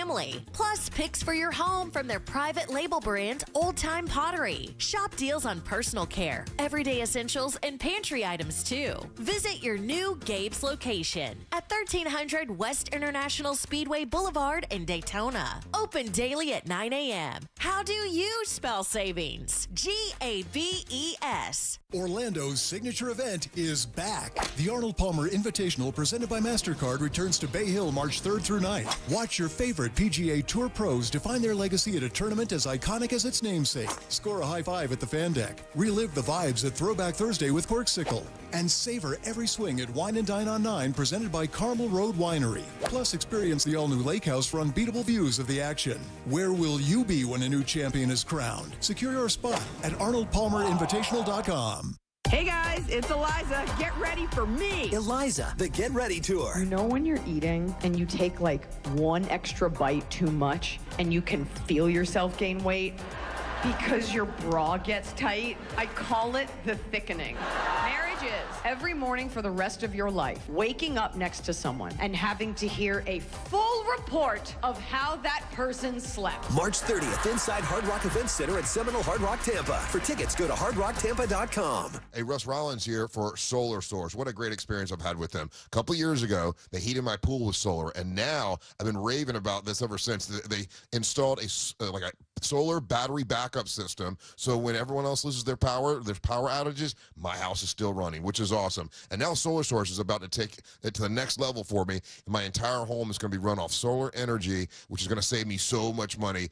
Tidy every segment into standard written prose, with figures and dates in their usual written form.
family. Plus, picks for your home from their private label brand, Old Time Pottery. Shop deals on personal care, everyday essentials, and pantry items, too. Visit your new Gabe's location at 1300 West International Speedway Boulevard in Daytona. Open daily at 9 a.m. How do you spell savings? G-A-B-E-S. Orlando's signature event is back. The Arnold Palmer Invitational presented by MasterCard returns to Bay Hill March 3rd through 9th. Watch your favorite PGA Tour pros define their legacy at a tournament as iconic as its namesake. Score a high five at the fan deck. Relive the vibes at Throwback Thursday with Corksicle. And savor every swing at Wine and Dine on 9 presented by Carmel Road Winery. Plus, experience the all-new lake house for unbeatable views of the action. Where will you be when a new champion is crowned? Secure your spot at ArnoldPalmerInvitational.com. Hey guys, it's Eliza. Get ready for me. Eliza, the Get Ready Tour. You know when you're eating and you take like one extra bite too much and you can feel yourself gain weight because your bra gets tight? I call it the thickening. Marriage is every morning for the rest of your life, waking up next to someone and having to hear a full report of how that person slept. March 30th, inside Hard Rock Event Center at Seminole Hard Rock Tampa. For tickets, go to hardrocktampa.com. Hey, Russ Rollins here for Solar Source. What a great experience I've had with them. A couple years ago, they heated my pool with solar, and now I've been raving about this ever since. They installed a solar battery backup system, so when everyone else loses their power, there's power outages, my house is still running, which is awesome. And now Solar Source is about to take it to the next level for me. My entire home is going to be run off solar energy, which is going to save me so much money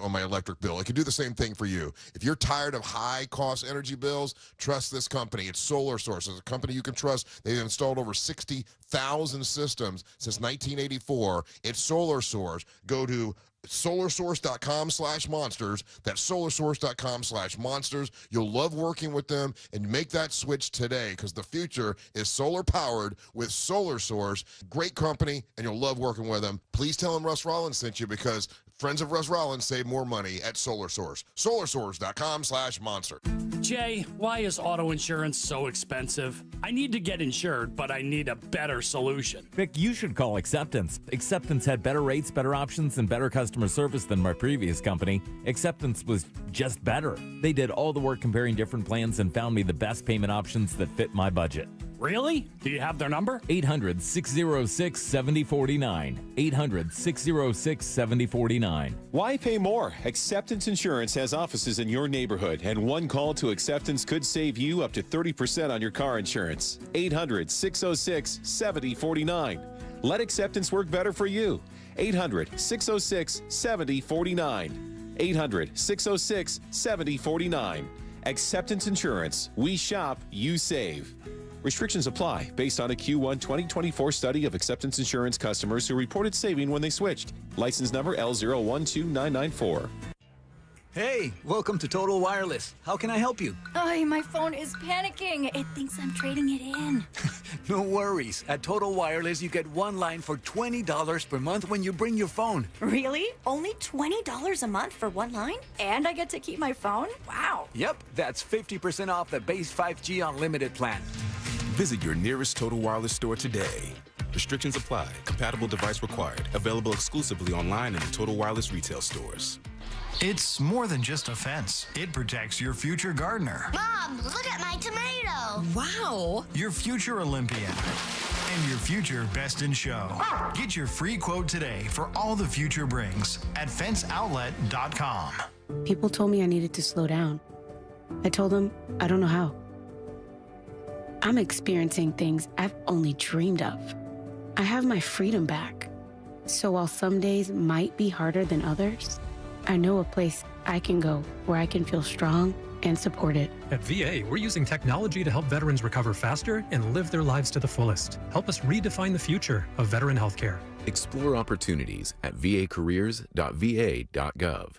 on my electric bill. It can do the same thing for you. If you're tired of high-cost energy bills, trust this company. It's Solar Source. It's a company you can trust. They've installed over 60,000 systems since 1984. It's Solar Source. Go to solarsource.com/monsters. That's solarsource.com/monsters. You'll love working with them, and make that switch today because the future is solar powered with Solar Source. Great company, and you'll love working with them. Please tell them Russ Rollins sent you because friends of Russ Rollins save more money at Solar Source. solarsource.com/monster. Jay, why is auto insurance so expensive? I need to get insured, but I need a better solution. Vic, you should call Acceptance. Acceptance had better rates, better options, and better customer service than my previous company. Acceptance was just better. They did all the work comparing different plans and found me the best payment options that fit my budget. Really? Do you have their number? 800-606-7049. 800-606-7049. Why pay more? Acceptance Insurance has offices in your neighborhood, and one call to Acceptance could save you up to 30% on your car insurance. 800-606-7049. Let Acceptance work better for you. 800-606-7049. 800-606-7049. Acceptance Insurance. We shop, you save. Restrictions apply based on a Q1 2024 study of Acceptance Insurance customers who reported saving when they switched. License number L012994. Hey, welcome to Total Wireless. How can I help you? My phone is panicking. It thinks I'm trading it in. No worries. At Total Wireless, you get one line for $20 per month when you bring your phone. Really? Only $20 a month for one line? And I get to keep my phone? Wow. Yep, that's 50% off the base 5G unlimited plan. Visit your nearest Total Wireless store today. Restrictions apply. Compatible device required. Available exclusively online and in Total Wireless retail stores. It's more than just a fence. It protects your future gardener. Mom, look at my tomato. Wow. Your future Olympian. And your future best in show. Get your free quote today for all the future brings at fenceoutlet.com. People told me I needed to slow down. I told them I don't know how. I'm experiencing things I've only dreamed of. I have my freedom back. So while some days might be harder than others, I know a place I can go where I can feel strong and supported. At VA, we're using technology to help veterans recover faster and live their lives to the fullest. Help us redefine the future of veteran healthcare. Explore opportunities at vacareers.va.gov.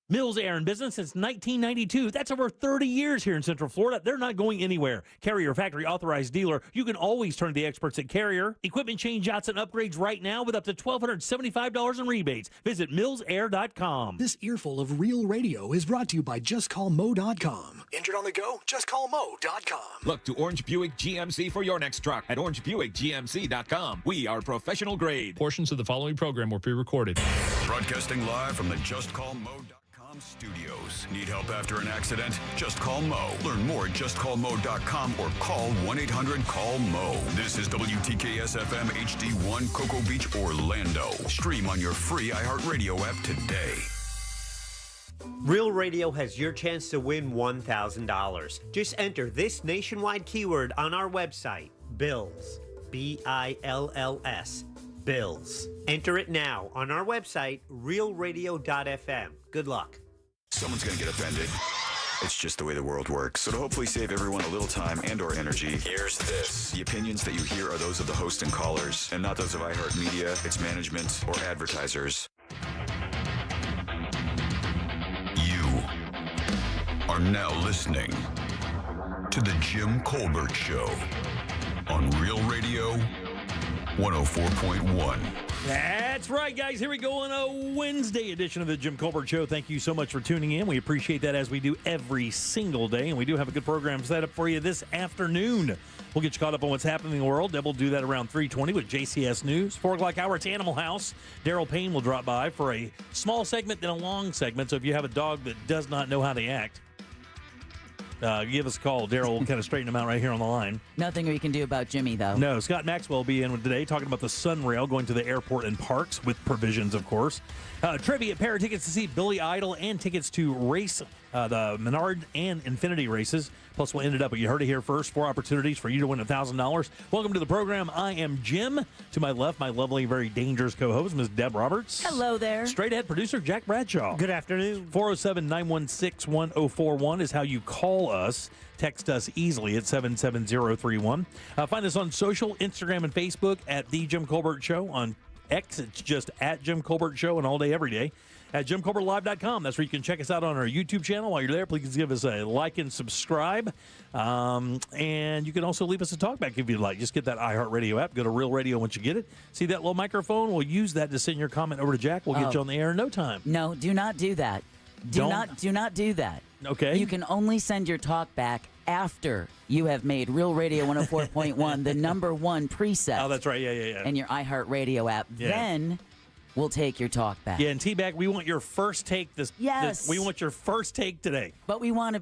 Mills Air in business since 1992. That's over 30 years here in Central Florida. They're not going anywhere. Carrier factory authorized dealer. You can always turn to the experts at Carrier. Equipment changeouts and upgrades right now with up to $1,275 in rebates. Visit millsair.com. This earful of real radio is brought to you by JustCallMo.com. Injured on the go? JustCallMo.com. Look to Orange Buick GMC for your next truck at OrangeBuickGMC.com. We are professional grade. Portions of the following program were pre-recorded. Broadcasting live from the JustCallMo.com studios. Need help after an accident? Just call Mo. Learn more at justcallmo.com or call 1-800-CALL-MO. This is WTKS FM HD1 Cocoa Beach, Orlando. Stream on your free iHeartRadio app today. Real Radio has your chance to win $1,000. Just enter this nationwide keyword on our website, BILLS. BILLS. Bills. Enter it now on our website, realradio.fm. Good luck. Someone's going to get offended. It's just the way the world works. So to hopefully save everyone a little time and or energy, here's this. The opinions that you hear are those of the host and callers, and not those of iHeartMedia, its management, or advertisers. You are now listening to The Jim Colbert Show on Real Radio 104.1. That's right, guys. Here we go on a Wednesday edition of the Jim Colbert Show. Thank you so much for tuning in. We appreciate that, as we do every single day. And we do have a good program set up for you this afternoon. We'll get you caught up on what's happening in the world. Deb will do that around 3:20 with JCS News. 4 o'clock hour, it's Animal House. Daryl Payne will drop by for a small segment, then a long segment. So if you have a dog that does not know how to act, give us a call. Daryl will kind of straighten him out right here on the line. Nothing we can do about Jimmy, though. No, Scott Maxwell will be in today talking about the Sunrail going to the airport and parks with provisions, of course. Trivia, pair of tickets to see Billy Idol and tickets to race the Menard and Infinity races. Plus, we'll end it up, but you heard it here first. 4 opportunities for you to win $1,000. Welcome to the program. I am Jim. To my left, my lovely, very dangerous co-host, Ms. Deb Roberts. Hello there. Straight ahead producer, Jack Bradshaw. Good afternoon. 407-916-1041 is how you call us. Text us easily at 77031. Find us on social, Instagram and Facebook at The Jim Colbert Show. On X, it's just at Jim Colbert Show, and all day, every day at JimColbertLive.com. That's where you can check us out on our YouTube channel. While you're there, please give us a like and subscribe. And you can also leave us a talkback if you'd like. Just get that iHeartRadio app. Go to Real Radio once you get it. See that little microphone? We'll use that to send your comment over to Jack. We'll get you on the air in no time. No, do not do that. Do not do that. Okay. You can only send your talk back after you have made Real Radio 104.1 the number one preset. Oh, that's right. Yeah. And your iHeartRadio app. Yeah. Then we'll take your talk back. Yeah, and T-Bag, we want your first take. We want your first take today. But we want to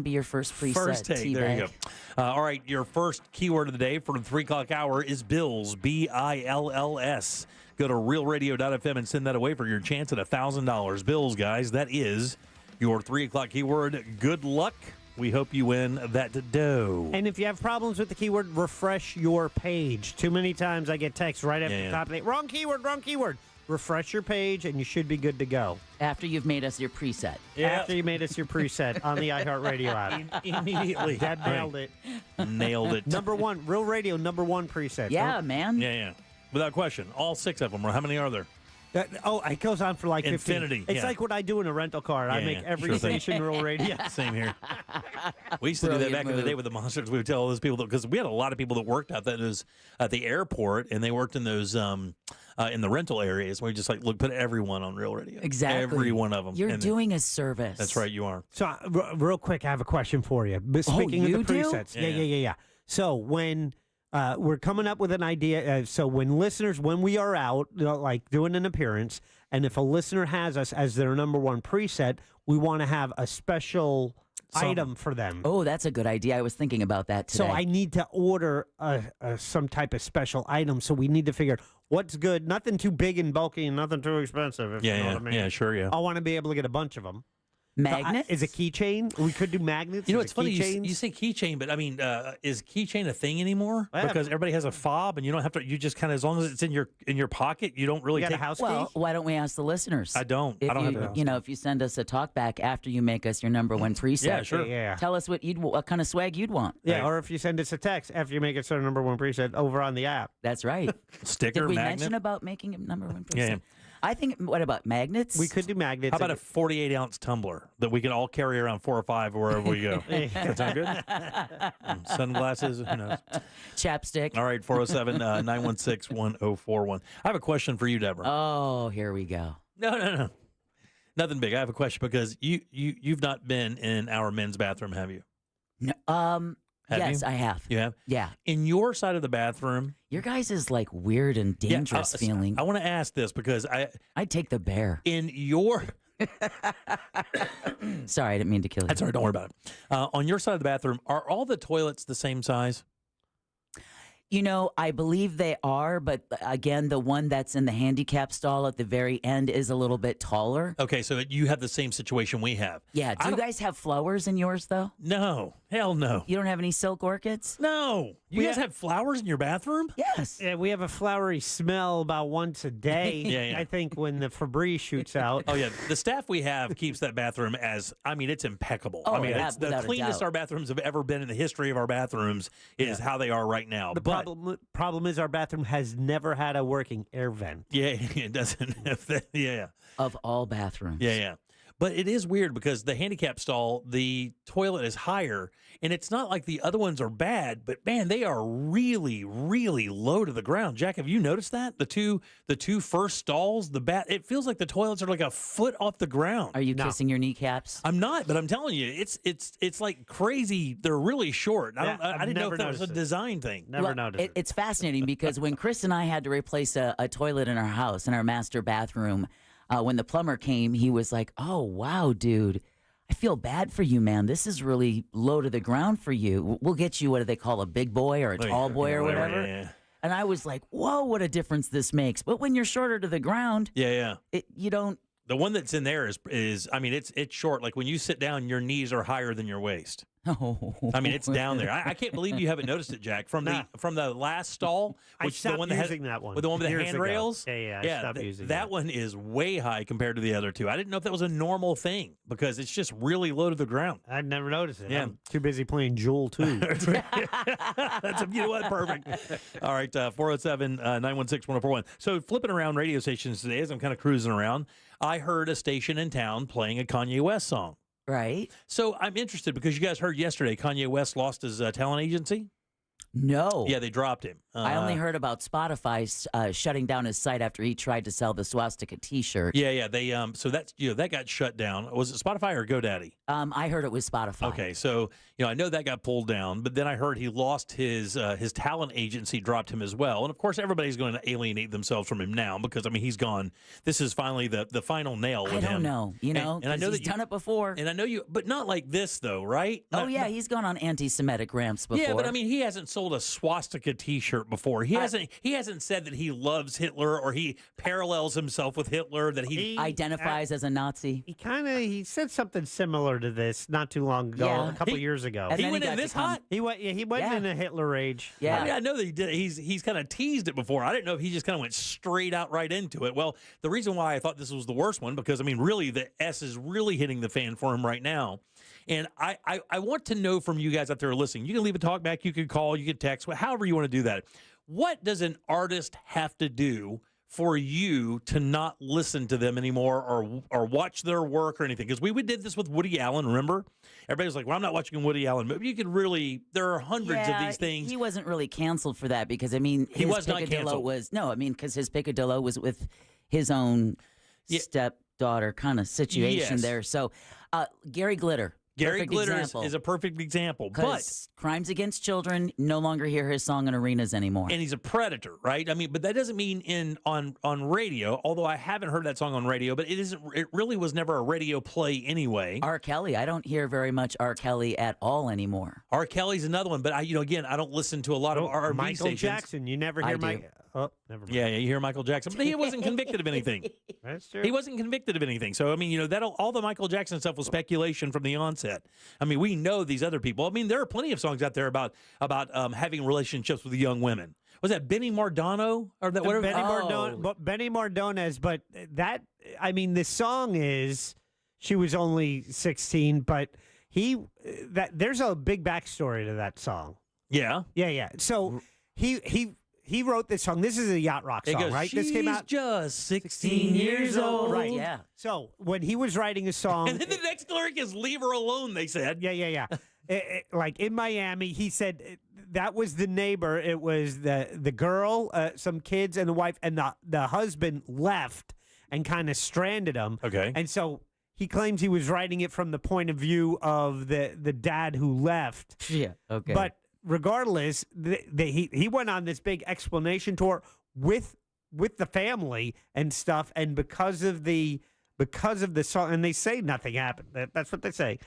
be your first preset. First take. T-Bag. There you go. All right, your first keyword of the day for the 3 o'clock hour is Bills. BILLS. Go to realradio.fm and send that away for your chance at $1,000. Bills, guys. That is your 3 o'clock keyword. Good luck. We hope you win that dough. And if you have problems with the keyword, refresh your page. Too many times I get texts right after the top of the wrong keyword. Refresh your page, and you should be good to go. After you've made us your preset. Yeah. After you made us your preset on the iHeartRadio app. Immediately. Dad nailed it. Nailed it. Number one, Real Radio, number one preset. Yeah, man. Yeah. Without question. All 6 of them. How many are there? It goes on for like 15. Infinity. It's like what I do in a rental car. I make every station Real Radio. Same here. We used to do that back in the day with the Monsters. We would tell all those people, because we had a lot of people that worked out at the airport, and they worked in those in the rental areas. We just put everyone on Real Radio. Exactly. Every one of them. You're doing a service. That's right, you are. So real quick, I have a question for you. Speaking of the presets. Yeah. So when we're coming up with an idea. So when we are out, doing an appearance, and if a listener has us as their number one preset, we want to have a special item for them. Oh, that's a good idea. I was thinking about that today. So I need to order some type of special item. So we need to figure what's good. Nothing too big and bulky and nothing too expensive, if you know what I mean. Yeah, sure, yeah. I want to be able to get a bunch of them. Magnets? Is a keychain? We could do magnets. It's funny you say keychain, but I mean, is keychain a thing anymore? Yeah. Because everybody has a fob, and you don't have to. You just kind of, as long as it's in your pocket, you don't really You got take a house Well, key? why don't we ask the listeners? I don't. I don't have a house key. If you send us a talk back after you make us your number one preset. Yeah, sure. Yeah. Tell us what kind of swag you'd want. Yeah, or if you send us a text after you make it our number one preset over on the app. That's right. Sticker, Did we magnet? mention about making it number one preset? Yeah. I think, what about magnets? We could do magnets. How about a 48-ounce tumbler that we can all carry around 4 or 5 wherever we go? That sound good? Sunglasses? Who knows? Chapstick. All right, 407-916-1041. I have a question for you, Deborah. Oh, here we go. No. Nothing big. I have a question because you've not been in our men's bathroom, have you? No, yes, you? I have. You have? Yeah. In your side of the bathroom. Your guys is like weird and dangerous feeling. I want to ask this because I'd take the bear. In your Sorry, I didn't mean to kill you. That's all right. Don't worry about it. On your side of the bathroom, are all the toilets the same size? You know, I believe they are, but again, the one that's in the handicap stall at the very end is a little bit taller. Okay, so you have the same situation we have. Yeah. Do you guys have flowers in yours, though? No. Hell no. You don't have any silk orchids? No. You guys have flowers in your bathroom? Yes. Yeah, we have a flowery smell about once a day. Yeah. I think when the Febreze shoots out. Oh, yeah. The staff we have keeps that bathroom as, I mean, it's impeccable. Oh, I mean, yeah, it's the without a cleanest doubt. our bathrooms have ever been in the history of our bathrooms is how they are right now. The problem is our bathroom has never had a working air vent. Yeah, it doesn't have that. Yeah. Of all bathrooms. Yeah. But it is weird because the handicap stall, the toilet is higher, and it's not like the other ones are bad, but man, they are really, really low to the ground. Jack, have you noticed that? The two first stalls, it feels like the toilets are like a foot off the ground. Are you kissing your kneecaps? I'm not, but I'm telling you, it's like crazy. They're really short. I didn't know if that was a design thing. Never noticed it. It's fascinating because when Chris and I had to replace a toilet in our house, in our master bathroom, when the plumber came, he was like, "Oh, wow, dude, I feel bad for you, man. This is really low to the ground for you. We'll get you, what do they call, a big boy or a tall boy or whatever." Yeah. And I was like, whoa, what a difference this makes. But when you're shorter to the ground, Yeah. you don't. The one that's in there is I mean, it's short. Like when you sit down, your knees are higher than your waist. Oh. I mean, it's down there. I can't believe you haven't noticed it, Jack. From the last stall, I which stopped the one that using that one with the one with the years ago. handrails. Yeah, I stopped using that one is way high compared to the other two. I didn't know if that was a normal thing because it's just really low to the ground. I'd never noticed it. Yeah. I'm too busy playing Jewel too. That's you know what? Perfect. All right, 407-916-1041. So flipping around radio stations today as I'm kind of cruising around, I heard a station in town playing a Kanye West song. Right. So I'm interested because you guys heard yesterday Kanye West lost his talent agency. No. Yeah, they dropped him. I only heard about Spotify shutting down his site after he tried to sell the swastika T-shirt. Yeah. They so that's that got shut down. Was it Spotify or GoDaddy? I heard it was Spotify. Okay, so I know that got pulled down, but then I heard he lost his talent agency, dropped him as well, and of course everybody's going to alienate themselves from him now because I mean he's gone. This is finally the final nail with him. I don't know, and I know he's done it before, and I know you, but not like this though, right? He's gone on anti-Semitic ramps before. Yeah, but I mean he hasn't sold a swastika T-shirt before. He hasn't said that he loves Hitler or he parallels himself with Hitler, that he identifies as a Nazi. He said something similar to this not too long ago, a couple years ago. He went in this hot. He went in a Hitler rage. Yeah, I mean, I know that he did. He's kind of teased it before. I didn't know if he just kind of went straight out right into it. Well, the reason why I thought this was the worst one because I mean, really, the S is really hitting the fan for him right now. And I want to know from you guys out there listening. You can leave a talk back. You can call. You can text. However you want to do that. What does an artist have to do for you to not listen to them anymore or watch their work or anything? Because we did this with Woody Allen, remember? Everybody was like, well, I'm not watching Woody Allen. But you could really, there are hundreds of these things. He wasn't really canceled for that because, I mean, he was not canceled. Because his picadillo was with his own stepdaughter kind of situation there. So Gary Glitter. Gary Glitter is a perfect example. But crimes against children no longer hear his song in arenas anymore. And he's a predator, right? I mean, but that doesn't mean on radio, although I haven't heard that song on radio, but it really was never a radio play anyway. R. Kelly, I don't hear very much R. Kelly at all anymore. R. Kelly's another one, but I don't listen to a lot of R&B Michael stations. Jackson, you never hear Michael. Oh, never mind. Yeah, you hear Michael Jackson, but he wasn't convicted of anything. That's true. He wasn't convicted of anything. So I mean, all the Michael Jackson stuff was speculation from the onset. I mean, we know these other people. I mean, there are plenty of songs out there about having relationships with young women. Was that Benny Mardano or that whatever? Benny Mardones, but that the song is she was only 16, but there's a big backstory to that song. Yeah. So he he wrote this song. This is a yacht rock song, goes, right? This came out just 16 years old. Right. Yeah. So when he was writing a song, And then the next lyric is "Leave her alone." They said. Yeah. Like in Miami, he said that was the neighbor. It was the girl, some kids, and the wife, and the husband left and kind of stranded him. Okay. And so he claims he was writing it from the point of view of the dad who left. Yeah. Okay. But regardless, he went on this big explanation tour with the family and stuff, and because of the song, and they say nothing happened. That's what they say.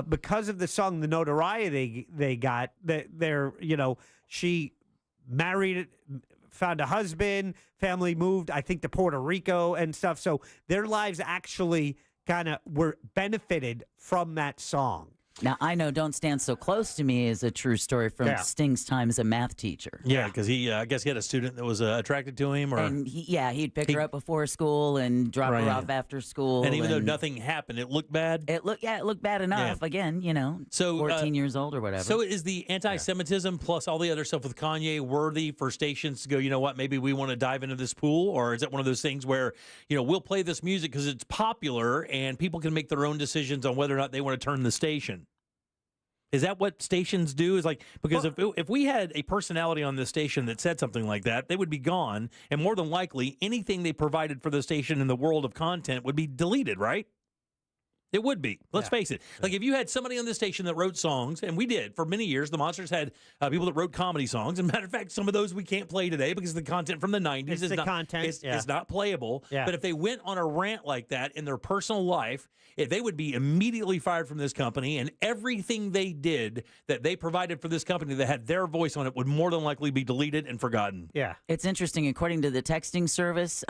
Because of the song, the notoriety they got, she married, found a husband, family moved, I think, to Puerto Rico and stuff. So their lives actually kind of were benefited from that song. Now, I know Don't Stand So Close to Me is a true story from Sting's time as a math teacher. Yeah, because I guess he had a student that was attracted to him. And he'd pick her up before school and drop her off after school. And even though nothing happened, it looked bad? It looked bad enough. Yeah. Again, so 14 years old or whatever. So is the anti-Semitism plus all the other stuff with Kanye worthy for stations to go, you know what, maybe we want to dive into this pool? Or is it one of those things where, we'll play this music because it's popular and people can make their own decisions on whether or not they want to turn the station? Is that what stations do? Is like, because if we had a personality on this station that said something like that, they would be gone. And more than likely, anything they provided for the station in the world of content would be deleted, right? It would be. Let's face it. Like if you had somebody on the station that wrote songs, and we did for many years, the Monsters had people that wrote comedy songs. As a matter of fact, some of those we can't play today because the content from the 90s is not playable. Yeah. But if they went on a rant like that in their personal life, they would be immediately fired from this company, and everything they did that they provided for this company that had their voice on it would more than likely be deleted and forgotten. Yeah. It's interesting. According to the texting service,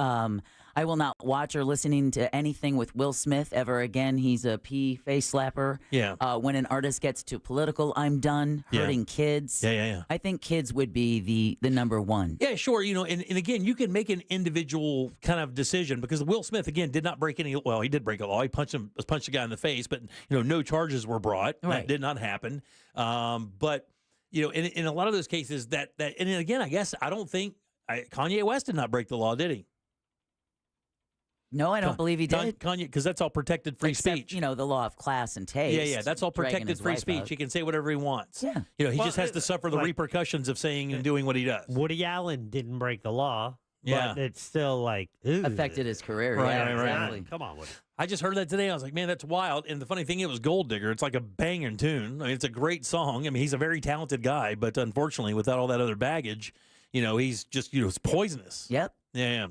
I will not watch or listening to anything with Will Smith ever again. He's a P face slapper. Yeah. When an artist gets too political, I'm done. Hurting kids. Yeah. I think kids would be the number one. Yeah, sure. And again, you can make an individual kind of decision because Will Smith, again, did not break any. Well, he did break a law. He punched the guy in the face, but no charges were brought. Right. That did not happen. But in a lot of those cases, that and again, I guess I don't think Kanye West did not break the law, did he? No, I don't believe he did. Kanye, because that's all protected free speech. The law of class and taste. Yeah, that's all protected free speech. He can say whatever he wants. Yeah. He just has to suffer the repercussions of saying and doing what he does. Woody Allen didn't break the law. Yeah. But it's still like affected his career. Right, yeah, right. exactly. Come on, Woody. I just heard that today. I was like, man, that's wild. And the funny thing, it was Gold Digger. It's like a banging tune. I mean, it's a great song. I mean, he's a very talented guy, but unfortunately, without all that other baggage, he's just, it's poisonous. Yep. Yeah.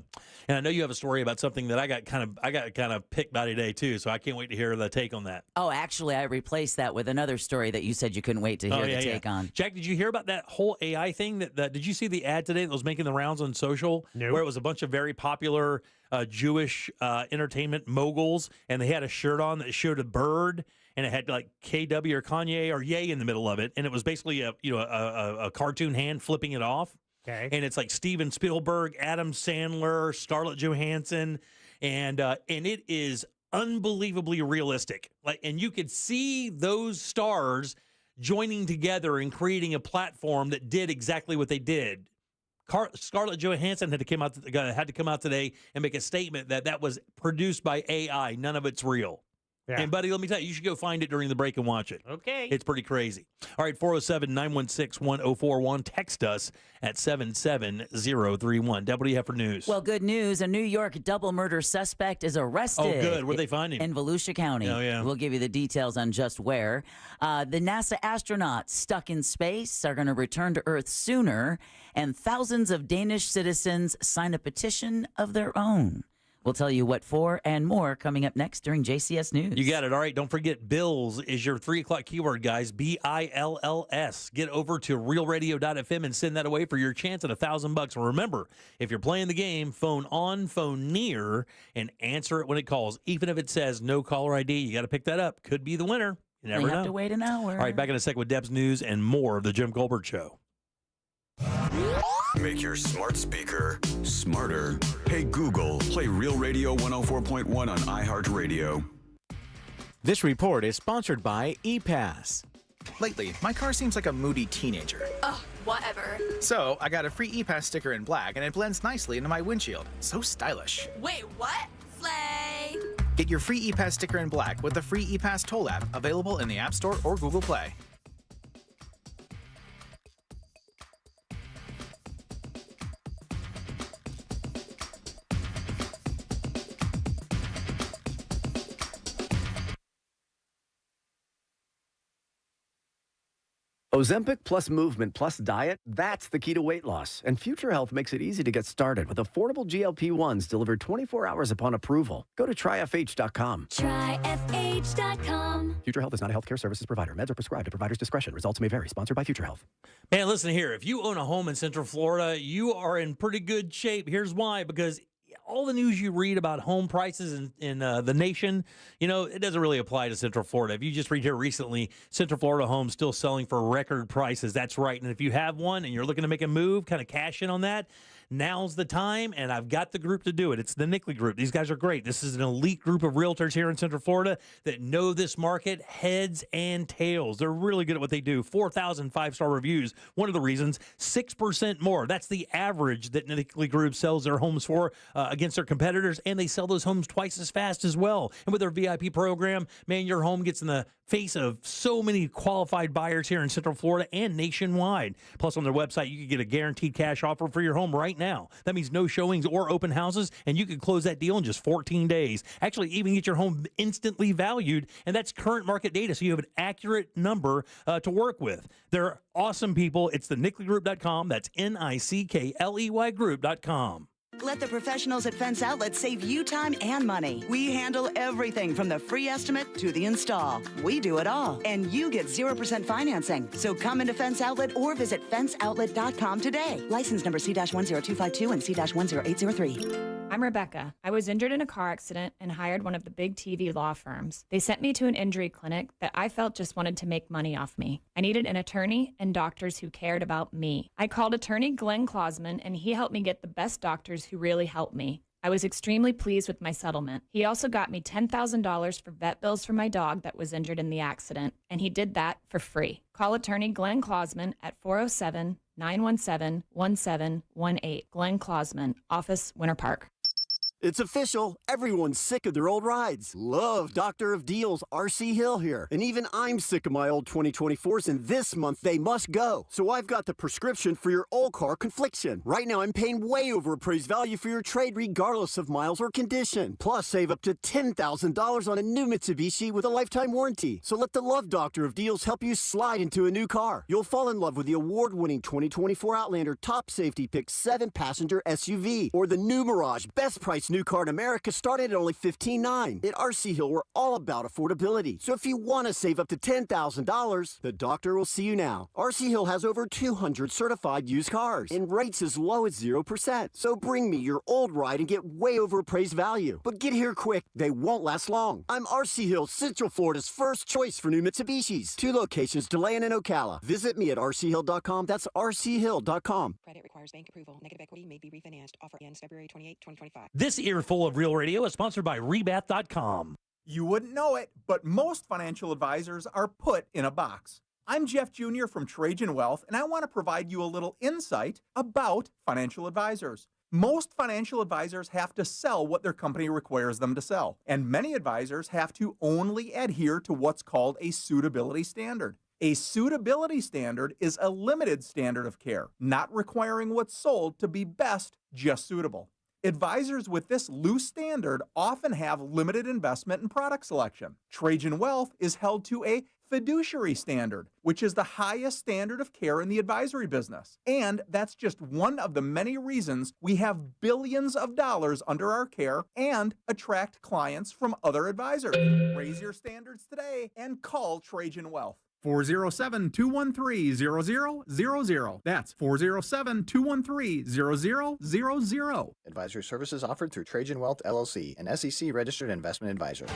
And I know you have a story about something that I got kind of picked by today too, so I can't wait to hear the take on that. Oh, actually, I replaced that with another story that you said you couldn't wait to hear the take on. Jack, did you hear about that whole AI thing? Did you see the ad today that was making the rounds on social? No. Where it was a bunch of very popular Jewish entertainment moguls, and they had a shirt on that showed a bird, and it had like KW or Kanye or Ye in the middle of it, and it was basically a cartoon hand flipping it off. Okay. And it's like Steven Spielberg, Adam Sandler, Scarlett Johansson, and it is unbelievably realistic. And you could see those stars joining together and creating a platform that did exactly what they did. Scarlett Johansson had to come out today and make a statement that was produced by AI. None of it's real. Yeah. And, buddy, let me tell you, you should go find it during the break and watch it. Okay. It's pretty crazy. All right, 407-916-1041. Text us at 77031. Debbie Heffer News. Well, good news. A New York double murder suspect is arrested. Oh, good. Where'd they find him? In Volusia County. Oh, yeah. We'll give you the details on just where. The NASA astronauts stuck in space are going to return to Earth sooner, and thousands of Danish citizens sign a petition of their own. We'll tell you what for and more coming up next during JCS News. You got it. All right. Don't forget, Bills is your 3 o'clock keyword, guys. BILLS. Get over to realradio.fm and send that away for your chance at $1,000. And remember, if you're playing the game, phone on, phone near, and answer it when it calls. Even if it says no caller ID, you got to pick that up. Could be the winner. You never know. have to wait an hour. All right. Back in a sec with Deb's News and more of the Jim Colbert Show. Make your smart speaker smarter. Hey Google, play Real Radio 104.1 on iHeartRadio. This report is sponsored by ePass. Lately, my car seems like a moody teenager. Ugh, whatever. So, I got a free ePass sticker in black, and it blends nicely into my windshield. So stylish. Wait, what? Slay! Get your free ePass sticker in black with the free ePass toll app, available in the App Store or Google Play. Ozempic plus movement plus diet, that's the key to weight loss. And Future Health makes it easy to get started with affordable GLP-1s delivered 24 hours upon approval. Go to tryfh.com. Tryfh.com. Future Health is not a healthcare services provider. Meds are prescribed at provider's discretion. Results may vary. Sponsored by Future Health. Man, listen here. If you own a home in Central Florida, you are in pretty good shape. Here's why. Because all the news you read about home prices in the nation, it doesn't really apply to Central Florida. If you just read here recently, Central Florida homes still selling for record prices. That's right. And if you have one and you're looking to make a move, kind of cash in on that, now's the time, and I've got the group to do it. It's the Nickley Group. These guys are great. This is an elite group of realtors here in Central Florida that know this market heads and tails. They're really good at what they do. 4,000 five-star reviews. One of the reasons, 6% more. That's the average that Nickley Group sells their homes for against their competitors, and they sell those homes twice as fast as well. And with their VIP program, man, your home gets in the face of so many qualified buyers here in Central Florida and nationwide. Plus, on their website, you can get a guaranteed cash offer for your home right now. That means no showings or open houses, and you can close that deal in just 14 days. Actually, even get your home instantly valued, and that's current market data, so you have an accurate number to work with. They're awesome people. It's the nickley.com. That's Nickley group.com. Let the professionals at Fence Outlet save you time and money. We handle everything from the free estimate to the install. We do it all, and you get 0% financing. So come into Fence Outlet or visit fenceoutlet.com today. License number C-10252 and C-10803. I'm Rebecca. I was injured in a car accident and hired one of the big TV law firms. They sent me to an injury clinic that I felt just wanted to make money off me. I needed an attorney and doctors who cared about me. I called attorney Glenn Klausman, and he helped me get the best doctors who really helped me. I was extremely pleased with my settlement. He also got me $10,000 for vet bills for my dog that was injured in the accident, and he did that for free. Call attorney Glenn Klausman at 407-917-1718. Glenn Klausman, office, Winter Park. It's official. Everyone's sick of their old rides. Love Doctor of Deals, RC Hill here. And even I'm sick of my old 2024s, and this month they must go. So I've got the prescription for your old car confliction. Right now I'm paying way over appraised value for your trade regardless of miles or condition. Plus save up to $10,000 on a new Mitsubishi with a lifetime warranty. So let the Love Doctor of Deals help you slide into a new car. You'll fall in love with the award-winning 2024 Outlander Top Safety Pick 7-passenger SUV. Or the new Mirage Best Price New car in America started at only $15,900. At RC Hill, we're all about affordability. So if you want to save up to $10,000, the doctor will see you now. RC Hill has over 200 certified used cars and rates as low as 0%. So bring me your old ride and get way over appraised value. But get here quick. They won't last long. I'm RC Hill, Central Florida's first choice for new Mitsubishis. 2 locations, DeLand and Ocala. Visit me at rchill.com. That's rchill.com. Credit requires bank approval. Negative equity may be refinanced. Offer ends February 28, 2025. This earful of Real Radio is sponsored by Rebath.com. You wouldn't know it, but most financial advisors are put in a box. I'm Jeff Jr. from Trajan Wealth, and I want to provide you a little insight about financial advisors. Most financial advisors have to sell what their company requires them to sell, and many advisors have to only adhere to what's called a suitability standard. A suitability standard is a limited standard of care, not requiring what's sold to be best, just suitable. Advisors with this loose standard often have limited investment and product selection. Trajan Wealth is held to a fiduciary standard, which is the highest standard of care in the advisory business. And that's just one of the many reasons we have billions of dollars under our care and attract clients from other advisors. Raise your standards today and call Trajan Wealth. 407-213-0000. That's 407-213-0000. Advisory services offered through Trajan Wealth, LLC, an SEC-registered investment advisor.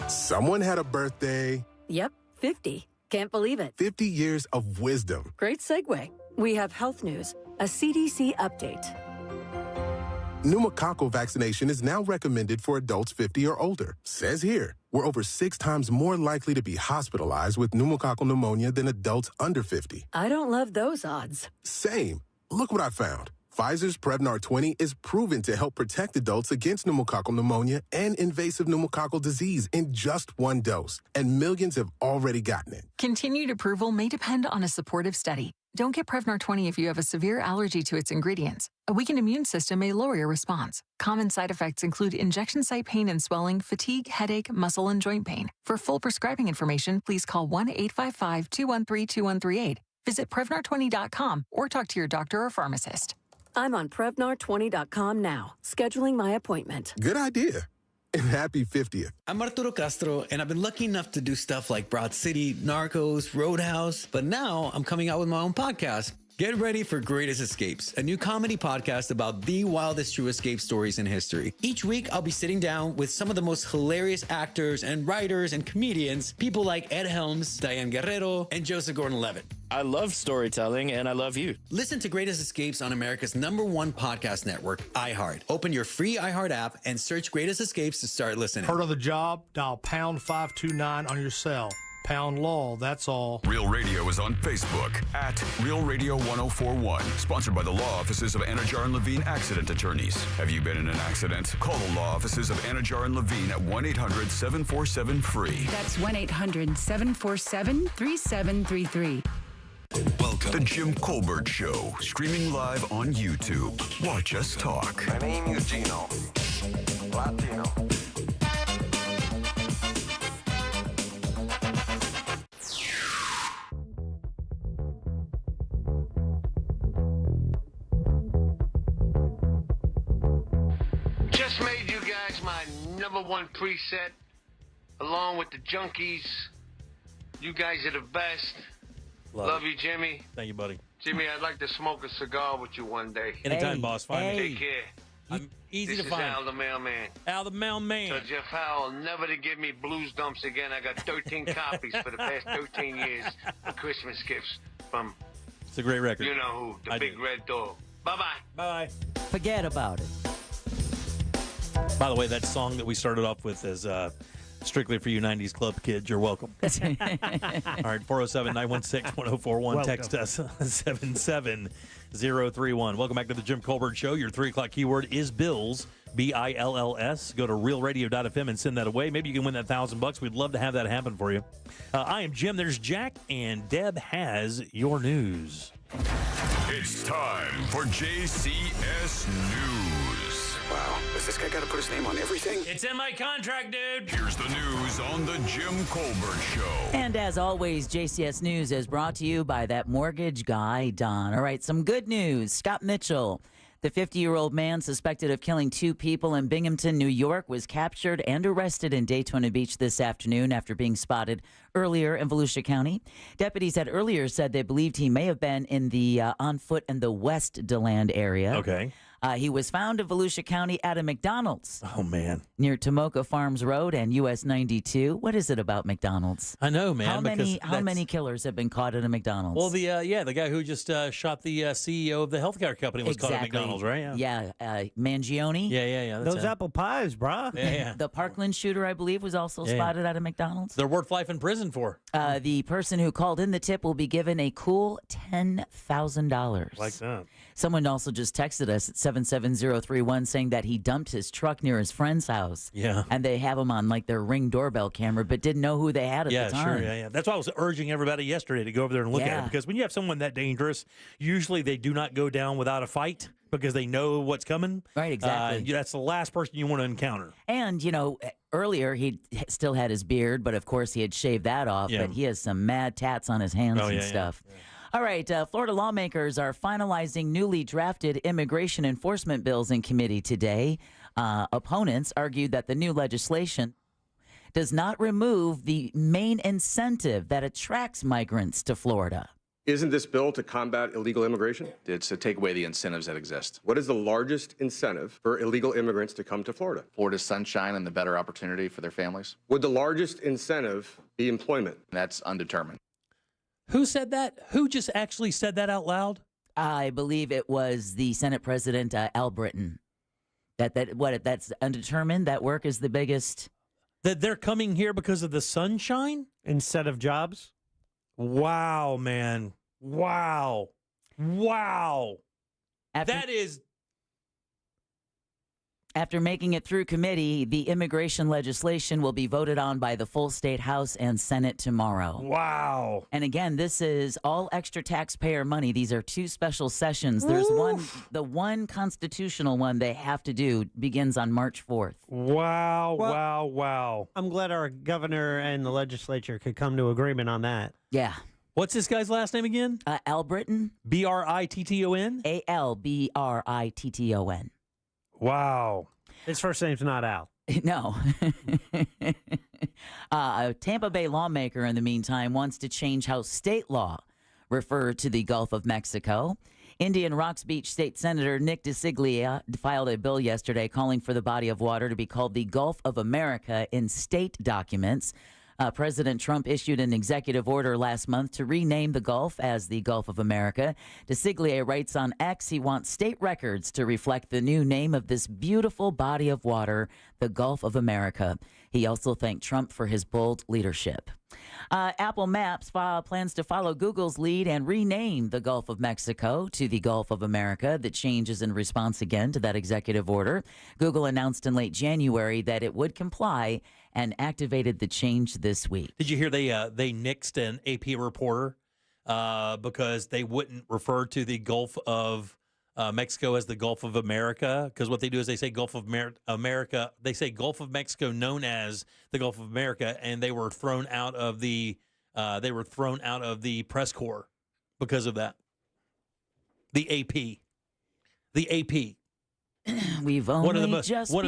Someone had a birthday. Yep, 50. Can't believe it. 50 years of wisdom. Great segue. We have health news, a CDC update. Pneumococcal vaccination is now recommended for adults 50 or older. Says here, we're over 6 times more likely to be hospitalized with pneumococcal pneumonia than adults under 50. I don't love those odds. Same. Look what I found. Pfizer's Prevnar 20 is proven to help protect adults against pneumococcal pneumonia and invasive pneumococcal disease in just 1 dose, and millions have already gotten it. Continued approval may depend on a supportive study. Don't get Prevnar 20 if you have a severe allergy to its ingredients. A weakened immune system may lower your response. Common side effects include injection site pain and swelling, fatigue, headache, muscle, and joint pain. For full prescribing information, please call 1-855-213-2138. Visit Prevnar20.com or talk to your doctor or pharmacist. I'm on Prevnar20.com now, scheduling my appointment. Good idea. And happy 50th. I'm Arturo Castro, and I've been lucky enough to do stuff like Broad City, Narcos, Roadhouse, but now I'm coming out with my own podcast. Get ready for Greatest Escapes, a new comedy podcast about the wildest true escape stories in history. Each week, I'll be sitting down with some of the most hilarious actors and writers and comedians, people like Ed Helms, Diane Guerrero, and Joseph Gordon-Levitt. I love storytelling, and I love you. Listen to Greatest Escapes on America's #1 podcast network, iHeart. Open your free iHeart app and search Greatest Escapes to start listening. Heard of the job? Dial pound 529 on your cell. Pound law, that's all. Real Radio is on Facebook at Real Radio 1041. Sponsored by the law offices of Anajar and Levine Accident Attorneys. Have you been in an accident? Call the law offices of Anajar and Levine at 1-800-747-FREE. That's 1-800-747-3733. Welcome to the Jim Colbert Show, streaming live on YouTube. Watch us talk. My name is Gino. Latino. Just made you guys my #1 preset, along with the Junkies. You guys are the best. Love you, Jimmy. Thank you, buddy. Jimmy, I'd like to smoke a cigar with you one day. Anytime, boss. Find me. Take care. I'm easy This to find. is Al the Mailman. Al the Mailman. So Jeff Howell, never to give me Blues Dumps again. I got 13 copies for the past 13 years for Christmas gifts from, It's a great record. you know who, the I Big do. Red Dog. Bye-bye. Bye. Forget about it. By the way, that song that we started off with is strictly for you 90s club kids. You're welcome. All right, 407-916-1041. Welcome. Text us 77031. Welcome back to the Jim Colbert Show. Your 3 o'clock keyword is Bills, BILLS. Go to realradio.fm and send that away. Maybe you can win that $1,000. We'd love to have that happen for you. I am Jim. There's Jack, and Deb has your news. It's time for JCS News. Wow, has this guy got to put his name on everything? It's in my contract, dude. Here's the news on the Jim Colbert Show. And as always, JCS News is brought to you by that mortgage guy, Don. All right, some good news. Scott Mitchell, the 50-year-old man suspected of killing 2 people in Binghamton, New York, was captured and arrested in Daytona Beach this afternoon after being spotted earlier in Volusia County. Deputies had earlier said they believed he may have been in the on foot in the West DeLand area. Okay. He was found in Volusia County at a McDonald's. Oh, man. Near Tomoka Farms Road and US 92. What is it about McDonald's? I know, man. How many killers have been caught at a McDonald's? Well, the guy who just shot the CEO of the healthcare company was caught at McDonald's, right? Yeah, Mangione. Yeah. Those That's apple pies, brah. Yeah. The Parkland shooter, I believe, was also Yeah. spotted at a McDonald's. They're worth life in prison for. The person who called in the tip will be given a cool $10,000. Like that. Someone also just texted us at 77031 saying that he dumped his truck near his friend's house. Yeah. And they have him on like their Ring doorbell camera, but didn't know who they had at the time. Sure. Yeah. That's why I was urging everybody yesterday to go over there and look at Yeah. it. Because when you have someone that dangerous, usually they do not go down without a fight because they know what's coming. Right, exactly. That's the last person you want to encounter. And, earlier he still had his beard, but of course he had shaved that off. Yeah. But he has some mad tats on his hands Oh, and yeah, stuff. All right, Florida lawmakers are finalizing newly drafted immigration enforcement bills in committee today. Opponents argued that the new legislation does not remove the main incentive that attracts migrants to Florida. Isn't this bill to combat illegal immigration? It's to take away the incentives that exist. What is the largest incentive for illegal immigrants to come to Florida? Florida's sunshine and the better opportunity for their families. Would the largest incentive be employment? That's undetermined. Who said that? Who just actually said that out loud? I believe it was the Senate President, Al Britton. That's undetermined. That work is the biggest. That they're coming here because of the sunshine instead of jobs. Wow, man! Wow. That is. After making it through committee, the immigration legislation will be voted on by the full state House and Senate tomorrow. Wow. And again, this is all extra taxpayer money. These are 2 special sessions. There's the one constitutional one they have to do begins on March 4th. Wow, Well, wow. I'm glad our governor and the legislature could come to agreement on that. Yeah. What's this guy's last name again? Al Britton. Britton? Albritton. Wow. His first name's not Al. No. A Tampa Bay lawmaker, in the meantime, wants to change how state law refer to the Gulf of Mexico. Indian Rocks Beach State Senator Nick DeCiglia filed a bill yesterday calling for the body of water to be called the Gulf of America in state documents. President Trump issued an executive order last month to rename the Gulf as the Gulf of America. DeCiglia writes on X he wants state records to reflect the new name of this beautiful body of water, the Gulf of America. He also thanked Trump for his bold leadership. Apple Maps plans to follow Google's lead and rename the Gulf of Mexico to the Gulf of America. The change is in response again to that executive order. Google announced in late January that it would comply and activated the change this week. Did you hear they nixed an AP reporter because they wouldn't refer to the Gulf of Mexico as the Gulf of America? Because what they do is they say Gulf of America. They say Gulf of Mexico, known as the Gulf of America, and they were thrown out of the press corps because of that. The AP. We've only one of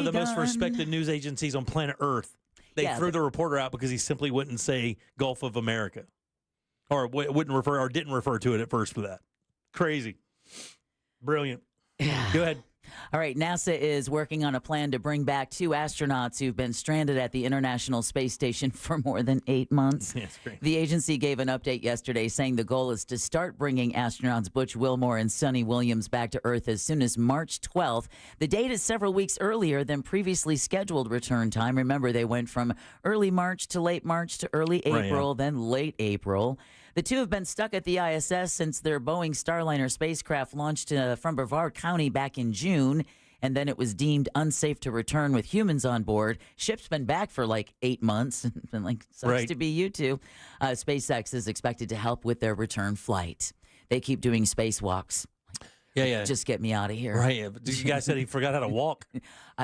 the most respected news agencies on planet Earth. They threw the reporter out because he simply wouldn't say Gulf of America, or didn't refer to it at first for that. Crazy. Brilliant. Go ahead. All right, NASA is working on a plan to bring back 2 astronauts who've been stranded at the International Space Station for more than 8 months. Yes, great. The agency gave an update yesterday saying the goal is to start bringing astronauts Butch Wilmore and Sonny Williams back to Earth as soon as March 12th. The date is several weeks earlier than previously scheduled return time. Remember, they went from early March to late March to early April, then late April. The 2 have been stuck at the ISS since their Boeing Starliner spacecraft launched from Brevard County back in June, and then it was deemed unsafe to return with humans on board. Ship's been back for like 8 months. Been like, sucks to be you 2. SpaceX is expected to help with their return flight. They keep doing spacewalks. Yeah. Just get me out of here. Right. You guys said he forgot how to walk.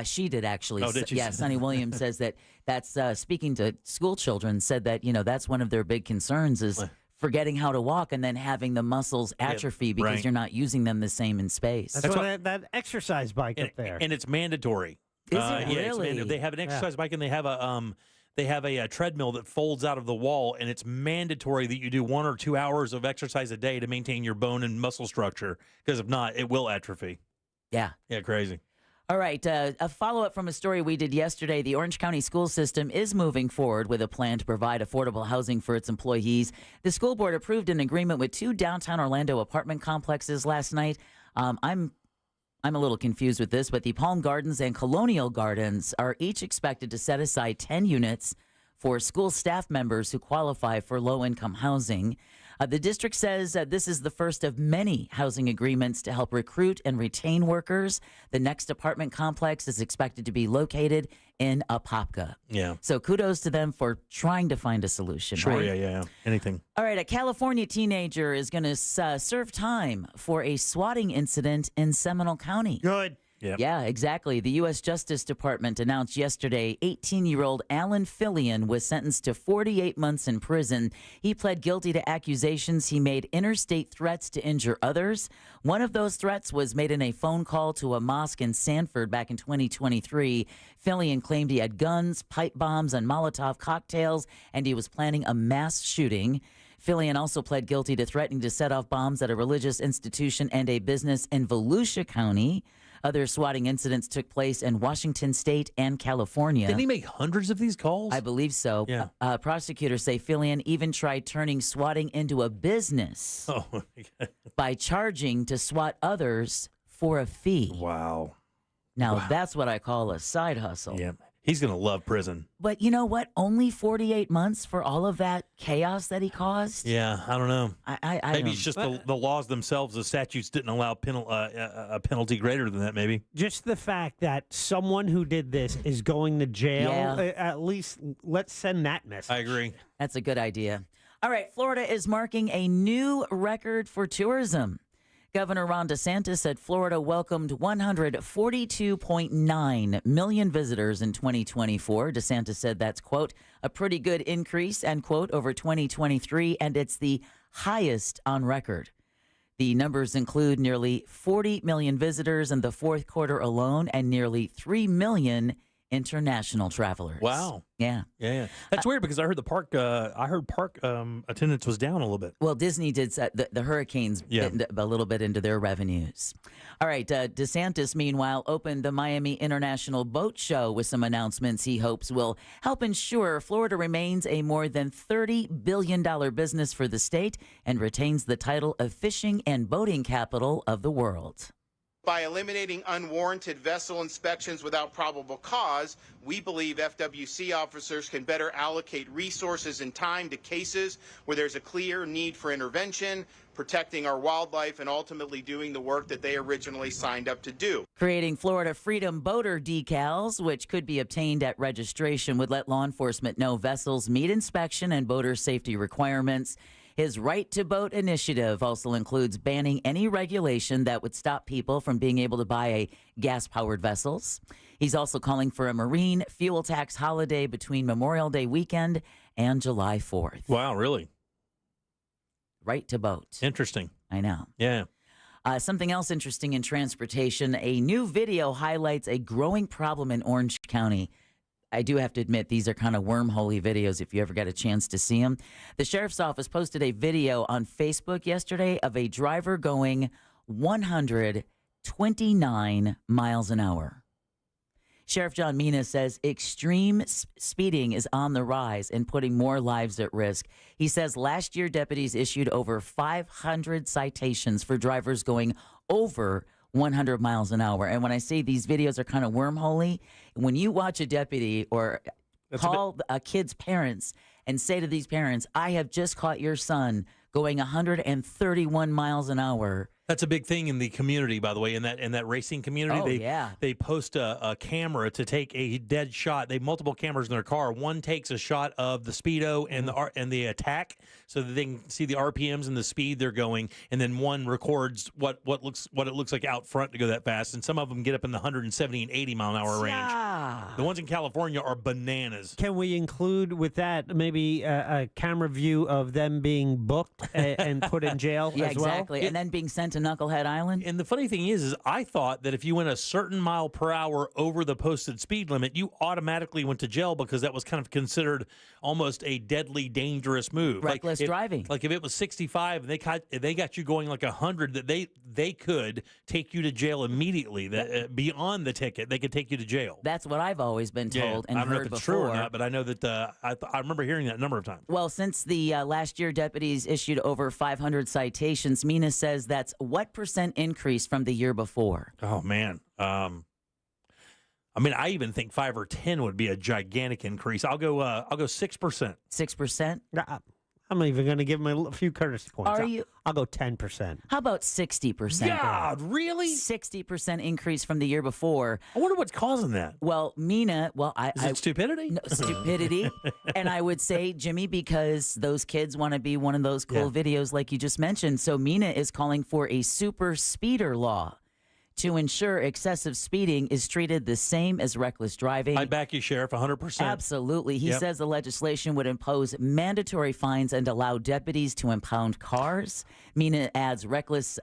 She did, actually. Oh, did you? Yeah, Sonny Williams says that's speaking to school children, said that, that's one of their big concerns is forgetting how to walk and then having the muscles atrophy because you're not using them the same in space. That's why that exercise bike up there. And it's mandatory. Is it Yeah, really? it's mandatory. They have an exercise bike and they have a treadmill that folds out of the wall, and it's mandatory that you do 1 or 2 hours of exercise a day to maintain your bone and muscle structure, because if not, it will atrophy. Yeah. Yeah, crazy. All right, a follow-up from a story we did yesterday. The Orange County school system is moving forward with a plan to provide affordable housing for its employees. The school board approved an agreement with 2 downtown Orlando apartment complexes last night. I'm a little confused with this, but the Palm Gardens and Colonial Gardens are each expected to set aside 10 units for school staff members who qualify for low-income housing. The district says this is the first of many housing agreements to help recruit and retain workers. The next apartment complex is expected to be located in Apopka. Yeah. So kudos to them for trying to find a solution. Sure, right? yeah. Anything. All right, a California teenager is going to serve time for a swatting incident in Seminole County. Good. Yep. Yeah, exactly. The U.S. Justice Department announced yesterday 18-year-old Alan Fillion was sentenced to 48 months in prison. He pled guilty to accusations he made interstate threats to injure others. One of those threats was made in a phone call to a mosque in Sanford back in 2023. Fillion claimed he had guns, pipe bombs, and Molotov cocktails, and he was planning a mass shooting. Fillion also pled guilty to threatening to set off bombs at a religious institution and a business in Volusia County. Other swatting incidents took place in Washington State and California. Didn't he make hundreds of these calls? I believe so. Yeah. Prosecutors say Fillion even tried turning swatting into a business by charging to swat others for a fee. Wow. Now, that's what I call a side hustle. Yeah. He's going to love prison. But you know what? Only 48 months for all of that chaos that he caused? Yeah, I don't know. Maybe it's just don't- the laws themselves, the statutes didn't allow a penalty greater than that, maybe. Just the fact that someone who did this is going to jail, Yeah. at least let's send that message. I agree. That's a good idea. All right, Florida is marking a new record for tourism. Governor Ron DeSantis said Florida welcomed 142.9 million visitors in 2024. DeSantis said that's, quote, a pretty good increase, end quote, over 2023, and it's the highest on record. The numbers include nearly 40 million visitors in the fourth quarter alone and nearly 3 million international travelers. Wow. Yeah. Yeah. That's weird because I heard park attendance was down a little bit. Well, Disney did the hurricanes bit a little bit into their revenues. All right. DeSantis, meanwhile, opened the Miami International Boat Show with some announcements he hopes will help ensure Florida remains a more than $30 billion business for the state and retains the title of fishing and boating capital of the world. By eliminating unwarranted vessel inspections without probable cause, we believe FWC officers can better allocate resources and time to cases where there's a clear need for intervention, protecting our wildlife, and ultimately doing the work that they originally signed up to do. Creating Florida Freedom Boater decals, which could be obtained at registration, would let law enforcement know vessels meet inspection and boater safety requirements. His Right to Boat initiative also includes banning any regulation that would stop people from being able to buy gas-powered vessels. He's also calling for a marine fuel tax holiday between Memorial Day weekend and July 4th. Wow, really? Right to boat. Interesting. I know. Yeah. Something else interesting in transportation, a new video highlights a growing problem in Orange County. I do have to admit, these are kind of wormholey videos if you ever get a chance to see them. The sheriff's office posted a video on Facebook yesterday of a driver going 129 miles an hour. Sheriff John Mina says extreme speeding is on the rise and putting more lives at risk. He says last year deputies issued over 500 citations for drivers going over 100 miles an hour. And when I say these videos are kind of wormholey, when you watch a deputy or call a kid's parents and say to these parents, I have just caught your son going 131 miles an hour. That's a big thing in the community, by the way, in that racing community. They post a camera to take a dead shot. They have multiple cameras in their car. One takes a shot of the speedo and the attack, so that they can see the RPMs and the speed they're going. And then one records what it looks like out front to go that fast. And some of them get up in the 170 and 80 mile an hour range. The ones in California are bananas. Can we include with that maybe a camera view of them being booked and put in jail Yeah, as well? exactly. And then being sent to Knucklehead Island. And the funny thing is I thought that if you went a certain mile per hour over the posted speed limit, you automatically went to jail because that was kind of considered almost a deadly, dangerous move. Reckless driving. Like if it was 65 and they got you going like 100, that they could take you to jail immediately. That beyond the ticket, they could take you to jail. That's what I've always been told and I don't know heard if it's before. true or not, but I know that I remember hearing that a number of times. Well, since the last year deputies issued over 500 citations, Mina says that's what percent increase from the year before? Oh, man. I I even think 5 or 10 would be a gigantic increase. I'll go 6%. 6%? I'm even going to give him a few courtesy points. Are you? I'll go 10%. How about 60%? God, really? 60% increase from the year before. I wonder what's causing that. Well, Mina, Is it stupidity? No, stupidity. And I would say, Jimmy, because those kids want to be one of those cool videos like you just mentioned. So Mina is calling for a super speeder law to ensure excessive speeding is treated the same as reckless driving. I back you, Sheriff, 100%. Absolutely. He says the legislation would impose mandatory fines and allow deputies to impound cars. Mina adds reckless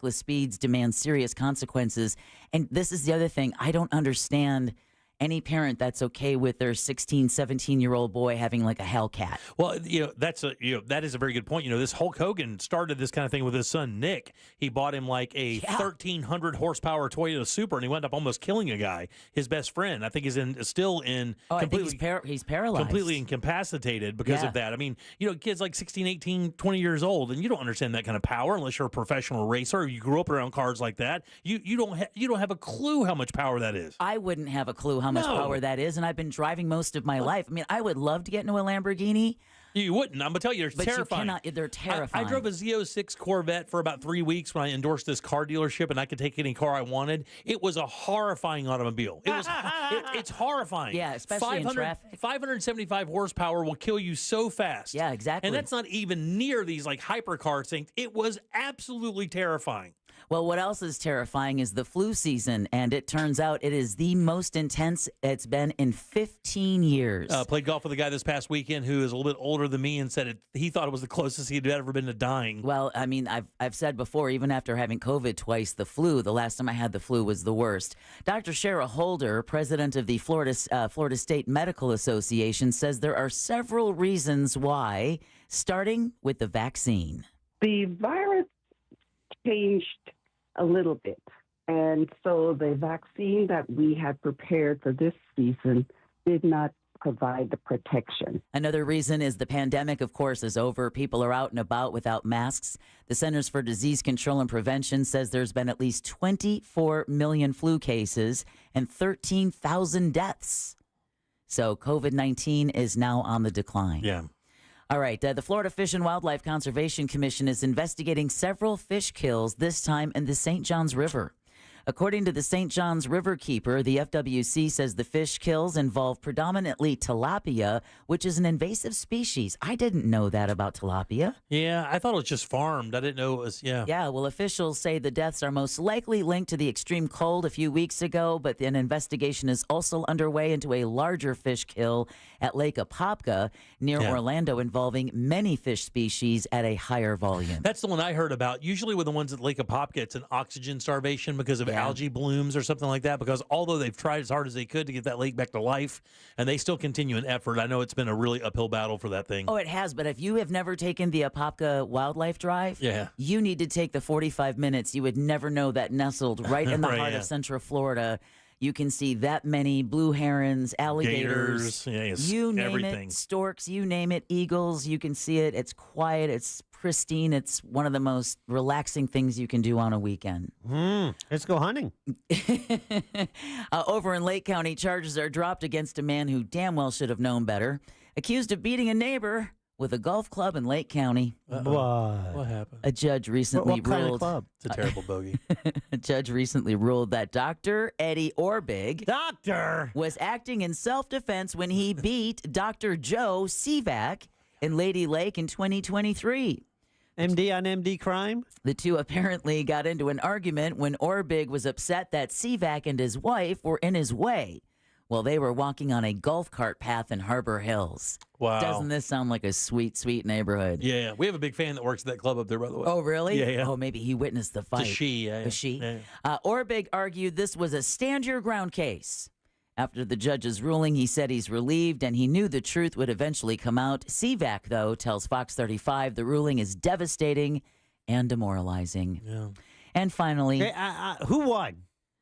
speeds demand serious consequences. And this is the other thing. I don't understand any parent that's okay with their 16, 17-year-old boy having like a Hellcat. Well, that is a very good point. This Hulk Hogan started this kind of thing with his son Nick. He bought him like a 1,300 horsepower Toyota Supra, and he wound up almost killing a guy. His best friend, I think, is still in. I think he's paralyzed, completely incapacitated because of that. I mean, kids like 16, 18, 20 years old, and you don't understand that kind of power unless you're a professional racer. Or you grew up around cars like that. You don't have a clue how much power that is. I wouldn't have a clue how much power that is, and I've been driving most of my life. I mean, I would love to get into a Lamborghini. You wouldn't. I'm going to tell you, they're but terrifying. You cannot, they're terrifying. I drove a Z06 Corvette for about 3 weeks when I endorsed this car dealership, and I could take any car I wanted. It was a horrifying automobile. It's horrifying. Yeah, especially in traffic. 575 horsepower will kill you so fast. Yeah, exactly. And that's not even near these like hypercar things. It was absolutely terrifying. Well, what else is terrifying is the flu season, and it turns out it is the most intense it's been in 15 years. Played golf with a guy this past weekend who is a little bit older than me and said he thought it was the closest he'd ever been to dying. Well, I mean, I've said before, even after having COVID twice, the last time I had the flu was the worst. Dr. Shara Holder, president of the Florida State Medical Association, says there are several reasons why, starting with the vaccine. The virus changed a little bit. And so the vaccine that we had prepared for this season did not provide the protection. Another reason is the pandemic, of course, is over. People are out and about without masks. The Centers for Disease Control and Prevention says there's been at least 24 million flu cases and 13,000 deaths. So COVID-19 is now on the decline. Yeah. All right. The Florida Fish and Wildlife Conservation Commission is investigating several fish kills, this time in the St. Johns River. According to the St. Johns River Keeper, the FWC says the fish kills involve predominantly tilapia, which is an invasive species. I didn't know that about tilapia. Yeah, I thought it was just farmed. I didn't know it was, Yeah, well, officials say the deaths are most likely linked to the extreme cold a few weeks ago, but an investigation is also underway into a larger fish kill at Lake Apopka near Orlando involving many fish species at a higher volume. That's the one I heard about. Usually with the ones at Lake Apopka, it's an oxygen starvation because of algae blooms or something like that, because although they've tried as hard as they could to get that lake back to life, and they still continue an effort, I know it's been a really uphill battle for that thing. Oh, it has, but if you have never taken the Apopka Wildlife Drive, you need to take the 45 minutes. You would never know that nestled right in the heart of Central Florida, you can see that many blue herons, alligators, you name it, storks, you name it, eagles, you can see it. It's quiet, it's pristine. It's one of the most relaxing things you can do on a weekend. Let's go hunting. Over in Lake County, charges are dropped against a man who damn well should have known better, accused of beating a neighbor with a golf club in Lake County. What happened? A judge recently what kind ruled. of club? It's a terrible bogey. A judge recently ruled that Dr. Eddie Orbig was acting in self-defense when he beat Dr. Joe Sivak in Lady Lake in 2023. MD on MD crime? The two apparently got into an argument when Orbig was upset that Sivak and his wife were in his way while they were walking on a golf cart path in Harbor Hills. Wow. Doesn't this sound like a sweet, sweet neighborhood? Yeah, we have a big fan that works at that club up there, by the way. Oh, really? Yeah. Oh, maybe he witnessed the fight. It's a she, yeah. A she? Yeah. Orbig argued this was a stand-your-ground case. After the judge's ruling, he said he's relieved and he knew the truth would eventually come out. Sivak, though, tells Fox 35 the ruling is devastating and demoralizing. Yeah. And finally... Hey, who won?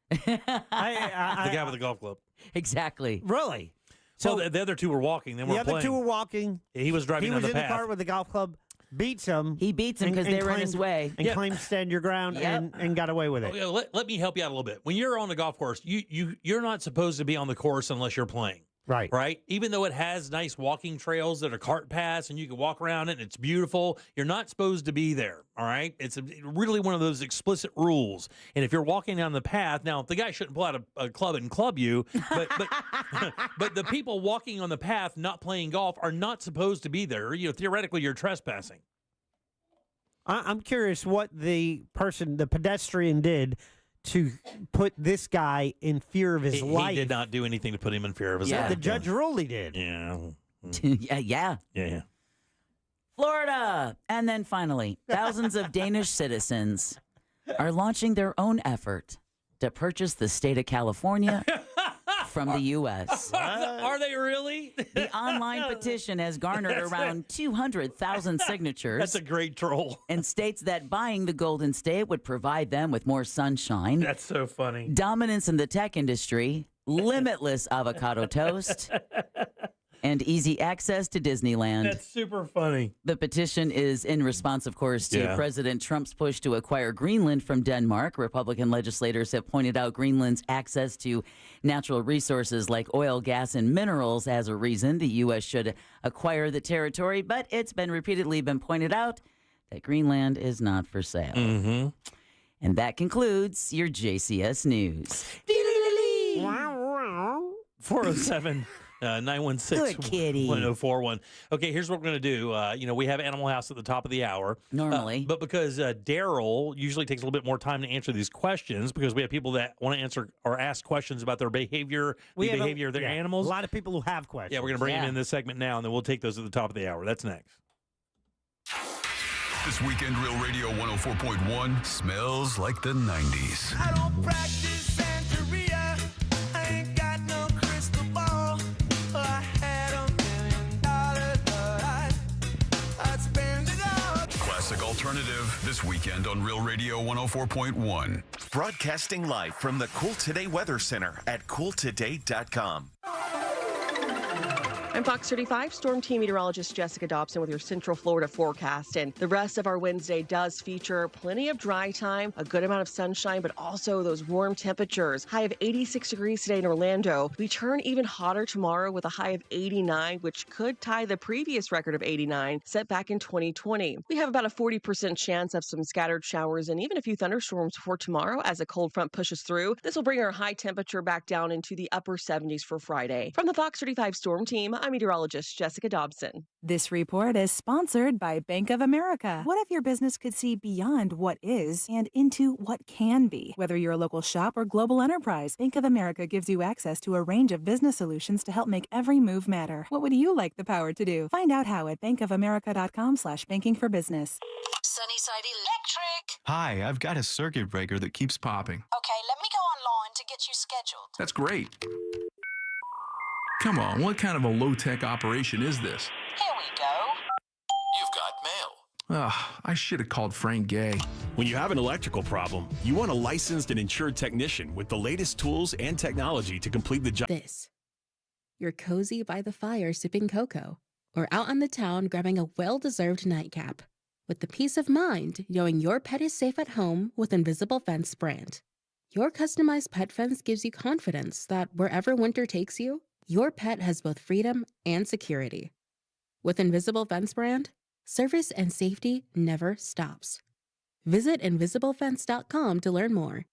The guy with the golf club. Exactly. Really? So the other two were walking. They weren't the other playing. two were walking. He was driving down the path. He was in the car with the golf club. Beats him. He beats him because they were in his way. And claimed stand your ground and got away with it. Okay, let me help you out a little bit. When you're on the golf course, you're not supposed to be on the course unless you're playing. Right. Right? Even though it has nice walking trails that are cart paths and you can walk around it and it's beautiful, you're not supposed to be there. All right? It's really one of those explicit rules. And if you're walking down the path, now the guy shouldn't pull out a club and club you, but but the people walking on the path not playing golf are not supposed to be there. Theoretically, you're trespassing. I'm curious what the pedestrian did to put this guy in fear of his life. He did not do anything to put him in fear of his life. The judge ruled he did. Yeah. Yeah. Florida. And then finally, thousands of Danish citizens are launching their own effort to purchase the state of California from the U.S. Are they really? The online petition has garnered around 200,000 signatures. That's a great troll. And states that buying the Golden State would provide them with more sunshine. That's so funny. Dominance in the tech industry, limitless avocado toast, and easy access to Disneyland. That's super funny. The petition is in response, of course, to President Trump's push to acquire Greenland from Denmark. Republican legislators have pointed out Greenland's access to natural resources like oil, gas, and minerals as a reason the U.S. should acquire the territory. But it's been repeatedly pointed out that Greenland is not for sale. Mm-hmm. And that concludes your JCS News. 407 916-1041. Okay, here's what we're going to do. We have Animal House at the top of the hour. Normally. But because Daryl usually takes a little bit more time to answer these questions because we have people that want to answer or ask questions about their behavior, the behavior of their animals. A lot of people who have questions. Yeah, we're going to bring them in this segment now, and then we'll take those at the top of the hour. That's next. This weekend, Real Radio 104.1 smells like the 90s. I don't practice Santeria. I ain't got no crystal ball. I had $1 million, but I'd spend it all. Classic alternative this weekend on Real Radio 104.1. Broadcasting live from the Cool Today Weather Center at cooltoday.com. I'm Fox 35 Storm Team meteorologist Jessica Dobson with your Central Florida forecast. And the rest of our Wednesday does feature plenty of dry time, a good amount of sunshine, but also those warm temperatures. High of 86 degrees today in Orlando. We turn even hotter tomorrow with a high of 89, which could tie the previous record of 89 set back in 2020. We have about a 40% chance of some scattered showers and even a few thunderstorms for tomorrow as a cold front pushes through. This will bring our high temperature back down into the upper 70s for Friday. From the Fox 35 Storm Team, I'm meteorologist Jessica Dobson. This report is sponsored by Bank of America. What if your business could see beyond what is and into what can be? Whether you're a local shop or global enterprise, Bank of America gives you access to a range of business solutions to help make every move matter. What would you like the power to do? Find out how at bankofamerica.com/banking for business. Sunnyside Electric. Hi, I've got a circuit breaker that keeps popping. Okay, let me go online to get you scheduled. That's great. Come on, what kind of a low-tech operation is this? Here we go. You've got mail. I should have called Frank Gay. When you have an electrical problem, you want a licensed and insured technician with the latest tools and technology to complete the job. You're cozy by the fire sipping cocoa, or out on the town grabbing a well-deserved nightcap, with the peace of mind knowing your pet is safe at home with Invisible Fence brand. Your customized pet fence gives you confidence that wherever winter takes you, your pet has both freedom and security. With Invisible Fence brand, service and safety never stops. Visit invisiblefence.com to learn more.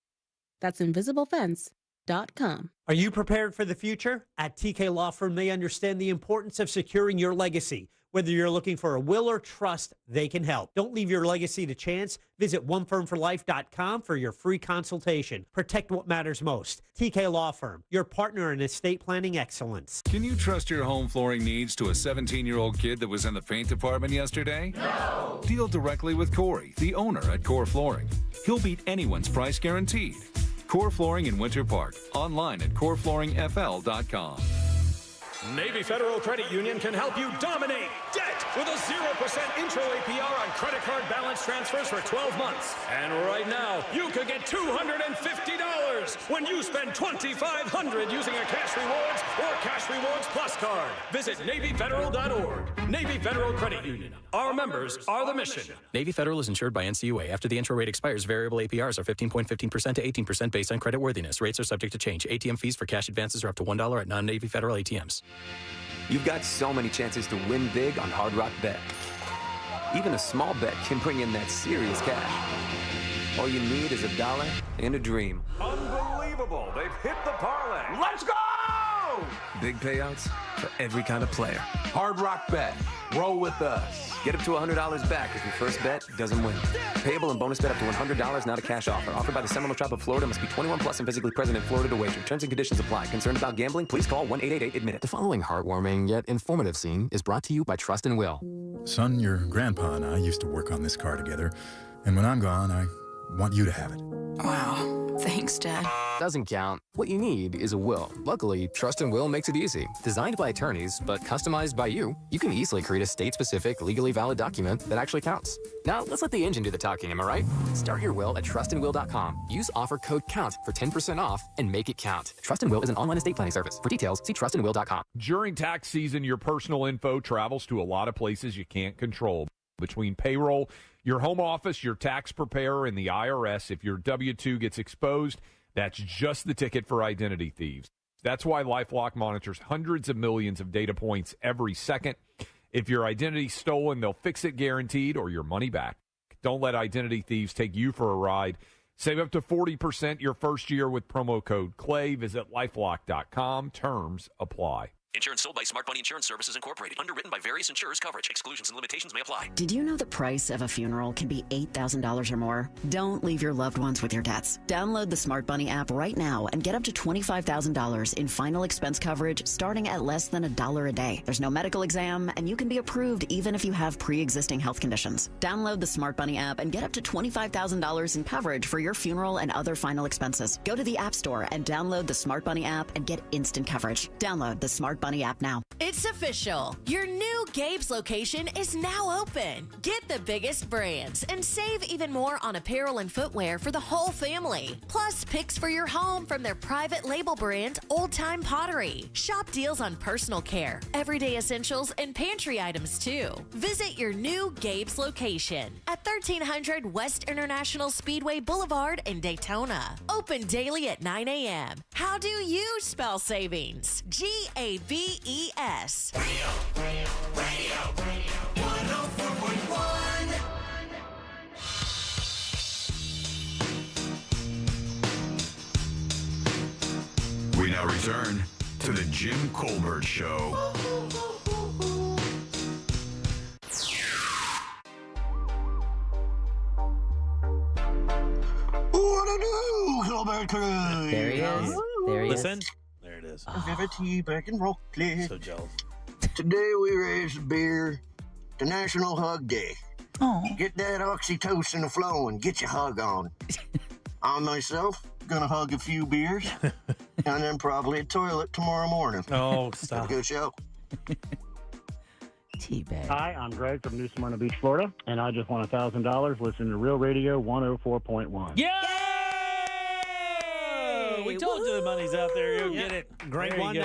That's invisiblefence.com. Are you prepared for the future? At TK Law Firm, they understand the importance of securing your legacy. Whether you're looking for a will or trust, they can help. Don't leave your legacy to chance. Visit onefirmforlife.com for your free consultation. Protect what matters most. TK Law Firm, your partner in estate planning excellence. Can you trust your home flooring needs to a 17-year-old kid that was in the paint department yesterday? No! Deal directly with Corey, the owner at Core Flooring. He'll beat anyone's price guaranteed. Core Flooring in Winter Park. Online at coreflooringfl.com. Navy Federal Credit Union can help you dominate debt with a 0% intro APR on credit card balance transfers for 12 months. And right now, you could get $250 when you spend $2,500 using a Cash Rewards or Cash Rewards Plus card. Visit NavyFederal.org. Navy Federal Credit Union. Our members are the mission. Navy Federal is insured by NCUA. After the intro rate expires, variable APRs are 15.15% to 18% based on credit worthiness. Rates are subject to change. ATM fees for cash advances are up to $1 at non-Navy Federal ATMs. You've got so many chances to win big on Hard Rock Bet. Even a small bet can bring in that serious cash. All you need is $1 and a dream. Unbelievable. They've hit the parlay. Let's go! Big payouts for every kind of player. Hard Rock Bet. Roll with us. Get up to $100 back if your first bet doesn't win. Payable and bonus bet up to $100, not a cash offer. Offered by the Seminole Tribe of Florida. Must be 21 plus and physically present in Florida to wager. Terms and conditions apply. Concerned about gambling? Please call 1-888-ADMIT-IT. The following heartwarming yet informative scene is brought to you by Trust and Will. Son, your grandpa and I used to work on this car together. And when I'm gone, I want you to have it. Wow. Thanks, Dad. doesn't count. What you need is a will. Luckily, Trust and Will makes it easy. Designed by attorneys, but customized by you, you can easily create a state-specific, legally valid document that actually counts. Now, let's let the engine do the talking, am I right? Start your will at trustandwill.com. Use offer code COUNT for 10% off and make it count. Trust and Will is an online estate planning service. For details, see trustandwill.com. During tax season, your personal info travels to a lot of places you can't control. Between payroll, your home office, your tax preparer, and the IRS, if your W-2 gets exposed, that's just the ticket for identity thieves. That's why LifeLock monitors hundreds of millions of data points every second. If your identity's stolen, they'll fix it guaranteed or your money back. Don't let identity thieves take you for a ride. Save up to 40% your first year with promo code CLAY. Visit LifeLock.com. Terms apply. Insurance sold by Smart Money Insurance Services Incorporated. Underwritten by various insurers. Coverage. Exclusions and limitations may apply. Did you know the price of a funeral can be $8,000 or more? Don't leave your loved ones with your debts. Download the Smart Money app right now and get up to $25,000 in final expense coverage starting at less than $1 a day. There's no medical exam, and you can be approved even if you have pre-existing health conditions. Download the Smart Money app and get up to $25,000 in coverage for your funeral and other final expenses. Go to the App Store and download the Smart Money app and get instant coverage. Download the Smart Money app now. It's official. Your new Gabe's location is now open. Get the biggest brands and save even more on apparel and footwear for the whole family. Plus, picks for your home from their private label brand, Old Time Pottery. Shop deals on personal care, everyday essentials, and pantry items too. Visit your new Gabe's location at 1300 West International Speedway Boulevard in Daytona. Open daily at 9 a.m. How do you spell savings? GABES. Radio 104.1. We now return to the Jim Colbert Show. What to do, Colbert crew? There he is. There he Listen. is. There it is. Tea back in Rockcliffe. So jealous. Today we raised beer to National Hug Day. Get that oxytocin flowing. Get your hug on. I myself gonna hug a few beers and then probably a toilet tomorrow morning. Oh, stop. Have a good show. Teabag. Hi, I'm Greg from New Smyrna Beach, Florida, and I just won $1,000 listening to Real Radio 104.1. Yeah! We told you the money's out there. You'll get it. Great There you one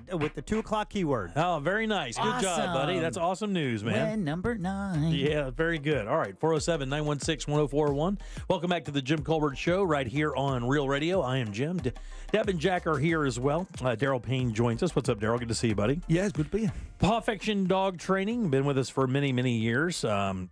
go. with the 2 o'clock keyword. Oh, very nice. Good job, buddy. Awesome. That's awesome news, man. Win number 9. Yeah, very good. All right, 407-916-1041. Welcome back to the Jim Colbert Show right here on Real Radio. I am Jim. Deb and Jack are here as well. Daryl Payne joins us. What's up, Daryl? Good to see you, buddy. Yeah, it's good to be here. Paw Fiction Dog Training. Been with us for many, many years. And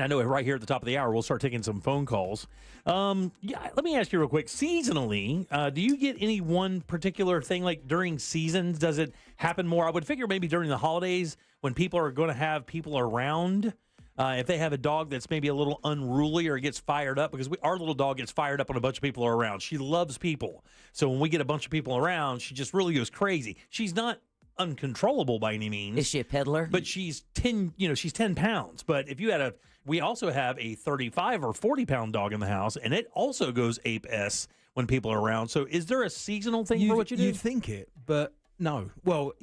I know right here at the top of the hour, we'll start taking some phone calls. Yeah, let me ask you real quick. Seasonally, do you get any one particular thing, like during seasons? Does it happen more? I would figure maybe during the holidays when people are going to have people around. If they have a dog that's maybe a little unruly or gets fired up, because our little dog gets fired up when a bunch of people are around. She loves people. So when we get a bunch of people around, she just really goes crazy. She's not uncontrollable by any means. Is she a peddler? But she's 10, she's 10 pounds. But if you had we also have a 35 or 40 pound dog in the house, and it also goes ape-s when people are around. So is there a seasonal thing for what you do? You'd think it, but no. Well,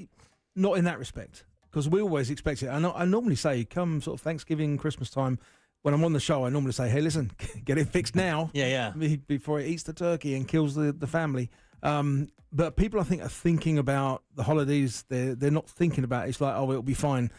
not in that respect, because we always expect it. I normally say, come sort of Thanksgiving, Christmas time, when I'm on the show, I normally say, hey, listen, get it fixed now. Yeah. Before it eats the turkey and kills the family. But people, I think, are thinking about the holidays. They're not thinking about it. It's like, oh, it'll be fine.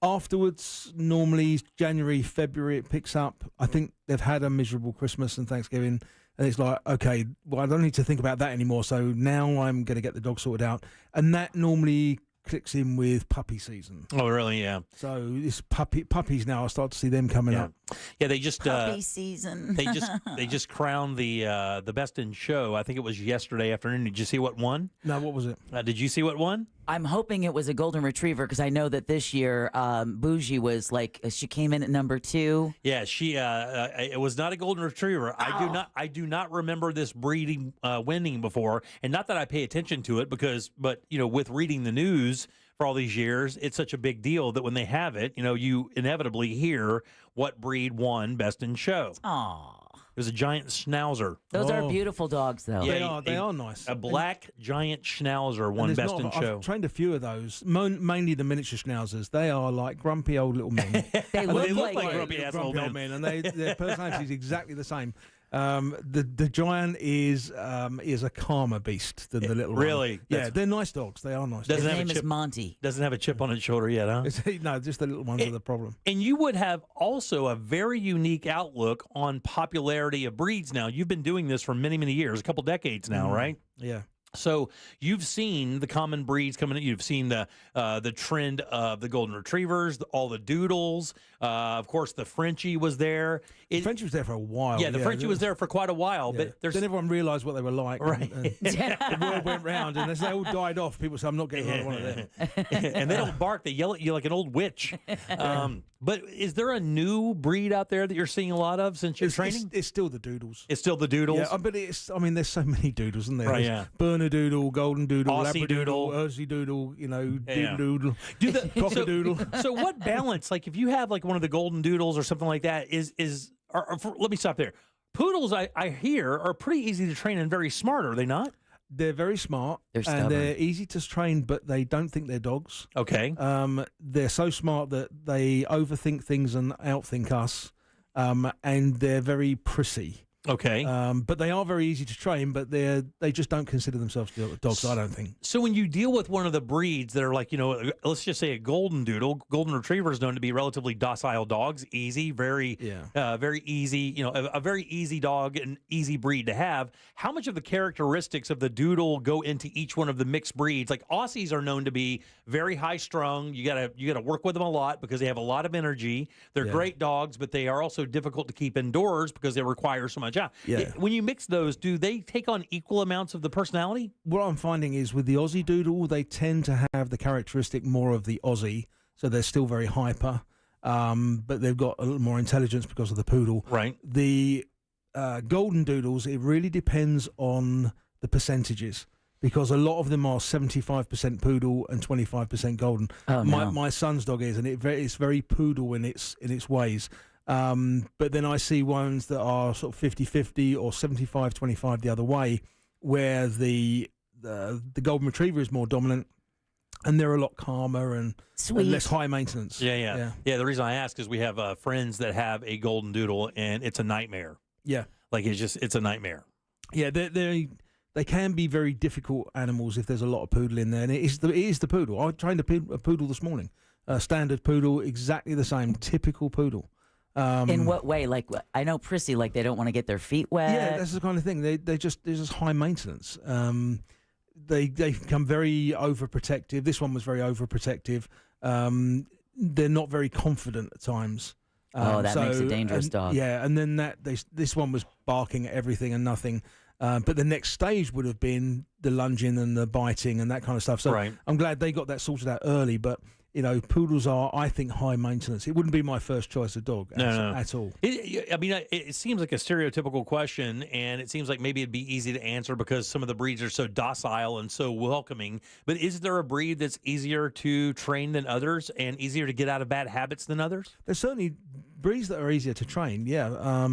Afterwards, normally January, February, it picks up. I think they've had a miserable Christmas and Thanksgiving, and it's like, okay, well, I don't need to think about that anymore. So now I'm going to get the dog sorted out, and that normally clicks in with puppy season. Oh, really? Yeah. So it's puppies now. I start to see them coming up. Yeah, they just puppy season. they just crowned the best in show. I think it was yesterday afternoon. Did you see what won? No, what was it? Did you see what won? I'm hoping it was a golden retriever because I know that this year Bougie was she came in at number 2. Yeah, she it was not a golden retriever. Oh. I do not remember this breeding winning before, and not that I pay attention to it but with reading the news for all these years, it's such a big deal that when they have it, you inevitably hear what breed won best in show. Aww. It was a giant schnauzer. Those are beautiful dogs, though. Yeah, They are nice. A black giant schnauzer won And there's Best in not- Show. I've trained a few of those, mainly the miniature schnauzers. They are like grumpy old little men. They And look like grumpy ass old men. and their personality is exactly the same. The giant is a calmer beast than the little Really? one. Yeah, That's- they're nice dogs. They are nice. Doesn't His have a name is chip- Monty. Doesn't have a chip on its shoulder yet, huh? No, just the little ones are the problem. And you would have also a very unique outlook on popularity of breeds now. You've been doing this for many, many years, a couple decades now, right? Yeah. So you've seen the common breeds coming in. You've seen the trend of the golden retrievers, all the doodles. Of course, the Frenchie was there. The Frenchie was there for a while. Yeah, the Frenchie was there for quite a while. Yeah. But there's Then everyone realised what they were like. Right. And the world went round, and as they all died off, people said, I'm not getting another one of them. and they don't bark; they yell at you like an old witch. But is there a new breed out there that you're seeing a lot of since you're training? It's still the doodles. It's still the doodles. Yeah, but there's so many doodles, isn't there? Right, There's yeah. Bernedoodle, Golden Doodle, Aussie Labradoodle, Doodle. Aussie Doodle, Yeah. Doodle, Do the Cockadoodle. So what balance? Like if you have like one of the golden doodles or something like that, let me stop there. Poodles, I hear, are pretty easy to train and very smart. Are they not? They're very smart. They're and they're easy to train, but they don't think they're dogs. Okay. They're so smart that they overthink things and outthink us, and they're very prissy. Okay. But they are very easy to train, but they just don't consider themselves dogs, I don't think. So when you deal with one of the breeds that are like, let's just say a golden doodle, golden retriever is known to be relatively docile dogs, easy, very easy, a very easy dog and easy breed to have. How much of the characteristics of the doodle go into each one of the mixed breeds? Like Aussies are known to be very high strung. You gotta work with them a lot because they have a lot of energy. They're great dogs, but they are also difficult to keep indoors because they require so much out. Yeah. When you mix those, do they take on equal amounts of the personality? What I'm finding is with the Aussie Doodle, they tend to have the characteristic more of the Aussie, so they're still very hyper, but they've got a little more intelligence because of the Poodle. Right. The Golden Doodles, it really depends on the percentages, because a lot of them are 75% Poodle and 25% Golden. Oh, no. My son's dog is, and it's very Poodle in its ways. But then I see ones that are sort of 50-50 or 75-25 the other way, where the Golden Retriever is more dominant, and they're a lot calmer and less high maintenance. Yeah. The reason I ask is we have friends that have a golden doodle, and it's a nightmare. Yeah. Like it's a nightmare. Yeah, they can be very difficult animals if there's a lot of poodle in there, and it is the poodle. I trained a poodle this morning, a standard poodle, exactly the same, typical poodle. In what way? Like I know prissy, like they don't want to get their feet wet. Yeah, that's the kind of thing. They're just high maintenance. They become very overprotective. This one was very overprotective. They're not very confident at times. That makes a dangerous dog. Yeah, and then this one was barking at everything and nothing. But the next stage would have been the lunging and the biting and that kind of stuff. So Right. I'm glad they got that sorted out early. But poodles are, I think, high maintenance. It wouldn't be my first choice of dog at all. It seems like a stereotypical question, and it seems like maybe it'd be easy to answer because some of the breeds are so docile and so welcoming. But is there a breed that's easier to train than others and easier to get out of bad habits than others? There's certainly breeds that are easier to train, yeah.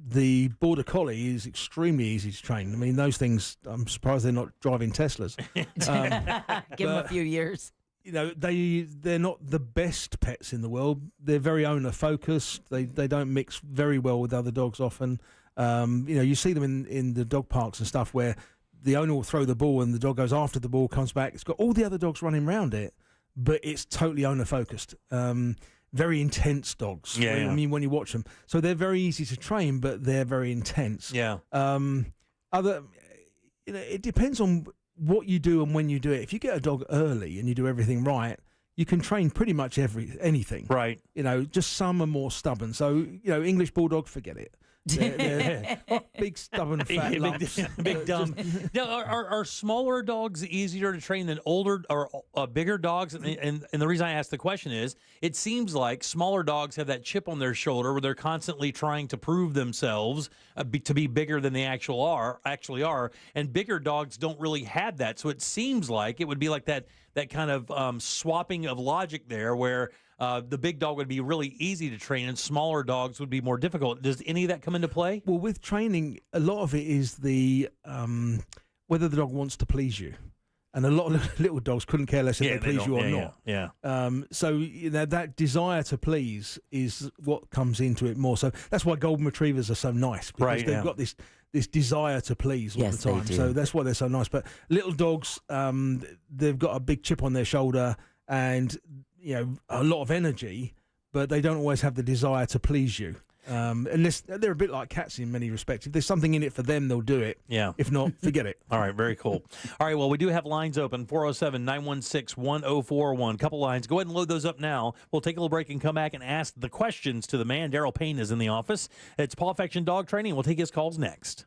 The Border Collie is extremely easy to train. I mean, those things, I'm surprised they're not driving Teslas. Give them a few years. They're not the best pets in the world. They're very owner focused. They don't mix very well with other dogs often. You see them in the dog parks and stuff where the owner will throw the ball and the dog goes after the ball, comes back. It's got all the other dogs running around it, but it's totally owner focused. Very intense dogs. Yeah, I mean, when you watch them, so they're very easy to train, but they're very intense. Yeah. It depends on what you do and when you do it. If you get a dog early and you do everything right, you can train pretty much anything. Right. Just some are more stubborn. So, English Bulldog, forget it. They're big, stubborn, fat lumps. Big dumb. Now, are smaller dogs easier to train than older or bigger dogs? And the reason I ask the question is, it seems like smaller dogs have that chip on their shoulder where they're constantly trying to prove themselves to be bigger than they actually are, and bigger dogs don't really have that. So it seems like it would be like that that kind of swapping of logic there, where the big dog would be really easy to train and smaller dogs would be more difficult. Does any of that come into play? Well, with training, a lot of it is the whether the dog wants to please you. And a lot of little dogs couldn't care less if they please you or not. Yeah. So that desire to please is what comes into it more. So that's why golden retrievers are so nice, because they've got this desire to please all the time. They do. So that's why they're so nice. But little dogs, they've got a big chip on their shoulder and a lot of energy, but they don't always have the desire to please you. Unless they're a bit like cats in many respects. If there's something in it for them, they'll do it. Yeah. If not, forget it. All right, very cool. All right, well, we do have lines open, 407-916-1041. Couple lines. Go ahead and load those up now. We'll take a little break and come back and ask the questions to the man. Daryl Payne is in the office. It's Paw Affection Dog Training. We'll take his calls next.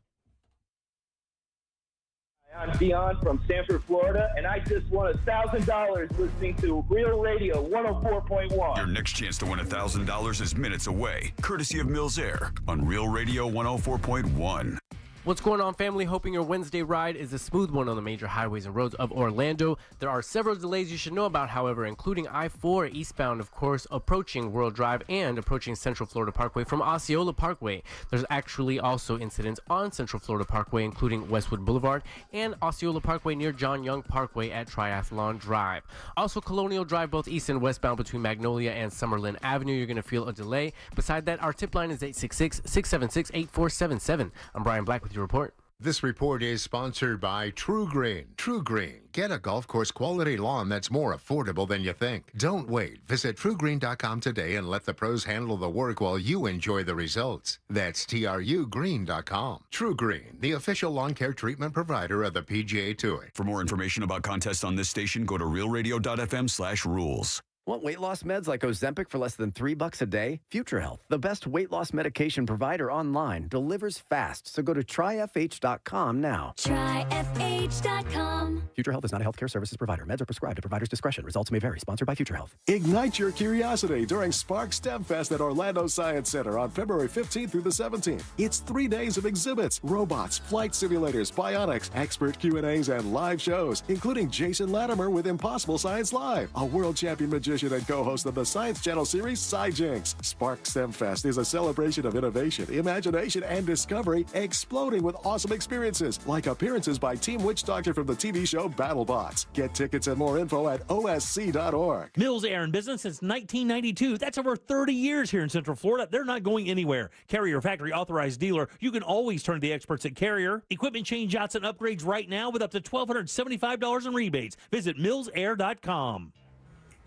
I'm Dion from Sanford, Florida, and I just won $1,000 listening to Real Radio 104.1. Your next chance to win $1,000 is minutes away, courtesy of Mills Air on Real Radio 104.1. What's going on, family? Hoping your Wednesday ride is a smooth one on the major highways and roads of Orlando. There are several delays you should know about, however, including I-4 eastbound, of course, approaching World Drive and approaching Central Florida Parkway from Osceola Parkway. There's actually also incidents on Central Florida Parkway, including Westwood Boulevard and Osceola Parkway near John Young Parkway at Triathlon Drive. Also, Colonial Drive, both east and westbound between Magnolia and Summerlin Avenue, you're going to feel a delay. Beside that, our tip line is 866-676-8477. I'm Brian Black with your report. This report is sponsored by True Green. True Green. Get a golf course quality lawn that's more affordable than you think. Don't wait. Visit TrueGreen.com today and let the pros handle the work while you enjoy the results. That's TrueGreen.com. True Green, the official lawn care treatment provider of the PGA Tour. For more information about contests on this station, go to realradio.fm/rules. Want weight loss meds like Ozempic for less than $3 a day? Future Health, the best weight loss medication provider online, delivers fast. So go to tryfh.com now. Tryfh.com. Future Health is not a healthcare services provider. Meds are prescribed at provider's discretion. Results may vary. Sponsored by Future Health. Ignite your curiosity during Spark STEM Fest at Orlando Science Center on February 15th through the 17th. It's 3 days of exhibits, robots, flight simulators, bionics, expert Q&As, and live shows, including Jason Latimer with Impossible Science Live, a world champion magician and co-host of the Science Channel series SciJinx. Spark STEM Fest is a celebration of innovation, imagination, and discovery, exploding with awesome experiences like appearances by Team Witch Doctor from the TV show BattleBots. Get tickets and more info at osc.org. Mills Air in business since 1992. That's over 30 years here in Central Florida. They're not going anywhere. Carrier factory authorized dealer. You can always turn to the experts at Carrier. Equipment change-outs and upgrades right now with up to $1,275 in rebates. Visit millsair.com.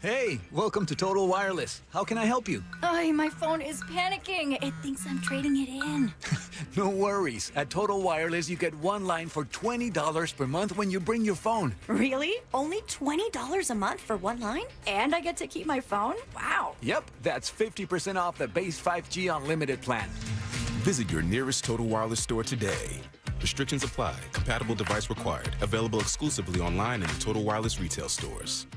Hey, welcome to Total Wireless. How can I help you? Oh, my phone is panicking. It thinks I'm trading it in. No worries. At Total Wireless, you get one line for $20 per month when you bring your phone. Really? Only $20 a month for one line? And I get to keep my phone? Wow. Yep, that's 50% off the base 5G unlimited plan. Visit your nearest Total Wireless store today. Restrictions apply. Compatible device required. Available exclusively online and in Total Wireless retail stores.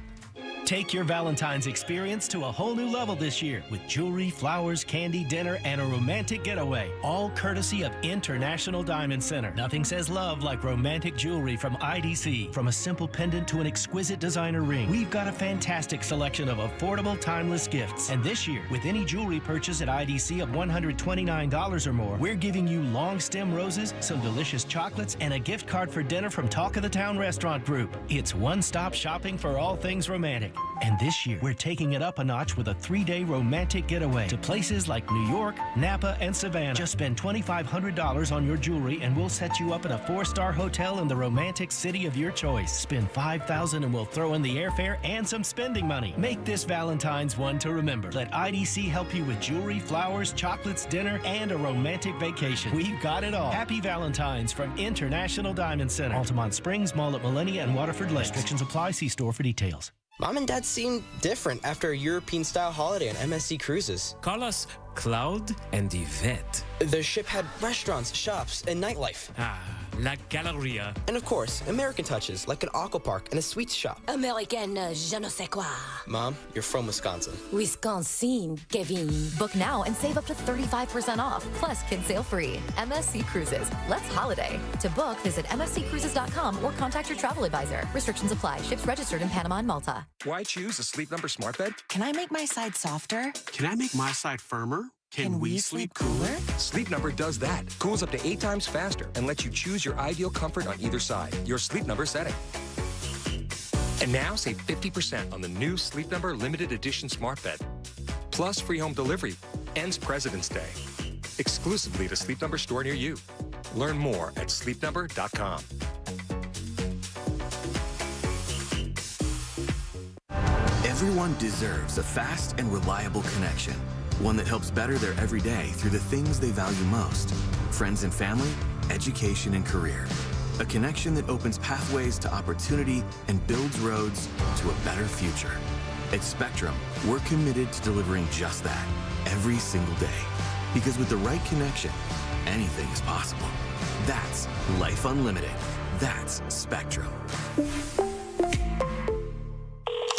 Take your Valentine's experience to a whole new level this year with jewelry, flowers, candy, dinner, and a romantic getaway. All courtesy of International Diamond Center. Nothing says love like romantic jewelry from IDC. From a simple pendant to an exquisite designer ring, we've got a fantastic selection of affordable, timeless gifts. And this year, with any jewelry purchase at IDC of $129 or more, we're giving you long stem roses, some delicious chocolates, and a gift card for dinner from Talk of the Town Restaurant Group. It's one-stop shopping for all things romantic. And this year, we're taking it up a notch with a 3-day romantic getaway to places like New York, Napa, and Savannah. Just spend $2,500 on your jewelry and we'll set you up in a 4-star hotel in the romantic city of your choice. Spend $5,000 and we'll throw in the airfare and some spending money. Make this Valentine's one to remember. Let IDC help you with jewelry, flowers, chocolates, dinner, and a romantic vacation. We've got it all. Happy Valentine's from International Diamond Center. Altamont Springs, Mall at Millennia, and Waterford Lakes. Restrictions apply. See store for details. Mom and Dad seem different after a European-style holiday on MSC Cruises. Carlos, cloud, and Yvette. The ship had restaurants, shops, and nightlife. La Galleria. And of course, American touches, like an aqua park and a sweets shop. American je ne sais quoi. Mom, you're from Wisconsin. Wisconsin, Kevin. Book now and save up to 35% off. Plus, kids sail free. MSC Cruises. Let's holiday. To book, visit msccruises.com or contact your travel advisor. Restrictions apply. Ships registered in Panama and Malta. Why choose a Sleep Number smart bed? Can I make my side softer? Can I make my side firmer? Can we sleep cooler? Sleep Number does that. Cools up to 8 times faster and lets you choose your ideal comfort on either side. Your Sleep Number setting. And now save 50% on the new Sleep Number limited edition smart bed. Plus free home delivery. Ends President's Day. Exclusively at a Sleep Number store near you. Learn more at sleepnumber.com. Everyone deserves a fast and reliable connection. One that helps better their everyday through the things they value most. Friends and family, education and career. A connection that opens pathways to opportunity and builds roads to a better future. At Spectrum, we're committed to delivering just that every single day. Because with the right connection, anything is possible. That's Life Unlimited. That's Spectrum.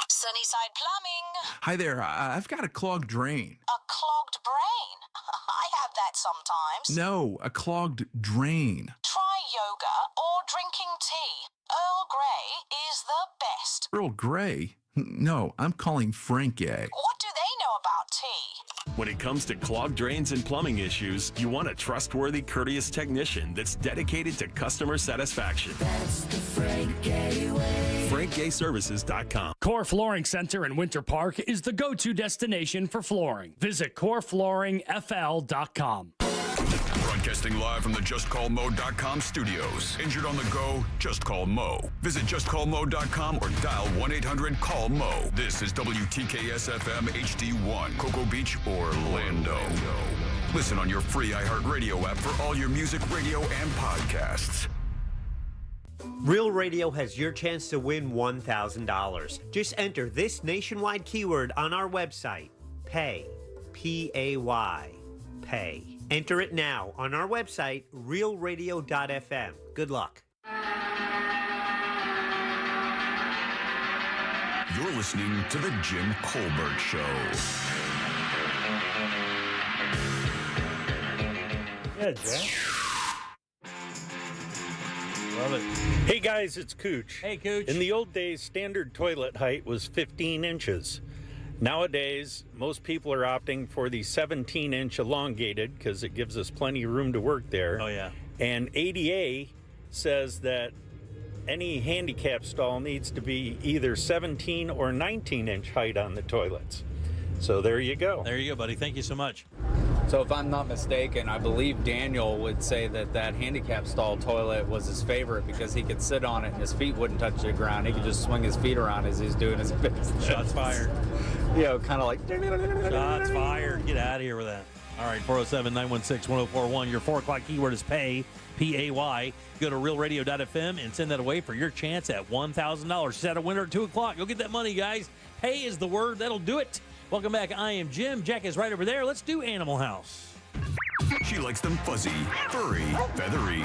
Sunnyside Plumbing. Hi there. I've got a clogged drain. A clogged brain. I have that sometimes. No, a clogged drain. Try yoga or drinking tea. Earl Grey is the best. Earl Grey? No, I'm calling Frank A. What do they know about tea? When it comes to clogged drains and plumbing issues, you want a trustworthy, courteous technician that's dedicated to customer satisfaction. That's the Frank Gay way. FrankGayServices.com. Core Flooring Center in Winter Park is the go-to destination for flooring. Visit coreflooringfl.com. Broadcasting live from the JustCallMo.com studios. Injured on the go? Just call Mo. Visit JustCallMo.com or dial 1-800-CALL-MO. This is WTKS-FM HD1, Cocoa Beach, Orlando. Listen on your free iHeartRadio app for all your music, radio, and podcasts. Real Radio has your chance to win $1,000. Just enter this nationwide keyword on our website, PAY, P-A-Y, PAY. Enter it now on our website, realradio.fm. Good luck. You're listening to The Jim Colbert Show. Yeah, Jack. Love it. Hey guys, it's Cooch. Hey, Cooch. In the old days, standard toilet height was 15 inches. Nowadays, most people are opting for the 17-inch elongated because it gives us plenty of room to work there. Oh, yeah. And ADA says that any handicap stall needs to be either 17 or 19-inch height on the toilets. So there you go. There you go, buddy. Thank you so much. So if I'm not mistaken, I believe Daniel would say that handicap stall toilet was his favorite because he could sit on it and his feet wouldn't touch the ground. He could just swing his feet around as he's doing his business. Shots fired. You know, kind of like... Shots fired. Get out of here with that. All right, 407-916-1041. Your 4 o'clock keyword is PAY, P-A-Y. Go to realradio.fm and send that away for your chance at $1,000. Set a winner at 2 o'clock. Go get that money, guys. PAY is the word. That'll do it. Welcome back. I am Jim. Jack is right over there. Let's do Animal House. She likes them fuzzy, furry, feathery,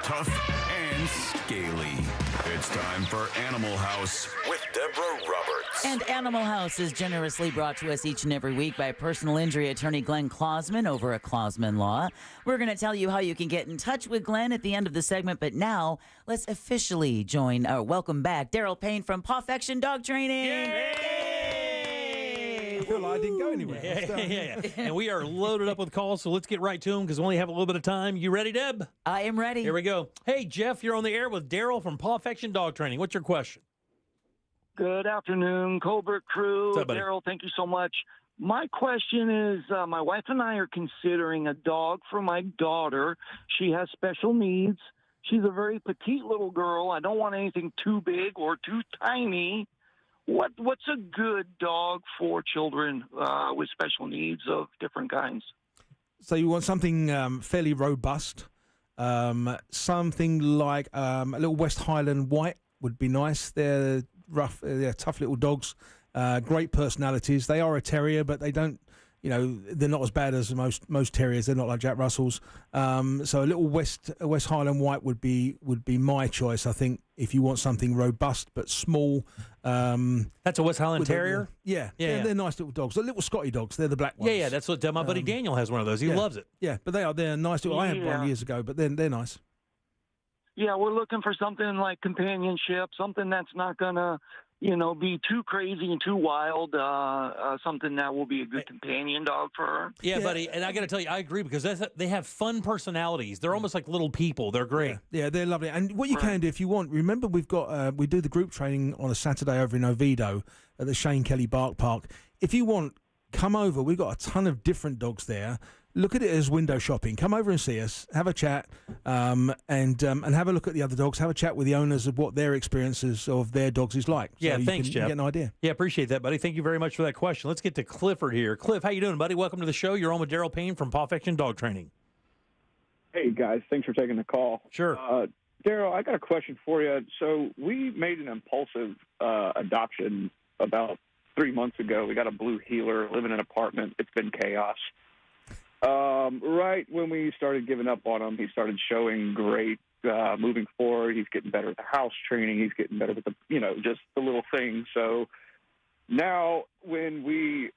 tough, and scaly. It's time for Animal House with Deborah Roberts. And Animal House is generously brought to us each and every week by personal injury attorney Glenn Klausman over at Klausman Law. We're going to tell you how you can get in touch with Glenn at the end of the segment, but now let's officially welcome back Daryl Payne from Pawfection Dog Training. I feel like I didn't go anywhere. Yeah. And we are loaded up with calls, so let's get right to them because we only have a little bit of time. You ready, Deb? I am ready. Here we go. Hey, Jeff, you're on the air with Daryl from Pawfection Dog Training. What's your question? Good afternoon, Colbert crew. What's up, buddy? Daryl, thank you so much. My question is, my wife and I are considering a dog for my daughter. She has special needs. She's a very petite little girl. I don't want anything too big or too tiny. What's a good dog for children with special needs of different kinds? So you want something fairly robust, something like a little West Highland White would be nice. They're rough, they're tough little dogs, great personalities. They are a terrier, but they don't, they're not as bad as most terriers. They're not like Jack Russells. So a little West Highland White would be my choice. I think if you want something robust but small. That's a West Highland Terrier? They're nice little dogs. The little Scotty dogs. They're the black ones. Yeah, that's what my buddy Daniel has one of those. He loves it. Yeah, but they're nice. I had one years ago, but they're nice. Yeah, we're looking for something like companionship, something that's not gonna, be too crazy and too wild. Something that will be a good companion dog for her. Yeah, buddy. And I got to tell you, I agree because they have fun personalities. They're almost like little people. They're great. Yeah, they're lovely. And what you can do if you want, remember we've got we do the group training on a Saturday over in Oviedo at the Shane Kelly Bark Park. If you want, come over. We've got a ton of different dogs there. Look at it as window shopping. Come over and see us, have a chat, and have a look at the other dogs. Have a chat with the owners of what their experiences of their dogs is like. Yeah, so thanks, you Jeff. Get an idea. Yeah, appreciate that, buddy. Thank you very much for that question. Let's get to Clifford here. Cliff, how you doing, buddy? Welcome to the show. You're on with Daryl Payne from Pawfection Dog Training. Hey, guys. Thanks for taking the call. Sure. Daryl, I got a question for you. So we made an impulsive adoption about 3 months ago. We got a blue heeler, live in an apartment. It's been chaos. Right when we started giving up on him, he started showing great moving forward. He's getting better at the house training. He's getting better with the, just the little things. So now when we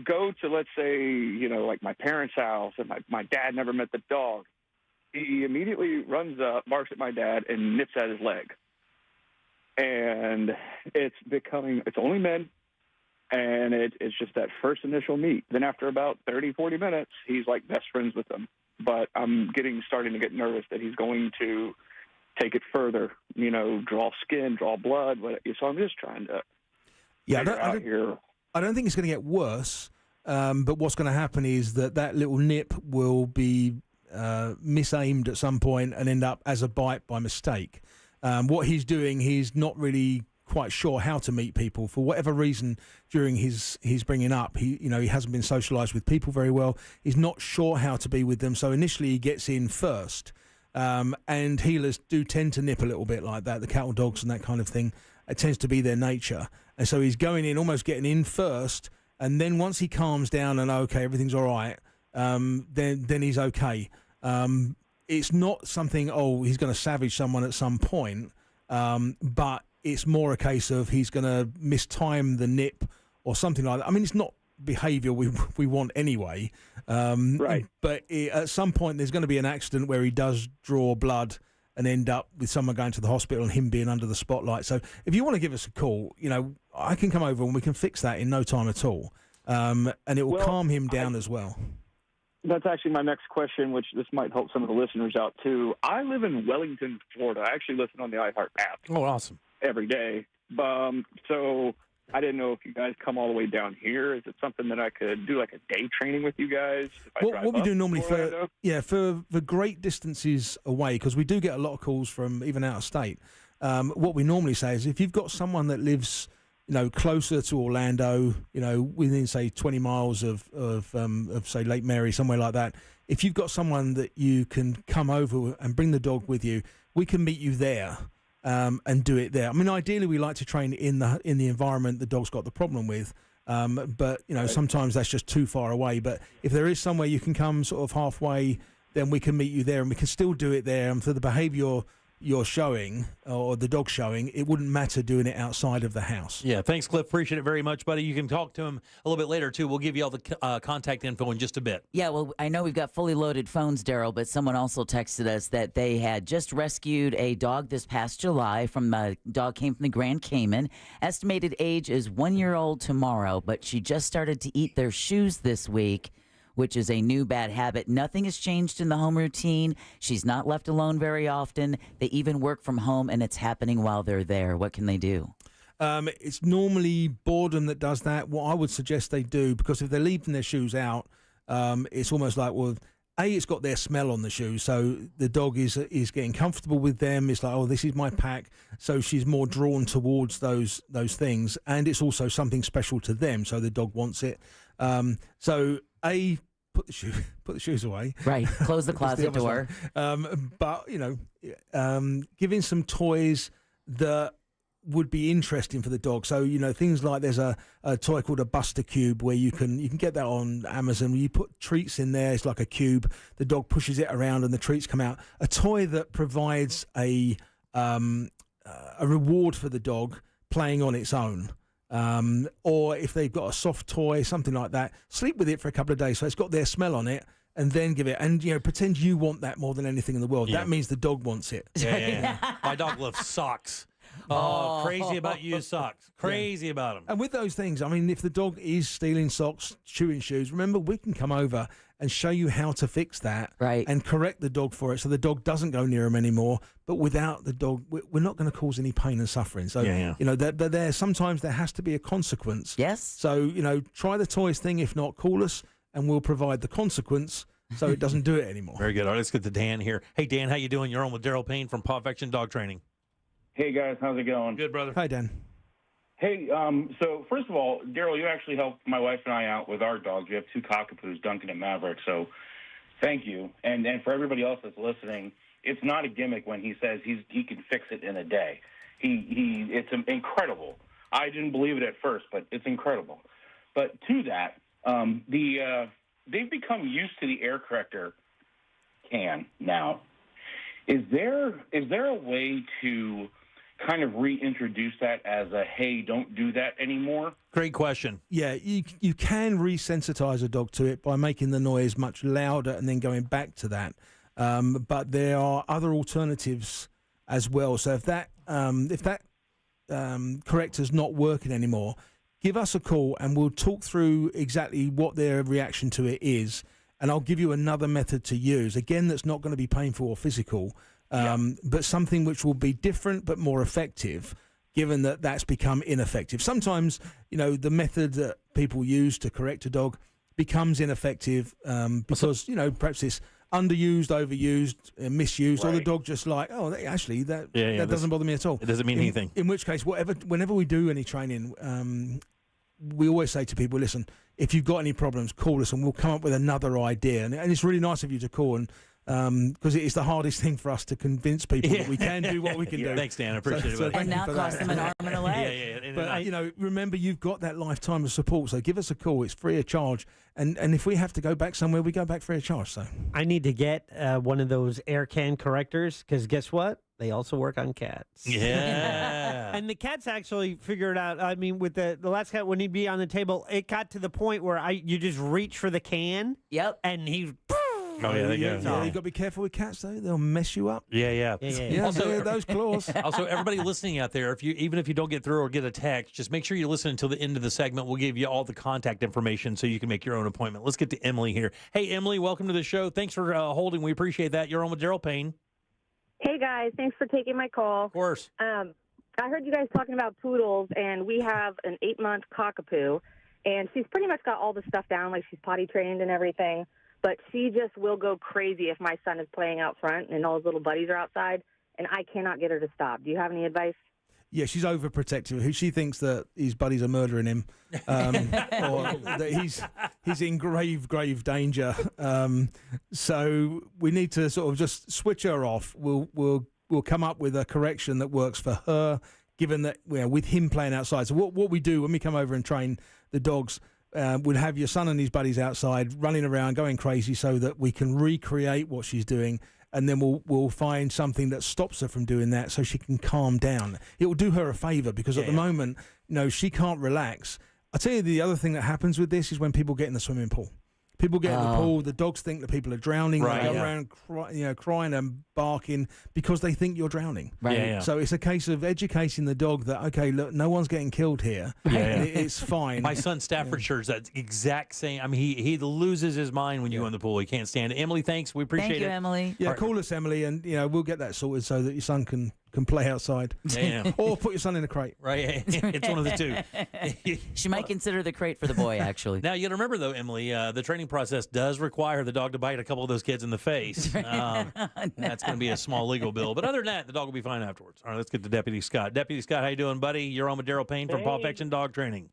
go to, let's say, like my parents' house and my dad never met the dog, he immediately runs up, barks at my dad, and nips at his leg. And it's only men. And it's just that first initial meet. Then after about 30, 40 minutes, he's like best friends with them. But I'm starting to get nervous that he's going to take it further, draw skin, draw blood. So I'm just trying to I don't think it's going to get worse. But what's going to happen is that little nip will be misaimed at some point and end up as a bite by mistake. What he's doing, he's not really quite sure how to meet people for whatever reason. During his bringing up, he hasn't been socialized with people very well. He's not sure how to be with them, so initially he gets in first. And healers do tend to nip a little bit like that, the cattle dogs and that kind of thing. It tends to be their nature, and so he's going in, almost getting in first, and then once he calms down and okay, everything's all right, then he's okay. It's not something he's going to savage someone at some point, but it's more a case of he's going to mistime the nip or something like that. I mean, it's not behaviour we want anyway. Right. But at some point, there's going to be an accident where he does draw blood and end up with someone going to the hospital and him being under the spotlight. So if you want to give us a call, I can come over and we can fix that in no time at all. And it will calm him down as well. That's actually my next question, which this might help some of the listeners out too. I live in Wellington, Florida. I actually listen on the iHeart app. Oh, awesome. Every day. So I didn't know if you guys come all the way down here. Is it something that I could do like a day training with you guys? What we do normally for great distances away, because we do get a lot of calls from even out of state. What we normally say is if you've got someone that lives, closer to Orlando, within say 20 miles of say Lake Mary, somewhere like that. If you've got someone that you can come over and bring the dog with you, we can meet you there. And do it there. I mean, ideally, we like to train in the environment the dog's got the problem with. But sometimes that's just too far away. But if there is somewhere you can come sort of halfway, then we can meet you there, and we can still do it there. And for the behaviour you're showing or the dog showing, it wouldn't matter doing it outside of the house. Yeah, thanks, Cliff. Appreciate it very much, buddy. You can talk to him a little bit later, too. We'll give you all the contact info in just a bit. Yeah, well, I know we've got fully loaded phones, Daryl, but someone also texted us that they had just rescued a dog this past July from a dog came from the Grand Cayman. Estimated age is 1 year old tomorrow, but she just started to eat their shoes this week, which is a new bad habit. Nothing has changed in the home routine. She's not left alone very often. They even work from home, and it's happening while they're there. What can they do? It's normally boredom that does that. What I would suggest they do, because if they're leaving their shoes out, it's almost like, well, it's got their smell on the shoes, so the dog is getting comfortable with them. It's like, this is my pack, so she's more drawn towards those things, and it's also something special to them, so the dog wants it. Put the shoes away. Right. Close the closet door. But giving some toys that would be interesting for the dog. So, things like there's a toy called a Buster Cube where you can get that on Amazon. You put treats in there. It's like a cube. The dog pushes it around and the treats come out. A toy that provides a reward for the dog playing on its own. Or if they've got a soft toy, something like that, sleep with it for a couple of days so it's got their smell on it. And then give it, and pretend you want that more than anything in the world. Yeah. That means the dog wants it. Yeah. My dog loves socks. Oh, crazy about used socks. Crazy about them. And with those things, I mean, if the dog is stealing socks, chewing shoes, remember, we can come over and show you how to fix that. Right. And correct the dog for it so the dog doesn't go near them anymore. But without the dog, we're not going to cause any pain and suffering. So, sometimes there has to be a consequence. Yes. So, try the toys thing. If not, call us and we'll provide the consequence so it doesn't do it anymore. Very good. All right, let's get to Dan here. Hey, Dan, how you doing? You're on with Daryl Payne from Perfection Dog Training. Hey, guys. How's it going? Good, brother. Hi, Dan. Hey, so first of all, Daryl, you actually helped my wife and I out with our dogs. We have 2 cockapoos, Duncan and Maverick, so thank you. And for everybody else that's listening, it's not a gimmick when he says he can fix it in a day. It's incredible. I didn't believe it at first, but it's incredible. But to that, they've become used to the air corrector can now. Is there a way to kind of reintroduce that as a, hey, don't do that anymore? Great question. Yeah, you can resensitize a dog to it by making the noise much louder and then going back to that. But there are other alternatives as well. So if that corrector's not working anymore, give us a call and we'll talk through exactly what their reaction to it is. And I'll give you another method to use. Again, that's not going to be painful or physical, but something which will be different but more effective, given that that's become ineffective. Sometimes, the method that people use to correct a dog becomes ineffective because, perhaps it's underused, overused, misused, or the dog just like, actually, that doesn't bother me at all. It doesn't mean anything. In which case, whenever we do any training, we always say to people, listen, if you've got any problems, call us and we'll come up with another idea. And it's really nice of you to call, and because it is the hardest thing for us to convince people that we can do what we can do. Thanks, Dan. I appreciate it. And now cost them an arm and a leg. But, remember, you've got that lifetime of support, so give us a call. It's free of charge. And if we have to go back somewhere, we go back free of charge. So I need to get one of those air can correctors because guess what? They also work on cats. Yeah. And the cats actually figured out, I mean, with the last cat, when he'd be on the table, it got to the point where you just reach for the can. Yep. And he... Oh, yeah, they go. Yeah, you got to be careful with cats, though. They'll mess you up. Yeah. Also, those claws. Also, everybody listening out there, even if you don't get through or get a text, just make sure you listen until the end of the segment. We'll give you all the contact information so you can make your own appointment. Let's get to Emily here. Hey, Emily, welcome to the show. Thanks for holding. We appreciate that. You're on with Daryl Payne. Hey, guys. Thanks for taking my call. Of course. I heard you guys talking about poodles, and we have an 8-month cockapoo, and she's pretty much got all the stuff down, like she's potty trained and everything. But she just will go crazy if my son is playing out front and all his little buddies are outside, and I cannot get her to stop. Do you have any advice? Yeah, she's overprotective. She thinks that his buddies are murdering him, or that he's in grave danger. So we need to sort of just switch her off. We'll come up with a correction that works for her, given that with him playing outside. So what we do when we come over and train the dogs. We'd have your son and his buddies outside running around, going crazy, so that we can recreate what she's doing, and then we'll find something that stops her from doing that, so she can calm down. It will do her a favour because at the moment, she can't relax. I'll tell you the other thing that happens with this is when people get in the swimming pool. People get in the pool, the dogs think that people are drowning, they go around crying and barking because they think you're drowning. Right. Yeah. So it's a case of educating the dog that, okay, look, no one's getting killed here. Yeah. It's fine. My son Staffordshire's that exact same. I mean, he loses his mind when you go in the pool. He can't stand it. Emily, thanks. We appreciate it. Thank you, Emily. Yeah, call us, Emily, and we'll get that sorted so that your son can play outside. Yeah. Or put your son in a crate. Right. It's one of the two. She might consider the crate for the boy, actually. Now, you got to remember, though, Emily, the training process does require the dog to bite a couple of those kids in the face. That's going to be a small legal bill. But other than that, the dog will be fine afterwards. All right, let's get to Deputy Scott. Deputy Scott, how you doing, buddy? You're on with Daryl Payne from Perfection Dog Training.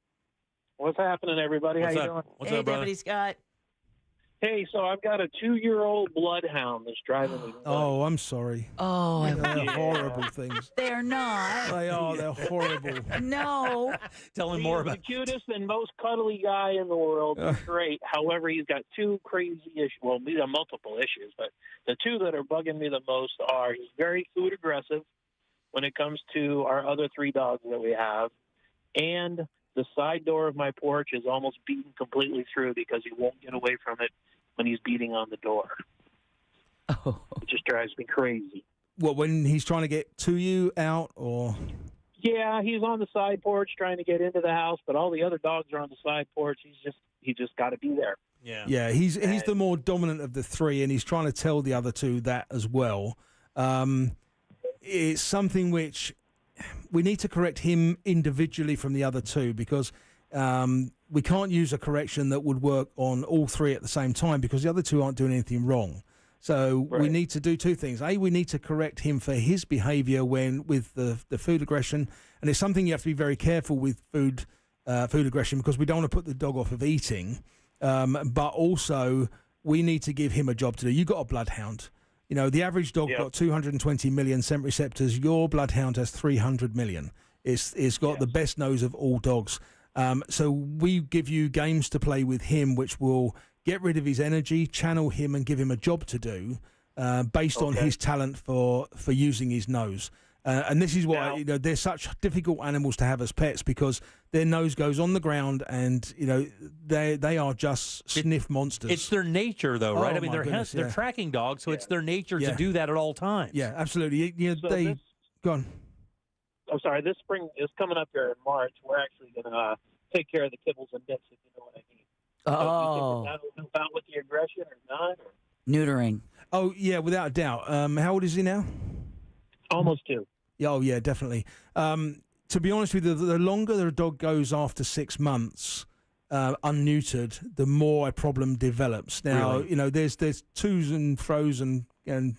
What's happening, everybody? How you doing? What's hey, up, brother? Deputy Scott. Hey, so I've got a 2-year-old bloodhound that's driving me nuts. Oh, I'm sorry. Oh, They're horrible things. They're not. They are. They're horrible. No. Tell him He's more about the cutest and most cuddly guy in the world. He's great. However, he's got two crazy issues. Well, these are multiple issues, but the two that are bugging me the most are he's very food aggressive when it comes to our other 3 dogs that we have, and the side door of my porch is almost beaten completely through because he won't get away from it when he's beating on the door. Oh. It just drives me crazy. What, when he's trying to get to you out, or? Yeah, he's on the side porch trying to get into the house, but all the other dogs are on the side porch. He just got to be there. Yeah, he's the more dominant of the 3, and he's trying to tell the other 2 that as well. It's something which we need to correct him individually from the other 2, because we can't use a correction that would work on all 3 at the same time, because the other 2 aren't doing anything wrong. So we need to do 2 things. A, we need to correct him for his behaviour with the food aggression, and it's something you have to be very careful with food aggression, because we don't want to put the dog off of eating, but also we need to give him a job to do. You've got a bloodhound. You know, the average dog got 220 million scent receptors. Your bloodhound has 300 million. It's got the best nose of all dogs. So we give you games to play with him, which will get rid of his energy, channel him, and give him a job to do based on his talent for using his nose. And this is why they're such difficult animals to have as pets, because their nose goes on the ground, and they are just sniff monsters. It's their nature, though, right? Oh, I mean, my they're goodness, they're tracking dogs, so it's their nature to do that at all times. Yeah, absolutely. Go on. I'm sorry, this spring is coming up here in March. We're actually going to take care of the kibbles and bits, if you know what I mean. Oh. So you think about with the aggression or not? Or? Neutering. Oh, yeah, without a doubt. How old is he now? Almost 2. Yeah, oh, yeah, definitely. To be honest with you, the longer the dog goes after 6 months unneutered, the more a problem develops. Now, there's twos and fro's and on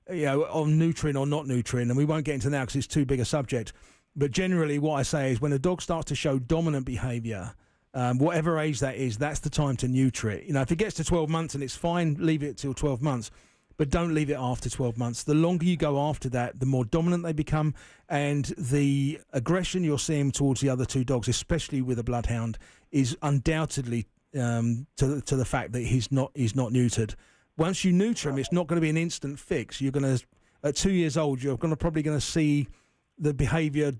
neutering or not neutering, and we won't get into that because it's too big a subject. But generally, what I say is when a dog starts to show dominant behaviour, whatever age that is, that's the time to neuter it. If it gets to 12 months and it's fine, leave it till 12 months. But don't leave it after 12 months. The longer you go after that, the more dominant they become, and the aggression you're seeing towards the other 2 dogs, especially with a bloodhound, is undoubtedly to the fact that he's not neutered. Once you neuter him, it's not going to be an instant fix. You're going to, at 2 years old, you're probably going to see the behaviour,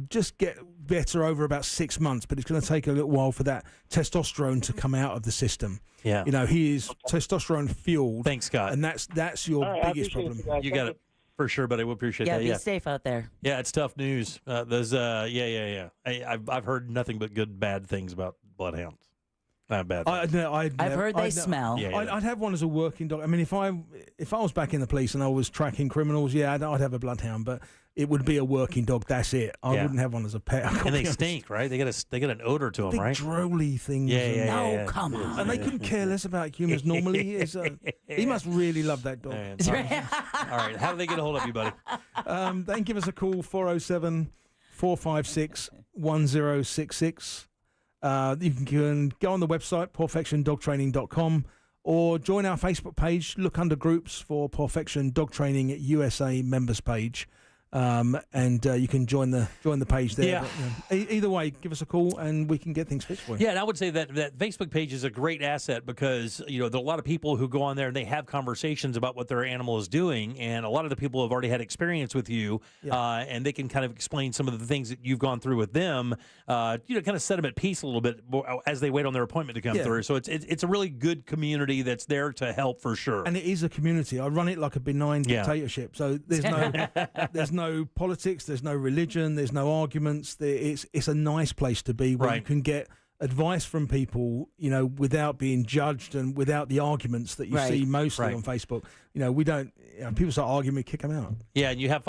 just get better over about 6 months, but it's going to take a little while for that testosterone to come out of the system. Yeah. He is testosterone fueled. Thanks, Scott. And that's your biggest problem. You got it. For sure, but I will appreciate that. Yeah, be safe out there. Yeah, it's tough news. I've heard nothing but bad things about bloodhounds. Not bad. I've heard they smell. I'd have one as a working dog. I mean, if I was back in the police and I was tracking criminals, I'd have a bloodhound, but it would be a working dog. That's it. I wouldn't have one as a pet. And they stink, right? They got an odor to them, big right? Drolly things. Yeah. Come on. And they couldn't care less about humans normally. He must really love that dog. All right. How do they get a hold of you, buddy? They can give us a call, 407-456-1066. You can go on the website, perfectiondogtraining.com, or join our Facebook page. Look under groups for Perfection Dog Training USA members page. And you can join the page there. Yeah. But, either way, give us a call and we can get things fixed for you. Yeah, and I would say that Facebook page is a great asset because there are a lot of people who go on there and they have conversations about what their animal is doing, and a lot of the people have already had experience with you, and they can kind of explain some of the things that you've gone through with them. Kind of set them at peace a little bit as they wait on their appointment to come through. So it's a really good community that's there to help for sure. And it is a community. I run it like a benign dictatorship. So there's no politics, there's no religion, there's no arguments. It's a nice place to be where you can get advice from people, without being judged and without the arguments that you see mostly on Facebook. We don't. People start arguing, we kick them out. Yeah, and you have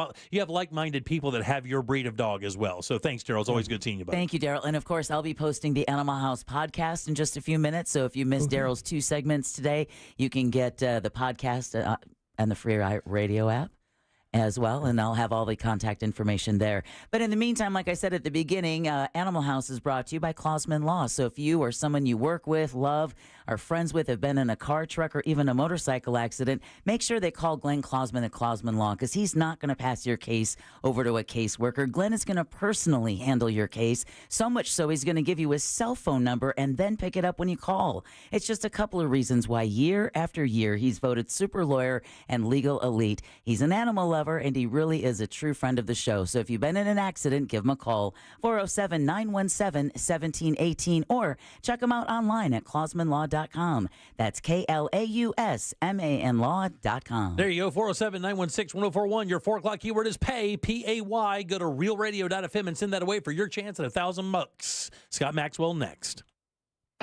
like-minded people that have your breed of dog as well. So thanks, Daryl. It's always good seeing you, buddy. Thank you, Daryl. And of course, I'll be posting the Animal House podcast in just a few minutes. So if you missed Daryl's 2 segments today, you can get the podcast and the free radio app. as well, and I'll have all the contact information there. But in the meantime, like I said at the beginning, Animal House is brought to you by Clausman Law. So if you or someone you work with, love, are friends with, have been in a car, truck, or even a motorcycle accident, make sure they call Glenn Clausman at Clausman Law, because he's not going to pass your case over to a caseworker. Glenn is going to personally handle your case, so much so he's going to give you his cell phone number and then pick it up when you call. It's just a couple of reasons why year after year he's voted super lawyer and legal elite. He's an animal lover, and he really is a true friend of the show. So if you've been in an accident, give him a call, 407-917-1718, or check him out online at clausmanlaw.com. That's KLAUSMAN law.com. There you go, 407-916-1041. Your 4 o'clock keyword is pay, P-A-Y. Go to realradio.fm and send that away for your chance at $1,000. Scott Maxwell next.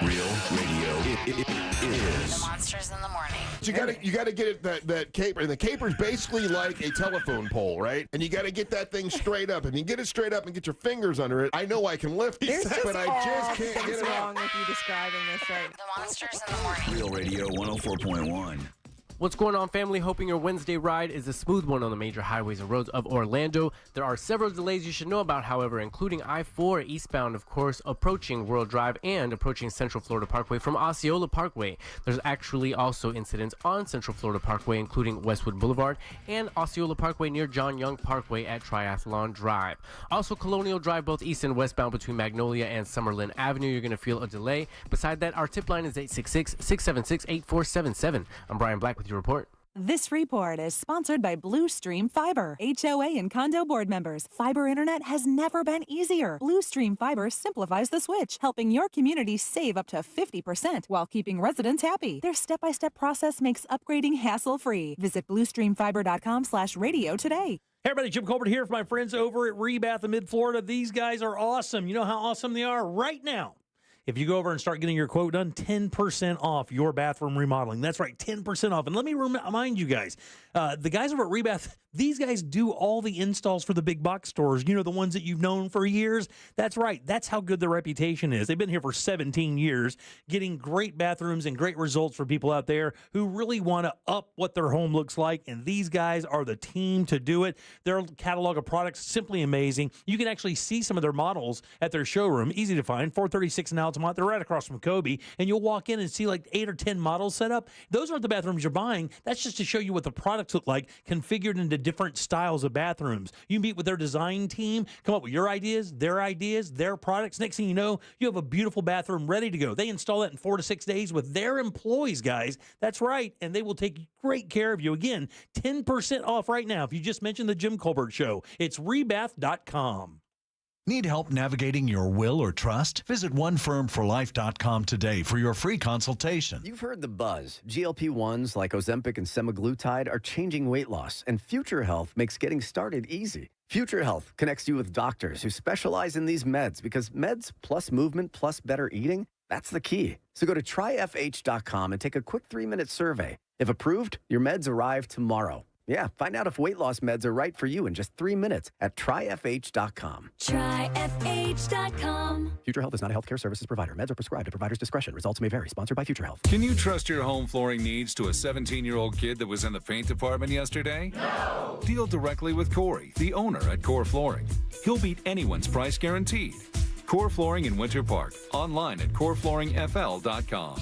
Real Radio. It is. The Monsters in the Morning. You gotta get it that caper. And the caper's basically like a telephone pole, right? And you gotta get that thing straight up. If you get it straight up and get your fingers under it, I know I can lift it, but I just can't get it wrong with you describing this right. The Monsters in the Morning. Real Radio 104.1. What's going on, family? Hoping your Wednesday ride is a smooth one on the major highways and roads of Orlando. There are several delays you should know about, however, including I-4 eastbound, of course, approaching World Drive and approaching Central Florida Parkway from Osceola Parkway. There's actually also incidents on Central Florida Parkway, including Westwood Boulevard and Osceola Parkway near John Young Parkway at Triathlon Drive. Also, Colonial Drive, both east and westbound between Magnolia and Summerlin Avenue, you're going to feel a delay. Beside that, our tip line is 866-676-8477. I'm Brian Black with your report. This report is sponsored by Blue Stream Fiber. HOA and condo board members, fiber internet has never been easier. Blue Stream Fiber simplifies the switch, helping your community save up to 50% while keeping residents happy. Their step-by-step process makes upgrading hassle-free. Visit bluestreamfiber.com/radio today. Hey everybody, Jim Colbert here for my friends over at Rebath in Mid-Florida. These guys are awesome. You know how awesome they are right now. If you go over and start getting your quote done, 10% off your bathroom remodeling. That's right, 10% off. And let me remind you guys, the guys over at Rebath, these guys do all the installs for the big box stores. You know, the ones that you've known for years. That's right. That's how good their reputation is. They've been here for 17 years, getting great bathrooms and great results for people out there who really want to up what their home looks like. And these guys are the team to do it. Their catalog of products, simply amazing. You can actually see some of their models at their showroom. Easy to find, 436 in Altamont. They're right across from Kobe. And you'll walk in and see like 8 or 10 models set up. Those aren't the bathrooms you're buying. That's just to show you what the products look like, configured into different styles of bathrooms. You meet with their design team, come up with your ideas, their products. Next thing you know, you have a beautiful bathroom ready to go. They install it in 4 to 6 days with their employees, guys. That's right. And they will take great care of you. Again, 10% off right now if you just mentioned the Jim Colbert Show. It's rebath.com. Need help navigating your will or trust? Visit OneFirmForLife.com today for your free consultation. You've heard the buzz. GLP-1s like Ozempic and semaglutide are changing weight loss, and Future Health makes getting started easy. Future Health connects you with doctors who specialize in these meds because meds plus movement plus better eating, that's the key. So go to tryfh.com and take a quick 3-minute survey. If approved, your meds arrive tomorrow. Yeah, find out if weight loss meds are right for you in just 3 minutes at tryfh.com. Tryfh.com. Future Health is not a healthcare services provider. Meds are prescribed at provider's discretion. Results may vary. Sponsored by Future Health. Can you trust your home flooring needs to a 17-year-old kid that was in the paint department yesterday? No. Deal directly with Corey, the owner at Core Flooring. He'll beat anyone's price guaranteed. Core Flooring in Winter Park. Online at coreflooringfl.com.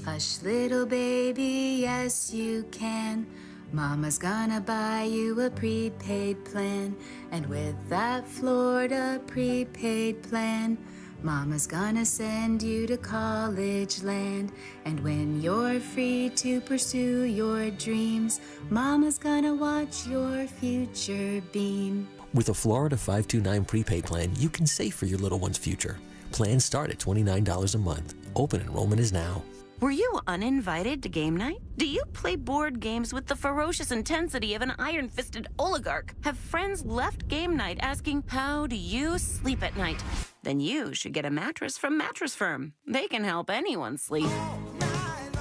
Hush, little baby, yes you can. Mama's gonna buy you a prepaid plan, and with that Florida prepaid plan, Mama's gonna send you to college land. And when you're free to pursue your dreams, Mama's gonna watch your future beam. With a Florida 529 prepaid plan, you can save for your little one's future. Plans start at $29 a month. Open enrollment is now. Were you uninvited to game night? Do you play board games with the ferocious intensity of an iron-fisted oligarch? Have friends left game night asking, how do you sleep at night? Then you should get a mattress from Mattress Firm. They can help anyone sleep.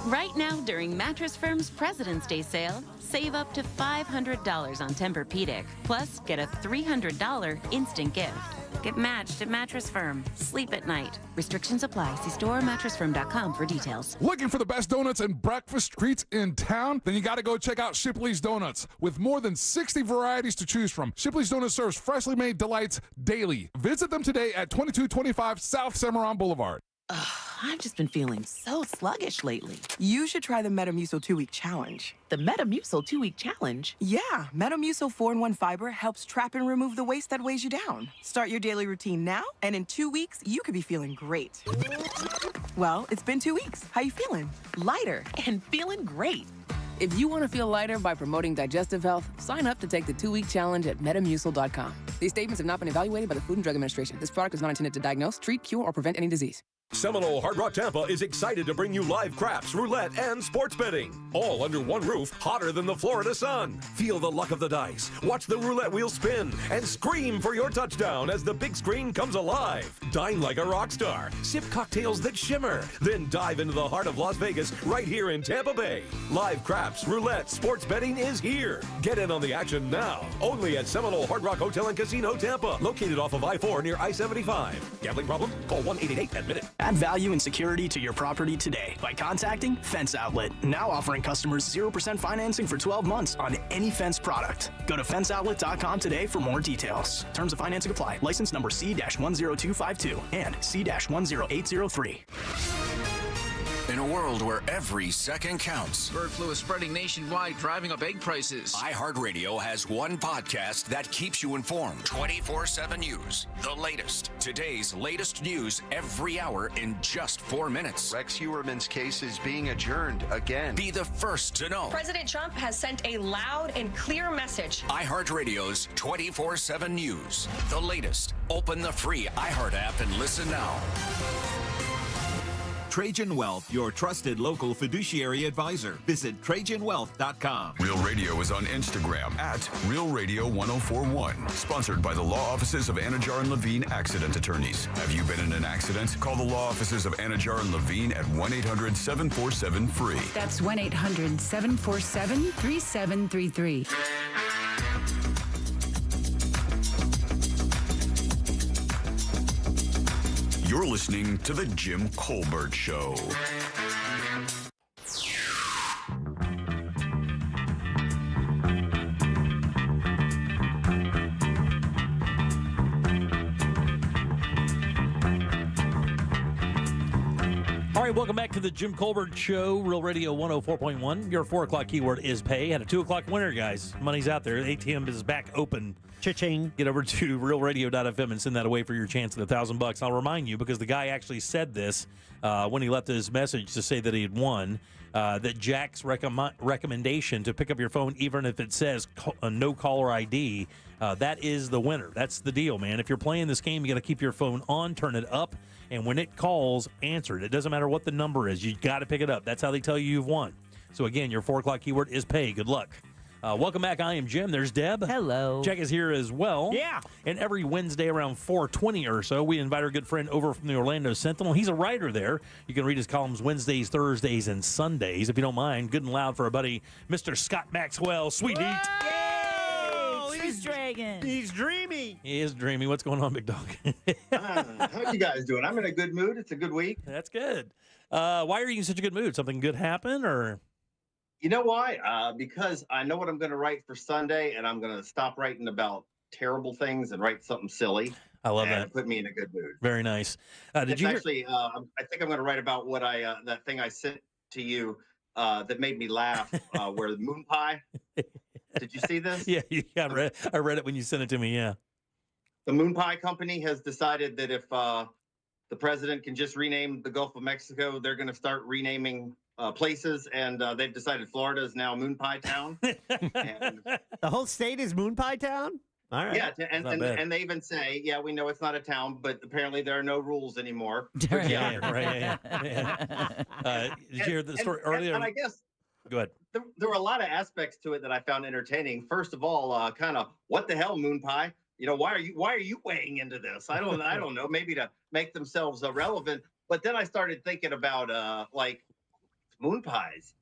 Right now, during Mattress Firm's President's Day sale, save up to $500 on Tempur-Pedic. Plus, get a $300 instant gift. Get matched at Mattress Firm. Sleep at night. Restrictions apply. See store or mattressfirm.com for details. Looking for the best donuts and breakfast treats in town? Then you got to go check out Shipley's Donuts. With more than 60 varieties to choose from, Shipley's Donuts serves freshly made delights daily. Visit them today at 2225 South Cimarron Boulevard. I've just been feeling so sluggish lately. You should try the Metamucil 2-week challenge. The Metamucil 2-week challenge? Yeah, Metamucil 4-in-1 fiber helps trap and remove the waste that weighs you down. Start your daily routine now, and in 2 weeks, you could be feeling great. Well, it's been 2 weeks. How you feeling? Lighter and feeling great. If you want to feel lighter by promoting digestive health, sign up to take the 2-week challenge at Metamucil.com. These statements have not been evaluated by the Food and Drug Administration. This product is not intended to diagnose, treat, cure, or prevent any disease. Seminole Hard Rock Tampa is excited to bring you live craps, roulette, and sports betting. All under one roof, hotter than the Florida sun. Feel the luck of the dice, watch the roulette wheel spin, and scream for your touchdown as the big screen comes alive. Dine like a rock star, sip cocktails that shimmer, then dive into the heart of Las Vegas right here in Tampa Bay. Live craps, roulette, sports betting is here. Get in on the action now. Only at Seminole Hard Rock Hotel and Casino Tampa, located off of I-4 near I-75. Gambling problem? Call 1-888-ADMIT-IT. Add value and security to your property today by contacting Fence Outlet. Now offering customers 0% financing for 12 months on any Fence product. Go to fenceoutlet.com today for more details. Terms of financing apply. License number C-10252 and C-10803. In a world where every second counts, bird flu is spreading nationwide, driving up egg prices. iHeartRadio has one podcast that keeps you informed. 24/7 News. The latest. Today's latest news every hour in just 4 minutes. Rex Heuermann's case is being adjourned again. Be the first to know. President Trump has sent a loud and clear message. iHeartRadio's 24/7 News. The latest. Open the free iHeart app and listen now. Trajan Wealth, your trusted local fiduciary advisor. Visit TrajanWealth.com. Real Radio is on Instagram at Real Radio 1041. Sponsored by the law offices of Anajar and Levine Accident Attorneys. Have you been in an accident? Call the law offices of Anajar and Levine at 1-800-747-FREE. That's 1-800-747-3733. You're listening to The Jim Colbert Show. All right, welcome back to the Jim Colbert Show, Real Radio 104.1. Your 4 o'clock keyword is pay. And a 2 o'clock winner, guys. Money's out there. ATM is back open. Cha-ching. Get over to realradio.fm and send that away for your chance at $1,000. I'll remind you, because the guy actually said this when he left his message to say that he had won, that Jack's recommendation to pick up your phone, even if it says no caller ID, that is the winner. That's the deal, man. If you're playing this game, you got to keep your phone on, turn it up, and when it calls, answer it. It doesn't matter what the number is. You got to pick it up. That's how they tell you you've won. So, again, your 4 o'clock keyword is pay. Good luck. Welcome back. I am Jim. There's Deb. Hello. Jack is here as well. Yeah. And every Wednesday around 4:20 or so, we invite our good friend over from the Orlando Sentinel. He's a writer there. You can read his columns Wednesdays, Thursdays, and Sundays. If you don't mind, good and loud for our buddy, Mr. Scott Maxwell. Sweet Heat. He's Dragon. He's dreamy. He is dreamy. What's going on, big dog? How you guys doing? I'm in a good mood. It's a good week. That's good. Why are you in such a good mood? Something good happen, or? You know why? Because I know what I'm going to write for Sunday, and I'm going to stop writing about terrible things and write something silly. I love that. Put me in a good mood. Very nice. Did you actually? I think I'm going to write about what that thing I sent to you that made me laugh. Where the moon pie. Did you see this? Yeah, I read it when you sent it to me. Yeah. The Moon Pie Company has decided that if the president can just rename the Gulf of Mexico, they're going to start renaming places, and they've decided Florida is now Moon Pie Town. And, the whole state is Moon Pie Town? All right. Yeah, and they even say, yeah, we know it's not a town, but apparently there are no rules anymore. Yeah. Did you hear the story earlier? And I guess go ahead. There were a lot of aspects to it that I found entertaining. First of all, kind of what the hell, Moon Pie? You know, why are you weighing into this? I don't know. Maybe to make themselves relevant. But then I started thinking about like moon pies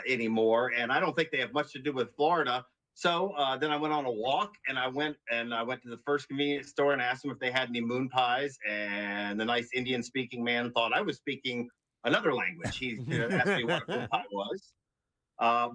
anymore, and I don't think they have much to do with Florida. So then I went on a walk, and I went to the first convenience store and asked them if they had any moon pies. And the nice Indian-speaking man thought I was speaking another language. He asked me what a moon pie was.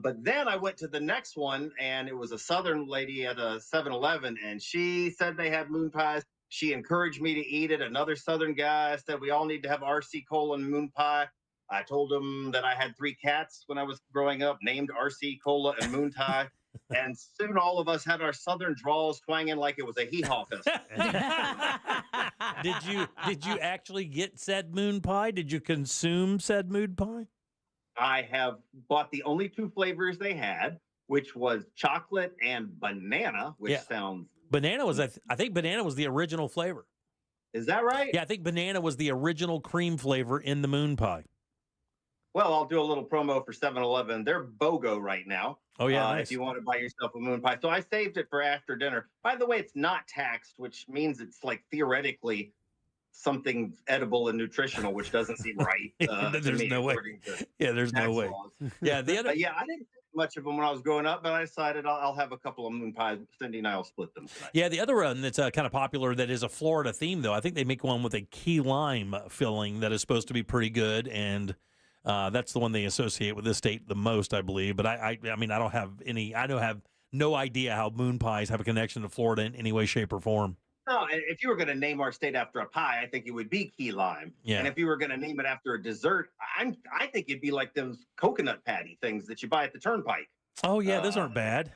But then I went to the next one, and it was a Southern lady at a 7-Eleven, and she said they had moon pies. She encouraged me to eat it. Another Southern guy said we all need to have RC Cola and moon pie. I told him that I had 3 cats when I was growing up, named RC Cola and moon pie. And soon all of us had our Southern drawls twanging like it was a hee-haw festival. Did you actually get said moon pie? Did you consume said moon pie? I have bought the only 2 flavors they had, which was chocolate and banana, which sounds... Banana was, I think banana was the original flavor. Is that right? Yeah, I think banana was the original cream flavor in the moon pie. Well, I'll do a little promo for 7-Eleven. They're BOGO right now. Oh, yeah, nice. If you want to buy yourself a moon pie. So I saved it for after dinner. By the way, it's not taxed, which means it's like theoretically something edible and nutritional, which doesn't seem right. There's no way. There's no way. Yeah, the other. I didn't think much of them when I was growing up, but I decided I'll have a couple of moon pies. Cindy and I will split them tonight. Yeah, the other one that's kind of popular that is a Florida theme, though, I think they make one with a key lime filling that is supposed to be pretty good, and that's the one they associate with this state the most, I believe. But I mean, I don't have no idea how moon pies have a connection to Florida in any way, shape, or form. No, if you were going to name our state after a pie, I think it would be key lime. Yeah. And if you were going to name it after a dessert, I think it'd be like those coconut patty things that you buy at the Turnpike. Oh yeah, those aren't bad.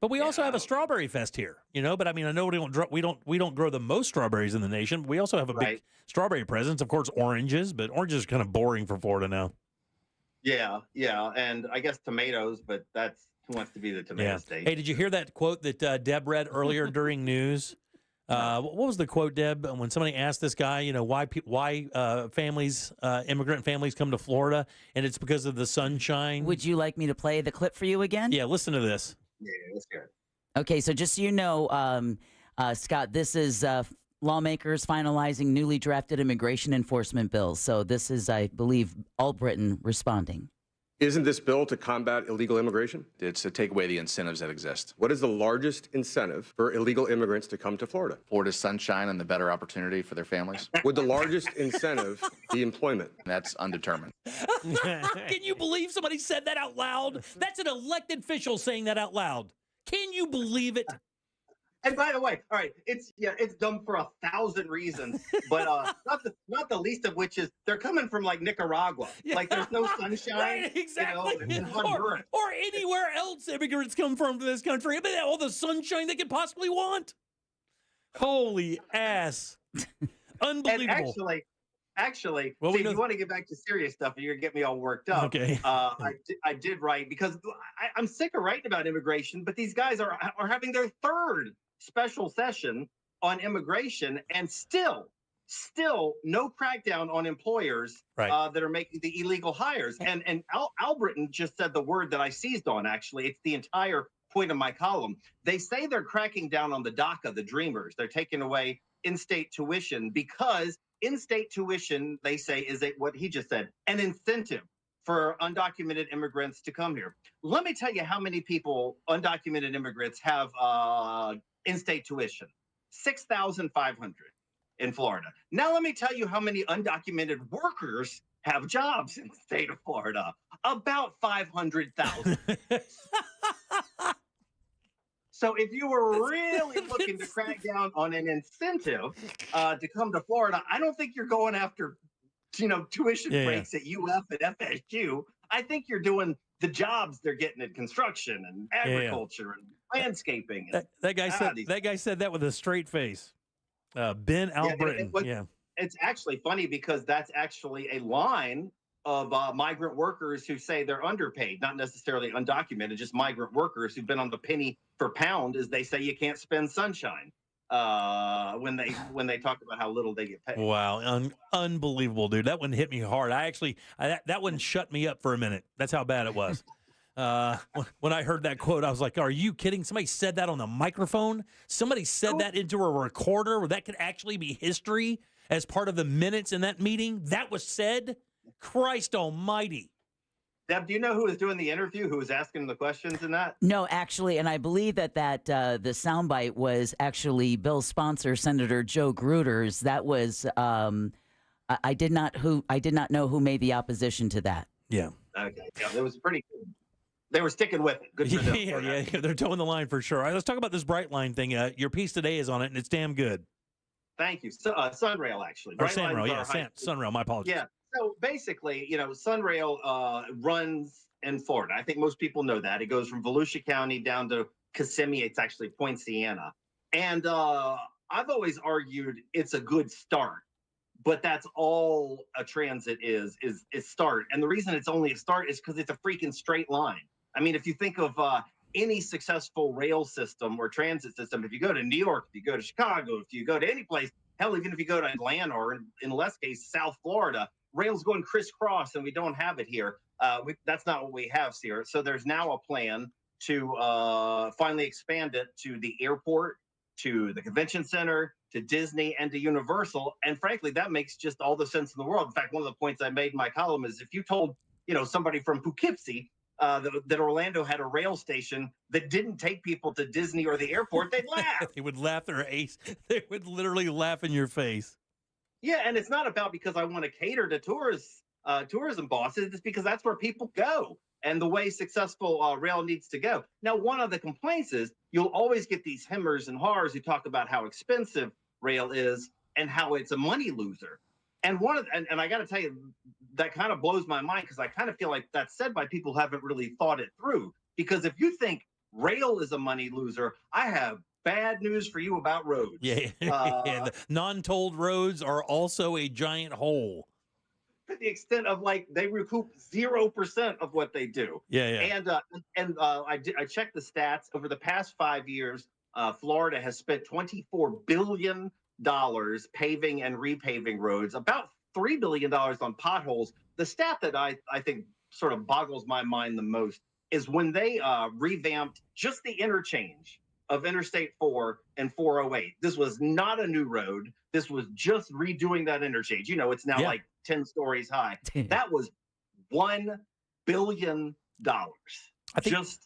But we also have a strawberry fest here, But I mean, I know we don't grow the most strawberries in the nation. We also have a big strawberry presence. Of course, oranges, but oranges are kind of boring for Florida now. Yeah, and I guess tomatoes, but that's who wants to be the tomato state. Hey, did you hear that quote that Deb read earlier during news? What was the quote, Deb, when somebody asked this guy, why immigrant families come to Florida, and it's because of the sunshine? Would you like me to play the clip for you again? Yeah, listen to this. Yeah, let's hear it. Okay, so just so you know, Scott, this is lawmakers finalizing newly drafted immigration enforcement bills. So this is, I believe, Albritton responding. Isn't this bill to combat illegal immigration? It's to take away the incentives that exist. What is the largest incentive for illegal immigrants to come to Florida? Florida's sunshine and the better opportunity for their families. Would the largest incentive be employment? That's undetermined. Can you believe somebody said that out loud? That's an elected official saying that out loud. Can you believe it? And by the way, all right, it's dumb for 1,000 reasons, but not the least of which is they're coming from like Nicaragua, like there's no sunshine, right, exactly, in Honduras. or anywhere else immigrants come from to this country. I mean, all the sunshine they could possibly want. Holy ass! Unbelievable. And actually, well, see, if you want to get back to serious stuff, you're gonna get me all worked up. Okay. I did write because I'm sick of writing about immigration, but these guys are having their 3rd special session on immigration, and still no crackdown on employers that are making the illegal hires. And Albritton just said the word that I seized on. Actually, it's the entire point of my column. They say they're cracking down on the DACA, the Dreamers. They're taking away in-state tuition because in-state tuition, they say, is what he just said, an incentive for undocumented immigrants to come here. Let me tell you how many people, undocumented immigrants, have in-state tuition. 6,500 in Florida. Now let me tell you how many undocumented workers have jobs in the state of Florida. About 500,000. So if you were really looking to crack down on an incentive to come to Florida, I don't think you're going after, tuition breaks at UF and FSU. I think you're doing the jobs they're getting in construction and agriculture and landscaping. That guy said that with a straight face. Ben Albritton. It's actually funny because that's actually a line of migrant workers who say they're underpaid, not necessarily undocumented, just migrant workers who've been on the penny for pound, as they say you can't spend sunshine when they talk about how little they get paid. Wow, unbelievable, dude. That one hit me hard. That one shut me up for a minute. That's how bad it was. When I heard that quote, I was like, are you kidding? Somebody said that on the microphone? Somebody said that into a recorder where that could actually be history as part of the minutes in that meeting? That was said? Christ almighty. Deb, do you know who was doing the interview? Who was asking the questions in that? No, actually, and I believe that the soundbite was actually Bill's sponsor, Senator Joe Gruters. That was I did not know who made the opposition to that. Yeah. Okay. Yeah, it was pretty good. They were sticking with it. Good for them. Yeah, they're towing the line for sure. All right, let's talk about this Brightline thing. Your piece today is on it, and it's damn good. Thank you. Sunrail, actually. Or Sunrail, yeah, Sunrail. My apologies. Yeah. So basically, Sunrail runs in Florida. I think most people know that. It goes from Volusia County down to Kissimmee. It's actually Point Siena. And I've always argued it's a good start. But that's all a transit is start. And the reason it's only a start is because it's a freaking straight line. I mean, if you think of any successful rail system or transit system, if you go to New York, if you go to Chicago, if you go to any place, hell, even if you go to Atlanta or in less case, South Florida, rail's going crisscross, and we don't have it here. That's not what we have here. So there's now a plan to finally expand it to the airport, to the convention center, to Disney, and to Universal. And frankly, that makes just all the sense in the world. In fact, one of the points I made in my column is if you told, somebody from Poughkeepsie that Orlando had a rail station that didn't take people to Disney or the airport, they'd laugh. They would laugh their ace. They would literally laugh in your face. Yeah, and it's not about because I want to cater to tourism bosses. It's because that's where people go and the way successful rail needs to go. Now, one of the complaints is you'll always get these hemmers and hawers who talk about how expensive rail is and how it's a money loser. And and I got to tell you, that kind of blows my mind because I kind of feel like that's said by people who haven't really thought it through. Because if you think rail is a money loser, I have bad news for you about roads. Yeah, the non-tolled roads are also a giant hole. To the extent of they recoup 0% of what they do. Yeah. And I checked the stats over the past 5 years. Florida has spent $24 billion paving and repaving roads, about $3 billion on potholes. The stat that I think sort of boggles my mind the most is when they revamped just the interchange of Interstate 4 and 408. This was not a new road. This was just redoing that interchange. It's now like 10 stories high. That was $1 billion just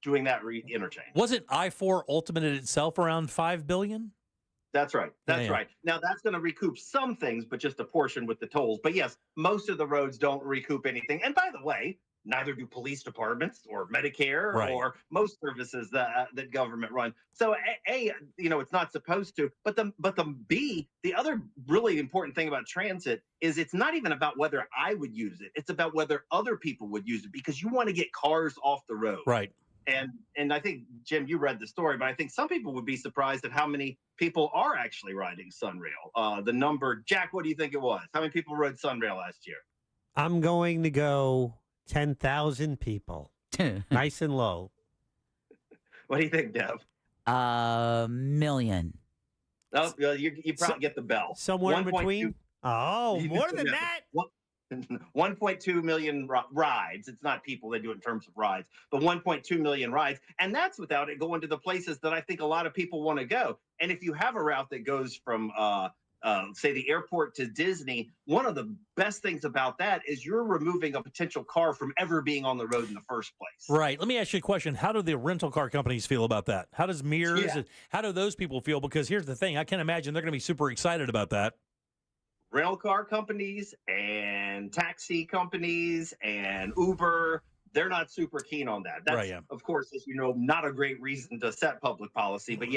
doing that interchange. Wasn't I-4 Ultimate in itself around $5 billion? That's right. That's right. Now, that's going to recoup some things, but just a portion with the tolls. But yes, most of the roads don't recoup anything. And by the way, neither do police departments or Medicare or most services that government run. So A, it's not supposed to. But the other really important thing about transit is it's not even about whether I would use it. It's about whether other people would use it, because you want to get cars off the road. Right. And I think, Jim, you read the story, but I think some people would be surprised at how many people are actually riding Sunrail. The number, Jack, what do you think it was? How many people rode Sunrail last year? I'm going to go 10,000 people. Nice and low. What do you think, Deb? Million. Oh, you probably get the bell. Somewhere in between? More than that? 1.2 million rides. It's not people that do it in terms of rides, but 1.2 million rides. And that's without it going to the places that I think a lot of people want to go. And if you have a route that goes from, say, the airport to Disney, one of the best things about that is you're removing a potential car from ever being on the road in the first place. Right. Let me ask you a question. How do the rental car companies feel about that? How does Mears, how do those people feel? Because here's the thing. I can't imagine they're going to be super excited about that. Rental car companies and taxi companies and Uber, they're not super keen on that. That's, of course, as you know, not a great reason to set public policy. But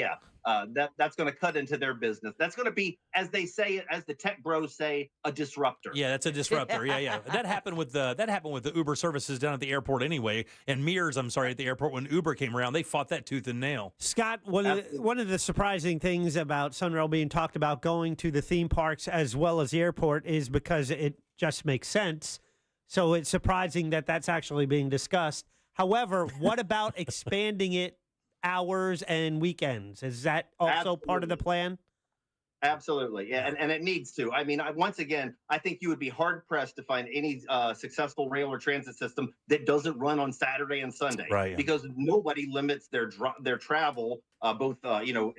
that's going to cut into their business. That's going to be, as they say, as the tech bros say, a disruptor. Yeah, that's a disruptor. That happened with the Uber services down at the airport anyway. And Mears, I'm sorry, at the airport when Uber came around, they fought that tooth and nail. Scott, one of the surprising things about Sunrail being talked about going to the theme parks as well as the airport is because it just makes sense. So it's surprising that that's actually being discussed. However, what about expanding it hours and weekends? Is that also part of the plan? Absolutely. Yeah, and it needs to. I mean, once again, I think you would be hard-pressed to find any successful rail or transit system that doesn't run on Saturday and Sunday. Right. Because nobody limits their travel, both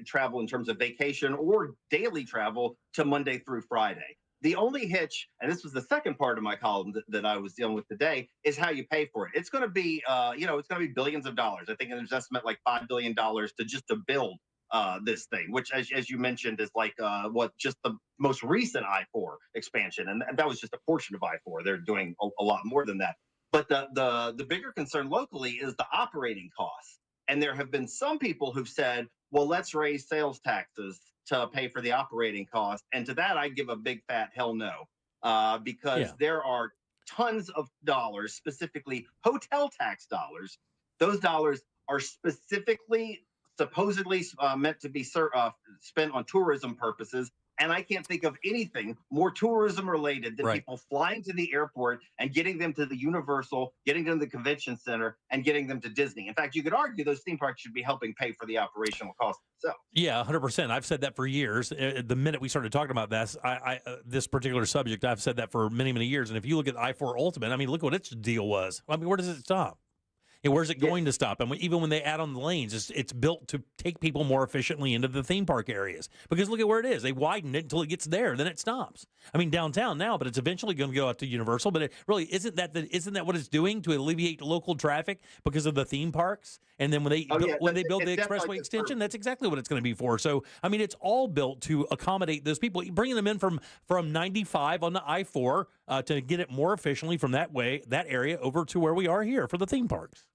travel in terms of vacation or daily travel, to Monday through Friday. The only hitch, and this was the second part of my column that I was dealing with today, is how you pay for it. It's going to be, it's going to be billions of dollars. I think there's an estimate like $5 billion to build this thing, which, as you mentioned, is like just the most recent I-4 expansion, and that was just a portion of I-4. They're doing a lot more than that. But the bigger concern locally is the operating costs, and there have been some people who've said, well, let's raise sales taxes to pay for the operating costs, and to that I give a big fat hell no, because there are tons of dollars, specifically hotel tax dollars. Those dollars are supposedly meant to be spent on tourism purposes. And I can't think of anything more tourism related than people flying to the airport and getting them to the Universal, getting them to the convention center, and getting them to Disney. In fact, you could argue those theme parks should be helping pay for the operational costs themselves. Yeah, 100%. I've said that for years. The minute we started talking about this, this particular subject, I've said that for many, many years. And if you look at I-4 Ultimate, I mean, look what its deal was. I mean, where does it stop? And where's it going to stop? And even when they add on the lanes, it's built to take people more efficiently into the theme park areas. Because look at where it is. They widen it until it gets there, then it stops. I mean, downtown now, but it's eventually going to go out to Universal. But it really isn't that what it's doing to alleviate local traffic because of the theme parks? And then when they build the expressway extension, that's exactly what it's going to be for. So I mean, it's all built to accommodate those people, bringing them in from 95 on the I-4 to get it more efficiently from that area over to where we are here for the theme parks.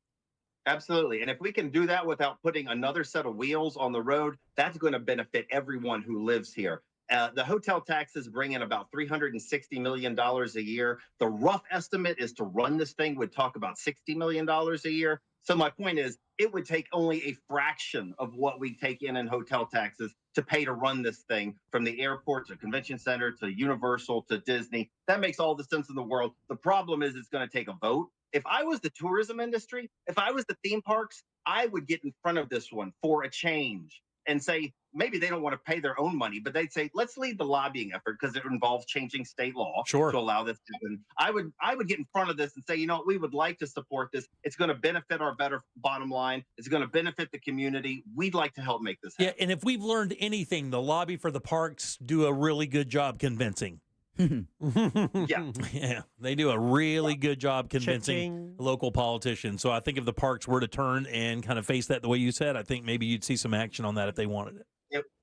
Absolutely. And if we can do that without putting another set of wheels on the road, that's going to benefit everyone who lives here. The hotel taxes bring in about $360 million a year. The rough estimate is to run this thing would talk about $60 million a year. So my point is, it would take only a fraction of what we take in hotel taxes to pay to run this thing, from the airport to convention center to Universal to Disney. That makes all the sense in the world. The problem is it's going to take a vote. If I was the tourism industry, if I was the theme parks, I would get in front of this one for a change and say, maybe they don't want to pay their own money, but they'd say, let's lead the lobbying effort because it involves changing state law to allow this to happen. I would get in front of this and say, we would like to support this. It's going to benefit our better bottom line. It's going to benefit the community. We'd like to help make this happen. Yeah, and if we've learned anything, the lobby for the parks do a really good job convincing. Yeah, they do a really good job convincing local politicians. So I think if the parks were to turn and kind of face that the way you said, I think maybe you'd see some action on that if they wanted it.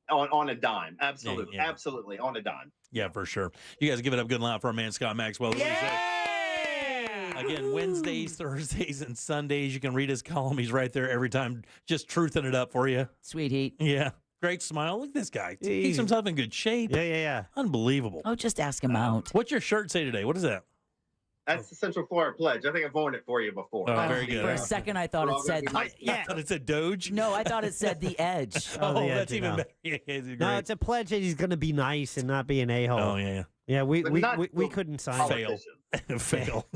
On a dime. Absolutely. Absolutely. On a dime. Yeah, for sure. You guys give it up good and loud for our man, Scott Maxwell. Again, Wednesdays, Thursdays, and Sundays. You can read his column. He's right there every time, just truthing it up for you. Sweet heat. Yeah. Great smile. Look at this guy. He keeps himself in good shape. Yeah. Unbelievable. Oh, just ask him out. What's your shirt say today? What is that? That's the Central Florida Pledge. I think I've worn it for you before. Oh, very good. For a second, I thought it said... I thought it said Doge? No, I thought it said The Edge. That's even better. Yeah, no, it's a pledge that he's going to be nice and not be an a-hole. Oh, yeah. Yeah, we couldn't sign it. Fail.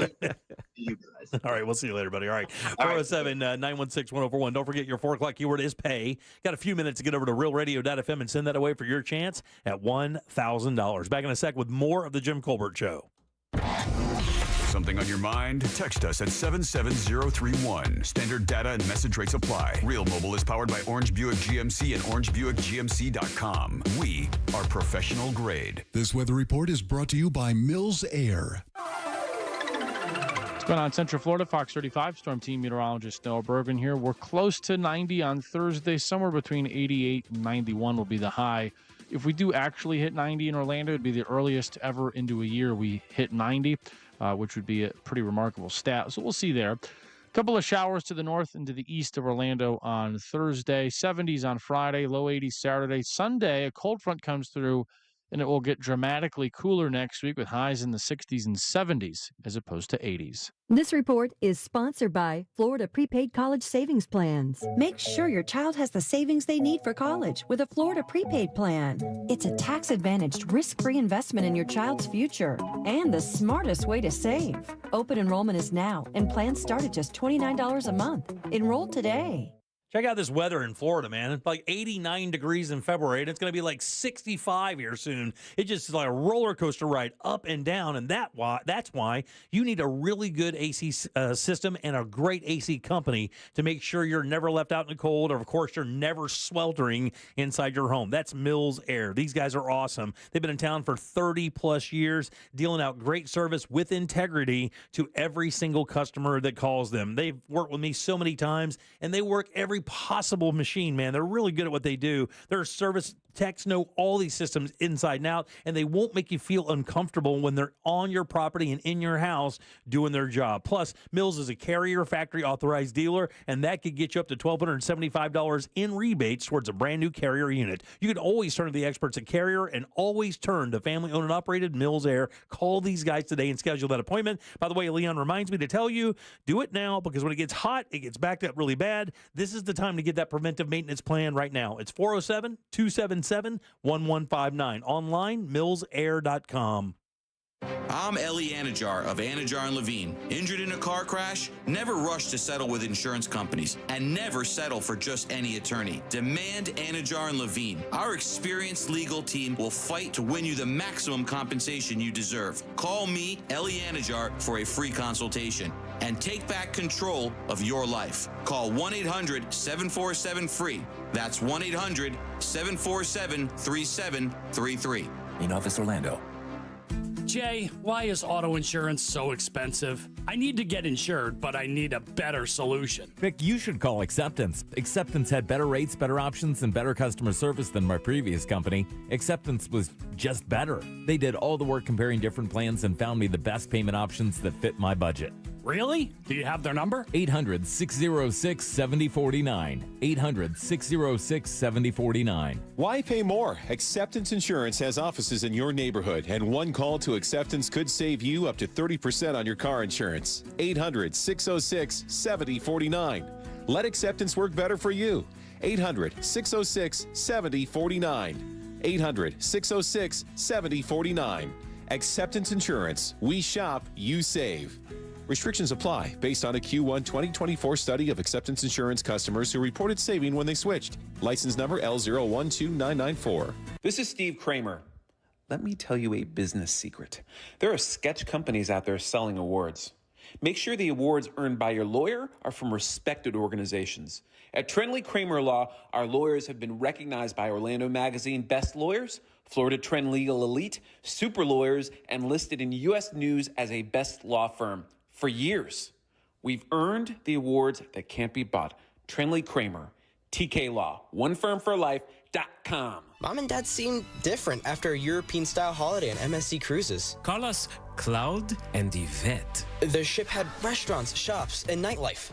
You guys. All right, we'll see you later, buddy. All right, 407-916-1041. Don't forget your 4 o'clock keyword is pay. Got a few minutes to get over to realradio.fm and send that away for your chance at $1,000. Back in a sec with more of the Jim Colbert Show. Something on your mind? Text us at 77031. Standard data and message rates apply. Real Mobile is powered by Orange Buick GMC and OrangeBuickGMC.com. We are professional grade. This weather report is brought to you by Mills Air. What's going on, Central Florida? Fox 35, Storm Team Meteorologist Noah Bergen here. We're close to 90 on Thursday. Somewhere between 88 and 91 will be the high. If we do actually hit 90 in Orlando, it'd be the earliest ever into a year we hit 90. Which would be a pretty remarkable stat. So we'll see there. A couple of showers to the north and to the east of Orlando on Thursday. 70s on Friday, low 80s Saturday. Sunday, a cold front comes through, and it will get dramatically cooler next week with highs in the 60s and 70s as opposed to 80s. This report is sponsored by Florida Prepaid College Savings Plans. Make sure your child has the savings they need for college with a Florida Prepaid Plan. It's a tax-advantaged, risk-free investment in your child's future and the smartest way to save. Open enrollment is now, and plans start at just $29 a month. Enroll today. Check out this weather in Florida, man. It's like 89 degrees in February, and it's going to be like 65 here soon. It just is like a roller coaster ride up and down, and that's why you need a really good AC system and a great AC company to make sure you're never left out in the cold, or, of course, you're never sweltering inside your home. That's Mills Air. These guys are awesome. They've been in town for 30-plus years, dealing out great service with integrity to every single customer that calls them. They've worked with me so many times, and they work every possible machine, man. They're really good at what they do. Their service techs know all these systems inside and out, and they won't make you feel uncomfortable when they're on your property and in your house doing their job. Plus, Mills is a Carrier factory authorized dealer, and that could get you up to $1,275 in rebates towards a brand new Carrier unit. You can always turn to the experts at Carrier and always turn to family-owned and operated Mills Air. Call these guys today and schedule that appointment. By the way, Leon reminds me to tell you, do it now, because when it gets hot, it gets backed up really bad. This is the time to get that preventive maintenance plan right now. It's 407-277-1159. Online, millsair.com. I'm Ellie Anajar of Anajar and Levine. Injured in a car crash? Never rush to settle with insurance companies, and never settle for just any attorney. Demand Anajar and Levine. Our experienced legal team will fight to win you the maximum compensation you deserve. Call me, Ellie Anajar, for a free consultation and take back control of your life. Call 1-800-747-FREE. That's 1-800-747-3733. In Office Orlando. Jay, why is auto insurance so expensive? I need to get insured, but I need a better solution. Vic, you should call Acceptance. Acceptance had better rates, better options, and better customer service than my previous company. Acceptance was just better. They did all the work comparing different plans and found me the best payment options that fit my budget. Really? Do you have their number? 800-606-7049. 800-606-7049. Why pay more? Acceptance Insurance has offices in your neighborhood, and one call to Acceptance could save you up to 30% on your car insurance. 800-606-7049. Let Acceptance work better for you. 800-606-7049. 800-606-7049. Acceptance Insurance. We shop, you save. Restrictions apply based on a Q1 2024 study of Acceptance Insurance customers who reported saving when they switched. License number L012994. This is Steve Kramer. Let me tell you a business secret. There are sketch companies out there selling awards. Make sure the awards earned by your lawyer are from respected organizations. At Trendley Kramer Law, our lawyers have been recognized by Orlando Magazine Best Lawyers, Florida Trend Legal Elite, Super Lawyers, and listed in U.S. News as a best law firm. For years, we've earned the awards that can't be bought. Trendley Kramer, TK Law, oneFirmForLife.com. Mom and Dad seem different after a European-style holiday on MSC Cruises. Call us Cloud and Yvette. The ship had restaurants, shops, and nightlife.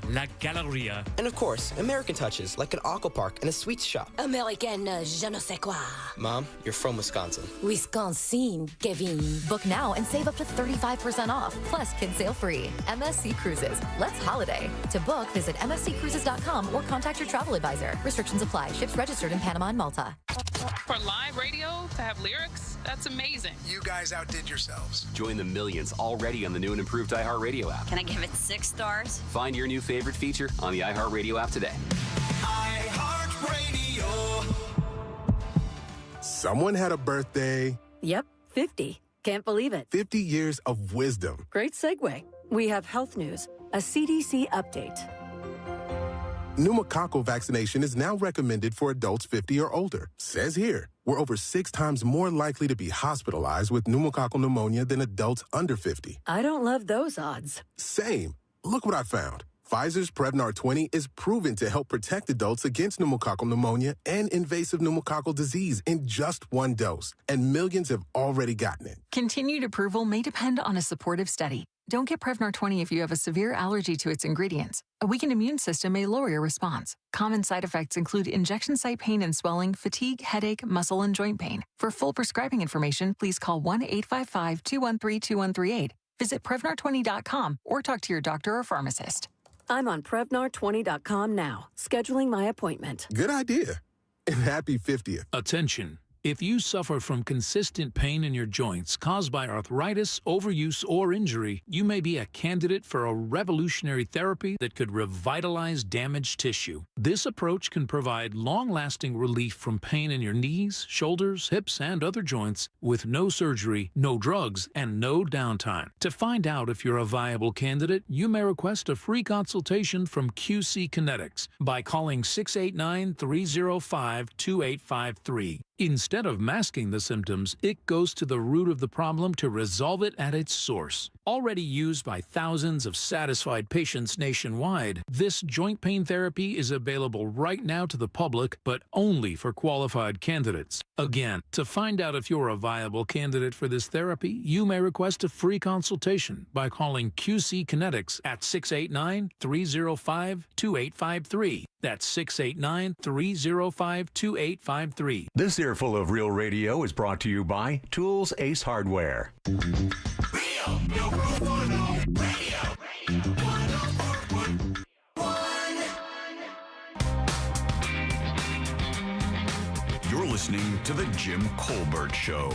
La Galleria. And of course, American touches, like an aqua park and a sweets shop. American je ne sais quoi. Mom, you're from Wisconsin. Wisconsin, Kevin. Book now and save up to 35% off. Plus, kids sail free. MSC Cruises. Let's holiday. To book, visit msccruises.com or contact your travel advisor. Restrictions apply. Ships registered in Panama and Malta. For live radio, to have lyrics, that's amazing. You guys outdid yourselves. Join the millions already on the new and improved iHeartRadio app. Can I give it 6 stars? Find your new favorite feature on the iHeartRadio app today. iHeartRadio. Someone had a birthday. Yep, 50. Can't believe it. 50 years of wisdom. Great segue. We have health news, a CDC update. Pneumococcal vaccination is now recommended for adults 50 or older. Says here, we're over 6 times more likely to be hospitalized with pneumococcal pneumonia than adults under 50. I don't love those odds. Same. Look what I found. Pfizer's Prevnar 20 is proven to help protect adults against pneumococcal pneumonia and invasive pneumococcal disease in just 1 dose, and millions have already gotten it. Continued approval may depend on a supportive study. Don't get Prevnar 20 if you have a severe allergy to its ingredients. A weakened immune system may lower your response. Common side effects include injection site pain and swelling, fatigue, headache, muscle, and joint pain. For full prescribing information, please call 1-855-213-2138. Visit Prevnar20.com or talk to your doctor or pharmacist. I'm on Prevnar20.com now, scheduling my appointment. Good idea. And happy 50th. Attention. If you suffer from consistent pain in your joints caused by arthritis, overuse, or injury, you may be a candidate for a revolutionary therapy that could revitalize damaged tissue. This approach can provide long-lasting relief from pain in your knees, shoulders, hips, and other joints with no surgery, no drugs, and no downtime. To find out if you're a viable candidate, you may request a free consultation from QC Kinetics by calling 689-305-2853. Instead of masking the symptoms, it goes to the root of the problem to resolve it at its source. Already used by thousands of satisfied patients nationwide, this joint pain therapy is available right now to the public, but only for qualified candidates. Again, to find out if you're a viable candidate for this therapy, you may request a free consultation by calling QC Kinetics at 689-305-2853. That's 689-305-2853. This Earful of Real Radio is brought to you by Tools Ace Hardware. You're listening to The Jim Colbert Show.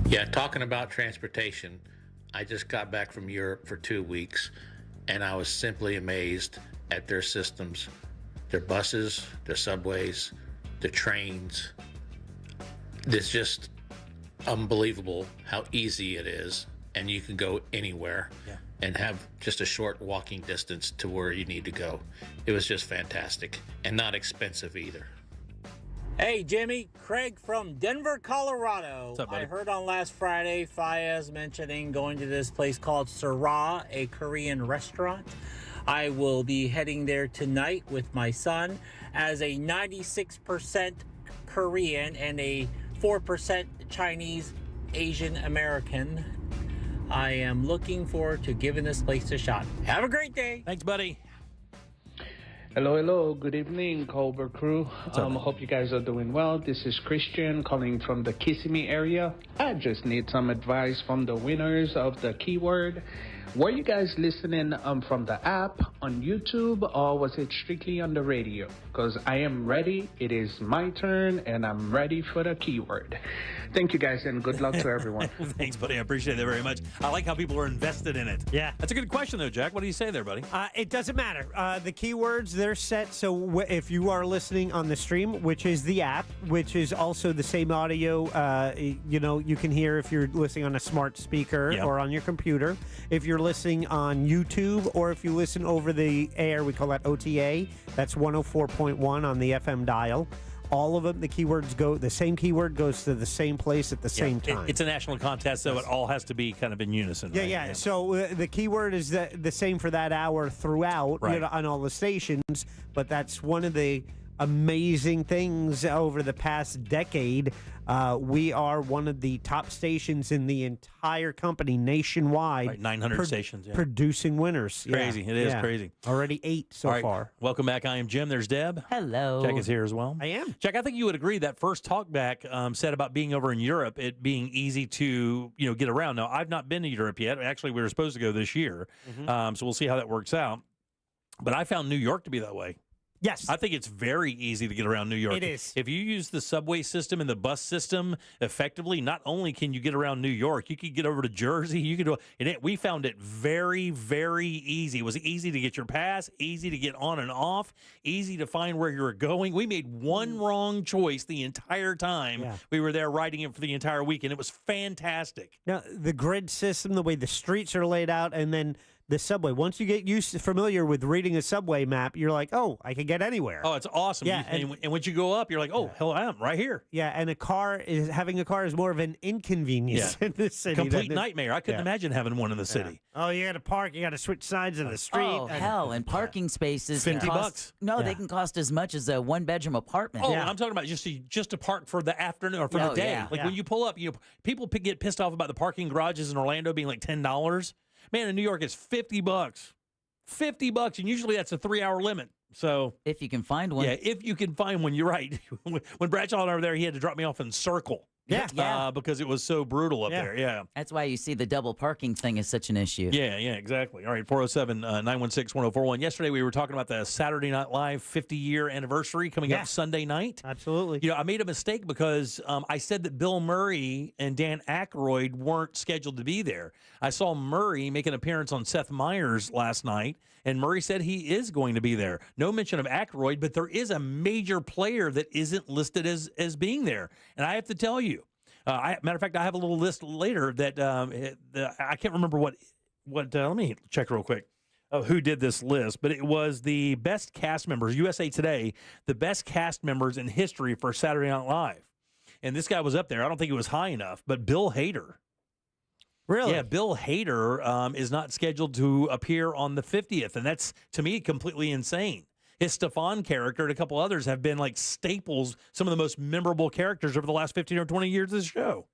Yeah, talking about transportation, I just got back from Europe for 2 weeks, and I was simply amazed at their systems, their buses, their subways, their trains. It's just unbelievable how easy it is, and you can go anywhere and have just a short walking distance to where you need to go. It was just fantastic and not expensive either. Hey, Jimmy, Craig from Denver, Colorado. What's up, buddy? I heard on last Friday, Fayez mentioning going to this place called Sarah, a Korean restaurant. I will be heading there tonight with my son as a 96% Korean and a 4% Chinese Asian American. I am looking forward to giving this place a shot. Have a great day. Thanks, buddy. Hello. Good evening, Colbert crew. Hope you guys are doing well. This is Christian calling from the Kissimmee area. I just need some advice from the winners of the keyword. Were you guys listening from the app, on YouTube, or was it strictly on the radio? Because I am ready. It is my turn, and I'm ready for the keyword. Thank you, guys, and good luck to everyone. Thanks, buddy. I appreciate that very much. I like how people are invested in it. Yeah. That's a good question, though, Jack. What do you say there, buddy? It doesn't matter. The keywords, they're set. So if you are listening on the stream, which is the app, which is also the same audio, you can hear if you're listening on a smart speaker or on your computer. If you're listening on YouTube or if you listen over the air, we call that OTA. That's 104.1 on the FM dial. All of them, the same keyword goes to the same place at the same time. It's a national contest, so it all has to be kind of in unison. Yeah, right? yeah. So the keyword is the same for that hour throughout on all the stations, but that's one of the amazing things over the past decade. We are one of the top stations in the entire company nationwide. Right, 900 stations. Yeah. Producing winners. Crazy. It is crazy. Already 8 so far. Welcome back. I am Jim. There's Deb. Hello. Jack is here as well. I am. Jack, I think you would agree that first talkback said about being over in Europe, it being easy to get around. Now, I've not been to Europe yet. Actually, we were supposed to go this year. So we'll see how that works out. But I found New York to be that way. Yes. I think it's very easy to get around New York. It is. If you use the subway system and the bus system effectively, not only can you get around New York, you could get over to Jersey. You could, we found it very, very easy. It was easy to get your pass, easy to get on and off, easy to find where you were going. We made one wrong choice the entire time we were there riding it for the entire weekend. It was fantastic. Now, the grid system, the way the streets are laid out, and then the subway. Once you get familiar with reading a subway map, you're like, oh, I can get anywhere. Oh, it's awesome. Yeah, and once you go up, you're like, oh, hell, I am right here. Yeah, and having a car is more of an inconvenience in the city. Complete nightmare. I couldn't imagine having one in the city. Oh, you got to park. You got to switch sides of the street. Oh, hell, and parking spaces $50. can cost, no, they can cost as much as a one-bedroom apartment. Oh, I'm talking about just to park for the afternoon or for the day. Yeah. Like when you pull up, people get pissed off about the parking garages in Orlando being like $10. Man, in New York, it's $50. $50, and usually that's a 3-hour limit. So if you can find one. Yeah, if you can find one, you're right. When Bradshaw and I were there, he had to drop me off in Circle. Yeah. Because it was so brutal up there. Yeah. That's why you see the double parking thing is such an issue. Yeah, exactly. All right, 407-916-1041. Yesterday we were talking about the Saturday Night Live 50-year anniversary coming up Sunday night. Absolutely. You know, I made a mistake because I said that Bill Murray and Dan Aykroyd weren't scheduled to be there. I saw Murray make an appearance on Seth Meyers last night, and Murray said he is going to be there. No mention of Aykroyd, but there is a major player that isn't listed as being there. And I have to tell you, matter of fact, I have a little list later that I can't remember what. Let me check real quick of who did this list, but it was the best cast members. USA Today, the best cast members in history for Saturday Night Live, and this guy was up there. I don't think it was high enough, but Bill Hader. Really? Yeah, Bill Hader is not scheduled to appear on the 50th, and that's to me completely insane. His Stefan character and a couple others have been like staples, some of the most memorable characters over the last 15 or 20 years of the show.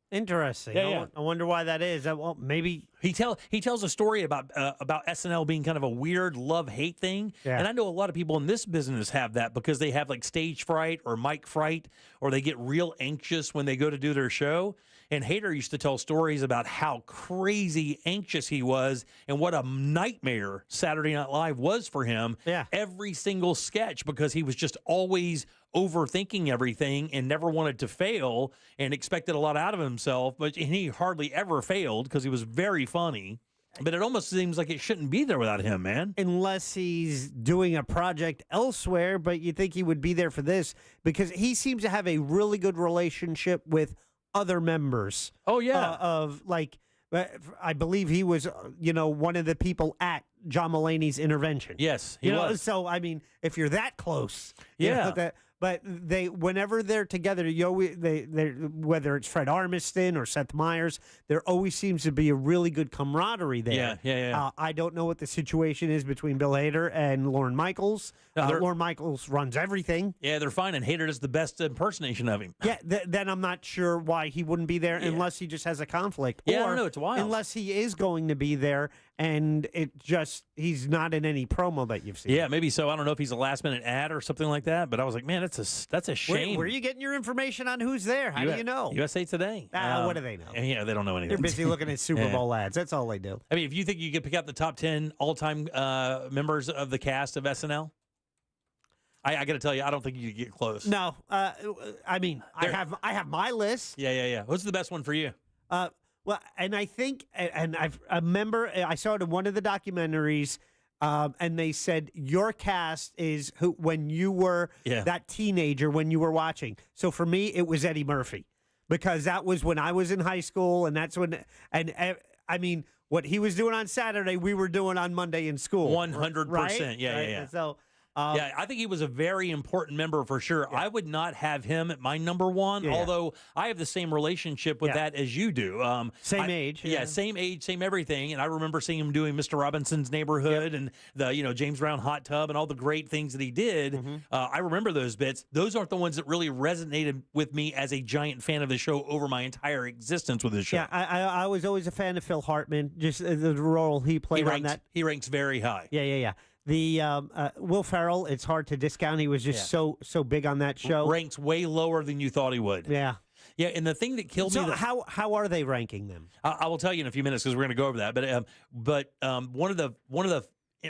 Interesting. Yeah. I wonder why that is. Well, maybe he tells a story about SNL being kind of a weird love-hate thing. Yeah. And I know a lot of people in this business have that because they have like stage fright or mic fright, or they get real anxious when they go to do their show. And Hader used to tell stories about how crazy anxious he was and what a nightmare Saturday Night Live was for him. Yeah. Every single sketch, because he was just always overthinking everything and never wanted to fail and expected a lot out of himself. But he hardly ever failed because he was very funny. But it almost seems like it shouldn't be there without him, man. Unless he's doing a project elsewhere, but you think he would be there for this because he seems to have a really good relationship with other members. Oh, yeah. Of like, I believe he was, one of the people at John Mulaney's intervention. Yes, he was. So, I mean, if you're that close. Yeah. But they, whenever they're together, whether it's Fred Armisen or Seth Meyers, there always seems to be a really good camaraderie there. Yeah. I don't know what the situation is between Bill Hader and Lorne Michaels. Lorne Michaels runs everything. Yeah, they're fine, and Hader does the best impersonation of him. Yeah, then I'm not sure why he wouldn't be there unless he just has a conflict. Yeah, or I don't know, it's wild. Unless he is going to be there and he's not in any promo that you've seen. Yeah, maybe so. I don't know if he's a last-minute ad or something like that, but I was like, man, that's a shame. Where are you getting your information on who's there? How do you know? USA Today. What do they know? Yeah, they don't know anything. They're busy looking at Super Bowl ads. That's all they do. I mean, if you think you could pick out the top 10 all-time members of the cast of SNL, I got to tell you, I don't think you could get close. No, I mean, I have my list. Yeah. What's the best one for you? Well, and I think, and I remember I saw it in one of the documentaries, and they said your cast is who when you were that teenager when you were watching. So for me, it was Eddie Murphy because that was when I was in high school, and that's when I mean, what he was doing on Saturday, we were doing on Monday in school. 100%. Right? Yeah. So. I think he was a very important member for sure. Yeah. I would not have him at my number one, although I have the same relationship with that as you do. Same age. Yeah, same age, same everything. And I remember seeing him doing Mr. Robinson's Neighborhood and the James Brown Hot Tub and all the great things that he did. Mm-hmm. I remember those bits. Those aren't the ones that really resonated with me as a giant fan of the show over my entire existence with the show. Yeah, I was always a fan of Phil Hartman, just the role he played on that. He ranks very high. Yeah. The Will Ferrell, it's hard to discount. He was just so big on that show. Ranks way lower than you thought he would. Yeah. Yeah, and the thing that killed me... So how are they ranking them? I will tell you in a few minutes because we're going to go over that. But one of the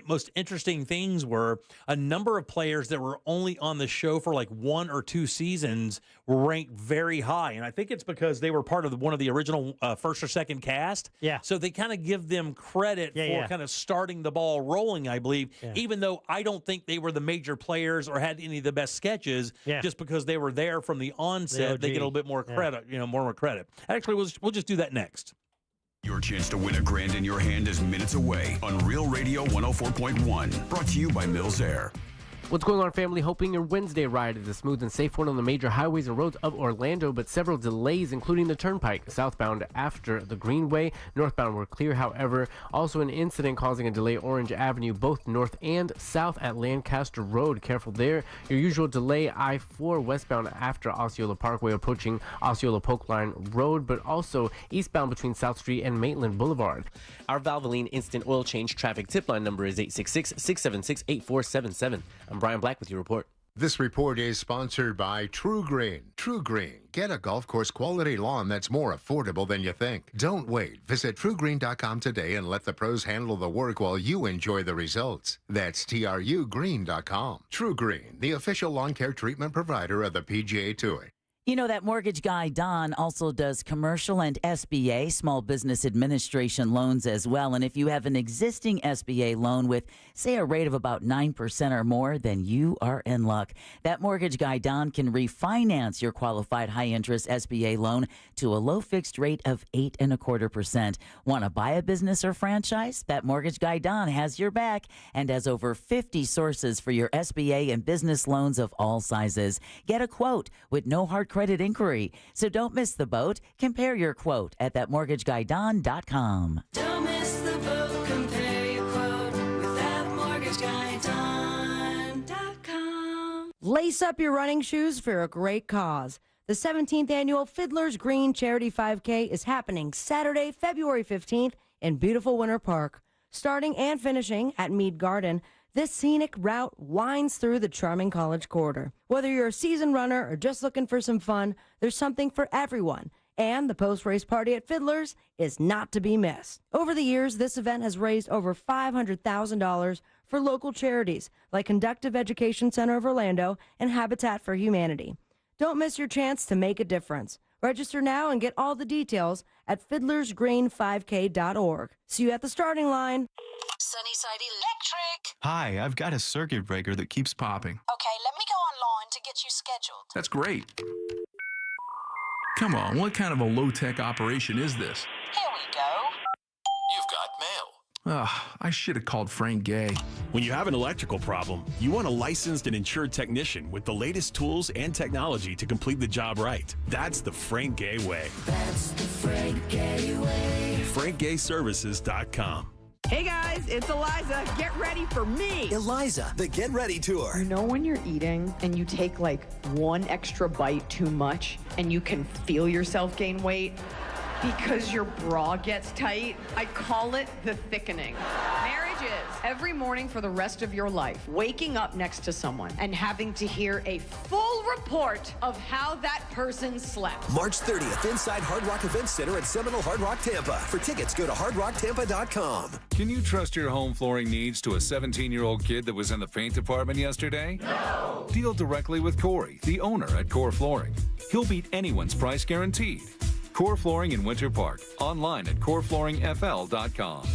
most interesting things were a number of players that were only on the show for like 1 or 2 seasons were ranked very high. And I think it's because they were part of one of the original first or second cast. Yeah. So they kind of give them credit for kind of starting the ball rolling, I believe, even though I don't think they were the major players or had any of the best sketches. Just because they were there from the onset, they get a little bit more credit, more credit. Actually, we'll just do that next. Your chance to win $1,000 in your hand is minutes away on Real Radio 104.1. Brought to you by Mills Air. What's going on, family? Hoping your Wednesday ride is a smooth and safe one on the major highways and roads of Orlando, but several delays, including the Turnpike. Southbound after the Greenway. Northbound were clear, however. Also an incident causing a delay Orange Avenue, both north and south at Lancaster Road. Careful there. Your usual delay I-4 westbound after Osceola Parkway, approaching Osceola Polk Line Road, but also eastbound between South Street and Maitland Boulevard. Our Valvoline Instant Oil Change traffic tip line number is 866-676-8477. I'm Brian Black with your report. This report is sponsored by True Green. True Green. Get a golf course quality lawn that's more affordable than you think. Don't wait. Visit TrueGreen.com today and let the pros handle the work while you enjoy the results. That's TrueGreen.com. True Green, the official lawn care treatment provider of the PGA Tour. You know, that mortgage guy, Don, also does commercial and SBA, Small Business Administration loans as well. And if you have an existing SBA loan with, say, a rate of about 9% or more, then you are in luck. That mortgage guy, Don, can refinance your qualified high-interest SBA loan to a low fixed rate of 8.25%. Want to buy a business or franchise? That mortgage guy, Don, has your back and has over 50 sources for your SBA and business loans of all sizes. Get a quote with no hard credit inquiry. So don't miss the boat. Compare your quote at thatmortgageguyDon.com. Don't miss the boat. Compare your quote with thatmortgageguyDon.com. Lace up your running shoes for a great cause. The 17th annual Fiddler's Green Charity 5K is happening Saturday, February 15th in beautiful Winter Park. Starting and finishing at Mead Garden, this scenic route winds through the charming College Quarter. Whether you're a seasoned runner or just looking for some fun, there's something for everyone. And the post-race party at Fiddler's is not to be missed. Over the years, this event has raised over $500,000 for local charities like Conductive Education Center of Orlando and Habitat for Humanity. Don't miss your chance to make a difference. Register now and get all the details at fiddlersgreen5k.org. See you at the starting line. Sunnyside Electric. Hi, I've got a circuit breaker that keeps popping. Okay, let me go online to get you scheduled. That's great. Come on, what kind of a low-tech operation is this? Here we go. You've got mail. I should have called Frank Gay. When you have an electrical problem, you want a licensed and insured technician with the latest tools and technology to complete the job right. That's the Frank Gay way. That's the Frank Gay way. FrankGayServices.com. Hey guys, it's Eliza. Get ready for me. Eliza, the Get Ready Tour. You know when you're eating and you take like one extra bite too much and you can feel yourself gain weight because your bra gets tight? I call it the thickening. Marriage is every morning for the rest of your life, waking up next to someone and having to hear a full report of how that person slept. March 30th, inside Hard Rock Event Center at Seminole Hard Rock Tampa. For tickets, go to hardrocktampa.com. Can you trust your home flooring needs to a 17-year-old kid that was in the paint department yesterday? No! Deal directly with Corey, the owner at Core Flooring. He'll beat anyone's price guaranteed. Core Flooring in Winter Park. Online at coreflooringfl.com.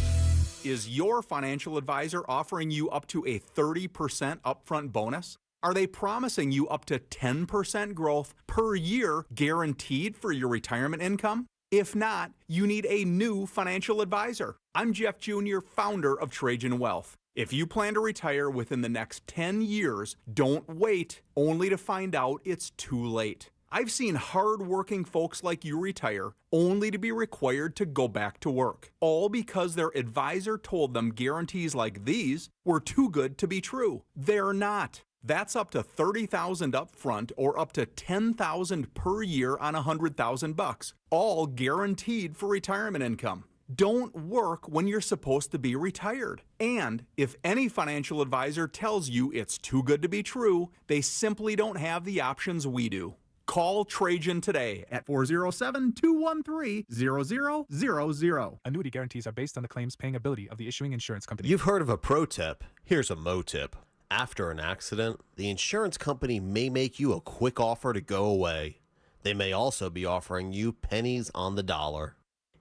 Is your financial advisor offering you up to a 30% upfront bonus? Are they promising you up to 10% growth per year guaranteed for your retirement income? If not, you need a new financial advisor. I'm Jeff Jr., founder of Trajan Wealth. If you plan to retire within the next 10 years, don't wait only to find out it's too late. I've seen hard-working folks like you retire only to be required to go back to work, all because their advisor told them guarantees like these were too good to be true. They're not. That's up to $30,000 up front or up to $10,000 per year on $100,000, all guaranteed for retirement income. Don't work when you're supposed to be retired. And if any financial advisor tells you it's too good to be true, they simply don't have the options we do. Call Trajan today at 407-213-0000. Annuity guarantees are based on the claims paying ability of the issuing insurance company. You've heard of a pro tip. Here's a mo tip. After an accident, the insurance company may make you a quick offer to go away. They may also be offering you pennies on the dollar.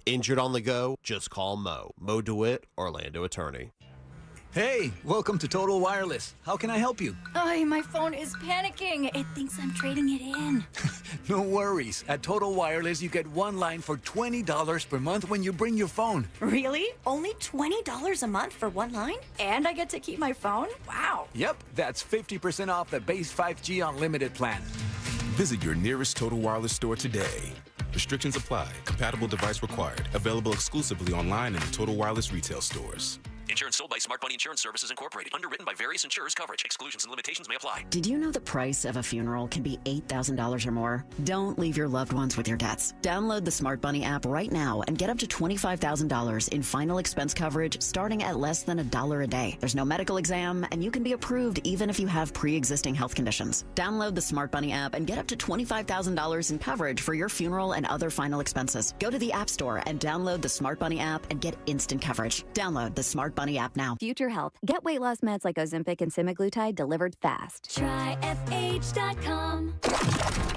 Injured on the go? Just call Mo. Mo DeWitt, Orlando attorney. Hey, welcome to Total Wireless. How can I help you? Oh, my phone is panicking. It thinks I'm trading it in. No worries. At Total Wireless, you get one line for $20 per month when you bring your phone. Really? Only $20 a month for one line? And I get to keep my phone? Wow. Yep, that's 50% off the base 5G unlimited plan. Visit your nearest Total Wireless store today. Restrictions apply. Compatible device required. Available exclusively online and in Total Wireless retail stores. Insurance sold by Smart Money Insurance Services Incorporated. Underwritten by various insurers. Coverage. Exclusions and limitations may apply. Did you know the price of a funeral can be $8,000 or more? Don't leave your loved ones with your debts. Download the Smart Money app right now and get up to $25,000 in final expense coverage starting at less than $1 a day. There's no medical exam, and you can be approved even if you have pre-existing health conditions. Download the Smart Money app and get up to $25,000 in coverage for your funeral and other final expenses. Go to the App Store and download the Smart Money app and get instant coverage. Download the Smart Money app now. Future Health. Get weight loss meds like Ozempic and semaglutide delivered fast. Try FH.com.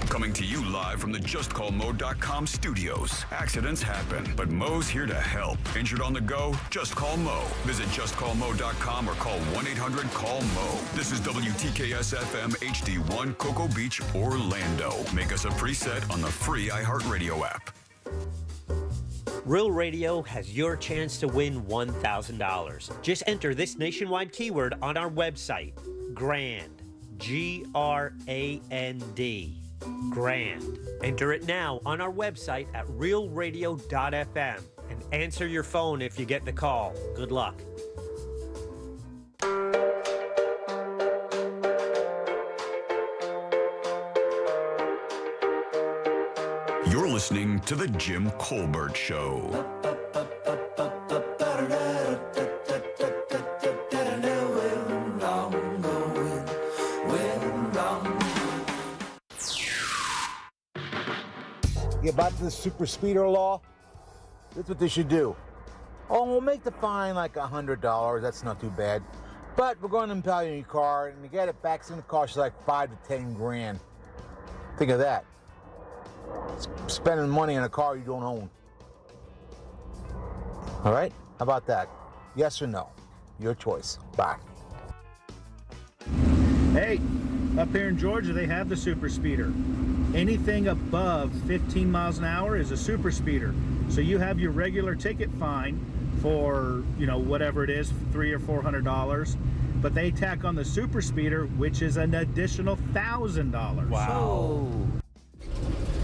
Coming to you live from the JustCallMo.com studios. Accidents happen, but Mo's here to help. Injured on the go? Just call Mo. Visit JustCallMo.com or call 1-800-CALL-MO. This is WTKS-FM HD1 Cocoa Beach, Orlando. Make us a preset on the free iHeartRadio app. Real Radio has your chance to win $1,000. Just enter this nationwide keyword on our website, GRAND, G-R-A-N-D, GRAND. Enter it now on our website at realradio.fm and answer your phone if you get the call. Good luck. You're listening to The Jim Colbert Show. Yeah, back to the super speeder law. That's what they should do. Oh, we'll make the fine like $100. That's not too bad. But we're going to impound your car, and to get it back, it's going to cost you like $5 to $10 grand. Think of that. Spending money on a car you don't own. All right? How about that? Yes or no? Your choice. Bye. Hey, up here in Georgia, they have the super speeder. Anything above 15 miles an hour is a super speeder. So you have your regular ticket fine for, whatever it is, $300 or $400. But they tack on the super speeder, which is an additional $1,000. Wow.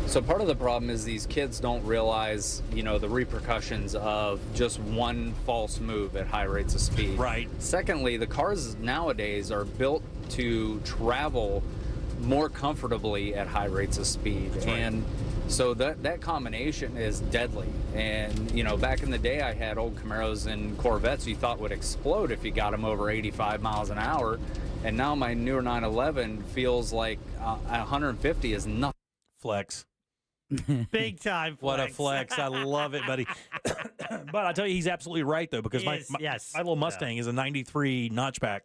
So part of the problem is these kids don't realize, the repercussions of just one false move at high rates of speed. Right. Secondly, the cars nowadays are built to travel more comfortably at high rates of speed. That's right. And so that combination is deadly. And, back in the day, I had old Camaros and Corvettes you thought would explode if you got them over 85 miles an hour. And now my newer 911 feels like 150 is nothing. Flex. Big time flex. What a flex. I love it, buddy. But I tell you, he's absolutely right, though, because my little Mustang is a 93 notchback.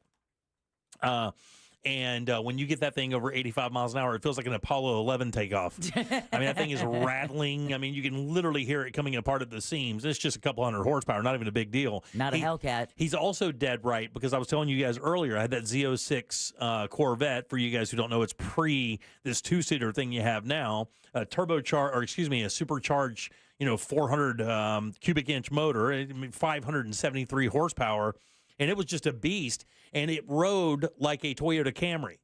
And when you get that thing over 85 miles an hour, it feels like an Apollo 11 takeoff. That thing is rattling. You can literally hear it coming apart at the seams. It's just a couple hundred horsepower, not even a big deal. Not a Hellcat. He's also dead right, because I was telling you guys earlier, I had that Z06 Corvette. For you guys who don't know, it's pre this two-seater thing you have now, a supercharged, 400 cubic inch motor, 573 horsepower. And it was just a beast, and it rode like a Toyota Camry.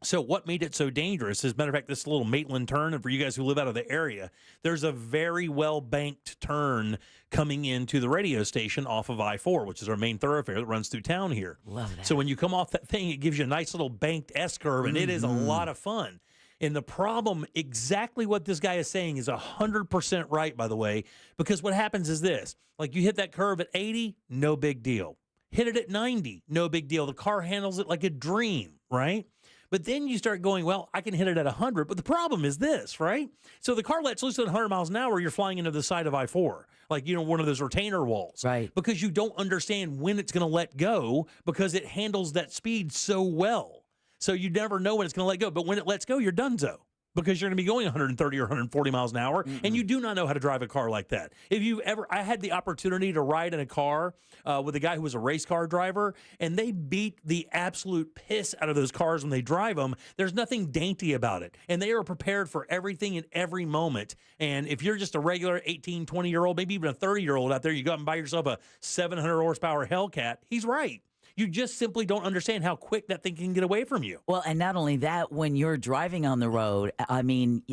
So what made it so dangerous? As a matter of fact, this little Maitland turn, and for you guys who live out of the area, there's a very well-banked turn coming into the radio station off of I-4, which is our main thoroughfare that runs through town here. Love that. So when you come off that thing, it gives you a nice little banked S-curve, and it is a lot of fun. And the problem, exactly what this guy is saying, is 100% right, by the way, because what happens is this. Like, you hit that curve at 80, no big deal. Hit it at 90, no big deal. The car handles it like a dream, right? But then you start going, well, I can hit it at 100. But the problem is this, right? So the car lets loose at 100 miles an hour, you're flying into the side of I-4, like, one of those retainer walls. Right. Because you don't understand when it's going to let go, because it handles that speed so well. So you never know when it's going to let go. But when it lets go, you're donezo. because you're going to be going 130 or 140 miles an hour, and you do not know how to drive a car like that. If you've ever, I had the opportunity to ride in a car with a guy who was a race car driver, and they beat the absolute piss out of those cars when they drive them. There's nothing dainty about it, and they are prepared for everything in every moment. And if you're just a regular 18, 20-year-old, maybe even a 30-year-old out there, you go out and buy yourself a 700 horsepower Hellcat, he's right. You just simply don't understand how quick that thing can get away from you. Well, and not only that, when you're driving on the road, I mean,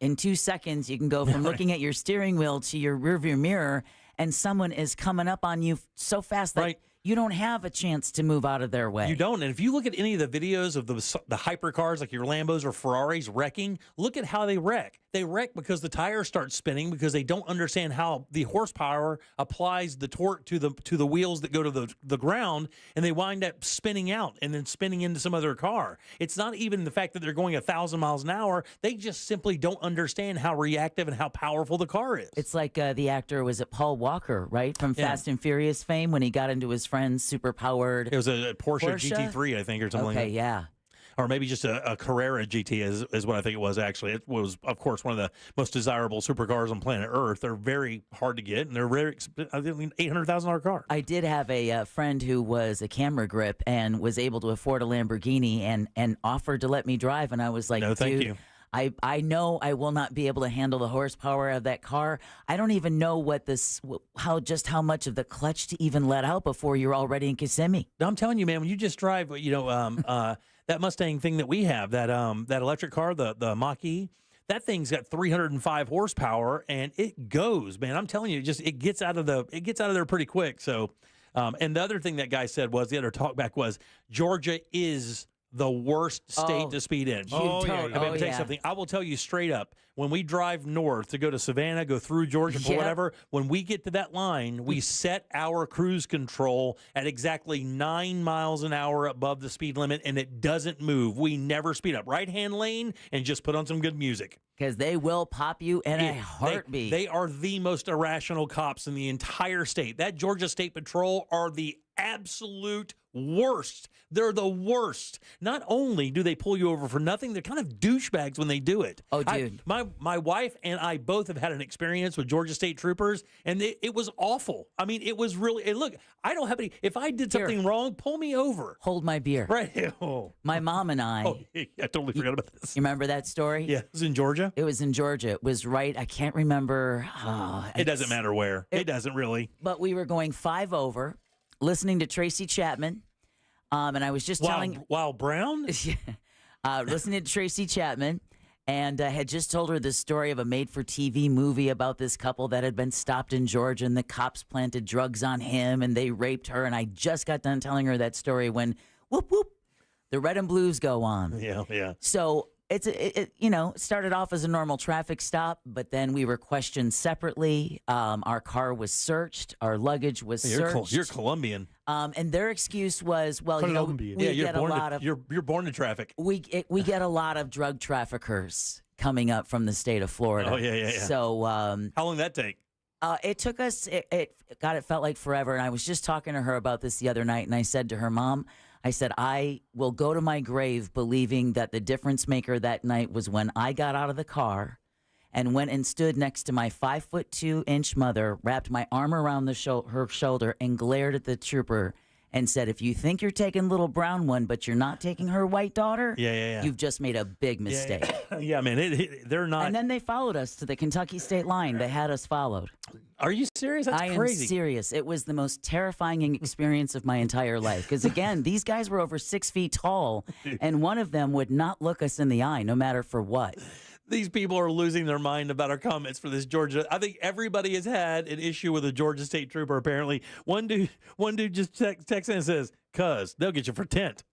in 2 seconds, you can go from looking at your steering wheel to your rearview mirror, and someone is coming up on you so fast that you don't have a chance to move out of their way. You don't. And if you look at any of the videos of the hypercars, like your Lambos or Ferraris wrecking, look at how they wreck. They wreck because the tires start spinning because they don't understand how the horsepower applies the torque to the wheels that go to the ground, and they wind up spinning out and then spinning into some other car. It's not even the fact that they're going 1,000 miles an hour. They just simply don't understand how reactive and how powerful the car is. It's like the actor, was it Paul Walker, right? From Fast and Furious fame, when he got into his friend's super-powered It was a Porsche GT3, I think, or something like that. Okay, yeah. Or maybe just a Carrera GT is what I think it was, actually. It was, of course, one of the most desirable supercars on planet Earth. They're very hard to get, and they're very expensive. I mean, $800,000 car. I did have a friend who was a camera grip and was able to afford a Lamborghini and offered to let me drive, and I was like, no, thank dude, you. I know I will not be able to handle the horsepower of that car. I don't even know how much of the clutch to even let out before you're already in Kissimmee. No, I'm telling you, man, when you just drive, that Mustang thing that we have, that electric car, the Mach-E, that thing's got 305 horsepower, and it goes, man. I'm telling you, it gets out of there pretty quick. So, and the other thing that guy said was, the other talkback was, Georgia is the worst state to speed in. Tell you something. I will tell you straight up, when we drive north to go to Savannah, go through Georgia for whatever, when we get to that line, we set our cruise control at exactly 9 miles an hour above the speed limit, and it doesn't move. We never speed up. Right-hand lane and just put on some good music. Because they will pop you in a heartbeat. They are the most irrational cops in the entire state. That Georgia State Patrol are the absolute worst. They're the worst. Not only do they pull you over for nothing, they're kind of douchebags when they do it. Oh, dude. My wife and I both have had an experience with Georgia State Troopers, and it was awful. I mean, it was really, look, I don't have any, if I did something wrong, pull me over. Hold my beer. Right. Oh. My mom and I. Oh, I totally forgot about this. You remember that story? Yeah. It was in Georgia? It was in Georgia. It was right, I can't remember. It doesn't matter where. It doesn't really. But we were going 5 over, listening to Tracy Chapman. And I was just telling Wild Brown? listening to Tracy Chapman, and had just told her the story of a made-for-TV movie about this couple that had been stopped in Georgia, and the cops planted drugs on him, and they raped her. And I just got done telling her that story when, whoop, whoop, the red and blues go on. Yeah. So it started off as a normal traffic stop, but then we were questioned separately. Our car was searched. Our luggage was searched. You're Colombian. And their excuse was, well, Colombian. You're born to traffic. We get a lot of drug traffickers coming up from the state of Florida. Oh, yeah. So how long did that take? It took us, it felt like forever. And I was just talking to her about this the other night, and I said to her, Mom, I said, I will go to my grave believing that the difference maker that night was when I got out of the car and went and stood next to my 5'2" mother, wrapped my arm around her shoulder, and glared at the trooper and said, if you think you're taking little brown one, but you're not taking her white daughter, you've just made a big mistake. Yeah, man, they're not. And then they followed us to the Kentucky state line. They had us followed. Are you serious? That's crazy. I am serious. It was the most terrifying experience of my entire life. Because, again, these guys were over 6 feet tall, and one of them would not look us in the eye, no matter for what. These people are losing their mind about our comments for this Georgia. I think everybody has had an issue with a Georgia State Trooper, apparently. One dude just texts in and says, cuz, they'll get you for tent.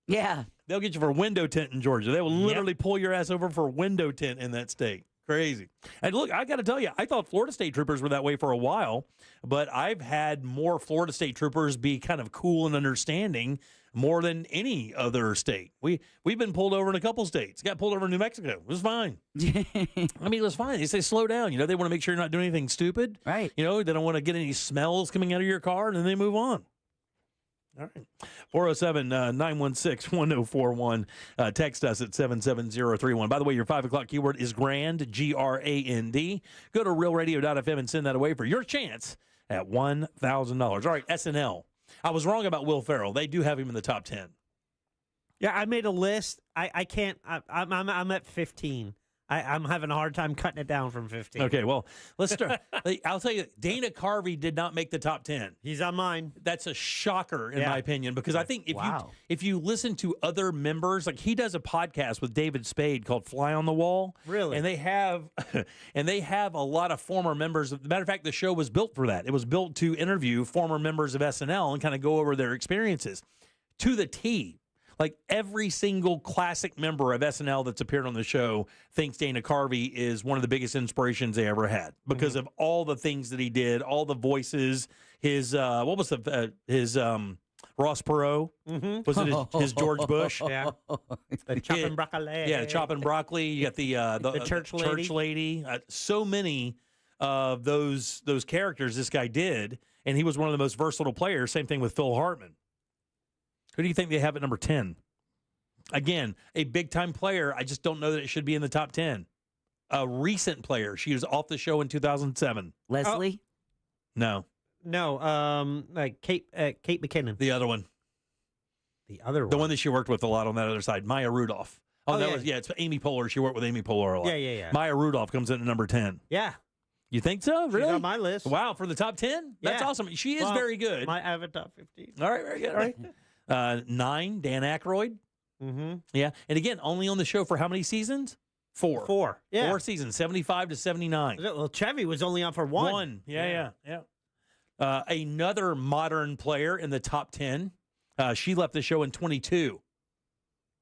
Yeah. They'll get you for window tint in Georgia. They will literally pull your ass over for window tint in that state. Crazy. And look, I got to tell you, I thought Florida State Troopers were that way for a while, but I've had more Florida State Troopers be kind of cool and understanding more than any other state. We've been pulled over in a couple states. Got pulled over in New Mexico. It was fine. I mean, it was fine. They say slow down. They want to make sure you're not doing anything stupid. Right. They don't want to get any smells coming out of your car, and then they move on. All right. 407-916-1041. Text us at 77031. By the way, your 5 o'clock keyword is grand, G-R-A-N-D. Go to realradio.fm and send that away for your chance at $1,000. All right, SNL. I was wrong about Will Ferrell. They do have him in the top 10. Yeah, I made a list. I can't. I'm at 15. I'm having a hard time cutting it down from 15. Okay, well, let's start. I'll tell you, Dana Carvey did not make the top 10. He's on mine. That's a shocker, in my opinion, because I think if you listen to other members, like he does a podcast with David Spade called Fly on the Wall. Really? And they have a lot of former members. As a matter of fact, the show was built for that. It was built to interview former members of SNL and kind of go over their experiences to the T. Like every single classic member of SNL that's appeared on the show thinks Dana Carvey is one of the biggest inspirations they ever had because of all the things that he did, all the voices. His Ross Perot? Was it his George Bush? Yeah, the chopping broccoli. Yeah, chopping broccoli. You got the church lady. So many of those characters this guy did, and he was one of the most versatile players. Same thing with Phil Hartman. Who do you think they have at number 10? Again, a big-time player. I just don't know that it should be in the top 10. A recent player. She was off the show in 2007. Leslie? No. No, like Kate McKinnon. The other one. The other one. The one that she worked with a lot on that other side. Maya Rudolph. It's Amy Poehler. She worked with Amy Poehler a lot. Yeah. Maya Rudolph comes in at number 10. Yeah. You think so? Really? She's on my list. Wow, for the top 10? That's awesome. She is very good. I have a top 15. All right, very good. All right. 9, Dan Aykroyd. Mm-hmm. Yeah. And again, only on the show for how many seasons? 4. 4. Yeah. 4 seasons, 75 to 79. Well, Chevy was only on for 1. 1. Yeah. Another modern player in the top 10. She left the show in 22.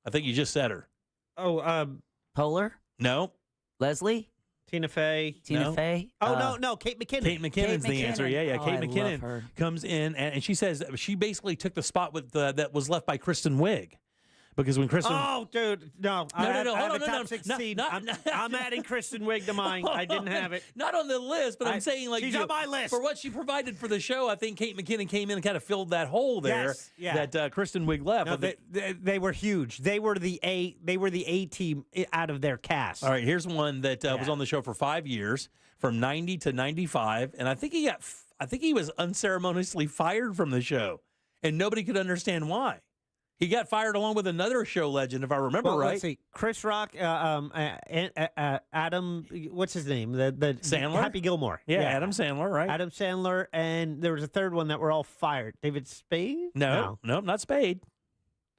I think you just said her. Oh, Poehler? No. Leslie? Tina Fey. Fey? Oh, no, Kate McKinnon. Kate McKinnon's the answer. Yeah. Oh, Kate I McKinnon love her. comes in, and she says she basically took the spot with that was left by Kristen Wiig. Because when Kristen... Oh, dude, no. No, hold on, top 16. I'm adding Kristen Wiig to mine. I didn't have it. Not on the list, but I'm saying, like... She's on my list. For what she provided for the show, I think Kate McKinnon came in and kind of filled that hole there that Kristen Wiig left. No, they were huge. They were the A team out of their cast. All right, here's one that was on the show for 5 years, from 90 to 95, and I think he was unceremoniously fired from the show, and nobody could understand why. He got fired along with another show legend, if I remember right. Let's see. Chris Rock, Adam, what's his name? The Sandler? Happy Gilmore. Yeah, Adam Sandler, right? Adam Sandler, and there was a third one that were all fired. David Spade? No, not Spade.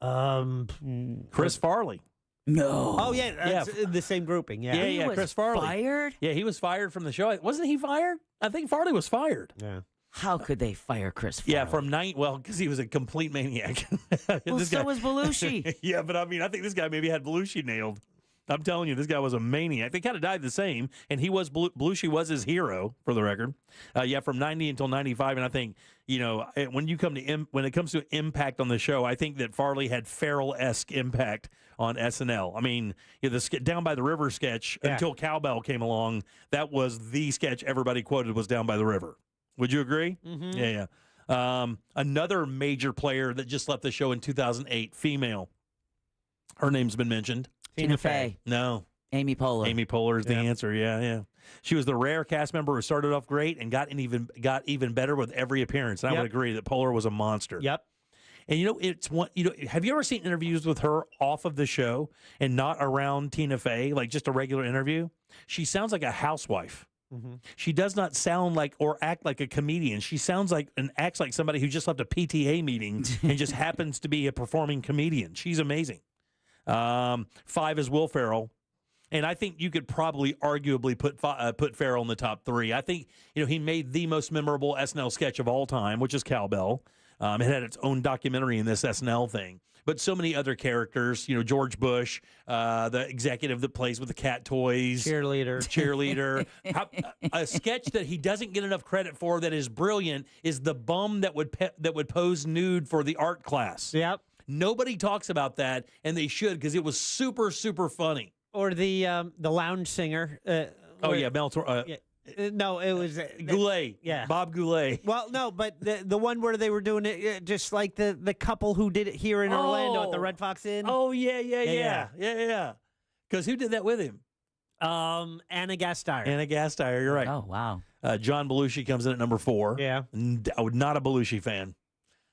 Chris Farley. No. Oh, yeah, the same grouping. Yeah, Chris Farley. Fired? Yeah, he was fired from the show. Wasn't he fired? I think Farley was fired. Yeah. How could they fire Chris Farley? Yeah, from 9. Well, because he was a complete maniac. Well, so was Belushi. Yeah, but I mean, I think this guy maybe had Belushi nailed. I'm telling you, this guy was a maniac. They kind of died the same, and Belushi was his hero, for the record. From 90 until 95, and I think, when it comes to impact on the show, I think that Farley had Ferrell-esque impact on SNL. I mean, the Down by the River sketch, until Cowbell came along, that was the sketch everybody quoted was Down by the River. Would you agree? Mm-hmm. Yeah. Another major player that just left the show in 2008, female. Her name's been mentioned. Tina Fey. No. Amy Poehler. Amy Poehler is the answer. Yeah. She was the rare cast member who started off great and got even better with every appearance. And I would agree that Poehler was a monster. Yep. And have you ever seen interviews with her off of the show and not around Tina Fey, like just a regular interview? She sounds like a housewife. Mm-hmm. She does not sound like or act like a comedian. She sounds like and acts like somebody who just left a PTA meeting and just happens to be a performing comedian. She's amazing. 5 is Will Ferrell. And I think you could probably arguably put Ferrell in the top 3. I think, he made the most memorable SNL sketch of all time, which is Cowbell. It had its own documentary in this SNL thing. But so many other characters, George Bush, the executive that plays with the cat toys. Cheerleader. A sketch that he doesn't get enough credit for that is brilliant is the bum that would pose nude for the art class. Yep. Nobody talks about that, and they should, because it was super, super funny. Or the lounge singer. Mel Torme. No, it was Goulet. Yeah, Bob Goulet. Well, no, but the one where they were doing it just like the couple who did it here in Orlando at the Red Fox Inn. Oh yeah. Because who did that with him? Anna Gasteyer. Anna Gasteyer. You're right. Oh wow. John Belushi comes in at number 4. Yeah. I was not a Belushi fan.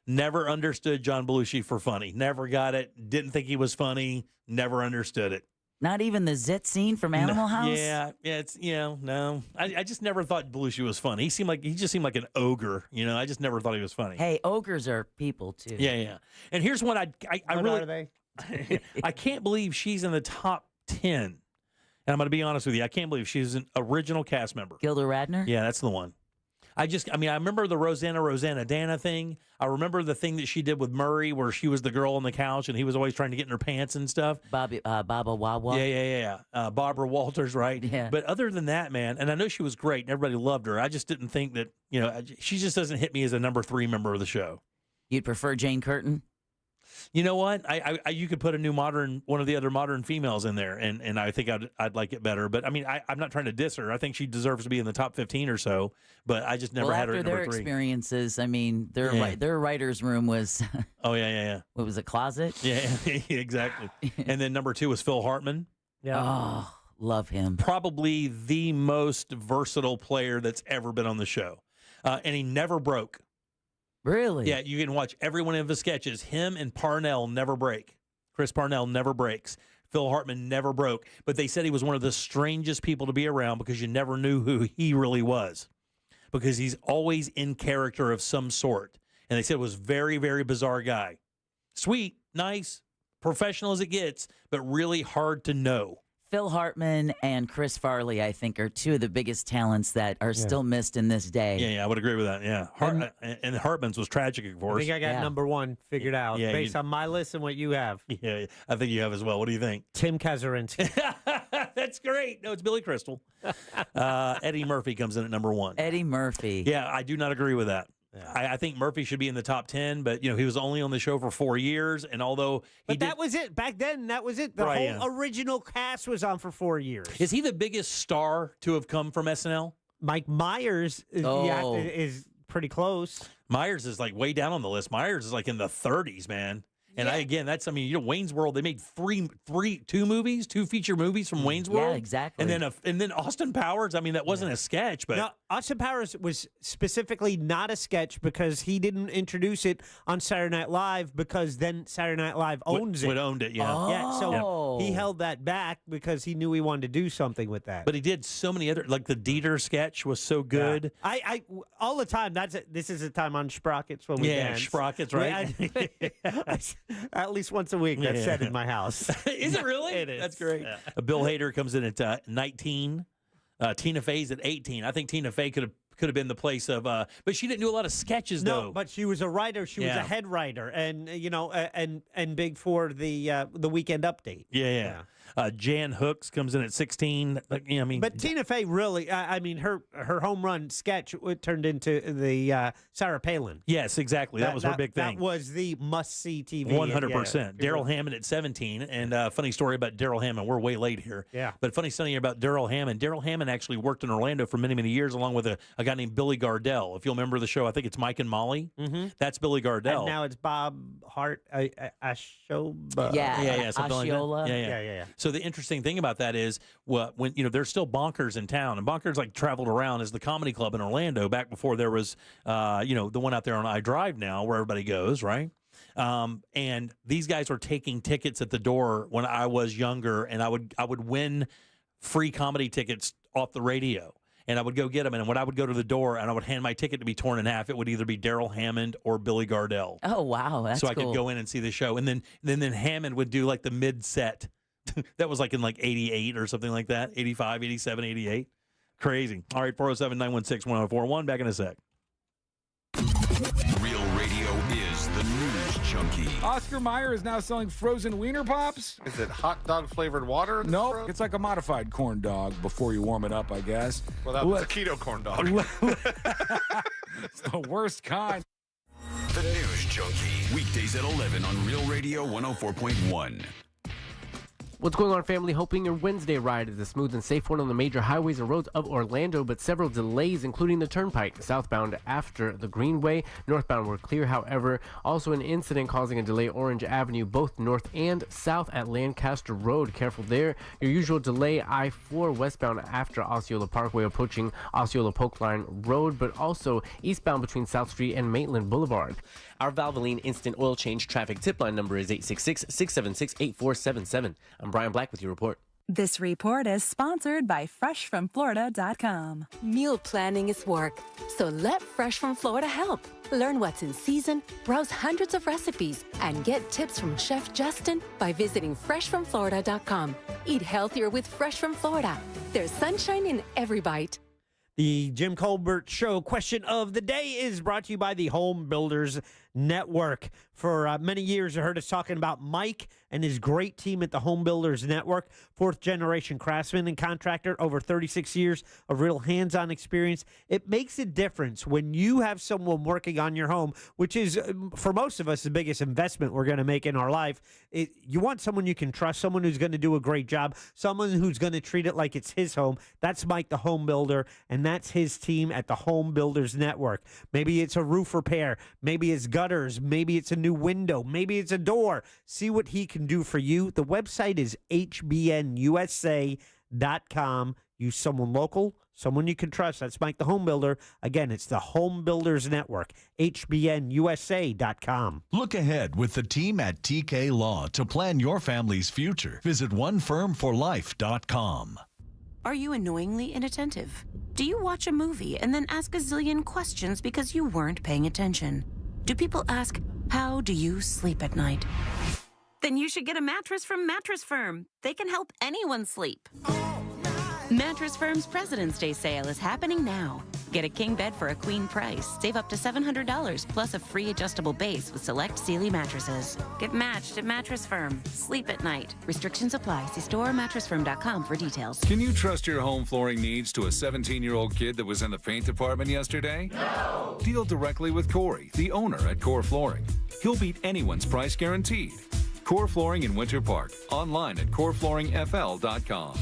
Never understood John Belushi for funny. Never got it. Didn't think he was funny. Never understood it. Not even the zit scene from Animal House? Yeah, it's no. I just never thought Belushi was funny. He just seemed like an ogre. I just never thought he was funny. Hey, ogres are people too. Yeah. And here's one I what really are they? I can't believe she's in the top 10. And I'm going to be honest with you. I can't believe she's an original cast member. Gilda Radner? Yeah, that's the one. I remember the Rosanna Dana thing. I remember the thing that she did with Murray where she was the girl on the couch and he was always trying to get in her pants and stuff. Baba Wawa. Yeah. Barbara Walters, right? Yeah. But other than that, man, and I know she was great and everybody loved her. I just didn't think that, she just doesn't hit me as a number 3 member of the show. You'd prefer Jane Curtin? You know what? You could put one of the other modern females in there, and I think I'd like it better. But I'm not trying to diss her. I think she deserves to be in the top 15 or so. But I just never had her at number 3. After their experiences, their writer's room was. Oh yeah. What was a closet? Yeah, exactly. And then number 2 was Phil Hartman. Yeah. Oh, love him. Probably the most versatile player that's ever been on the show, and he never broke. Really? Yeah, you can watch every one of his sketches. Him and Parnell never break. Chris Parnell never breaks. Phil Hartman never broke. But they said he was one of the strangest people to be around because you never knew who he really was. Because he's always in character of some sort. And they said it was very, very bizarre guy. Sweet, nice, professional as it gets, but really hard to know. Phil Hartman and Chris Farley, I think, are two of the biggest talents that are still missed in this day. Yeah, I would agree with that. Yeah, and Hartman's was tragic, of course. I think I got number 1 figured out based on my list and what you have. Yeah, I think you have as well. What do you think? Tim Kazurinsky. That's great. No, it's Billy Crystal. Eddie Murphy comes in at number 1. Eddie Murphy. Yeah, I do not agree with that. Yeah. I think Murphy should be in the top 10, but he was only on the show for 4 years, and although that was it back then, that was it. The whole original cast was on for 4 years. Is he the biggest star to have come from SNL? Mike Myers is pretty close. Myers is like way down on the list. Myers is like in the 30s, man. And Wayne's World, they made 2 feature movies from Wayne's World. Yeah, exactly. And then Austin Powers, that wasn't a sketch, but no, Austin Powers was specifically not a sketch because he didn't introduce it on Saturday Night Live because then Saturday Night Live owns it. Would owned it, yeah. Yeah, so he held that back because he knew he wanted to do something with that. But he did so many other, like the Dieter sketch was so good. Yeah. I all the time. This is a time on Sprockets when we dance. Sprockets, right? At least once a week. That's said in my house. Is it really? It is. That's great. Yeah. Bill Hader comes in at 19. Tina Fey's at 18. I think Tina Fey could have been the place of, but she didn't do a lot of sketches though. No, but she was a writer. She was a head writer, and and big for the Weekend Update. Yeah. Jan Hooks comes in at 16. But Tina Fey really, her home run sketch turned into the Sarah Palin. Yes, exactly. That was her big thing. That was the must-see TV. 100%. Daryl Hammond at 17. And funny story about Daryl Hammond. We're way late here. Yeah. But funny story about Daryl Hammond. Daryl Hammond actually worked in Orlando for many, many years along with a guy named Billy Gardell. If you'll remember the show, I think it's Mike and Molly. Mm-hmm. That's Billy Gardell. And now it's Bob Hart, Ashoba. Yeah, something Osceola. like that. Yeah. So the interesting thing about that is, when there's still Bonkers in town, and Bonkers traveled around as the comedy club in Orlando back before there was, the one out there on iDrive now where everybody goes, right? And these guys were taking tickets at the door when I was younger, and I would win free comedy tickets off the radio. And I would go get them, and when I would go to the door and I would hand my ticket to be torn in half, it would either be Daryl Hammond or Billy Gardell. Oh, wow, that's so I cool. could go in and see the show, and then Hammond would do like the mid set. That was like in 88 or something like that, 85, 87, 88. Crazy. All right, 407-916-1041. Back in a sec. Real Radio is the news junkie. Oscar Mayer is now selling frozen wiener pops. Is it hot dog flavored water? No, it's like a modified corn dog before you warm it up, I guess. Well, that was a keto corn dog. It's the worst kind. The News Junkie. Weekdays at 11 on Real Radio 104.1. What's going on, family? Hoping your Wednesday ride is a smooth and safe one on the major highways and roads of Orlando, but several delays, including the Turnpike. Southbound after the Greenway. Northbound were clear, however. Also an incident causing a delay Orange Avenue, both north and south at Lancaster Road. Careful there. Your usual delay I-4 westbound after Osceola Parkway approaching Osceola Pokeline Road, but also eastbound between South Street and Maitland Boulevard. Our Valvoline Instant Oil Change traffic tip line number is 866-676-8477. I'm Brian Black with your report. This report is sponsored by FreshFromFlorida.com. Meal planning is work, so let Fresh from Florida help. Learn what's in season, browse hundreds of recipes, and get tips from Chef Justin by visiting FreshFromFlorida.com. Eat healthier with Fresh from Florida. There's sunshine in every bite. The Jim Colbert Show question of the day is brought to you by the Home Builders Network. For many years, you heard us talking about Mike and his great team at the Home Builders Network. Fourth-generation craftsman and contractor, over 36 years of real hands-on experience. It makes a difference when you have someone working on your home, which is, for most of us, the biggest investment we're going to make in our life. You want someone you can trust, someone who's going to do a great job, someone who's going to treat it like it's his home. That's Mike, the home builder, and that's his team at the Home Builders Network. Maybe it's a roof repair. Maybe it's gutters. Maybe it's a new window. Maybe it's a door. See what he can do for you. The website is hbnusa.com. Use someone local, someone you can trust. That's Mike, the home builder. Again, it's the Home Builders Network, hbnusa.com. Look ahead with the team at TK Law to plan your family's future. Visit onefirmforlife.com. Are you annoyingly inattentive? Do you watch a movie and then ask a zillion questions because you weren't paying attention? Do people ask, how do you sleep at night? Then you should get a mattress from Mattress Firm. They can help anyone sleep. Mattress Firm's President's Day sale is happening now. Get a king bed for a queen price. Save up to $700 plus a free adjustable base with select Sealy mattresses. Get matched at Mattress Firm. Sleep at night. Restrictions apply. See store or mattressfirm.com for details. Can you trust your home flooring needs to a 17-year-old kid that was in the paint department yesterday? No! Deal directly with Corey, the owner at Core Flooring. He'll beat anyone's price guaranteed. Core Flooring in Winter Park. Online at coreflooringfl.com.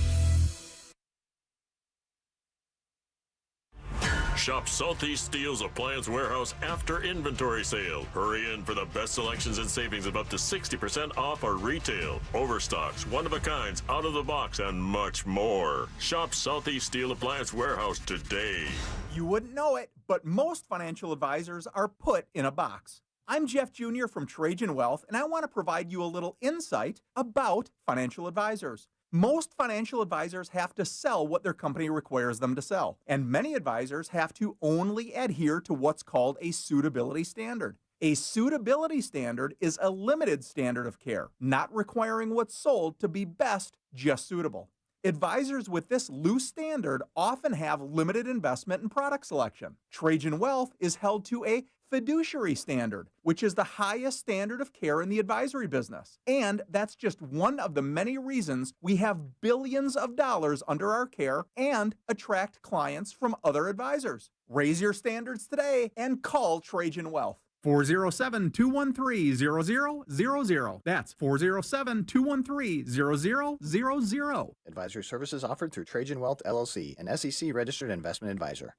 Shop Southeast Steel's Appliance Warehouse after inventory sale. Hurry in for the best selections and savings of up to 60% off our retail, overstocks, one-of-a-kinds, out-of-the-box, and much more. Shop Southeast Steel Appliance Warehouse today. You wouldn't know it, but most financial advisors are put in a box. I'm Jeff Jr. from Trajan Wealth, and I want to provide you a little insight about financial advisors. Most financial advisors have to sell what their company requires them to sell, and many advisors have to only adhere to what's called a suitability standard. A suitability standard is a limited standard of care, not requiring what's sold to be best, just suitable. Advisors with this loose standard often have limited investment and product selection. Trajan Wealth is held to a fiduciary standard, which is the highest standard of care in the advisory business. And that's just one of the many reasons we have billions of dollars under our care and attract clients from other advisors. Raise your standards today and call Trajan Wealth. 407-213-0000. That's 407-213-0000. Advisory services offered through Trajan Wealth, LLC, an SEC-registered investment advisor.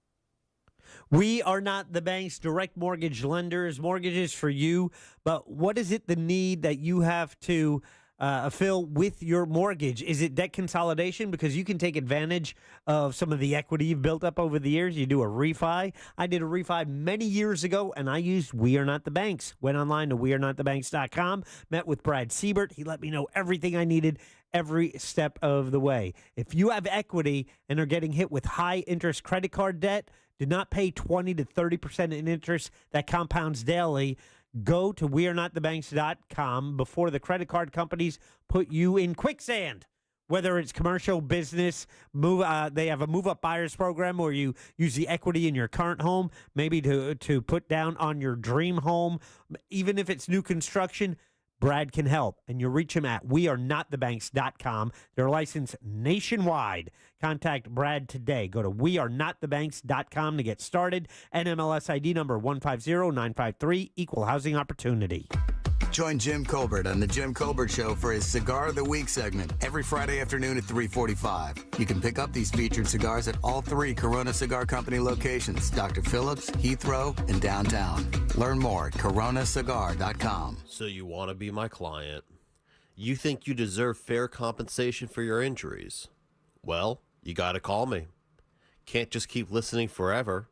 We are not the bank's direct mortgage lenders, mortgages for you, but what is it the need that you have to fill with your mortgage? Is it debt consolidation? Because you can take advantage of some of the equity you've built up over the years. You do a refi. I did a refi many years ago, and I used We Are Not the Banks. Went online to wearenotthebanks.com, met with Brad Siebert. He let me know everything I needed every step of the way. If you have equity and are getting hit with high interest credit card debt, do not pay 20 to 30% in interest that compounds daily. Go to wearenotthebanks.com before the credit card companies put you in quicksand. Whether it's commercial, business, they have a move-up buyers program where you use the equity in your current home, maybe to put down on your dream home. Even if it's new construction, Brad can help, and you'll reach him at wearenotthebanks.com. They're licensed nationwide. Contact Brad today. Go to wearenotthebanks.com to get started. NMLS ID number 150953, Equal Housing Opportunity. Join Jim Colbert on The Jim Colbert Show for his Cigar of the Week segment every Friday afternoon at 3:45. You can pick up these featured cigars at all 3 Corona Cigar Company locations, Dr. Phillips, Heathrow, and downtown. Learn more at coronacigar.com. So you want to be my client. You think you deserve fair compensation for your injuries. Well, you got to call me. Can't just keep listening forever.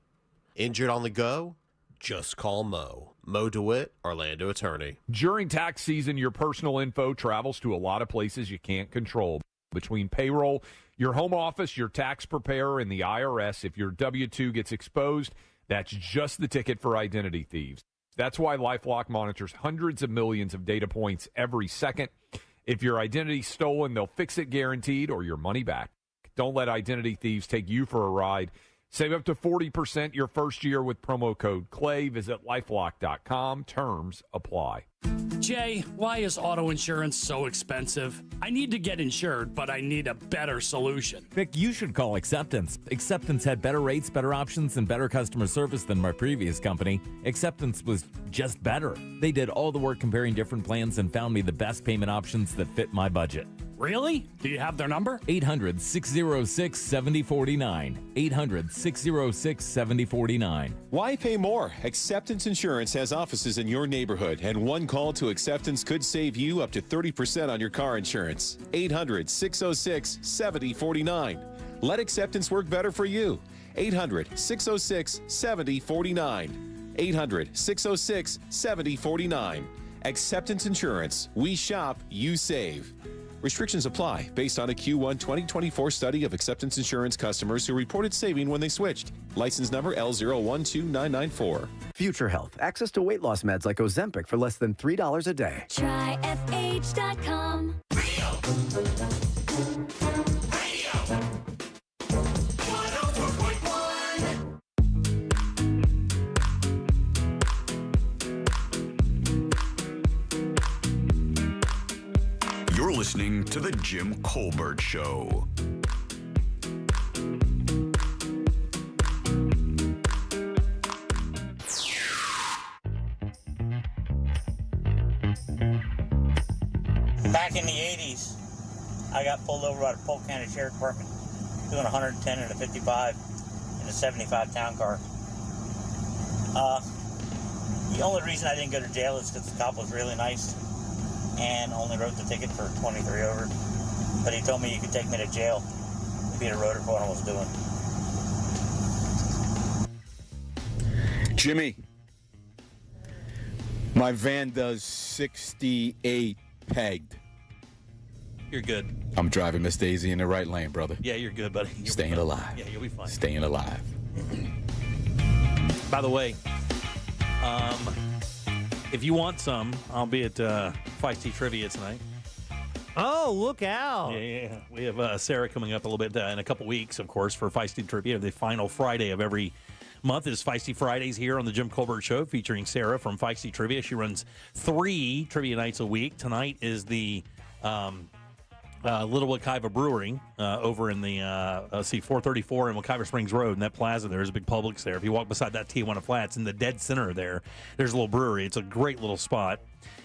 Injured on the go? Just call Mo. Mo DeWitt, Orlando attorney. During tax season, your personal info travels to a lot of places you can't control. Between payroll, your home office, your tax preparer, and the IRS, if your W-2 gets exposed, that's just the ticket for identity thieves. That's why LifeLock monitors hundreds of millions of data points every second. If your identity's stolen, they'll fix it guaranteed or your money back. Don't let identity thieves take you for a ride. Save up to 40% your first year with promo code CLAY. Visit lifelock.com. Terms apply. Jay, why is auto insurance so expensive? I need to get insured, but I need a better solution. Vic, you should call Acceptance. Acceptance had better rates, better options, and better customer service than my previous company. Acceptance was just better. They did all the work comparing different plans and found me the best payment options that fit my budget. Really? Do you have their number? 800-606-7049. 800-606-7049. Why pay more? Acceptance Insurance has offices in your neighborhood, and one call to Acceptance could save you up to 30% on your car insurance. 800-606-7049. Let Acceptance work better for you. 800-606-7049. 800-606-7049. Acceptance Insurance. We shop, you save. Restrictions apply based on a Q1 2024 study of Acceptance Insurance customers who reported saving when they switched. License number L012994. Future Health. Access to weight loss meds like Ozempic for less than $3 a day. Try FH.com. You're listening to The Jim Colbert Show. Back in the 80s, I got pulled over by the Polk County Sheriff Department doing 110 and a 55 in a 75 town car. The only reason I didn't go to jail is because the cop was really nice and only wrote the ticket for 23 over. But he told me you could take me to jail if he'd have wrote it for what I was doing. Jimmy, my van does 68 pegged. You're good. I'm driving Miss Daisy in the right lane, brother. Yeah, you're good, buddy. You'll Staying alive. Yeah, you'll be fine. Staying alive. By the way, if you want some, I'll be at Feisty Trivia tonight. Oh, look out. Yeah. We have Sarah coming up a little bit in a couple weeks, of course, for Feisty Trivia. The final Friday of every month is Feisty Fridays here on the Jim Colbert Show, featuring Sarah from Feisty Trivia. She runs 3 trivia nights a week. Tonight is the Little Wekiva Brewing over in the 434 in Wekiva Springs Road, and that plaza there's a big Publix there. If you walk beside that Tijuana Flats in the dead center there's a little brewery. It's a great little spot.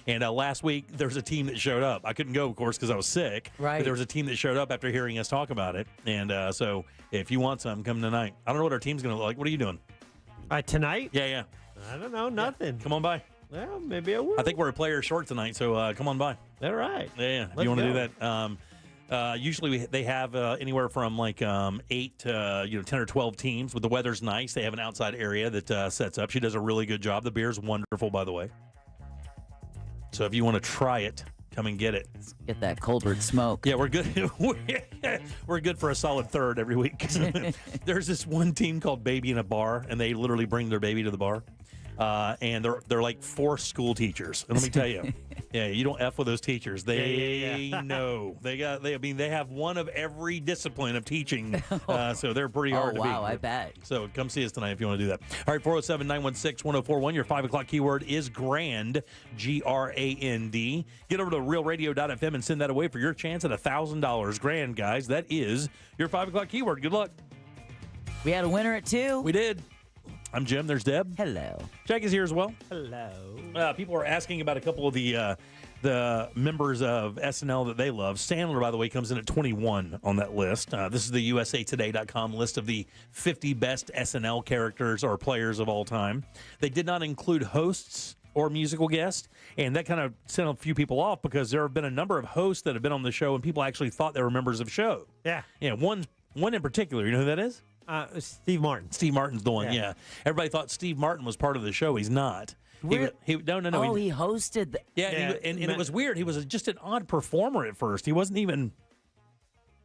And last week there was a team that showed up. I couldn't go, of course, because I was sick. Right. But there was a team that showed up after hearing us talk about it. And so if you want some, come tonight. I don't know what our team's going to look like. What are you doing? Tonight? Yeah. I don't know. Nothing. Come on by. Well, maybe I will. I think we're a player short tonight, so come on by. All right. Yeah. If you want to do that. Usually they have anywhere from like 8 to 10 or 12 teams. But the weather's nice. They have an outside area that sets up. She does a really good job. The beer's wonderful, by the way. So if you want to try it, come and get it. Let's get that Colbert smoke. Yeah, we're good. We're good for a solid third every week. There's this one team called Baby in a Bar, and they literally bring their baby to the bar. And they're like 4 school teachers. And let me tell you, you don't F with those teachers. They know. They have one of every discipline of teaching. So they're pretty hard to beat. Wow, I bet. So come see us tonight if you want to do that. All right, 407-916-1041. Your 5 o'clock keyword is GRAND, G-R-A-N-D. Get over to realradio.fm and send that away for your chance at $1,000. GRAND, guys. That is your 5 o'clock keyword. Good luck. We had a winner at 2. We did. I'm Jim. There's Deb. Hello. Jack is here as well. Hello. People are asking about a couple of the members of SNL that they love. Sandler, by the way, comes in at 21 on that list. This is the USAtoday.com list of the 50 best SNL characters or players of all time. They did not include hosts or musical guests, and that kind of sent a few people off because there have been a number of hosts that have been on the show, and people actually thought they were members of the show. Yeah. Yeah, one in particular. You know who that is? Steve Martin. Steve Martin's the one, yeah. Everybody thought Steve Martin was part of the show. He's not. No. Oh, he hosted. And it was weird. He was just an odd performer at first. He wasn't even.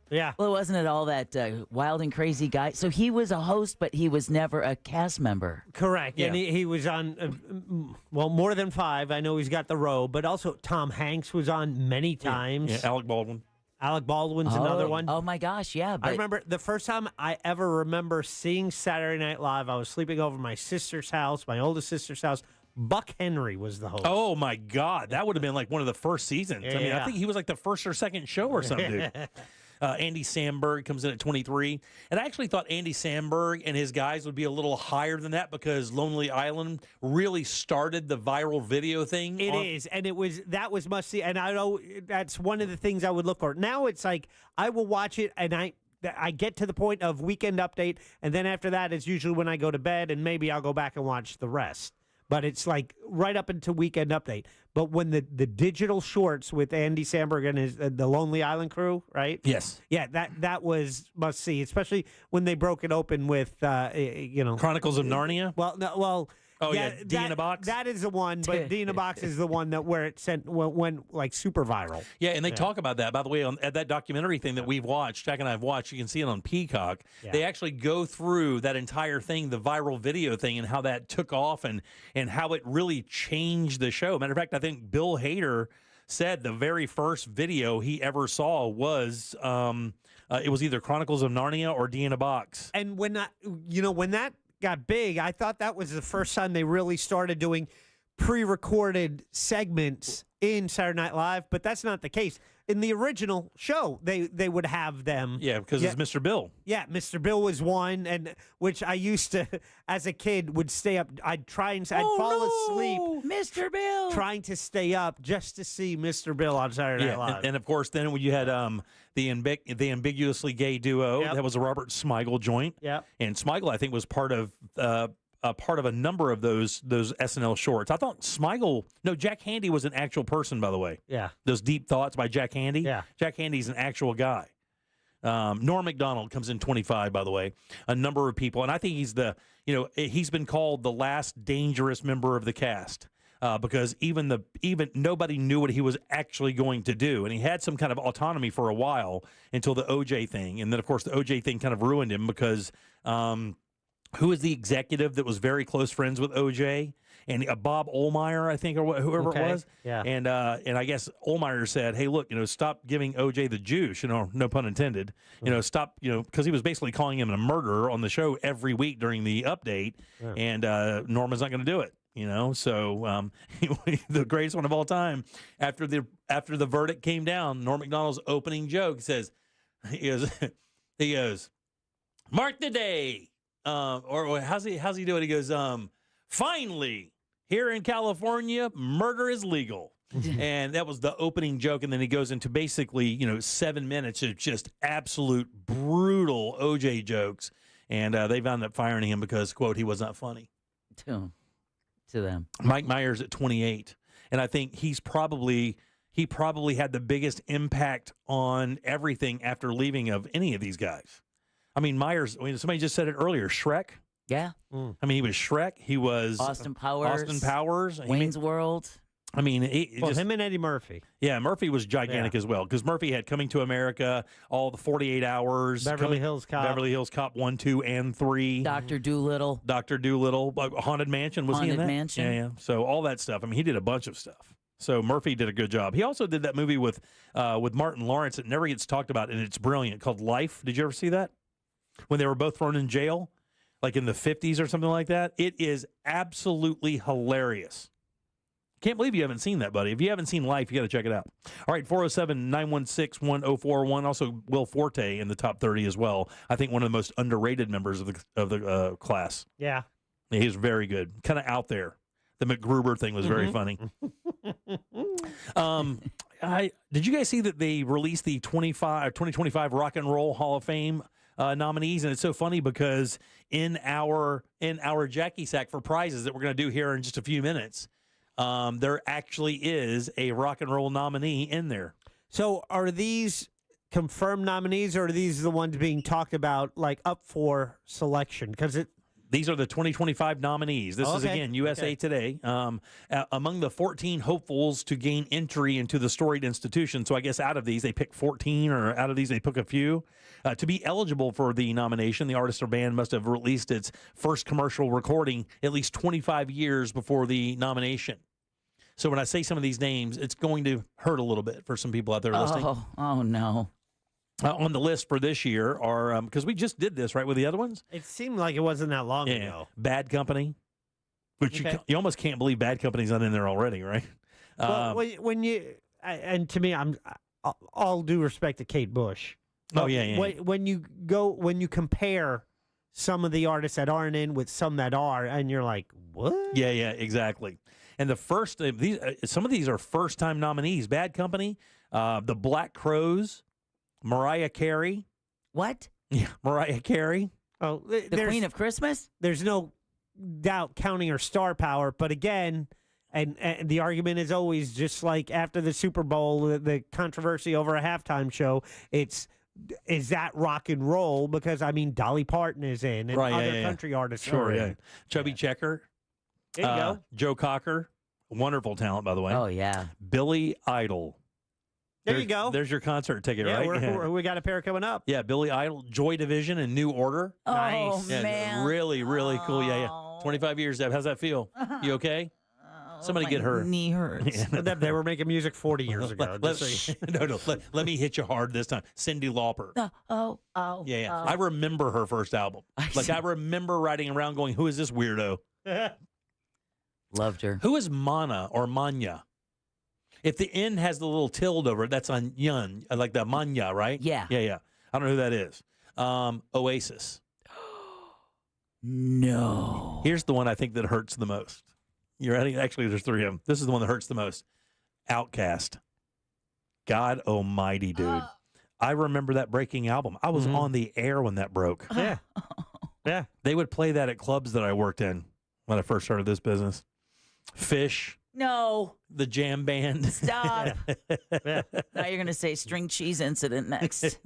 Yeah. Well, wasn't it all that wild and crazy guy? So he was a host, but he was never a cast member. Correct. Yeah. And he was on, more than 5. I know he's got the row, but also Tom Hanks was on many times. Yeah, Alec Baldwin. Alec Baldwin's another one. Oh, my gosh, yeah. But I remember the first time I ever remember seeing Saturday Night Live, I was sleeping over my sister's house, my oldest sister's house. Buck Henry was the host. Oh, my God. That would have been like one of the first seasons. I mean, I think he was like the first or second show or something, dude. Andy Samberg comes in at 23. And I actually thought Andy Samberg and his guys would be a little higher than that because Lonely Island really started the viral video thing. It is, and that was must see. And I know that's one of the things I would look for. Now it's like I will watch it, and I get to the point of Weekend Update, and then after that is usually when I go to bed, and maybe I'll go back and watch the rest. But it's like right up into Weekend Update. But when the digital shorts with Andy Samberg and the Lonely Island crew, right? Yes. Yeah, that was must see, especially when they broke it open with Chronicles of Narnia. Well, D in a Box. That is the one, but D in a Box is the one that where it went like super viral. Yeah, and they talk about that. By the way, at that documentary thing that we've watched, Jack and I have watched, you can see it on Peacock. Yeah. They actually go through that entire thing, the viral video thing, and how that took off and how it really changed the show. Matter of fact, I think Bill Hader said the very first video he ever saw was it was either Chronicles of Narnia or D in a Box. And when that got big, I thought that was the first time they really started doing pre-recorded segments in Saturday Night Live, but that's not the case. In the original show, they would have them. Yeah, because it's Mr. Bill. Yeah, Mr. Bill was one, and which I used to, as a kid, would stay up. I'd fall asleep. Mr. Bill. Trying to stay up just to see Mr. Bill on Saturday Night Live. And of course, then when you had the ambiguously gay duo, that was a Robert Smigel joint. Yeah, and Smigel, I think, was part of a number of those SNL shorts. I thought Jack Handy was an actual person, by the way. Yeah. Those Deep Thoughts by Jack Handy. Yeah. Jack Handy's an actual guy. Norm Macdonald comes in 25, by the way. A number of people. And I think he's been called the last dangerous member of the cast. Because even nobody knew what he was actually going to do, and he had some kind of autonomy for a while until the OJ thing, and then of course the OJ thing kind of ruined him because who is the executive that was very close friends with OJ? And Bob Ohlmeyer, I think, or whoever it was. Yeah. And I guess Ohlmeyer said, "Hey, look, stop giving OJ the juice. No pun intended. Stop. Because he was basically calling him a murderer on the show every week during the update, and Norman's not going to do it. So the greatest one of all time. After the verdict came down, Norm Macdonald's opening joke says, he goes, "Mark the day." Or how's he do it? He goes, "Finally, here in California, murder is legal." And that was the opening joke. And then he goes into basically, 7 minutes of just absolute brutal OJ jokes. And they wound up firing him because, quote, he was not funny. To them. Mike Myers at 28. And I think he probably had the biggest impact on everything after leaving of any of these guys. I mean, Myers, somebody just said it earlier, Shrek. Yeah. I mean, he was Shrek. He was Austin Powers. Wayne's World. I mean, him and Eddie Murphy. Yeah, Murphy was gigantic as well because Murphy had Coming to America, all the 48 Hours, Beverly Hills Cop 1, 2, and 3, Dr. Dolittle, Haunted Mansion. Was he in that? Mansion. Yeah. So all that stuff. I mean, he did a bunch of stuff. So Murphy did a good job. He also did that movie with Martin Lawrence that never gets talked about, and it's brilliant, called Life. Did you ever see that? When they were both thrown in jail, like in the 50s or something like that. It is absolutely hilarious. Can't believe you haven't seen that, buddy. If you haven't seen Life, you got to check it out. All right, 407-916-1041. Also, Will Forte in the top 30 as well. I think one of the most underrated members of the class. Yeah. He's very good. Kind of out there. The McGruber thing was very funny. Did you guys see that they released the 2025 Rock and Roll Hall of Fame nominees? And it's so funny because in our Jackie Sack for prizes that we're going to do here in just a few minutes, there actually is a rock and roll nominee in there. So are these confirmed nominees, or are these the ones being talked about, like up for selection? Because these are the 2025 nominees. This is, again, USA Today. Among the 14 hopefuls to gain entry into the storied institution, so I guess out of these, they pick 14, or out of these, they pick a few. To be eligible for the nomination, the artist or band must have released its first commercial recording at least 25 years before the nomination. So when I say some of these names, it's going to hurt a little bit for some people out there listening. Oh no. On the list for this year are, because we just did this, right, with the other ones? it seemed like it wasn't that long ago. Bad Company, which you almost can't believe Bad Company's not in there already, right? Well, when you, and to me, I'm all due respect to Kate Bush. Oh, yeah. When you compare some of the artists that aren't in with some that are, and you're like, what? Yeah, exactly. And the first, some of these are first-time nominees. Bad Company, the Black Crowes, Mariah Carey. What? Yeah, Mariah Carey. Oh, the Queen of Christmas? There's no doubt counting her star power, but again, and the argument is always just like after the Super Bowl, the controversy over a halftime show, is that rock and roll? Because, I mean, Dolly Parton is in, and other country artists are in. Chubby Checker. There you go. Joe Cocker. Wonderful talent, by the way. Oh, yeah. Billy Idol. There you go. There's your concert ticket, right? We got a pair coming up. Yeah, Billy Idol, Joy Division, and New Order. Oh, nice. Yeah, man. really, really cool. Yeah. 25 years, Deb. How's that feel? You okay? Somebody get her. Knee hurts. They were making music 40 years ago. Let me hit you hard this time. Cyndi Lauper. Oh. Yeah. I remember her first album. I remember riding around going, who is this weirdo? Loved her. Who is Mana or Manya? If the N has the little tilde over it, that's on Yun, like the Manya, right? Yeah. I don't know who that is. Oasis. No. Here's the one I think that hurts the most. You ready? Actually, there's three of them. This is the one that hurts the most. Outkast. God almighty, dude. I remember that breaking album. I was on the air when that broke. Yeah. They would play that at clubs that I worked in when I first started this business. Fish. No. The jam band. Stop. Now you're going to say String Cheese Incident next.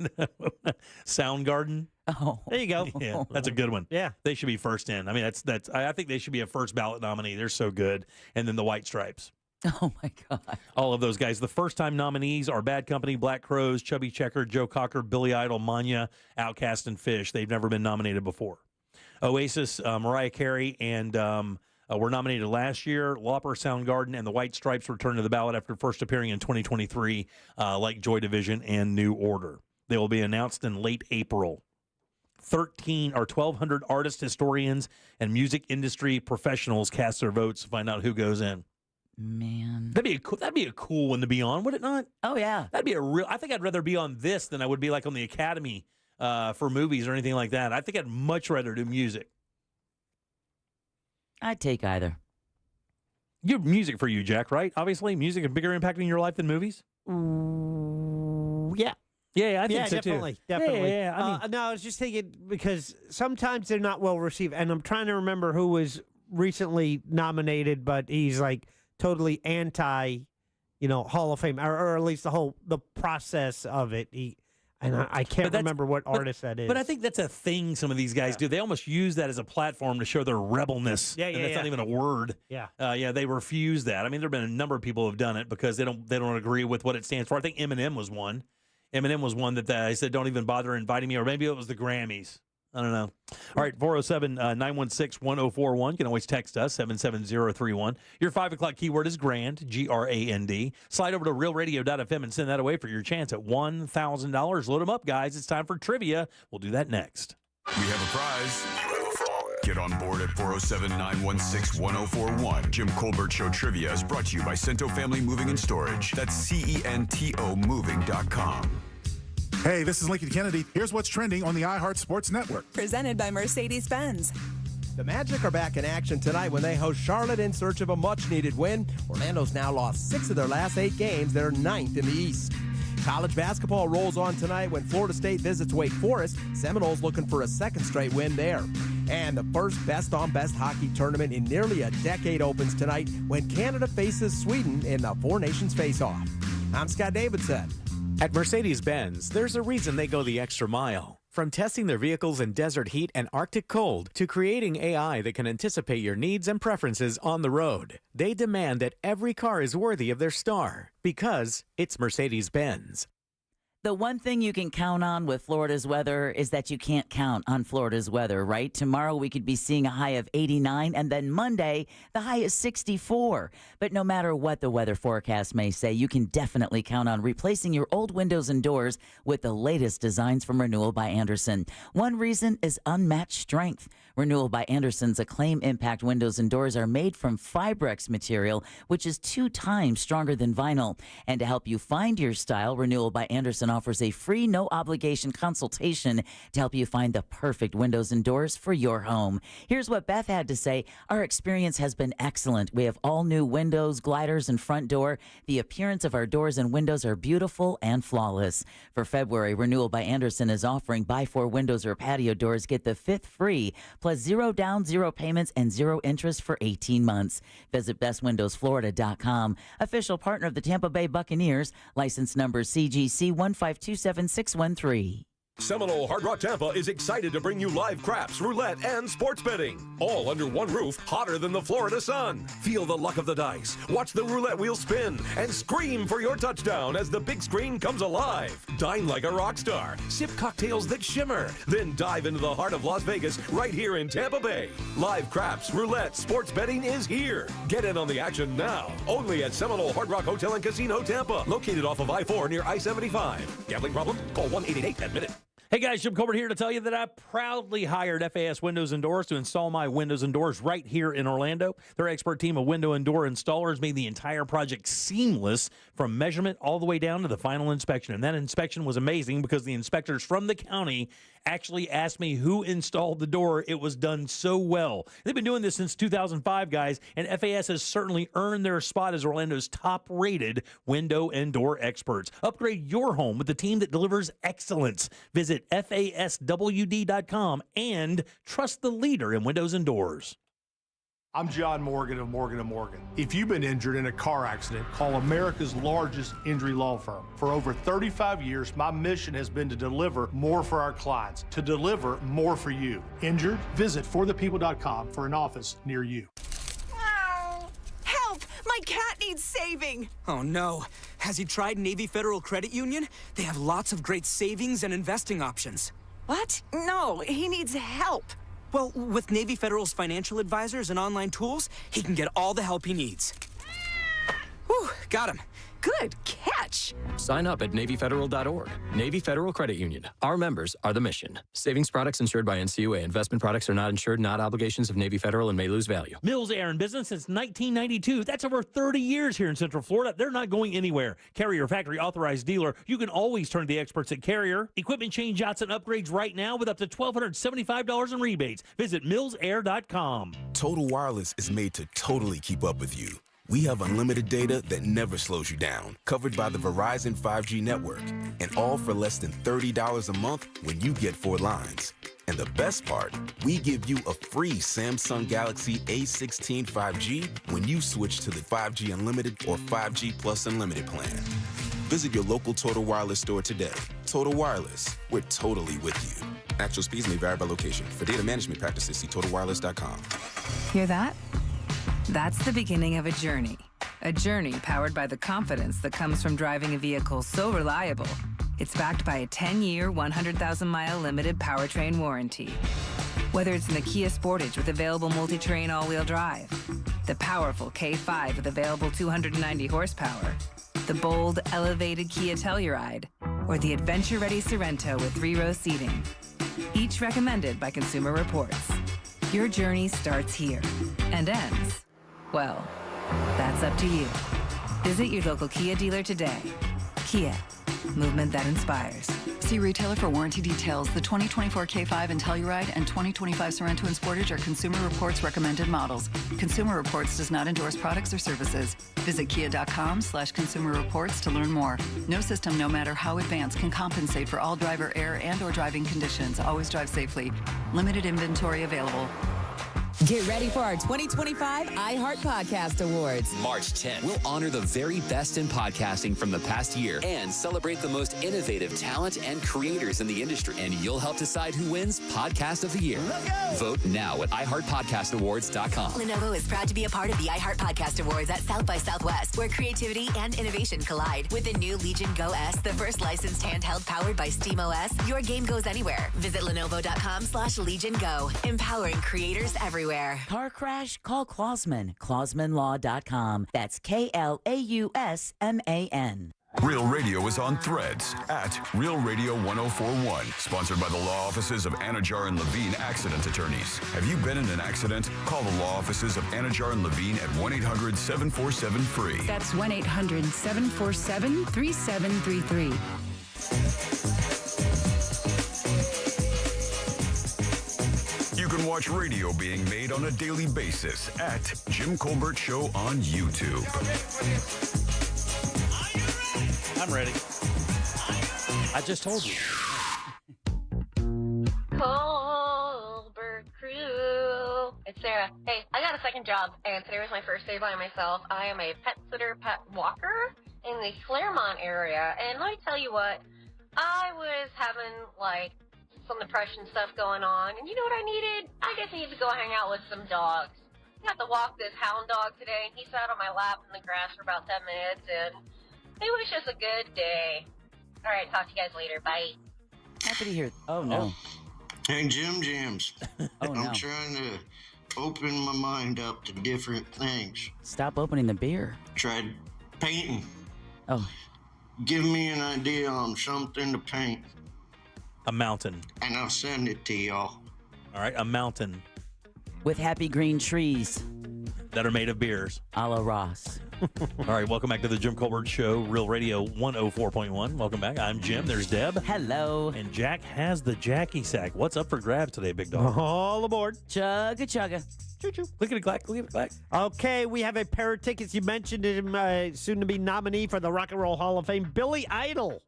Soundgarden. Oh. There you go. Yeah, that's a good one. Yeah. They should be first in. I mean, I think they should be a first ballot nominee. They're so good. And then the White Stripes. Oh, my God. All of those guys. The first-time nominees are Bad Company, Black Crowes, Chubby Checker, Joe Cocker, Billy Idol, Manya, Outkast, and Fish. They've never been nominated before. Oasis, Mariah Carey, and were nominated last year. Lauper, Soundgarden, and the White Stripes returned to the ballot after first appearing in 2023, like Joy Division and New Order. They will be announced in late April. 1,200 artists, historians, and music industry professionals cast their votes to find out who goes in. Man, that'd be a cool one to be on, would it not? Oh yeah, that'd be I think I'd rather be on this than I would be like on the Academy for movies or anything like that. I think I'd much rather do music. I'd take either. Music for you, Jack, right? Obviously, music has a bigger impact in your life than movies. Yeah. Yeah, I think so definitely, too. Definitely. Yeah, I mean, no, I was just thinking because sometimes they're not well received, and I'm trying to remember who was recently nominated, but he's like totally anti, Hall of Fame, or at least the process of it. I can't remember what artist that is. But I think that's a thing some of these guys do. They almost use that as a platform to show their rebelness. Yeah, and that's not even a word. Yeah. They refuse that. I mean, there have been a number of people who have done it because they don't agree with what it stands for. I think Eminem was one. Eminem was one that I said, don't even bother inviting me, or maybe it was the Grammys. I don't know. All right, 407-916-1041. You can always text us, 77031. Your 5 o'clock keyword is GRAND, G-R-A-N-D. Slide over to realradio.fm and send that away for your chance at $1,000. Load them up, guys. It's time for trivia. We'll do that next. We have a prize. Get on board at 407-916-1041. Jim Colbert Show Trivia is brought to you by Cento Family Moving and Storage. That's CENTO moving.com. Hey, this is Lincoln Kennedy. Here's what's trending on the iHeart Sports Network. Presented by Mercedes-Benz. The Magic are back in action tonight when they host Charlotte in search of a much-needed win. Orlando's now lost 6 of their last 8 games. They're 9th in the East. College basketball rolls on tonight when Florida State visits Wake Forest. Seminoles looking for a second straight win there. And the first best-on-best hockey tournament in nearly a decade opens tonight when Canada faces Sweden in the Four Nations face-off. I'm Scott Davidson. At Mercedes-Benz, there's a reason they go the extra mile. From testing their vehicles in desert heat and Arctic cold to creating AI that can anticipate your needs and preferences on the road, they demand that every car is worthy of their star because it's Mercedes-Benz. The one thing you can count on with Florida's weather is that you can't count on Florida's weather, right? Tomorrow we could be seeing a high of 89, and then Monday the high is 64. But no matter what the weather forecast may say, you can definitely count on replacing your old windows and doors with the latest designs from Renewal by Andersen. One reason is unmatched strength. Renewal by Andersen's Acclaim Impact windows and doors are made from Fibrex material, which is 2 times stronger than vinyl. And to help you find your style, Renewal by Andersen offers a free, no-obligation consultation to help you find the perfect windows and doors for your home. Here's what Beth had to say. Our experience has been excellent. We have all new windows, gliders, and front door. The appearance of our doors and windows are beautiful and flawless. For February, Renewal by Andersen is offering buy 4 windows or patio doors, get the 5th free, plus 0 down, 0 payments, and 0 interest for 18 months. Visit bestwindowsflorida.com. Official partner of the Tampa Bay Buccaneers. License number CGC 1527613. Seminole Hard Rock Tampa is excited to bring you live craps, roulette, and sports betting. All under one roof, hotter than the Florida sun. Feel the luck of the dice, watch the roulette wheel spin, and scream for your touchdown as the big screen comes alive. Dine like a rock star, sip cocktails that shimmer, then dive into the heart of Las Vegas right here in Tampa Bay. Live craps, roulette, sports betting is here. Get in on the action now. Only at Seminole Hard Rock Hotel and Casino Tampa, located off of I-4 near I-75. Gambling problem? Call 1-888-10-MINUTE. Hey guys, Jim Colbert here to tell you that I proudly hired FAS Windows and Doors to install my windows and doors right here in Orlando. Their expert team of window and door installers made the entire project seamless from measurement all the way down to the final inspection. And that inspection was amazing because the inspectors from the county actually asked me who installed the door. It was done so well. They've been doing this since 2005, guys, and FAS has certainly earned their spot as Orlando's top-rated window and door experts. Upgrade your home with the team that delivers excellence. Visit FASWD.com and trust the leader in windows and doors. I'm John Morgan of Morgan & Morgan. If you've been injured in a car accident, call America's largest injury law firm. For over 35 years, my mission has been to deliver more for our clients, to deliver more for you. Injured? Visit forthepeople.com for an office near you. Help! My cat needs saving! Oh no. Has he tried Navy Federal Credit Union? They have lots of great savings and investing options. What? No, he needs help. Well, with Navy Federal's financial advisors and online tools, he can get all the help he needs. Whew, got him. Good catch. Sign up at NavyFederal.org. Navy Federal Credit Union. Our members are the mission. Savings products insured by NCUA. Investment products are not insured, not obligations of Navy Federal, and may lose value. Mills Air in business since 1992. That's over 30 years here in Central Florida. They're not going anywhere. Carrier factory authorized dealer. You can always turn to the experts at Carrier. Equipment change outs and upgrades right now with up to $1,275 in rebates. Visit millsair.com. Total Wireless is made to totally keep up with you. We have unlimited data that never slows you down, covered by the Verizon 5G network, and all for less than $30 a month when you get 4 lines. And the best part, we give you a free Samsung Galaxy A16 5G when you switch to the 5G Unlimited or 5G Plus Unlimited plan. Visit your local Total Wireless store today. Total Wireless, we're totally with you. Actual speeds may vary by location. For data management practices, see TotalWireless.com. Hear that? That's the beginning of a journey. A journey powered by the confidence that comes from driving a vehicle so reliable, it's backed by a 10-year, 100,000-mile limited powertrain warranty. Whether it's in the Kia Sportage with available multi-terrain all-wheel drive, the powerful K5 with available 290 horsepower, the bold, elevated Kia Telluride, or the adventure-ready Sorento with 3-row seating. Each recommended by Consumer Reports. Your journey starts here and ends, well, that's up to you. Visit your local Kia dealer today. Kia, movement that inspires. See retailer for warranty details. The 2024 K5 and Telluride and 2025 Sorento and Sportage are Consumer Reports recommended models. Consumer Reports does not endorse products or services. Visit kia.com/Consumer Reports to learn more. No system, no matter how advanced, can compensate for all driver error and/or driving conditions. Always drive safely. Limited inventory available. Get ready for our 2025 iHeart Podcast Awards. March 10th, we'll honor the very best in podcasting from the past year and celebrate the most innovative talent and creators in the industry. And you'll help decide who wins Podcast of the Year. Vote now at iHeartPodcastAwards.com. Lenovo is proud to be a part of the iHeart Podcast Awards at South by Southwest, where creativity and innovation collide. With the new Legion Go S, the first licensed handheld powered by SteamOS, your game goes anywhere. Visit Lenovo.com/Legion Go, empowering creators everywhere. Car crash? Call Klausman. KlausmanLaw.com. That's KLAUSMAN. Real Radio is on Threads at Real Radio 1041. Sponsored by the law offices of Anajar and Levine Accident Attorneys. Have you been in an accident? Call the law offices of Anajar and Levine at 1-800-747-FREE. That's 1-800-747-3733. You can watch radio being made on a daily basis at Jim Colbert Show on YouTube. I'm ready. I just told you. Colbert Crew. It's Sarah. Hey, I got a second job, and today was my first day by myself. I am a pet sitter, pet walker in the Claremont area, and let me tell you what, I was having, some depression stuff going on, and you know what I needed? I just needed to go hang out with some dogs. I got to walk this hound dog today, and he sat on my lap in the grass for about 10 minutes, and it was just a good day. All right, talk to you guys later. Bye. Happy to hear. Oh, no. Hey, Jim's. Oh, no. I'm trying to open my mind up to different things. Stop opening the beer. Tried painting. Oh. Give me an idea on something to paint. A mountain. And I'll send it to y'all. All right, a mountain. With happy green trees. That are made of beers. A la Ross. All right, welcome back to the Jim Colbert Show, Real Radio 104.1. Welcome back. I'm Jim. There's Deb. Hello. And Jack has the Jackie Sack. What's up for grabs today, big dog? All aboard. Chugga chugga. Choo-choo. Clickety-clack, clickety-clack. Okay, we have a pair of tickets. You mentioned him, soon-to-be nominee for the Rock and Roll Hall of Fame, Billy Idol.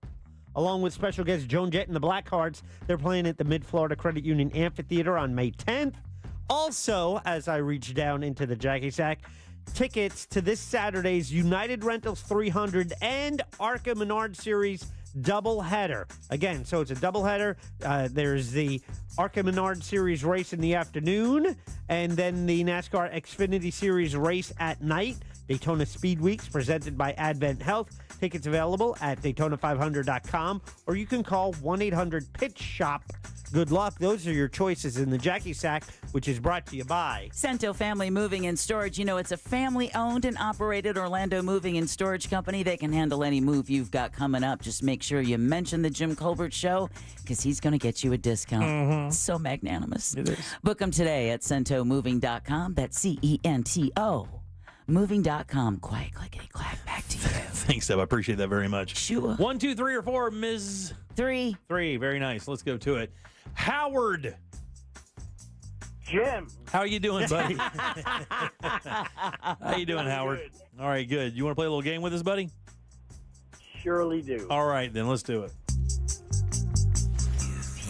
Along with special guest Joan Jett and the Blackhearts. They're playing at the Mid-Florida Credit Union Amphitheater on May 10th. Also, as I reach down into the Jackie Sack, tickets to this Saturday's United Rentals 300 and ARCA Menard Series doubleheader. Again, so it's a doubleheader. There's the ARCA Menard Series race in the afternoon, and then the NASCAR Xfinity Series race at night. Daytona Speed Weeks presented by Advent Health. Tickets available at Daytona500.com, or you can call 1-800-PITCH-SHOP. Good luck. Those are your choices in the Jackie Sack, which is brought to you by Cento Family Moving and Storage. You know, it's a family-owned and operated Orlando moving and storage company. They can handle any move you've got coming up. Just make sure you mention the Jim Colbert Show, because he's going to get you a discount. Mm-hmm. So magnanimous. It is. Book them today at CentoMoving.com. That's CENTO. Moving.com. Quiet, clickety, clack. Back to you. Thanks, Deb. I appreciate that very much. Sure. 1, 2, 3, or 4, Ms. 3. 3. Very nice. Let's go to it. Howard. Jim. How are you doing, buddy? How you doing, Howard? Good. All right, good. You want to play a little game with us, buddy? Surely do. All right, then let's do it.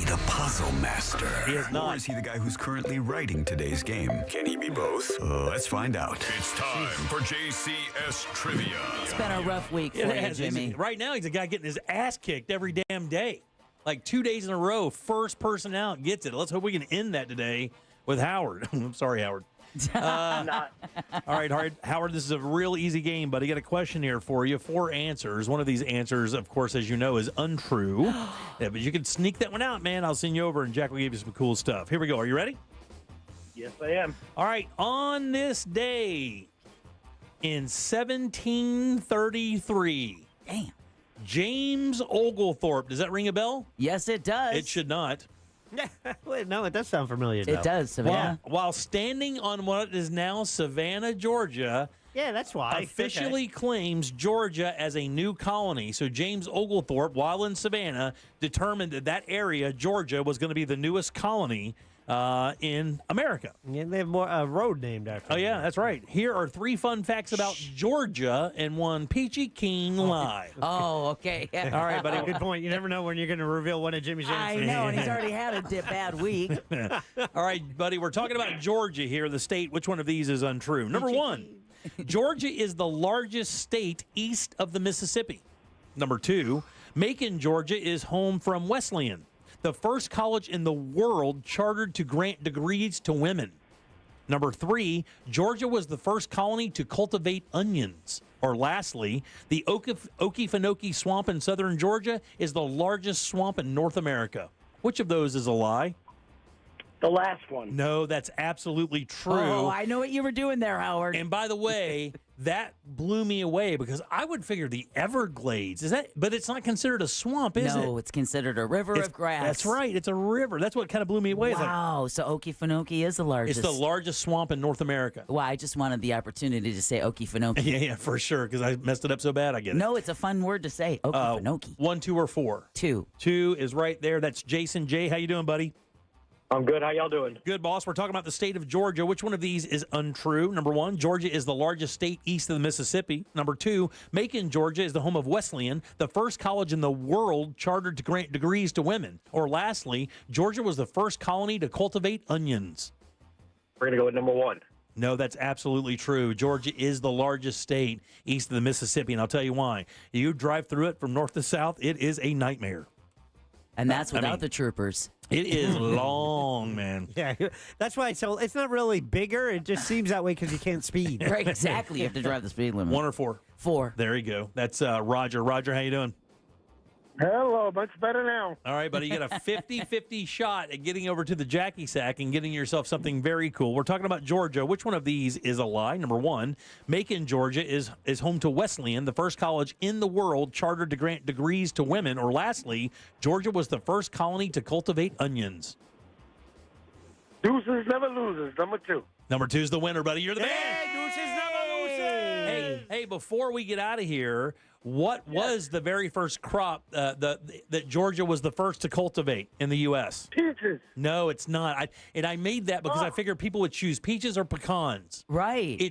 The puzzle master. He is not. Or is he the guy who's currently writing today's game? Can he be both? Let's find out. It's time for JCS Trivia. It's been a rough week for you, Jimmy. Right now, he's a guy getting his ass kicked every damn day. Like 2 days in a row, first person out gets it. Let's hope we can end that today with Howard. I'm sorry, Howard. All right, Howard, this is a real easy game, but I got a question here for you. 4 answers. One of these answers, of course, as you know, is untrue. Yeah, but you can sneak that one out, man. I'll send you over, and Jack will give you some cool stuff. Here we go. Are you ready? Yes, I am. All right. On this day in 1733. Damn. James Oglethorpe. Does that ring a bell? Yes, it does. It should not. Wait, no, it does sound familiar, though. It does, Savannah. While standing on what is now Savannah, Georgia, Yeah, that's why. officially claims Georgia as a new colony. So James Oglethorpe, while in Savannah, determined that area, Georgia, was going to be the newest colony in America. Yeah, they have a road named after Oh, yeah, that's right. Here are 3 fun facts about Georgia and 1 peachy keen lie. Oh, okay. All right, buddy. Good point. You never know when you're going to reveal one of Jimmy's answers. I know, and he's already had a bad week. All right, buddy, we're talking about Georgia here, the state. Which one of these is untrue? Number 1, Georgia is the largest state east of the Mississippi. Number 2, Macon, Georgia is home from Wesleyan, the first college in the world chartered to grant degrees to women. Number 3, Georgia was the first colony to cultivate onions. Or lastly, the Okefenokee Swamp in southern Georgia is the largest swamp in North America. Which of those is a lie? The last one. No, that's absolutely true. Oh, I know what you were doing there, Howard. And by the way, that blew me away because I would figure the Everglades but it's not considered a swamp, is it? No, it's considered a river of grass. That's right. It's a river. That's what kind of blew me away. Wow. So Okefenokee is the largest. It's the largest swamp in North America. Well, I just wanted the opportunity to say Okefenokee. Yeah, for sure, because I messed it up so bad. I get it. No, it's a fun word to say. Okefenokee. 1, 2, or 4? 2. 2 is right there. That's Jason J. How you doing, buddy? I'm good. How y'all doing? Good, boss. We're talking about the state of Georgia. Which one of these is untrue? Number 1, Georgia is the largest state east of the Mississippi. Number 2, Macon, Georgia is the home of Wesleyan, the first college in the world chartered to grant degrees to women. Or lastly, Georgia was the first colony to cultivate onions. We're going to go with number 1. No, that's absolutely true. Georgia is the largest state east of the Mississippi, and I'll tell you why. You drive through it from north to south, it is a nightmare. And that's without the troopers. It is long, man. Yeah, that's why. So it's not really bigger. It just seems that way because you can't speed. Right, exactly. You have to drive the speed limit. 1 or 4? 4. There you go. That's Roger. Roger, how you doing? Hello, much better now. All right, buddy. You got a 50-50 shot at getting over to the Jackie Sack and getting yourself something very cool. We're talking about Georgia. Which one of these is a lie? Number 1, Macon, Georgia is home to Wesleyan, the first college in the world chartered to grant degrees to women. Or lastly, Georgia was the first colony to cultivate onions. Deuces never loses. Number 2. Number 2 is the winner, buddy. You're the man. Deuces never loses. Hey, before we get out of here, what was the very first crop that Georgia was the first to cultivate in the U.S.? Peaches. No, it's not. I made that because I figured people would choose peaches or pecans. Right.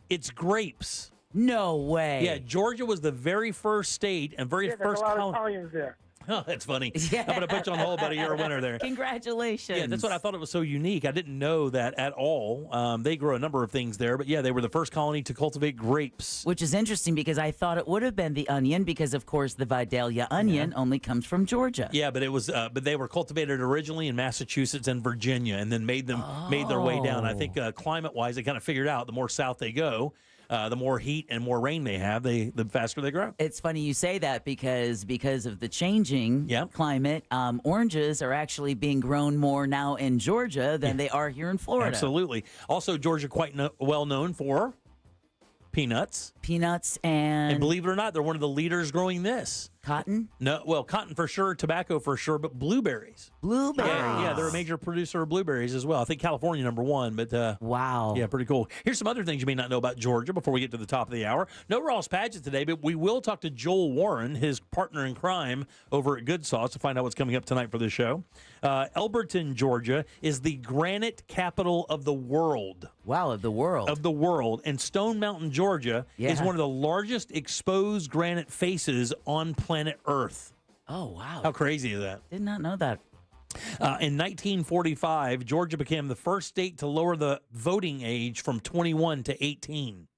It's grapes. No way. Yeah, Georgia was the very first state and very first there's a lot colony. of Italians there. Oh, that's funny. Yeah. I'm going to put you on hold, buddy. You're a winner there. Congratulations. Yeah, that's what I thought it was so unique. I didn't know that at all. They grow a number of things there, but yeah, they were the first colony to cultivate grapes. Which is interesting because I thought it would have been the onion because, of course, the Vidalia onion only comes from Georgia. Yeah, but it was, but they were cultivated originally in Massachusetts and Virginia, and then made their way down. I think climate-wise, they kind of figured out the more south they go, the more heat and more rain they have, the faster they grow. It's funny you say that because of the changing climate, oranges are actually being grown more now in Georgia than they are here in Florida. Absolutely. Also, Georgia quite well known for peanuts. Peanuts and believe it or not, they're one of the leaders growing this. Cotton? No, well, cotton for sure, tobacco for sure, but blueberries. Blueberries. Yeah, they're a major producer of blueberries as well. I think California number 1, but wow. Yeah, pretty cool. Here's some other things you may not know about Georgia before we get to the top of the hour. No Ross Padgett today, but we will talk to Joel Warren, his partner in crime over at Good Sauce, to find out what's coming up tonight for the show. Elberton, Georgia is the granite capital of the world. Wow, of the world. Of the world. And Stone Mountain, Georgia is one of the largest exposed granite faces on planet Earth. Oh, wow. How crazy is that? Did not know that. In 1945, Georgia became the first state to lower the voting age from 21 to 18.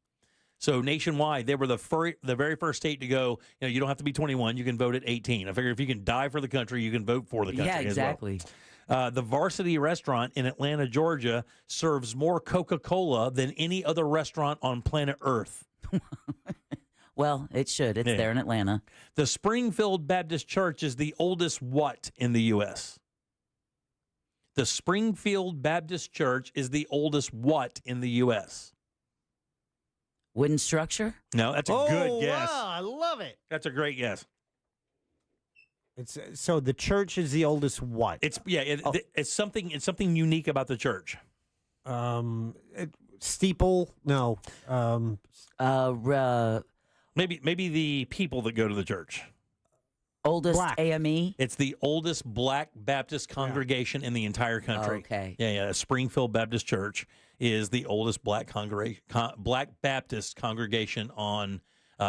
So nationwide, they were the very first state to go, you don't have to be 21, you can vote at 18. I figure if you can die for the country, you can vote for the country Yeah, exactly. as well. The Varsity Restaurant in Atlanta, Georgia, serves more Coca-Cola than any other restaurant on planet Earth. Well, it should. It's there in Atlanta. The Springfield Baptist Church is the oldest what in the U.S.? The Springfield Baptist Church is the oldest what in the U.S.? Wooden structure? No, that's a good guess. Wow, I love it. That's a great guess. It's so the church is the oldest what? It's something unique about the church. Steeple? No. Maybe the people that go to the church. Oldest Black. AME? It's the oldest Black Baptist congregation in the entire country. Okay. Yeah. Springfield Baptist Church is the oldest Black Baptist congregation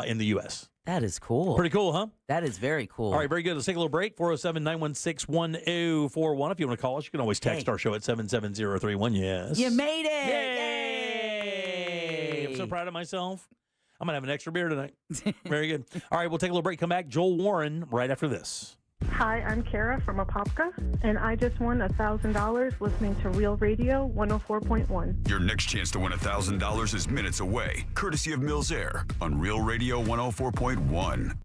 in the U.S. That is cool. Pretty cool, huh? That is very cool. All right, very good. Let's take a little break. 407-916-1041. If you want to call us, you can always text our show at 77031. Yes. You made it. Yay! I'm so proud of myself. I'm going to have an extra beer tonight. Very good. All right, we'll take a little break. Come back. Joel Warren right after this. Hi, I'm Kara from Apopka, and I just won $1,000 listening to Real Radio 104.1. Your next chance to win $1,000 is minutes away, courtesy of Mills Air on Real Radio 104.1.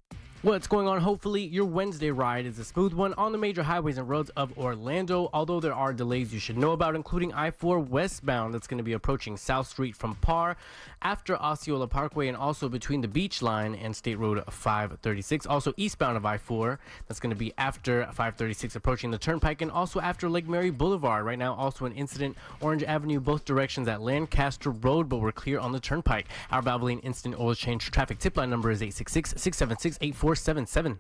What's going on? Hopefully, your Wednesday ride is a smooth one on the major highways and roads of Orlando, although there are delays you should know about, including I-4 westbound that's going to be approaching South Street from Parr after Osceola Parkway and also between the Beach Line and State Road 536. Also eastbound of I-4, that's going to be after 536 approaching the Turnpike and also after Lake Mary Boulevard. Right now, also an incident, Orange Avenue, both directions at Lancaster Road, but we're clear on the Turnpike. Our Valvoline Instant Oil Change traffic tip line number is 866-676-8477.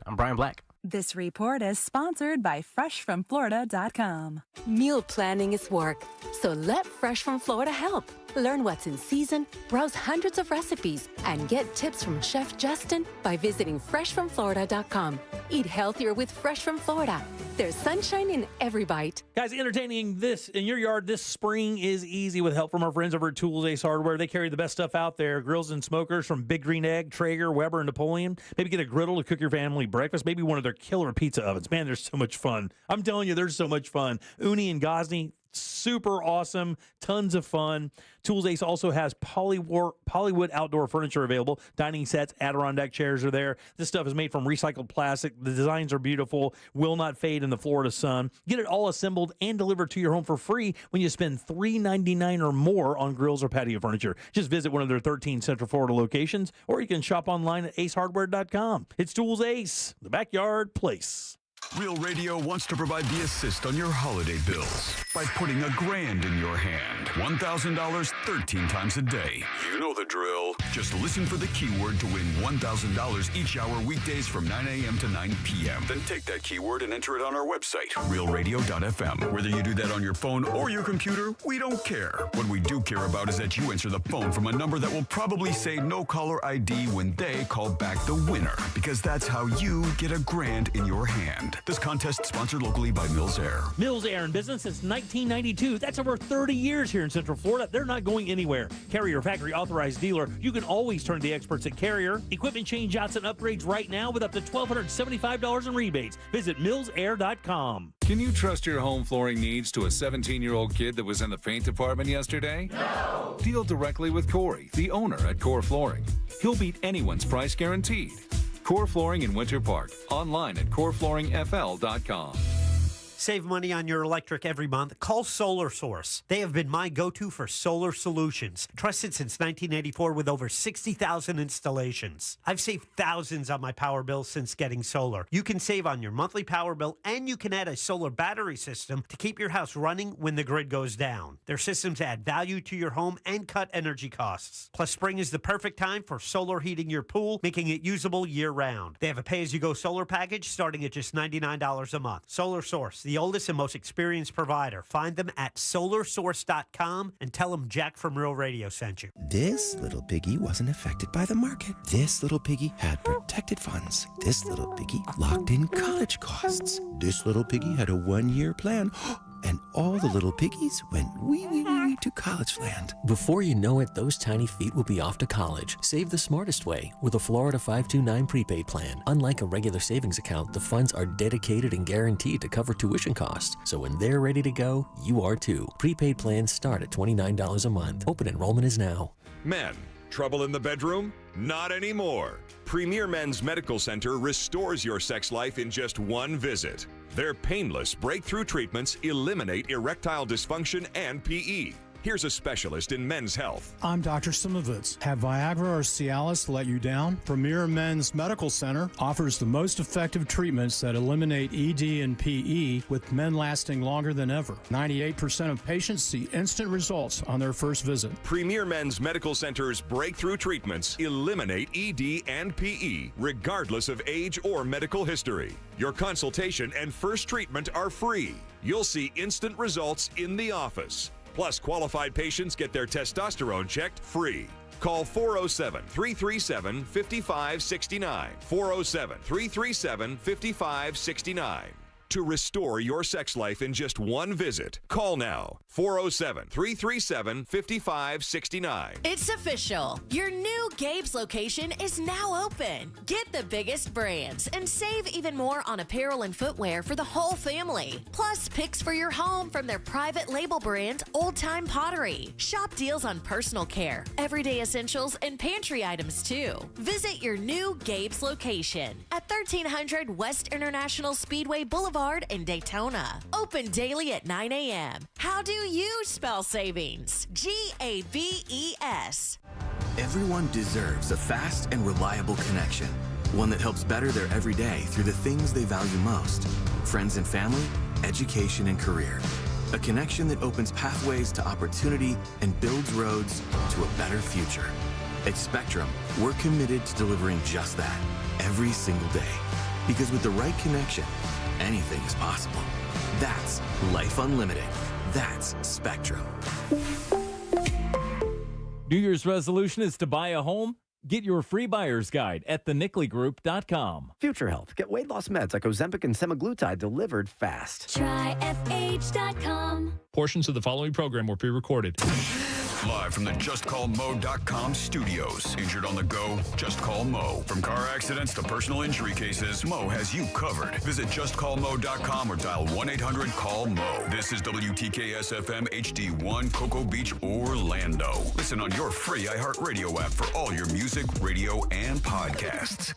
I'm Brian Black. This report is sponsored by FreshFromFlorida.com. Meal planning is work, so let Fresh from Florida help. Learn what's in season, browse hundreds of recipes, and get tips from Chef Justin by visiting FreshFromFlorida.com. Eat healthier with Fresh from Florida. There's sunshine in every bite. Guys, entertaining this in your yard this spring is easy with help from our friends over at Tools Ace Hardware. They carry the best stuff out there. Grills and smokers from Big Green Egg, Traeger, Weber, and Napoleon. Maybe get a griddle to cook your family breakfast. Maybe one of their killer pizza ovens. Man, there's so much fun. I'm telling you, there's so much fun. Uni and Gosney, super awesome. Tons of fun. Tools Ace also has Pollywood outdoor furniture available. Dining sets, Adirondack chairs are there. This stuff is made from recycled plastic. The designs are beautiful, will not fade in the Florida sun. Get it all assembled and delivered to your home for free when you spend $3.99 or more on grills or patio furniture. Just visit one of their 13 Central Florida locations, or you can shop online at acehardware.com. It's Tools Ace, the backyard place. Real Radio wants to provide the assist on your holiday bills by putting $1,000 in your hand. $1,000 13 times a day. You know the drill. Just listen for the keyword to win $1,000 each hour weekdays from 9 a.m. to 9 p.m. Then take that keyword and enter it on our website, realradio.fm. Whether you do that on your phone or your computer, we don't care. What we do care about is that you answer the phone from a number that will probably say no caller ID when they call back the winner, because that's how you get $1,000 in your hand. This contest sponsored locally by Mills Air. Mills Air in business since 1992. That's over 30 years here in Central Florida. They're not going anywhere. Carrier factory authorized dealer. You can always turn to the experts at Carrier. Equipment change-outs and upgrades right now with up to $1,275 in rebates. Visit millsair.com. Can you trust your home flooring needs to a 17-year-old kid that was in the paint department yesterday? No! Deal directly with Corey, the owner at Core Flooring. He'll beat anyone's price guaranteed. Core Flooring in Winter Park. Online at coreflooringfl.com. Save money on your electric every month. Call Solar Source. They have been my go-to for solar solutions. Trusted since 1984 with over 60,000 installations. I've saved thousands on my power bill since getting solar. You can save on your monthly power bill, and you can add a solar battery system to keep your house running when the grid goes down. Their systems add value to your home and cut energy costs. Plus, spring is the perfect time for solar heating your pool, making it usable year-round. They have a pay-as-you-go solar package starting at just $99 a month. Solar Source, the oldest and most experienced provider. Find them at solarsource.com and tell them Jack from Real Radio sent you. This little piggy wasn't affected by the market. This little piggy had protected funds. This little piggy locked in college costs. This little piggy had a 1-year plan. And all the little piggies went wee to college land. Before you know it, those tiny feet will be off to college. Save the smartest way with a Florida 529 prepaid plan. Unlike a regular savings account, the funds are dedicated and guaranteed to cover tuition costs. So when they're ready to go, you are too. Prepaid plans start at $29 a month. Open enrollment is now. Men, trouble in the bedroom? Not anymore. Premier Men's Medical Center restores your sex life in just one visit. Their painless breakthrough treatments eliminate erectile dysfunction and PE, Here's a specialist in men's health. I'm Dr. Simovitz. Have Viagra or Cialis let you down? Premier Men's Medical Center offers the most effective treatments that eliminate ED and PE, with men lasting longer than ever. 98% of patients see instant results on their first visit. Premier Men's Medical Center's breakthrough treatments eliminate ED and PE, regardless of age or medical history. Your consultation and first treatment are free. You'll see instant results in the office. Plus, qualified patients get their testosterone checked free. Call 407-337-5569. 407-337-5569. To restore your sex life in just one visit, call now. 407-337-5569. It's official. Your new Gabe's location is now open. Get the biggest brands and save even more on apparel and footwear for the whole family. Plus, picks for your home from their private label brand, Old Time Pottery. Shop deals on personal care, everyday essentials, and pantry items too. Visit your new Gabe's location at 1300 West International Speedway Boulevard in Daytona. Open daily at 9 a.m. How do you spell savings? G-A-B-E-S. Everyone deserves a fast and reliable connection. One that helps better their everyday through the things they value most. Friends and family, education and career. A connection that opens pathways to opportunity and builds roads to a better future. At Spectrum, we're committed to delivering just that every single day. Because with the right connection, anything is possible. That's Life Unlimited. That's Spectrum. New Year's resolution is to buy a home? Get your free buyer's guide at thenicklygroup.com. Future Health. Get weight loss meds like Ozempic and semaglutide delivered fast. Try FH.com. Portions of the following program were pre-recorded. Live from the JustCallMo.com studios. Injured on the go? Just call Mo. From car accidents to personal injury cases, Mo has you covered. Visit JustCallMo.com or dial 1-800-CALL-MO. This is WTKS-FM HD1, Cocoa Beach, Orlando. Listen on your free iHeartRadio app for all your music, radio, and podcasts.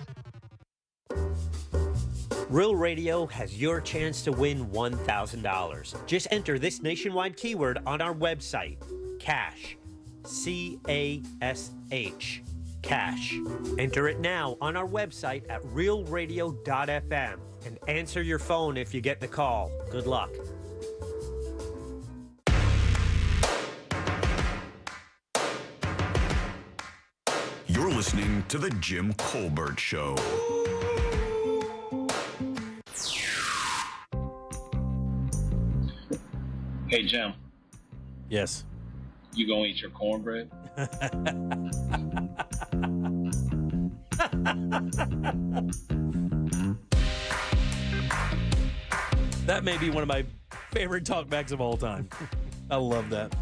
Real Radio has your chance to win $1,000. Just enter this nationwide keyword on our website. Cash. C-A-S-H. Cash. Enter it now on our website at realradio.fm and answer your phone if you get the call. Good luck. You're listening to The Jim Colbert Show. Hey, Jim. Yes. You gonna eat your cornbread? That may be one of my favorite talkbacks of all time. I love that.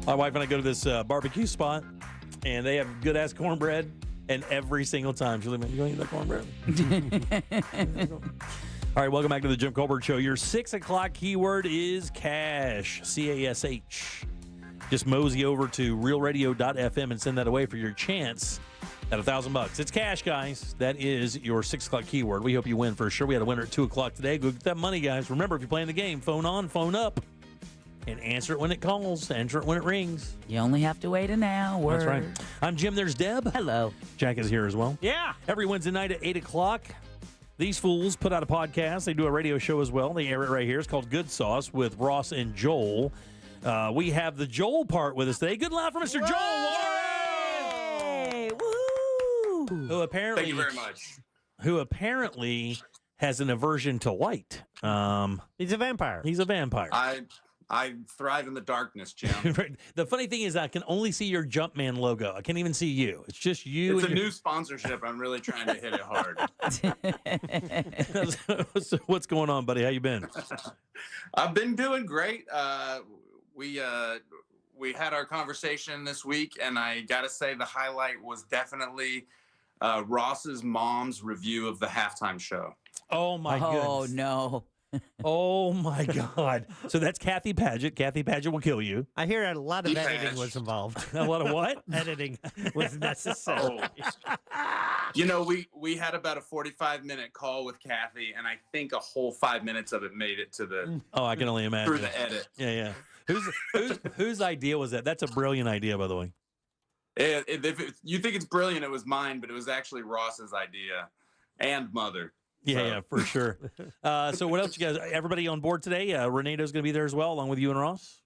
My wife and I go to this barbecue spot, and they have good-ass cornbread, and every single time she'll leave me, you gonna eat that cornbread? All right, welcome back to the Jim Colbert Show. Your 6 o'clock keyword is cash, C-A-S-H. Just mosey over to realradio.fm and send that away for your chance at $1,000. It's cash, guys. That is your 6 o'clock keyword. We hope you win for sure. We had a winner at 2 o'clock today. Go get that money, guys. Remember, if you're playing the game, phone on, phone up, and answer it when it calls, answer it when it rings. You only have to wait an hour. That's right. I'm Jim. There's Deb. Hello. Jack is here as well. Yeah. Every Wednesday night at 8 o'clock. These fools put out a podcast. They do a radio show as well. They air it right here. It's called Good Sauce with Ross and Joel. We have the Joel part with us today. Good laugh for Mr. Joel Warren! Woo! Who apparently, Thank you very much. Who apparently has an aversion to light. He's a vampire. He's a vampire. I thrive in the darkness, Jim. The funny thing is I can only see your Jumpman logo. I can't even see you. It's just you. It's a new sponsorship. I'm really trying to hit it hard. So what's going on, buddy? How you been? I've been doing great. We had our conversation this week, and I got to say the highlight was definitely Ross's mom's review of the halftime show. Oh, my goodness. Oh, no. Oh, my God. So that's Kathy Paget. Kathy Paget will kill you. I hear a lot of editing was involved. A lot of what? Editing was necessary. You know, we had about a 45-minute call with Kathy, and I think a whole 5 minutes of it made it to the. Oh, I can only imagine. Through the edit. Yeah. Whose idea was that? That's a brilliant idea, by the way. If you think it's brilliant, it was mine, but it was actually Ross's idea and mother. Yeah, for sure. So what else, you guys? Everybody on board today? Renado's going to be there as well, along with you and Ross.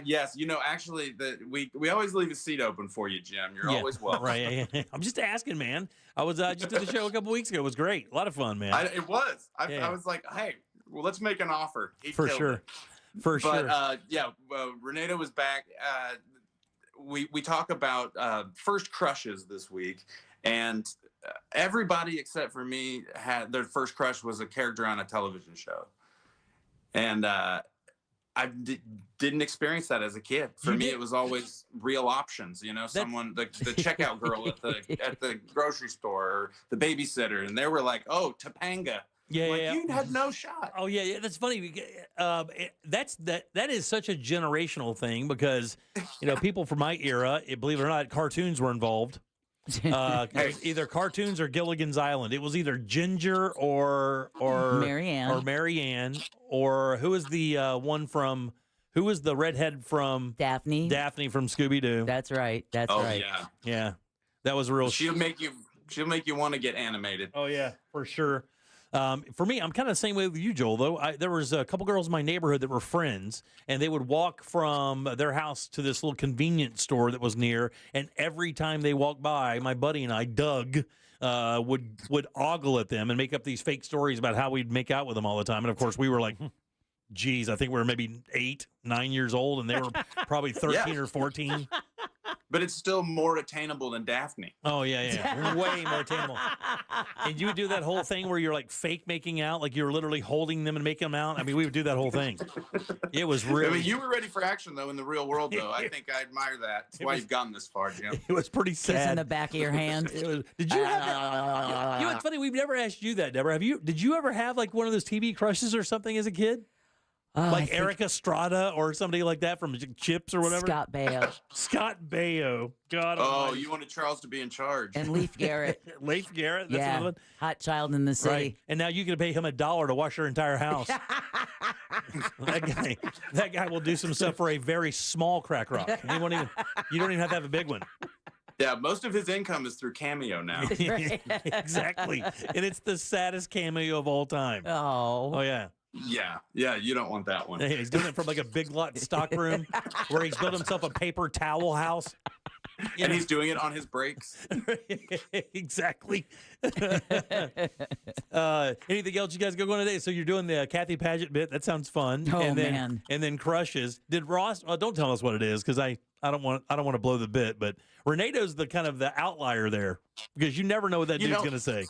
Yes, actually, we always leave a seat open for you, Jim. You're always welcome. Right. I'm just asking, man. I was just did the show a couple weeks ago. It was great. A lot of fun, man. It was. I was like, hey, well, let's make an offer. For sure. For sure. But Renato was back. We talk about first crushes this week, and everybody except for me had their first crush was a character on a television show, and didn't experience that as a kid. For me, it was always Real Options. Someone the checkout girl at the grocery store, or the babysitter, and they were like, "Oh, Topanga." Yeah. You had no shot. Oh yeah, that's funny. That is such a generational thing because people from my era, believe it or not, cartoons were involved. Either cartoons or Gilligan's Island. It was either Ginger or Marianne or who was the one from who was the redhead from Daphne from Scooby Doo. That's right. That's right. Yeah. That was real. She'll make you want to get animated. Oh yeah, for sure. For me, I'm kind of the same way with you, Joel, though. There was a couple girls in my neighborhood that were friends, and they would walk from their house to this little convenience store that was near, and every time they walked by, my buddy and I, Doug, would ogle at them and make up these fake stories about how we'd make out with them all the time. And, of course, we were like, geez, I think we were maybe 8, 9 years old, and they were probably 13 or 14. But it's still more attainable than Daphne. Oh, yeah. Way more attainable. And you would do that whole thing where you're like fake making out, like you're literally holding them and making them out. I mean, we would do that whole thing. It was really... I mean, you were ready for action, though, in the real world, though. I think I admire that. That's why you've gotten this far, Jim. It was pretty sad. Kiss in the back of your hand. Did you have that? It's funny. We've never asked you that, Deborah. Did you ever have like one of those TV crushes or something as a kid? Like Eric Estrada or somebody like that from Chips or whatever? Scott Baio. Scott Baio. God almighty. You wanted Charles to be in charge. And Leif Garrett. Leif Garrett? That's another one? Hot child in the city. Right. And now you can pay him $1 to wash your entire house. That guy will do some stuff for a very small crack rock. You don't even have to have a big one. Yeah, most of his income is through Cameo now. Exactly. And it's the saddest cameo of all time. Oh, yeah. Yeah, you don't want that one. He's doing it from like a Big Lot stock room where he's built himself a paper towel house. And he's doing it on his breaks. Exactly. Anything else you guys go on today? So you're doing the Kathy Paget bit. That sounds fun. Oh, man. And then crushes. Did Ross? Don't tell us what it is because I don't want to blow the bit. But Renado's the kind of the outlier there because you never know what that dude's going to say.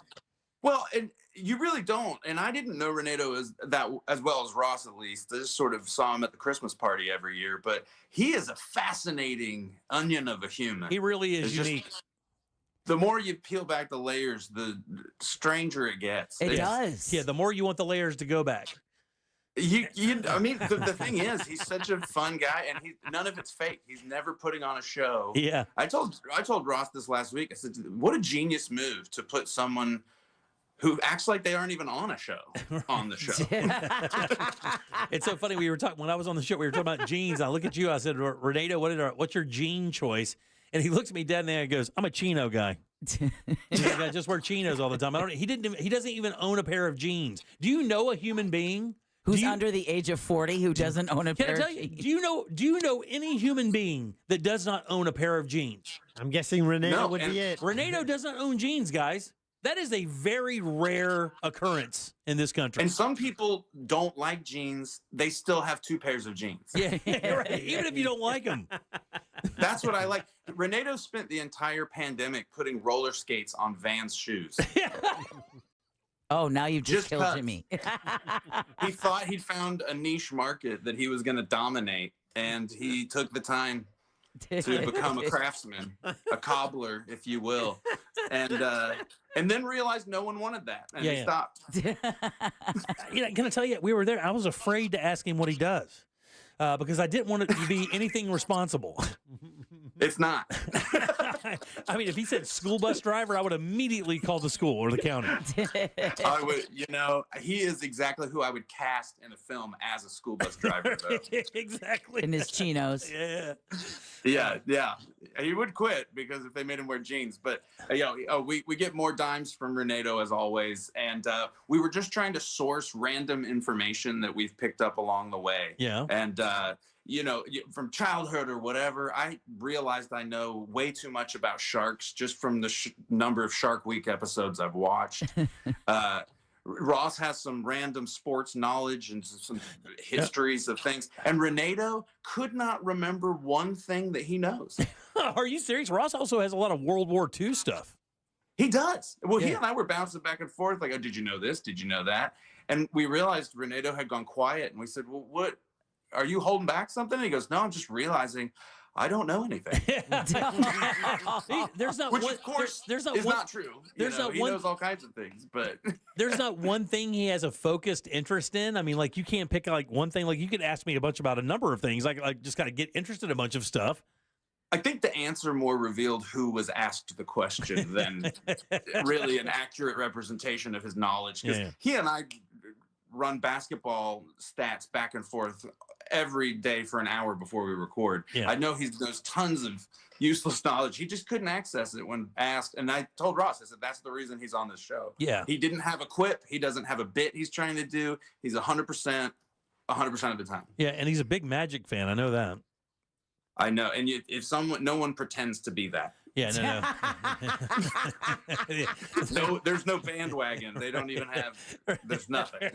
Well, and you really don't. And I didn't know Renato as well as Ross, at least. I just sort of saw him at the Christmas party every year. But he is a fascinating onion of a human. He really is unique. The more you peel back the layers, the stranger it gets. It does. Yeah, the more you want the layers to go back. I mean, the thing is, he's such a fun guy, and none of it's fake. He's never putting on a show. Yeah. I told Ross this last week. I said, what a genius move to put someone who acts like they aren't even on a show on the show. It's so funny. We were talking when I was on the show. We were talking about jeans. I look at you. I said, Renato, what's your jean choice? And he looks at me dead in the eye and goes, I'm a chino guy. I just wear chinos all the time. He doesn't even own a pair of jeans. Do you know a human being who's under the age of 40 who doesn't own a pair of jeans? Do you know any human being that does not own a pair of jeans? I'm guessing Renato would be it. Renato doesn't own jeans, guys. That is a very rare occurrence in this country. And some people don't like jeans. They still have 2 pairs of jeans. Yeah, right. Even if you don't like them. That's what I like. Renato spent the entire pandemic putting roller skates on Vans shoes. Oh, now you've just killed Jimmy. He thought he'd found a niche market that he was going to dominate, and he took the time to become a craftsman, a cobbler, if you will, and then realized no one wanted that, and he stopped. Can I tell you, we were there. I was afraid to ask him what he does because I didn't want it to be anything responsible. It's not. I mean, if he said school bus driver, I would immediately call the school or the county. I would, he is exactly who I would cast in a film as a school bus driver, though. Exactly. In his chinos. Yeah. He would quit because if they made him wear jeans. But we get more dimes from Renato as always, and we were just trying to source random information that we've picked up along the way. Yeah. And from childhood or whatever, I realized I know way too much about sharks just from the number of Shark Week episodes I've watched. Ross has some random sports knowledge and some histories of things. And Renato could not remember one thing that he knows. Are you serious? Ross also has a lot of World War II stuff. He does. Well, he and I were bouncing back and forth like, oh, did you know this? Did you know that? And we realized Renato had gone quiet. And we said, well, what? Are you holding back something? And he goes, no, I'm just realizing I don't know anything. There's not Which, one, of course, there's is not true. He knows all kinds of things, but there's not one thing he has a focused interest in. I mean, like you can't pick like one thing. Like you could ask me a bunch about a number of things. Like just got to get interested in a bunch of stuff. I think the answer more revealed who was asked the question than really an accurate representation of his knowledge. Because he and I run basketball stats back and forth every day for an hour before we record. I know he knows tons of useless knowledge. He just couldn't access it when asked. And I told Ross, I said, that's the reason he's on this show. Yeah. He didn't have a quip. He doesn't have a bit he's trying to do. He's 100% of the time. Yeah, and he's a big Magic fan. I know that. I know. And no one pretends to be that. Yeah, no. There's no bandwagon. They don't even have. There's nothing.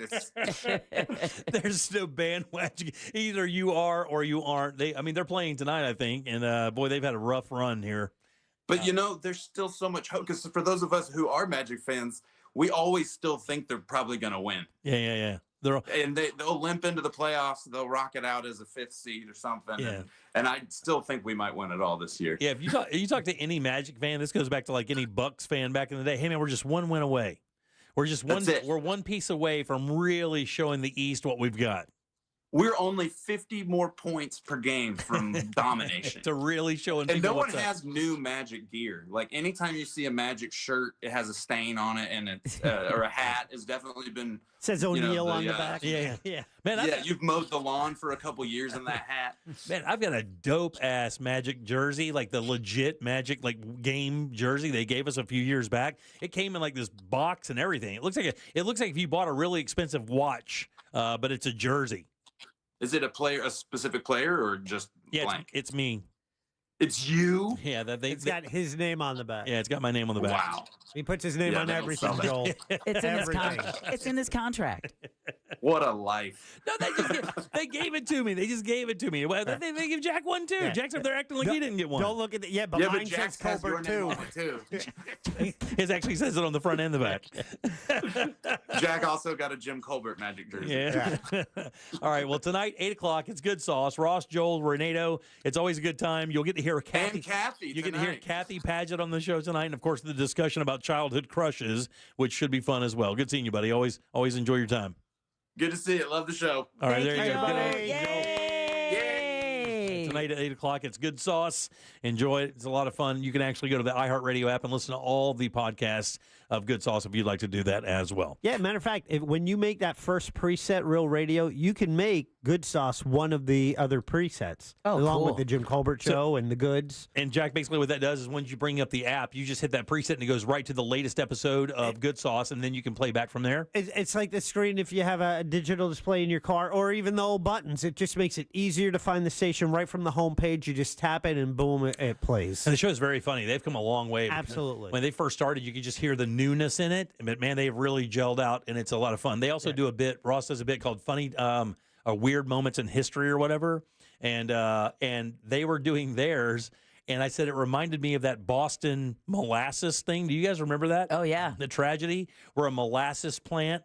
There's no bandwagon. Either you are or you aren't. They're playing tonight, I think, and boy, they've had a rough run here. But there's still so much hope because for those of us who are Magic fans, we always still think they're probably going to win. Yeah. And they'll limp into the playoffs. They'll rock it out as a 5th seed or something. Yeah. And I still think we might win it all this year. Yeah, if you talk to any Magic fan, this goes back to like any Bucks fan back in the day. Hey man, we're just one win away. We're one piece away from really showing the East what we've got. We're only 50 more points per game from domination. To really showing people. And no one what's up. has new Magic gear. Like anytime you see a Magic shirt, it has a stain on it, and it's or a hat has definitely been says O'Neal on the back. Yeah. Man, you've mowed the lawn for a couple years in that hat. Man, I've got a dope ass Magic jersey, like the legit Magic like game jersey they gave us a few years back. It came in like this box and everything. It looks like if you bought a really expensive watch, but it's a jersey. Is it a specific player, or just blank? It's me. It's you? Yeah, it's got his name on the back. Yeah, it's got my name on the back. Wow. He puts his name on everything, Joel. It's in his contract. What a life. No, they gave it to me. They just gave it to me. Well, they give Jack one too. Jack's up there acting like he didn't get one. Don't look at it. But mine says Colbert too. His actually says it on the front and the back. Jack also got a Jim Colbert Magic jersey. Yeah. All right. Well, tonight, 8 o'clock, it's Good Sauce. Ross, Joel, Renato. It's always a good time. You'll get to hear Kathy. And Kathy. You get to hear Kathy Paget on the show tonight, and of course the discussion about childhood crushes, which should be fun as well. Good seeing you, buddy. Always enjoy your time. Good to see you. Love the show. All right, there you go. Yay! Tonight at 8 o'clock, it's Good Sauce. Enjoy it. It's a lot of fun. You can actually go to the iHeartRadio app and listen to all the podcasts of Good Sauce if you'd like to do that as well. Yeah, matter of fact, when you make that first preset, Real Radio, you can make Good Sauce one of the other presets. Along with the Jim Colbert Show and the Goods. And Jack, basically what that does is when you bring up the app, you just hit that preset and it goes right to the latest episode of Good Sauce, and then you can play back from there. It's like the screen if you have a digital display in your car, or even the old buttons. It just makes it easier to find the station right from the homepage. You just tap it and boom, it plays. And the show is very funny. They've come a long way. Absolutely. When they first started, you could just hear the newness in it. But man, they've really gelled out, and it's a lot of fun. They also do a bit. Ross does a bit called Funny Weird Moments in History or whatever, and they were doing theirs. And I said it reminded me of that Boston molasses thing. Do you guys remember that? Oh yeah, the tragedy where a molasses plant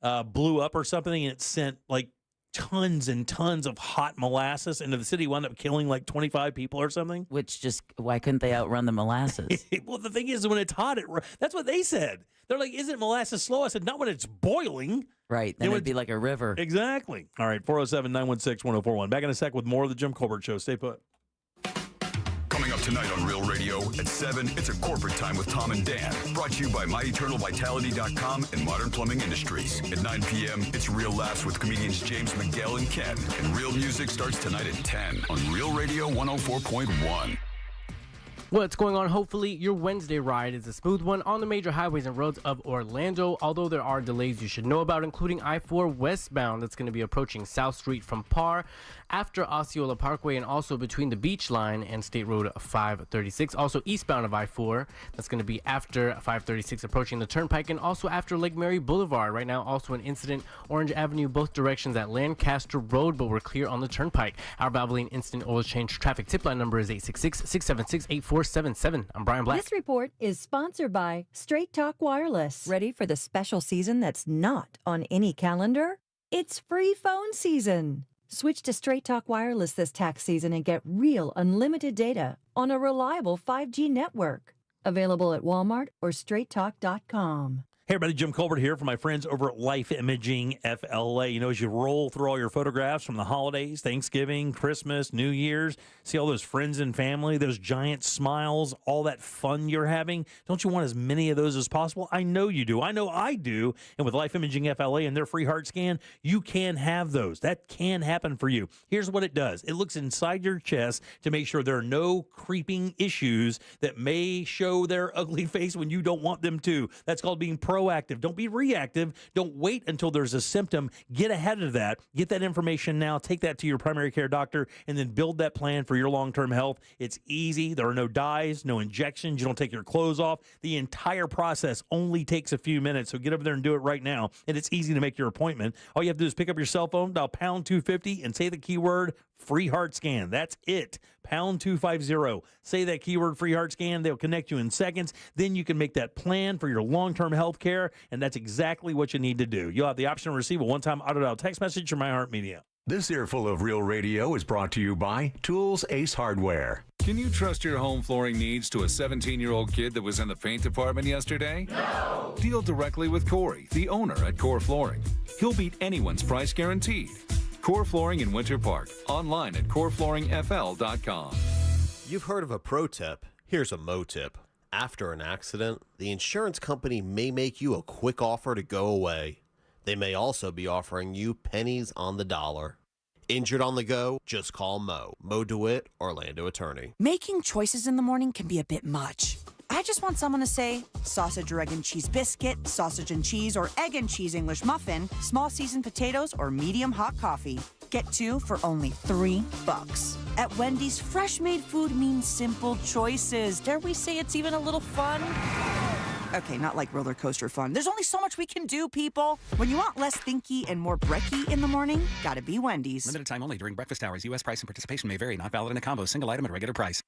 blew up or something, and it sent like tons and tons of hot molasses into the city, wound up killing like 25 people or something. Why couldn't they outrun the molasses? Well, the thing is, when it's hot, that's what they said. They're like, isn't molasses slow? I said, not when it's boiling. Right, then it'd be like a river. Exactly. All right, 407-916-1041. Back in a sec with more of the Jim Colbert Show. Stay put. Coming up Tonight on Real Radio at 7, it's a corporate time with Tom and Dan. Brought to you by MyEternalVitality.com and Modern Plumbing Industries. At 9 p.m., it's Real Laughs with comedians James McGill and Ken. And Real Music starts tonight at 10 on Real Radio 104.1. What's going on? Hopefully your Wednesday ride is a smooth one on the major highways and roads of Orlando, although there are delays you should know about, including I-4 westbound that's going to be approaching South Street from Parr after Osceola Parkway and also between the Beach Line and State Road 536. Also eastbound of I-4, that's going to be after 536 approaching the Turnpike and also after Lake Mary Boulevard. Right now, also an incident, Orange Avenue, both directions at Lancaster Road, but we're clear on the Turnpike. Our Valvoline Instant Oil Change traffic tip line number is 866-676-8477. I'm Brian Black. This report is sponsored by Straight Talk Wireless. Ready for the special season that's not on any calendar? It's free phone season. Switch to Straight Talk Wireless this tax season and get real unlimited data on a reliable 5G network. Available at Walmart or straighttalk.com. Hey everybody, Jim Colbert here for my friends over at Life Imaging FLA. You know, as you roll through all your photographs from the holidays, Thanksgiving, Christmas, New Year's, see all those friends and family, those giant smiles, all that fun you're having. Don't you want as many of those as possible? I know you do. I know I do. And with Life Imaging FLA and their free heart scan, you can have those. That can happen for you. Here's what it does. It looks inside your chest to make sure there are no creeping issues that may show their ugly face when you don't want them to. That's called being proactive. Don't be reactive. Don't wait until there's a symptom. Get ahead of that. Get that information now. Take that to your primary care doctor and then build that plan for your long-term health. It's easy. There are no dyes, no injections. You don't take your clothes off. The entire process only takes a few minutes. So get over there and do it right now. And it's easy to make your appointment. All you have to do is pick up your cell phone, dial pound 250 and say the keyword free heart scan. That's it. Pound 250. Say that keyword free heart scan. They'll connect you in seconds. Then you can make that plan for your long-term health care, and that's exactly what you need to do. You'll have the option to receive a one-time auto-dial text message from iHeartMedia. This earful of Real Radio is brought to you by Tools Ace Hardware. Can you trust your home flooring needs to a 17-year-old kid that was in the paint department yesterday? No! Deal directly with Corey, the owner at Core Flooring. He'll beat anyone's price guaranteed. Core Flooring in Winter Park. Online at coreflooringfl.com. You've heard of a pro tip. Here's a mo tip. After an accident, the insurance company may make you a quick offer to go away. They may also be offering you pennies on the dollar. Injured on the go? Just call Mo. Mo DeWitt, Orlando attorney. Making choices in the morning can be a bit much. I just want someone to say sausage or egg and cheese biscuit, sausage and cheese or egg and cheese English muffin, small seasoned potatoes, or medium hot coffee. Get two for only $3. At Wendy's, fresh made food means simple choices. Dare we say it's even a little fun? Okay, not like roller coaster fun. There's only so much we can do, people. When you want less thinky and more brekky in the morning, gotta be Wendy's. Limited time only during breakfast hours. U.S. price and participation may vary. Not valid in a combo. Single item at regular price.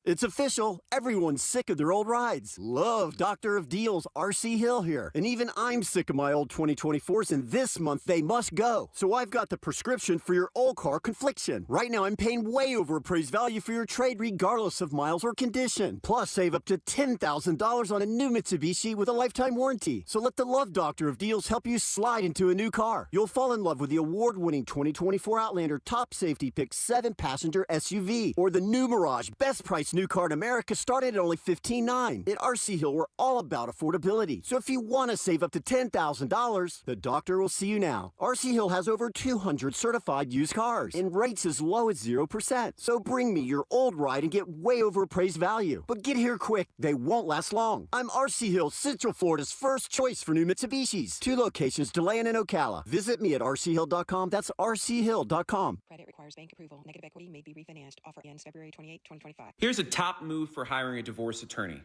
It's official. Everyone's sick of their old rides. Love Doctor of Deals, RC Hill here. And even I'm sick of my old 2024s, and this month they must go. So I've got the prescription for your old car confliction. Right now I'm paying way over appraised value for your trade regardless of miles or condition. Plus save up to $10,000 on a new Mitsubishi with a lifetime warranty. So let the Love Doctor of Deals help you slide into a new car. You'll fall in love with the award-winning 2024 Outlander Top Safety Pick 7-passenger SUV or the new Mirage Best Price new car in America started at only $15,900. At RC Hill, we're all about affordability. So if you want to save up to $10,000, the doctor will see you now. RC Hill has over 200 certified used cars and rates as low as 0%. So bring me your old ride and get way over appraised value. But get here quick. They won't last long. I'm RC Hill, Central Florida's first choice for new Mitsubishis. 2 locations, DeLand and Ocala. Visit me at rchill.com. That's rchill.com. Credit requires bank approval. Negative equity may be refinanced. Offer ends February 28, 2025. Here's a top move for hiring a divorce attorney.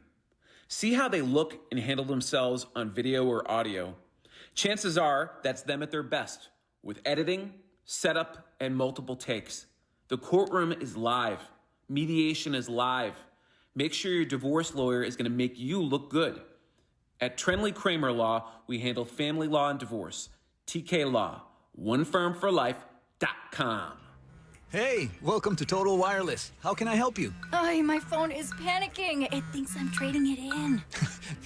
See how they look and handle themselves on video or audio. Chances are that's them at their best with editing, setup, and multiple takes. The courtroom is live. Mediation is live. Make sure your divorce lawyer is going to make you look good. At Trenley Kramer Law, we handle family law and divorce. TK Law, onefirmforlife.com. Hey, welcome to Total Wireless. How can I help you? Ay, my phone is panicking. It thinks I'm trading it in.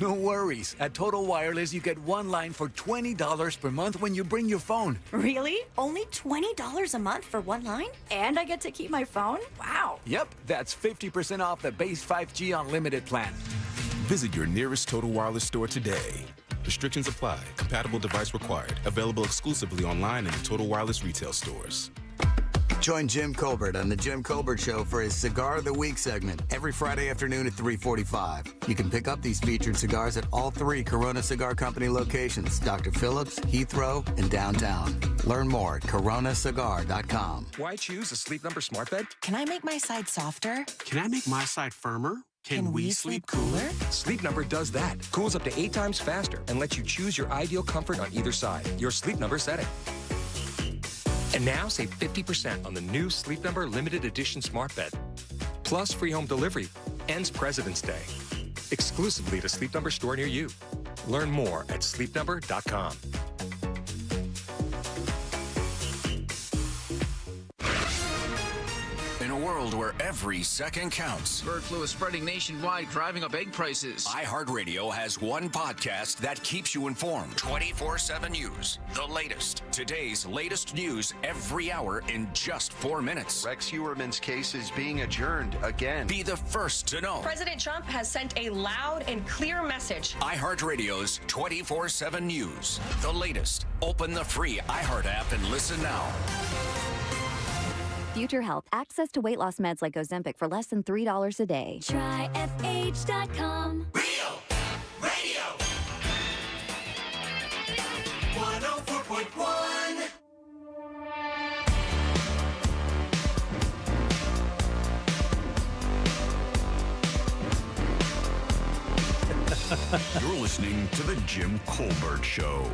No worries. At Total Wireless, you get one line for $20 per month when you bring your phone. Really? Only $20 a month for one line? And I get to keep my phone? Wow. Yep, that's 50% off the base 5G unlimited plan. Visit your nearest Total Wireless store today. Restrictions apply. Compatible device required. Available exclusively online in the Total Wireless retail stores. Join Jim Colbert on The Jim Colbert Show for his Cigar of the Week segment every Friday afternoon at 3:45. You can pick up these featured cigars at all 3 Corona Cigar Company locations, Dr. Phillips, Heathrow, and downtown. Learn more at coronacigar.com. Why choose a Sleep Number smart bed? Can I make my side softer? Can I make my side firmer? Can we sleep cooler? Sleep Number does that. Cools up to 8 times faster and lets you choose your ideal comfort on either side. Your Sleep Number setting. And now save 50% on the new Sleep Number limited edition smart bed. Plus free home delivery. Ends President's Day. Exclusively to Sleep Number store near you. Learn more at sleepnumber.com. In a world where every second counts, bird flu is spreading nationwide, driving up egg prices. iHeartRadio has one podcast that keeps you informed. 24/7 News. The latest. Today's latest news every hour in just 4 minutes. Rex Heuermann's case is being adjourned again. Be the first to know. President Trump has sent a loud and clear message. iHeartRadio's 24/7 News. The latest. Open the free iHeart app and listen now. Future Health. Access to weight loss meds like Ozempic for less than $3 a day. Try FH.com. Real Radio 104.1. You're listening to The Jim Colbert Show.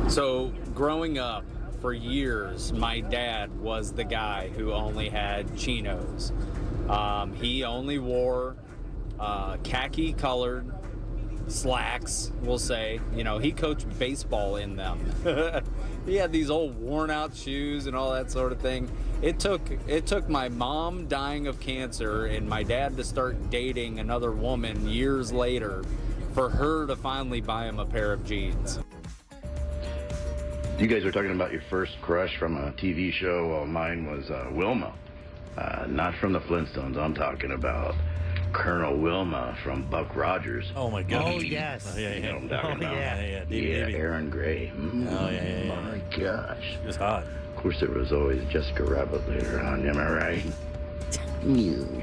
So, growing up, for years, my dad was the guy who only had chinos. He only wore khaki-colored slacks, we'll say. You know, he coached baseball in them. He had these old worn-out shoes and all that sort of thing. It took my mom dying of cancer and my dad to start dating another woman years later for her to finally buy him a pair of jeans. You guys are talking about your first crush from a TV show. Well, mine was Wilma. Not from the Flintstones. I'm talking about Colonel Wilma from Buck Rogers. Oh, my God. Oh, yes. You know what I'm talking about? Yeah. Yeah, Aaron Gray. My gosh. It's hot. Of course, there was always Jessica Rabbit later on. Am I right? You.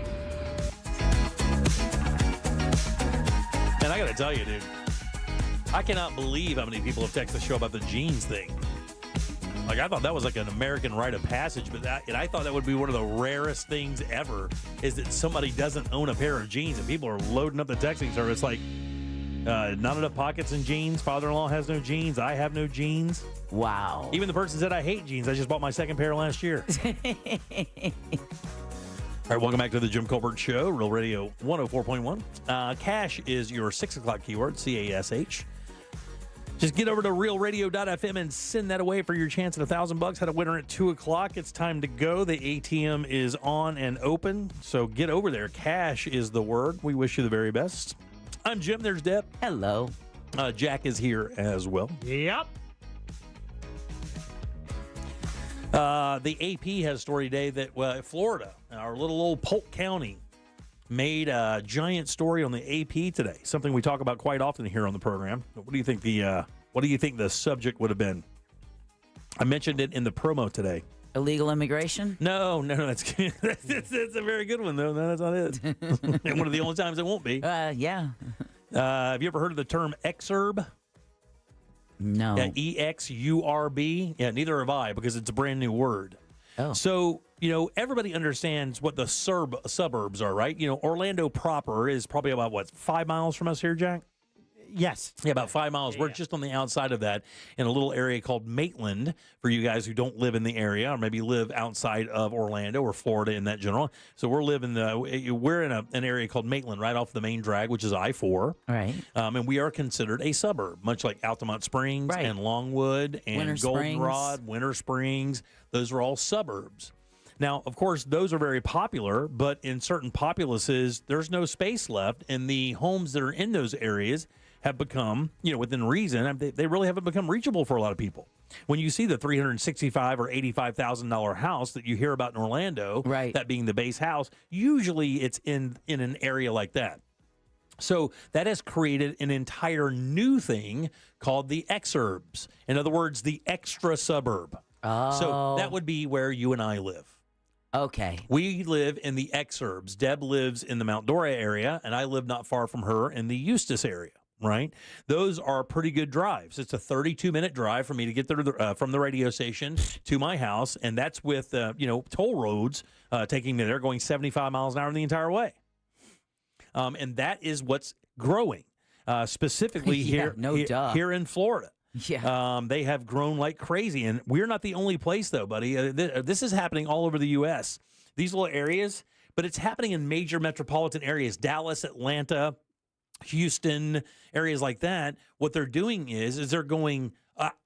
And I got to tell you, dude, I cannot believe how many people have texted the show about the jeans thing. Like, I thought that was like an American rite of passage, but I thought that would be one of the rarest things ever, is that somebody doesn't own a pair of jeans, and people are loading up the texting service like, not enough pockets in jeans, father-in-law has no jeans, I have no jeans. Wow. Even the person said, I hate jeans, I just bought my second pair last year. All right, welcome back to the Jim Colbert Show, Real Radio 104.1. Cash is your 6 o'clock keyword, C-A-S-H. Just get over to realradio.fm and send that away for your chance at $1,000. Had a winner at 2 o'clock. It's time to go. The ATM is on and open, so get over there. Cash is the word. We wish you the very best. I'm Jim. There's Deb. Hello. Jack is here as well. Yep. The AP has a story today that Florida, our little old Polk County, made a giant story on the AP today. Something we talk about quite often here on the program. What do you think the subject would have been? I mentioned it in the promo today. Illegal immigration? No, that's a very good one though. No, that's not it. And one of the only times it won't be. Yeah. Have you ever heard of the term exurb? No. Yeah, E-X-U-R-B. Yeah, neither have I, because it's a brand new word. Oh. So, everybody understands what the suburbs are, right? Orlando proper is probably about, 5 miles from us here, Jack? Yes. Yeah, about 5 miles. We're just on the outside of that in a little area called Maitland for you guys who don't live in the area or maybe live outside of Orlando or Florida in that general. So we're in an area called Maitland right off the main drag, which is I-4. Right. And we are considered a suburb, much like Altamont Springs and Longwood and Winter Goldenrod, Winter Springs. Those are all suburbs. Now, of course, those are very popular, but in certain populaces, there's no space left, and the homes that are in those areas have become, within reason, they really haven't become reachable for a lot of people. When you see the $365,000 or $85,000 house that you hear about in Orlando, that being the base house, usually it's in an area like that. So that has created an entire new thing called the exurbs. In other words, the extra suburb. Oh. So that would be where you and I live. Okay. We live in the exurbs. Deb lives in the Mount Dora area, and I live not far from her in the Eustis area, right? Those are pretty good drives. It's a 32-minute drive for me to get there from the radio station to my house, and that's with, toll roads taking me there, going 75 miles an hour the entire way. And that is what's growing, specifically here in Florida. Yeah. They have grown like crazy, and we're not the only place, though, buddy. This is happening all over the U.S. These little areas, but it's happening in major metropolitan areas, Dallas, Atlanta, Houston, areas like that. What they're doing is they're going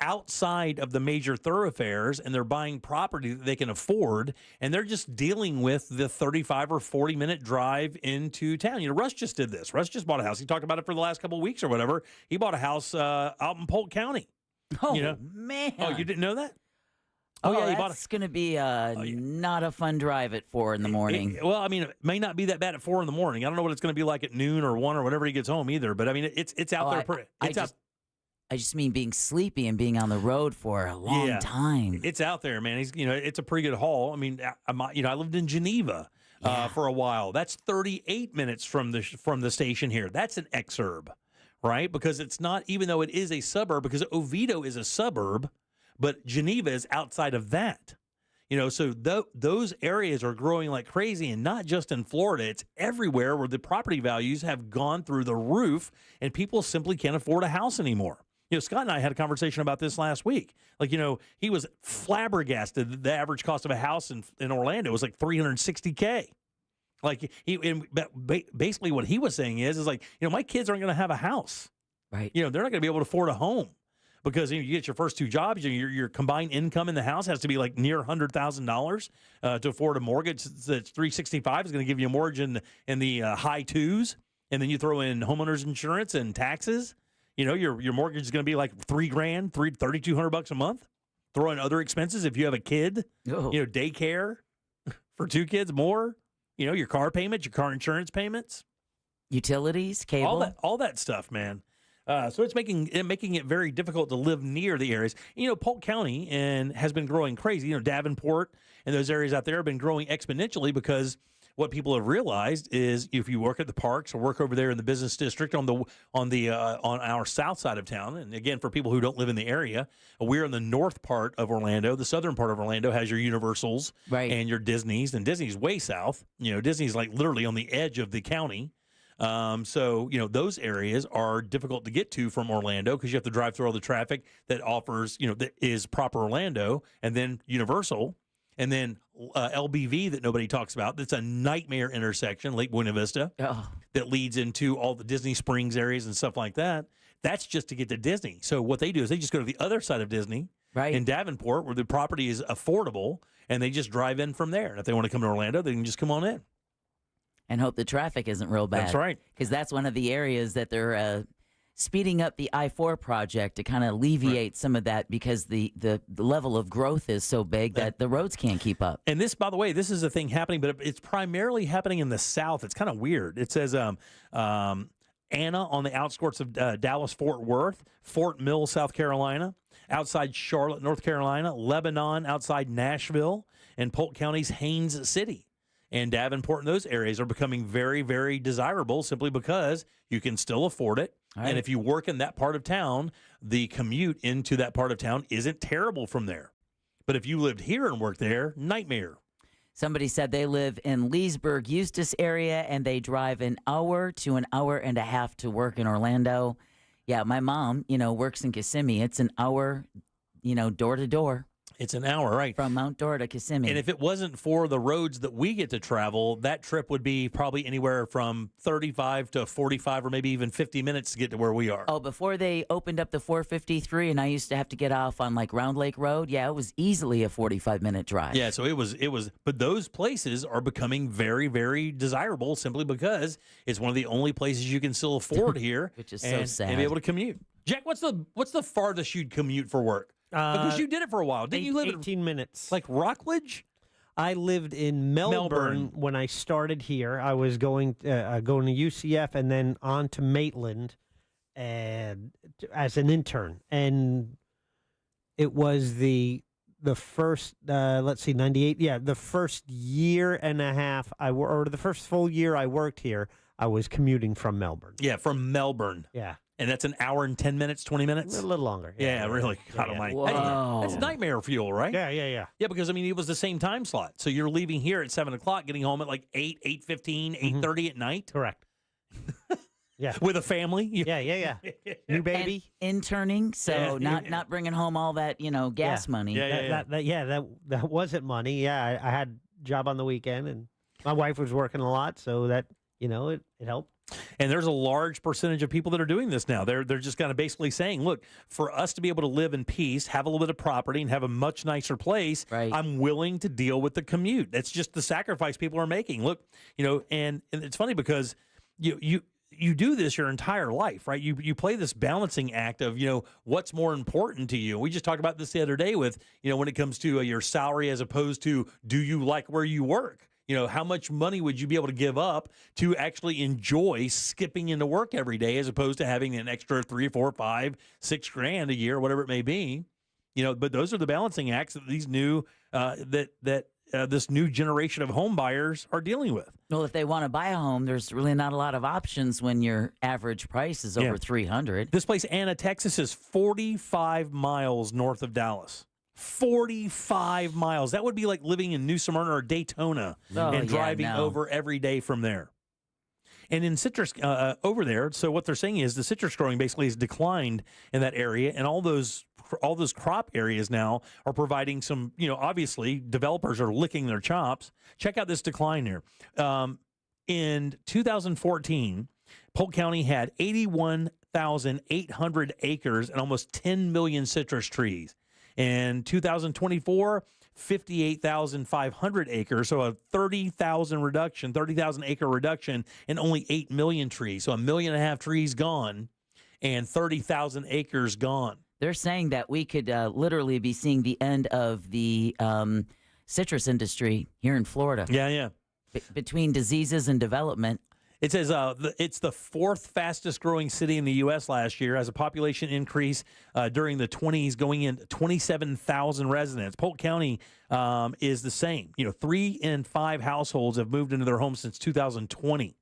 outside of the major thoroughfares, and they're buying property that they can afford, and they're just dealing with the 35 or 40-minute drive into town. Russ just did this. Russ just bought a house. He talked about it for the last couple of weeks or whatever. He bought a house out in Polk County. Oh, man. Oh, you didn't know that? Oh, yeah, that's going to be not a fun drive at 4 in the morning. It may not be that bad at 4 in the morning. I don't know what it's going to be like at noon or 1 or whenever he gets home either, but, it's out there. I just mean being sleepy and being on the road for a long time. It's out there, man. It's a pretty good haul. I lived in Geneva for a while. That's 38 minutes from the station here. That's an exurb, right? Because it's not, even though it is a suburb, because Oviedo is a suburb, but Geneva is outside of that. So those areas are growing like crazy, and not just in Florida. It's everywhere where the property values have gone through the roof, and people simply can't afford a house anymore. Scott and I had a conversation about this last week. He was flabbergasted that the average cost of a house in Orlando was like $360K. Basically what he was saying is my kids aren't going to have a house. Right. They're not going to be able to afford a home because you get your first 2 jobs, your combined income in the house has to be like near $100,000 to afford a mortgage. That's $365 is going to give you a mortgage in the high 2s, and then you throw in homeowners insurance and taxes. Your mortgage is going to be like $3,000, $3,200 a month. Throw in other expenses if you have a kid. Daycare for 2 kids more. Your car payment, your car insurance payments, utilities, cable, all that stuff, man. So it's making it very difficult to live near the areas. Polk County has been growing crazy. Davenport and those areas out there have been growing exponentially because what people have realized is if you work at the parks or work over there in the business district on our south side of town, and again, for people who don't live in the area, we're in the north part of Orlando. The southern part of Orlando has your Universals and your Disneys, and Disney's way south. Disney's like literally on the edge of the county. So those areas are difficult to get to from Orlando because you have to drive through all the traffic that offers, that is proper Orlando, and then Universal. And then LBV that nobody talks about. That's a nightmare intersection, Lake Buena Vista, that leads into all the Disney Springs areas and stuff like that. That's just to get to Disney. So what they do is they just go to the other side of Disney in Davenport where the property is affordable, and they just drive in from there. And if they want to come to Orlando, they can just come on in. And hope the traffic isn't real bad. That's right. Because that's one of the areas that they're speeding up the I-4 project to kind of alleviate some of that because the level of growth is so big that the roads can't keep up. And this, by the way, this is a thing happening, but it's primarily happening in the south. It's kind of weird. It says Anna on the outskirts of Dallas-Fort Worth, Fort Mill, South Carolina, outside Charlotte, North Carolina, Lebanon, outside Nashville, and Polk County's Haines City. And Davenport and those areas are becoming very, very desirable simply because you can still afford it. Right. And if you work in that part of town, the commute into that part of town isn't terrible from there. But if you lived here and worked there, nightmare. Somebody said they live in Leesburg, Eustis area, and they drive an hour to an hour and a half to work in Orlando. Yeah, my mom, works in Kissimmee. It's an hour, door to door. It's an hour, right? From Mount Dora to Kissimmee. And if it wasn't for the roads that we get to travel, that trip would be probably anywhere from 35 to 45 or maybe even 50 minutes to get to where we are. Oh, before they opened up the 453 and I used to have to get off on like Round Lake Road, yeah, it was easily a 45-minute drive. Yeah, so it was, but those places are becoming very, very desirable simply because it's one of the only places you can still afford here. Which is so sad. And be able to commute. Jack, what's the farthest you'd commute for work? Because you did it for a while. Didn't you live 18 minutes. Like Rockledge? I lived in Melbourne when I started here. I was going to UCF and then on to Maitland and as an intern. And it was the first, 98. Yeah, the first year and a half or the first full year I worked here, I was commuting from Melbourne. Yeah, from Melbourne. Yeah. And that's an hour and 10 minutes, 20 minutes? A little longer. Yeah, really. God almighty. That's nightmare fuel, right? Yeah. Yeah, because, it was the same time slot. So you're leaving here at 7 o'clock, getting home at like 8, 8:15, 8:30 at night? Correct. Yeah. With a family? Yeah. New baby. And interning, so Yeah. not bringing home all that, gas money. That wasn't money. Yeah, I had a job on the weekend, and my wife was working a lot, so that, it helped. And there's a large percentage of people that are doing this now. They're just kind of basically saying, look, for us to be able to live in peace, have a little bit of property, and have a much nicer place, I'm willing to deal with the commute. That's just the sacrifice people are making. Look, and it's funny because you do this your entire life, right? You play this balancing act of, what's more important to you. We just talked about this the other day with, when it comes to your salary as opposed to, do you like where you work? How much money would you be able to give up to actually enjoy skipping into work every day as opposed to having an extra 3, 4, 5, 6 grand a year, whatever it may be? But those are the balancing acts that these new this new generation of home buyers are dealing with. Well, if they want to buy a home, there's really not a lot of options when your average price is over $300. This place, Anna, Texas, is 45 miles north of Dallas. 45 miles. That would be like living in New Smyrna or Daytona and driving over every day from there. And in citrus over there, so what they're saying is the citrus growing basically has declined in that area, and all those crop areas now are providing some, obviously developers are licking their chops. Check out this decline here. In 2014, Polk County had 81,800 acres and almost 10 million citrus trees. In 2024, 58,500 acres, so a 30,000 acre reduction, and only 8 million trees. So 1.5 million trees gone and 30,000 acres gone. They're saying that we could literally be seeing the end of the citrus industry here in Florida. Yeah. Between diseases and development. It says it's the 4th fastest growing city in the U.S. last year, as a population increase during the 20s, going in 27,000 residents. Polk County is the same. 3 in 5 households have moved into their homes since 2020.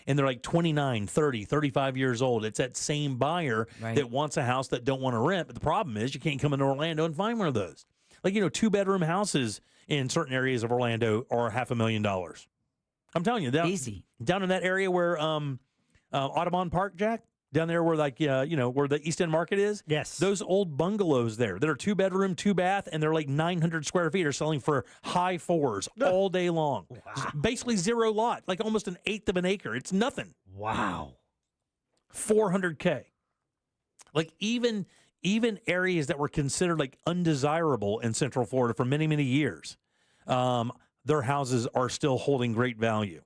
And they're like 29, 30, 35 years old. It's that same buyer that wants a house that don't want to rent. But the problem is you can't come into Orlando and find one of those. Like, 2-bedroom houses in certain areas of Orlando are $500,000. I'm telling you, down in that area where Audubon Park, Jack, down there where where the East End Market is. Yes, those old bungalows there that are 2-bedroom, 2-bath, and they're like 900 square feet are selling for high 4s all day long. Wow. Basically zero lot, like almost 1/8 of an acre. It's nothing. Wow, $400K. Like even areas that were considered like undesirable in Central Florida for many, many years. Their houses are still holding great value.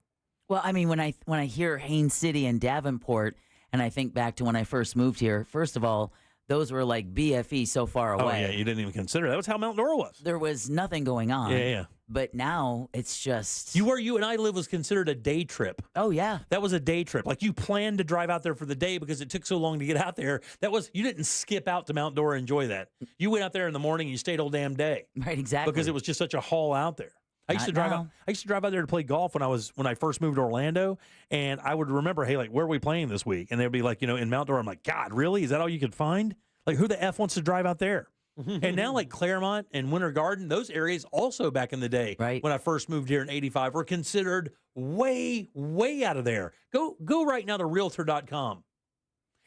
Well, when I hear Haines City and Davenport, and I think back to when I first moved here, first of all, those were like BFE so far away. Oh, yeah, you didn't even consider that. Was how Mount Dora was. There was nothing going on. Yeah. But now it's just... Where you and I live was considered a day trip. Oh, yeah. That was a day trip. Like, you planned to drive out there for the day because it took so long to get out there. You didn't skip out to Mount Dora and enjoy that. You went out there in the morning and you stayed all damn day. Right, exactly. Because it was just such a haul out there. I used to drive out there to play golf when I first moved to Orlando, and I would remember, hey, like, where are we playing this week? And they'd be like, in Mount Dora. I'm like, God, really? Is that all you could find? Like, who the F wants to drive out there? And now, like Claremont and Winter Garden, those areas also back in the day, when I first moved here in '85, were considered way, way out of there. Go right now to Realtor.com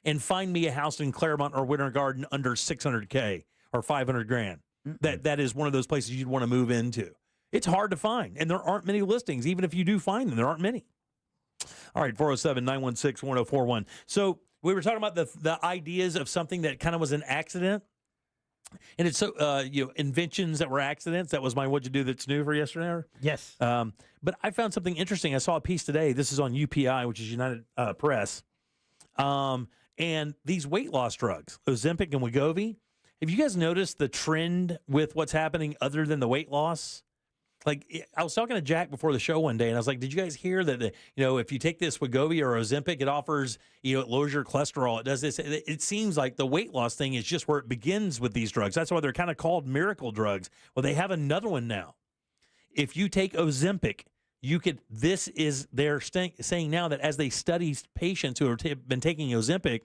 and find me a house in Claremont or Winter Garden under $600K or $500,000. That is one of those places you'd want to move into. It's hard to find, and there aren't many listings. Even if you do find them, there aren't many. All right, 407-916-1041. So we were talking about the ideas of something that kind of was an accident. And it's so, inventions that were accidents. That was my What'd You Do That's New for yesterday. Yes. But I found something interesting. I saw a piece today. This is on UPI, which is United Press. And these weight loss drugs, Ozempic and Wegovy, have you guys noticed the trend with what's happening other than the weight loss? Like, I was talking to Jack before the show one day, and I was like, did you guys hear that, if you take this Wegovy or Ozempic, it offers, it lowers your cholesterol. It does this. It seems like the weight loss thing is just where it begins with these drugs. That's why they're kind of called miracle drugs. Well, they have another one now. If you take Ozempic, they're saying now that as they study patients who have been taking Ozempic,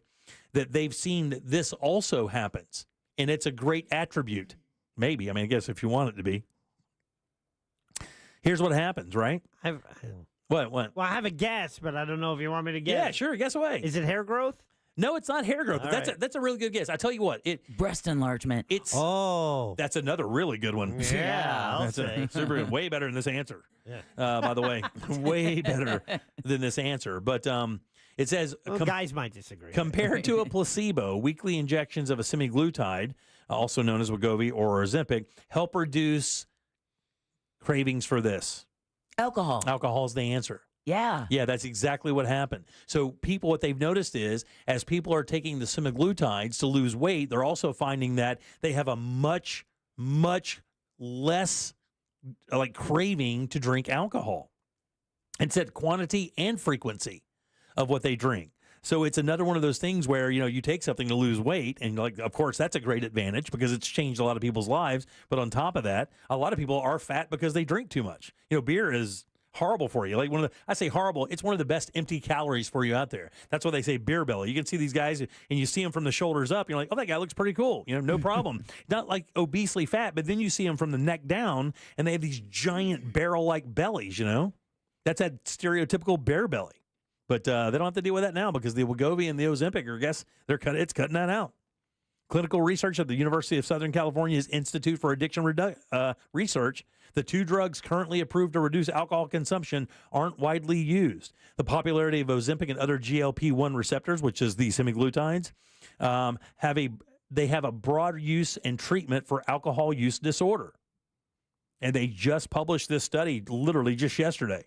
that they've seen that this also happens. And it's a great attribute. Maybe. I mean, I guess if you want it to be. Here's what happens, right? What? Well, I have a guess, but I don't know if you want me to guess. Yeah, sure. Guess away. Is it hair growth? No, it's not hair growth. All But right. that's a really good guess. I tell you what, breast enlargement. That's another really good one. Yeah, I'll That's say. super way better than this answer. Yeah. By the way, way better than this answer. But it says guys might disagree. Compared to a placebo, weekly injections of a semaglutide, also known as Wegovy or Ozempic, help reduce cravings for this. Alcohol. Alcohol is the answer. Yeah. Yeah, that's exactly what happened. So people, what they've noticed is as people are taking the semaglutides to lose weight, they're also finding that they have a much, much less craving to drink alcohol. And said quantity and frequency of what they drink. So it's another one of those things where, you take something to lose weight, and of course, that's a great advantage because it's changed a lot of people's lives. But on top of that, a lot of people are fat because they drink too much. Beer is horrible for you. I say horrible, it's one of the best empty calories for you out there. That's why they say beer belly. You can see these guys and you see them from the shoulders up. You're like, oh, that guy looks pretty cool. No problem. Not like obesely fat, but then you see them from the neck down and they have these giant barrel-like bellies, That's that stereotypical bear belly. But they don't have to deal with that now because the Wegovy and the Ozempic, it's cutting that out. Clinical research at the University of Southern California's Institute for Addiction Research, the two drugs currently approved to reduce alcohol consumption aren't widely used. The popularity of Ozempic and other GLP-1 receptors, which is the semaglutides, have a broad use and treatment for alcohol use disorder. And they just published this study literally just yesterday.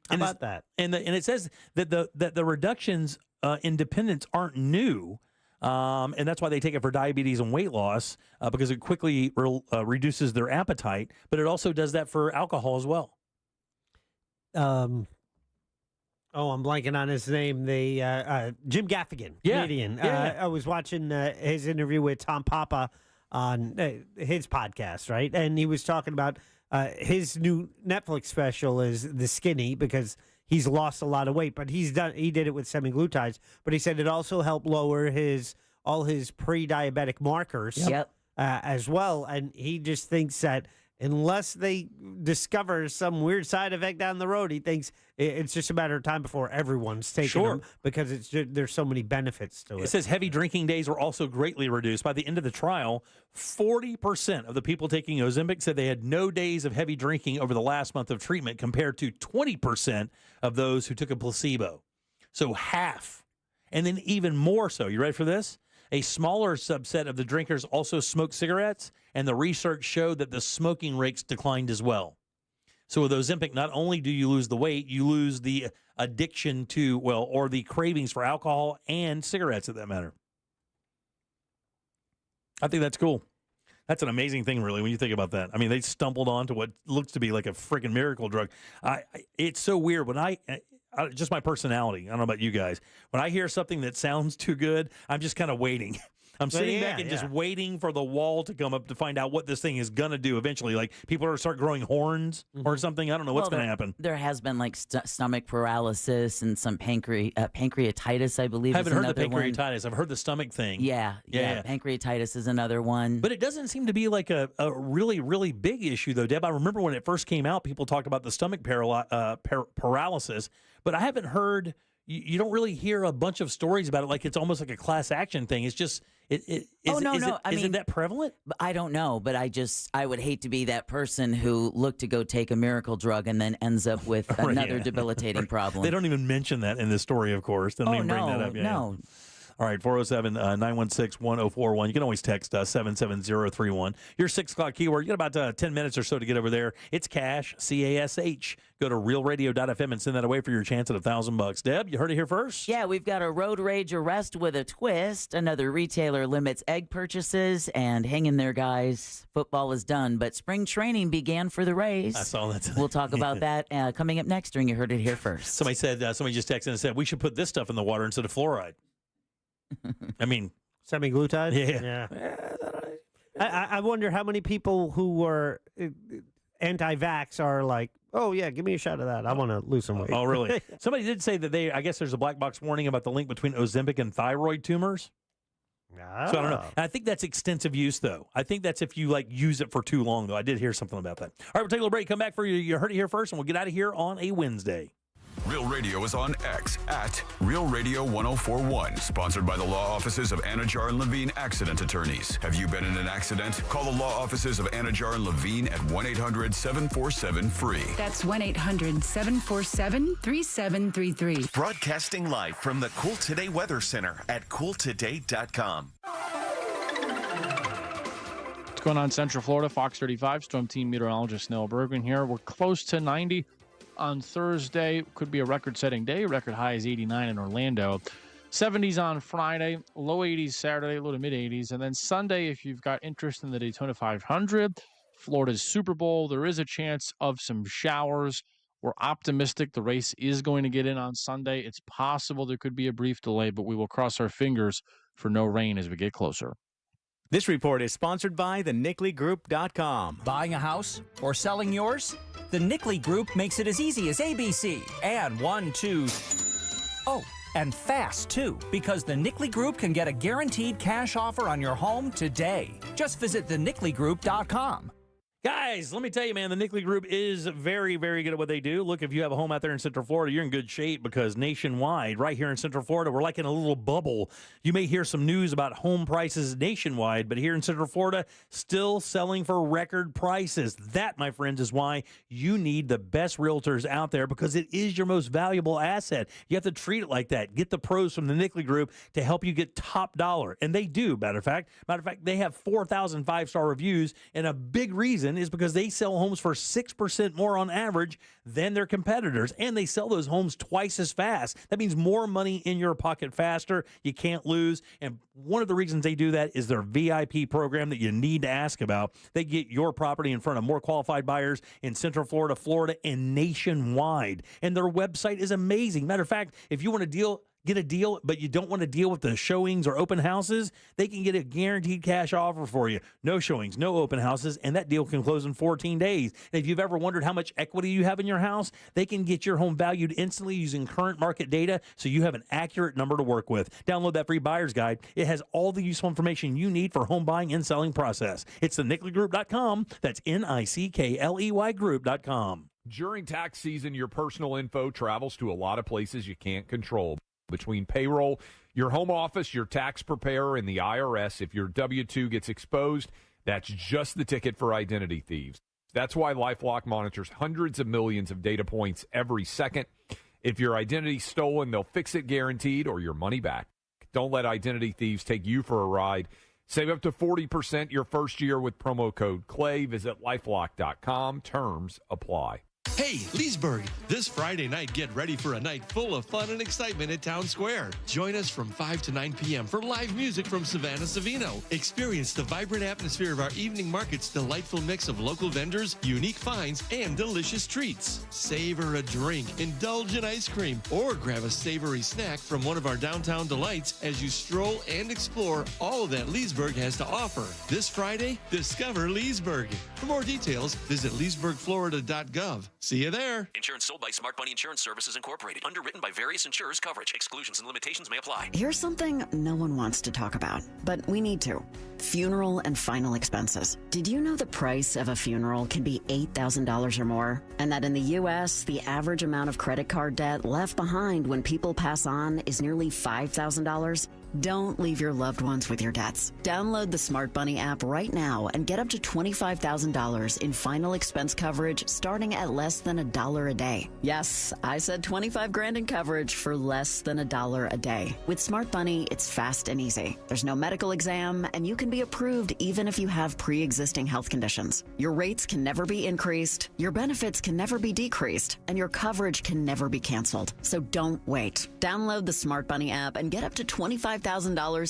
How about that? And it says that the reductions in dependence aren't new, and that's why they take it for diabetes and weight loss because it quickly reduces their appetite. But it also does that for alcohol as well. I'm blanking on his name. Jim Gaffigan, comedian. I was watching his interview with Tom Papa on his podcast, right? And he was talking about his new Netflix special is The Skinny because he's lost a lot of weight, but he did it with semaglutides. But he said it also helped lower all his pre-diabetic markers as well. And he just thinks that unless they discover some weird side effect down the road, he thinks it's just a matter of time before everyone's taking them because there's so many benefits to it. It says heavy drinking days were also greatly reduced. By the end of the trial, 40% of the people taking Ozempic said they had no days of heavy drinking over the last month of treatment compared to 20% of those who took a placebo. So half. And then even more so. You ready for this? A smaller subset of the drinkers also smoked cigarettes, and the research showed that the smoking rates declined as well. So with Ozempic, not only do you lose the weight, you lose the addiction to, or the cravings for alcohol and cigarettes, at that matter. I think that's cool. That's an amazing thing, really, when you think about that. I mean, they stumbled onto what looks to be like a freaking miracle drug. It's so weird. When just my personality, I don't know about you guys, when I hear something that sounds too good, I'm just kind of waiting. I'm sitting back and just waiting for the wall to come up to find out what this thing is going to do eventually. Like people are going to start growing horns or something. I don't know what's going to happen. There has been like stomach paralysis and some pancreatitis, I believe. I haven't heard the pancreatitis. I've heard the stomach thing. Yeah. Pancreatitis is another one. But it doesn't seem to be like a really, really big issue, though, Deb. I remember when it first came out, people talked about the stomach paralysis, but I haven't heard you don't really hear a bunch of stories about it like it's almost like a class action thing. It's just isn't that prevalent? I don't know, but I would hate to be that person who looked to go take a miracle drug and then ends up with another debilitating problem. They don't even mention that in the story, of course. They don't even bring that up. No. All right, 407-916-1041. You can always text us, 77031. Your 6 o'clock keyword. You got about 10 minutes or so to get over there. It's CASH, C-A-S-H. Go to realradio.fm and send that away for your chance at $1,000. Deb, you heard it here first? Yeah, we've got a road rage arrest with a twist. Another retailer limits egg purchases. And hang in there, guys. Football is done, but spring training began for the Rays. I saw that today. We'll talk about that coming up next during You Heard It Here First. Somebody just texted and said, we should put this stuff in the water instead of fluoride. I mean, semi-glutide? Yeah. I wonder how many people who are anti-vax are like, oh, yeah, give me a shot of that. I want to lose some weight. Oh, really? Somebody did say that I guess there's a black box warning about the link between Ozempic and thyroid tumors. So I don't know. And I think that's extensive use, though. I think that's if you use it for too long, though. I did hear something about that. All right, we'll take a little break. Come back for You Heard It Here First, and we'll get out of here on a Wednesday. Real Radio is on X at Real Radio 1041. Sponsored by the law offices of Anajar and Levine Accident Attorneys. Have you been in an accident? Call the law offices of Anajar and Levine at 1-800-747-FREE. That's 1-800-747-3733. Broadcasting live from the Cool Today Weather Center at cooltoday.com. What's going on in Central Florida? Fox 35, Storm Team Meteorologist Nell Bergman here. We're close to 90. On Thursday, could be a record-setting day. Record high is 89 in Orlando. 70s on Friday, low 80s Saturday, low to mid-80s. And then Sunday, if you've got interest in the Daytona 500, Florida's Super Bowl, there is a chance of some showers. We're optimistic the race is going to get in on Sunday. It's possible there could be a brief delay, but we will cross our fingers for no rain as we get closer. This report is sponsored by thenicklygroup.com. Buying a house or selling yours? The Nickley Group makes it as easy as ABC. And 1, 2... Oh, and fast, too, because the Nickley Group can get a guaranteed cash offer on your home today. Just visit thenicklygroup.com. Guys, let me tell you, man, the Nickley Group is very, very good at what they do. Look, if you have a home out there in Central Florida, you're in good shape because nationwide, right here in Central Florida, we're like in a little bubble. You may hear some news about home prices nationwide, but here in Central Florida, still selling for record prices. That, my friends, is why you need the best realtors out there because it is your most valuable asset. You have to treat it like that. Get the pros from the Nickley Group to help you get top dollar. And they do, matter of fact, they have 4,000 five-star reviews, and a big reason is because they sell homes for 6% more on average than their competitors, and they sell those homes twice as fast. That means more money in your pocket faster. You can't lose. And one of the reasons they do that is their VIP program that you need to ask about. They get your property in front of more qualified buyers in Central Florida, Florida, and nationwide. And their website is amazing. Matter of fact, if you want to get a deal, but you don't want to deal with the showings or open houses, they can get a guaranteed cash offer for you. No showings, no open houses, and that deal can close in 14 days. And if you've ever wondered how much equity you have in your house, they can get your home valued instantly using current market data so you have an accurate number to work with. Download that free buyer's guide. It has all the useful information you need for home buying and selling process. It's the nicklygroup.com. That's N-I-C-K-L-E-Y group.com. During tax season, your personal info travels to a lot of places you can't control. Between payroll, your home office, your tax preparer, and the IRS, if your W-2 gets exposed, that's just the ticket for identity thieves. That's why LifeLock monitors hundreds of millions of data points every second. If your identity's stolen, they'll fix it guaranteed or your money back. Don't let identity thieves take you for a ride. Save up to 40% your first year with promo code CLAY. Visit LifeLock.com. Terms apply. Hey, Leesburg, this Friday night, get ready for a night full of fun and excitement at Town Square. Join us from 5 to 9 p.m. for live music from Savannah Savino. Experience the vibrant atmosphere of our evening market's delightful mix of local vendors, unique finds, and delicious treats. Savor a drink, indulge in ice cream, or grab a savory snack from one of our downtown delights as you stroll and explore all that Leesburg has to offer. This Friday, discover Leesburg. For more details, visit leesburgflorida.gov. See you there. Insurance sold by Smart Money Insurance Services Incorporated. Underwritten by various insurers. Coverage, exclusions, and limitations may apply. Here's something no one wants to talk about, but we need to. funeral and final expenses. Did you know the price of a funeral can be $8,000 or more? And that in the U.S., the average amount of credit card debt left behind when people pass on is nearly $5,000? Don't leave your loved ones with your debts. Download the Smart Bunny app right now and get up to $25,000 in final expense coverage starting at less than $1 a day. Yes, I said 25 grand in coverage for less than $1 a day. With Smart Bunny, it's fast and easy. There's no medical exam, and you can be approved even if you have pre-existing health conditions. Your rates can never be increased, your benefits can never be decreased, and your coverage can never be canceled. So don't wait. Download the Smart Bunny app and get up to $25,000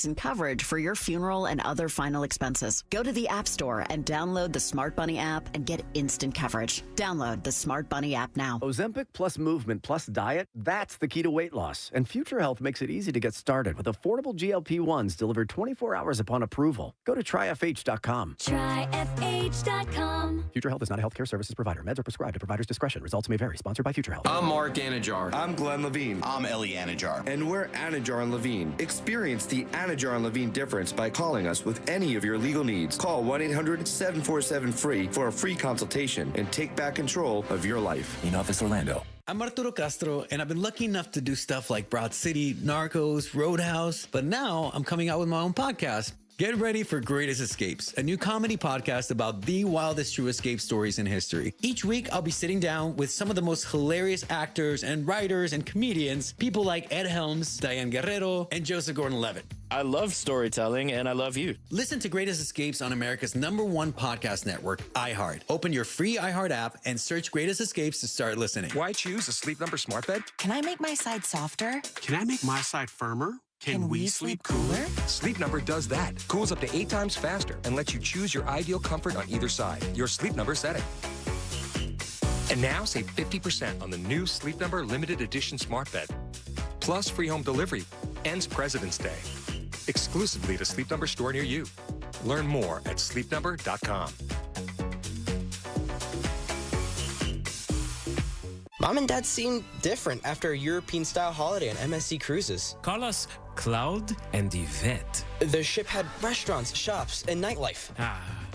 in coverage for your funeral and other final expenses. Go to the App Store and download the Smart Bunny app and get instant coverage. Download the Smart Bunny app now. Ozempic plus movement plus diet, that's the key to weight loss. And Future Health makes it easy to get started with affordable GLP-1s delivered 24 hours upon approval. Go to tryfh.com. Tryfh.com. Future Health is not a healthcare services provider. Meds are prescribed at provider's discretion. Results may vary. Sponsored by Future Health. I'm Mark Anajar. I'm Glenn Levine. I'm Ellie Anajar. And we're Anajar and Levine. Experience the Anajar and Levine difference by calling us with any of your legal needs. Call 1-800-747-FREE for a free consultation and take back control of your life. In Office Orlando. I'm Arturo Castro, and I've been lucky enough to do stuff like Broad City, Narcos, Roadhouse, but now I'm coming out with my own podcast. Get ready for Greatest Escapes, a new comedy podcast about the wildest true escape stories in history. Each week, I'll be sitting down with some of the most hilarious actors and writers and comedians, people like Ed Helms, Diane Guerrero, and Joseph Gordon-Levitt. I love storytelling, and I love you. Listen to Greatest Escapes on America's #1 podcast network, iHeart. Open your free iHeart app and search Greatest Escapes to start listening. Why choose a Sleep Number smart bed? Can I make my side softer? Can I make my side firmer? Can we sleep cooler? Sleep Number does that. Cools up to 8 times faster and lets you choose your ideal comfort on either side. Your Sleep Number setting. And now save 50% on the new Sleep Number limited edition smart bed. Plus free home delivery. Ends President's Day. Exclusively at a Sleep Number store near you. Learn more at sleepnumber.com. Mom and Dad seem different after a European-style holiday on MSC Cruises. Call us Cloud and Yvette. The ship had restaurants, shops, and nightlife.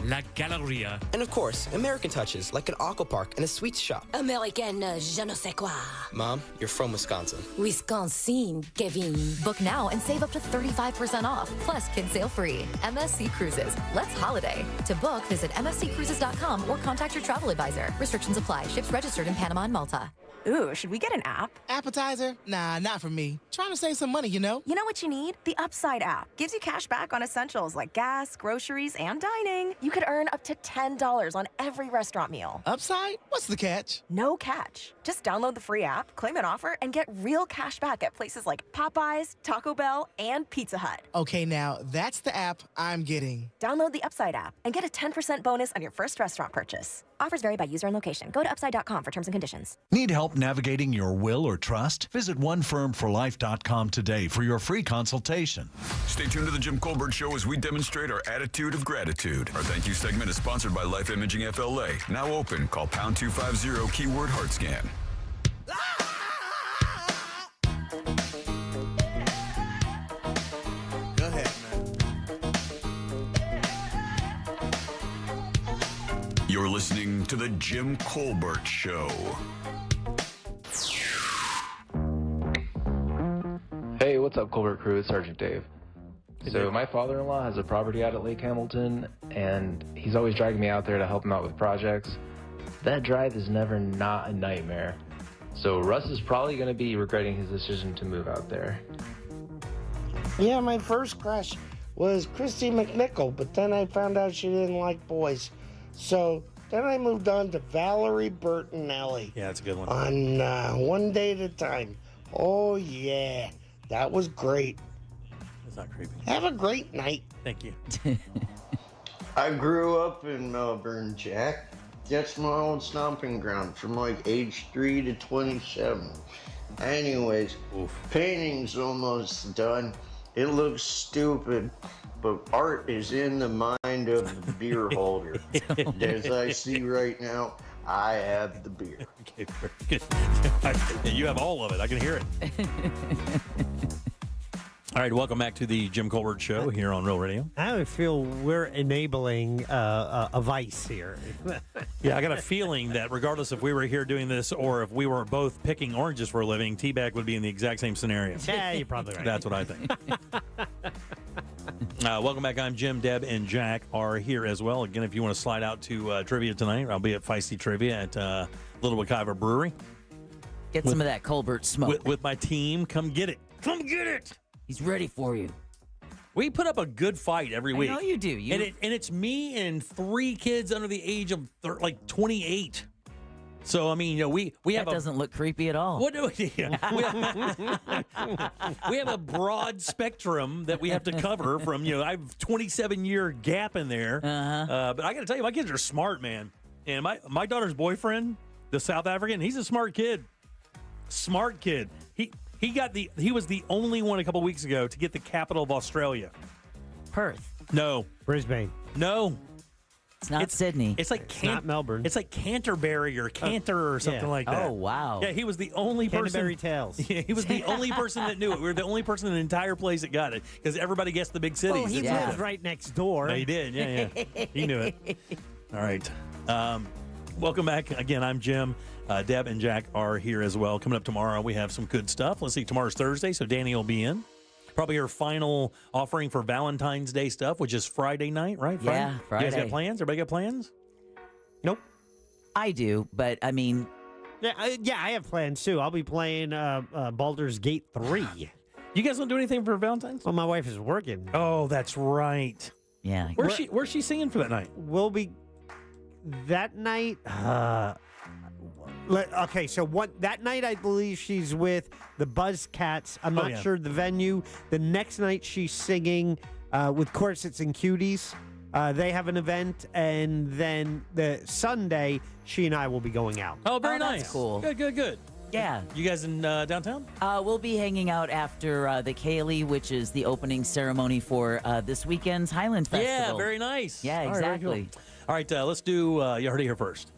La Galleria. And of course, American touches like an aqua park and a sweets shop. American je ne sais quoi. Mom, you're from Wisconsin. Wisconsin, Kevin. Book now and save up to 35% off. Plus, kids sail free. MSC Cruises. Let's holiday. To book, visit msccruises.com or contact your travel advisor. Restrictions apply. Ships registered in Panama and Malta. Ooh, should we get an app? Appetizer? Nah, not for me. Trying to save some money, you know? You know what you need? The Upside app. Gives you cash back on essentials like gas, groceries, and dining. You could earn up to $10 on every restaurant meal. Upside? What's the catch? No catch. Just download the free app, claim an offer, and get real cash back at places like Popeyes, Taco Bell, and Pizza Hut. Okay, now that's the app I'm getting. Download the Upside app and get a 10% bonus on your first restaurant purchase. Offers vary by user and location. Go to upside.com for terms and conditions. Need help navigating your will or trust? Visit onefirmforlife.com today for your free consultation. Stay tuned to the Jim Colbert Show as we demonstrate our attitude of gratitude. Our thank you segment is sponsored by Life Imaging FLA. Now open. Call pound 250 keyword heart scan. Go ahead, man. You're listening to the Jim Colbert Show. Hey, what's up, Colbert crew? It's Sergeant Dave. So my father-in-law has a property out at Lake Hamilton, and he's always dragging me out there to help him out with projects. That drive is never not a nightmare. So Russ is probably going to be regretting his decision to move out there. Yeah, my first crush was Christy McNichol, but then I found out she didn't like boys. So then I moved on to Valerie Bertinelli. Yeah, that's a good one. On One Day at a Time. Oh, yeah. That was great. That's not creepy. Have a great night. Thank you. I grew up in Melbourne, Jack. That's my old stomping ground from like age 3 to 27. Anyways, painting's almost done. It looks stupid, but art is in the mind of the beer holder. As I see right now, I have the beer. Okay, very good. You have all of it. I can hear it. All right, welcome back to the Jim Colbert Show here on Real Radio. I feel we're enabling a vice here. Yeah, I got a feeling that regardless if we were here doing this or if we were both picking oranges for a living, T-Bag would be in the exact same scenario. Yeah, you're probably right. That's what I think. Welcome back. I'm Jim, Deb, and Jack are here as well. Again, if you want to slide out to trivia tonight, I'll be at Feisty Trivia at Little Wekiva Brewery. Get some of that Colbert smoke. With my team. Come get it. Come get it. He's ready for you. We put up a good fight every week. I know you do. And it's me and 3 kids under the age of 28. So, I mean, we have that doesn't look creepy at all. What do we? We have a broad spectrum that we have to cover from, I have a 27-year gap in there. But I got to tell you, my kids are smart, man. And my daughter's boyfriend, the South African, he's a smart kid. Smart kid. He was the only one a couple weeks ago to get the capital of Australia. Perth. No. Brisbane. No. It's not Sydney. It's like not Melbourne. It's like Canterbury or Cantor or something like that. Oh, wow. Yeah, he was the only person. Canterbury Tales. Yeah, he was the only person that knew it. We were the only person in the entire place that got it because everybody guessed the big cities. Well, he lived right next door. No, he did. Yeah. He knew it. All right. Welcome back. Again, I'm Jim. Deb and Jack are here as well. Coming up tomorrow, we have some good stuff. Let's see, tomorrow's Thursday, so Danny will be in. Probably her final offering for Valentine's Day stuff, which is Friday night, right? Yeah, Friday. You guys got plans? Everybody got plans? Nope. I do, but I mean... Yeah, I have plans, too. I'll be playing Baldur's Gate 3. You guys don't do anything for Valentine's? Well, my wife is working. Oh, that's right. Yeah. Where's she singing for that night? We'll be... That night... Okay, so that night I believe she's with the Buzzcats. I'm not sure the venue. The next night she's singing with Corsets and Cuties. They have an event, and then the Sunday she and I will be going out. Oh, very nice. That's cool. Good. Yeah. You guys in downtown? We'll be hanging out after the Kaylee, which is the opening ceremony for this weekend's Highland Festival. Yeah, very nice. Yeah, All right, exactly. very cool. All right, let's do You Heard It Here First.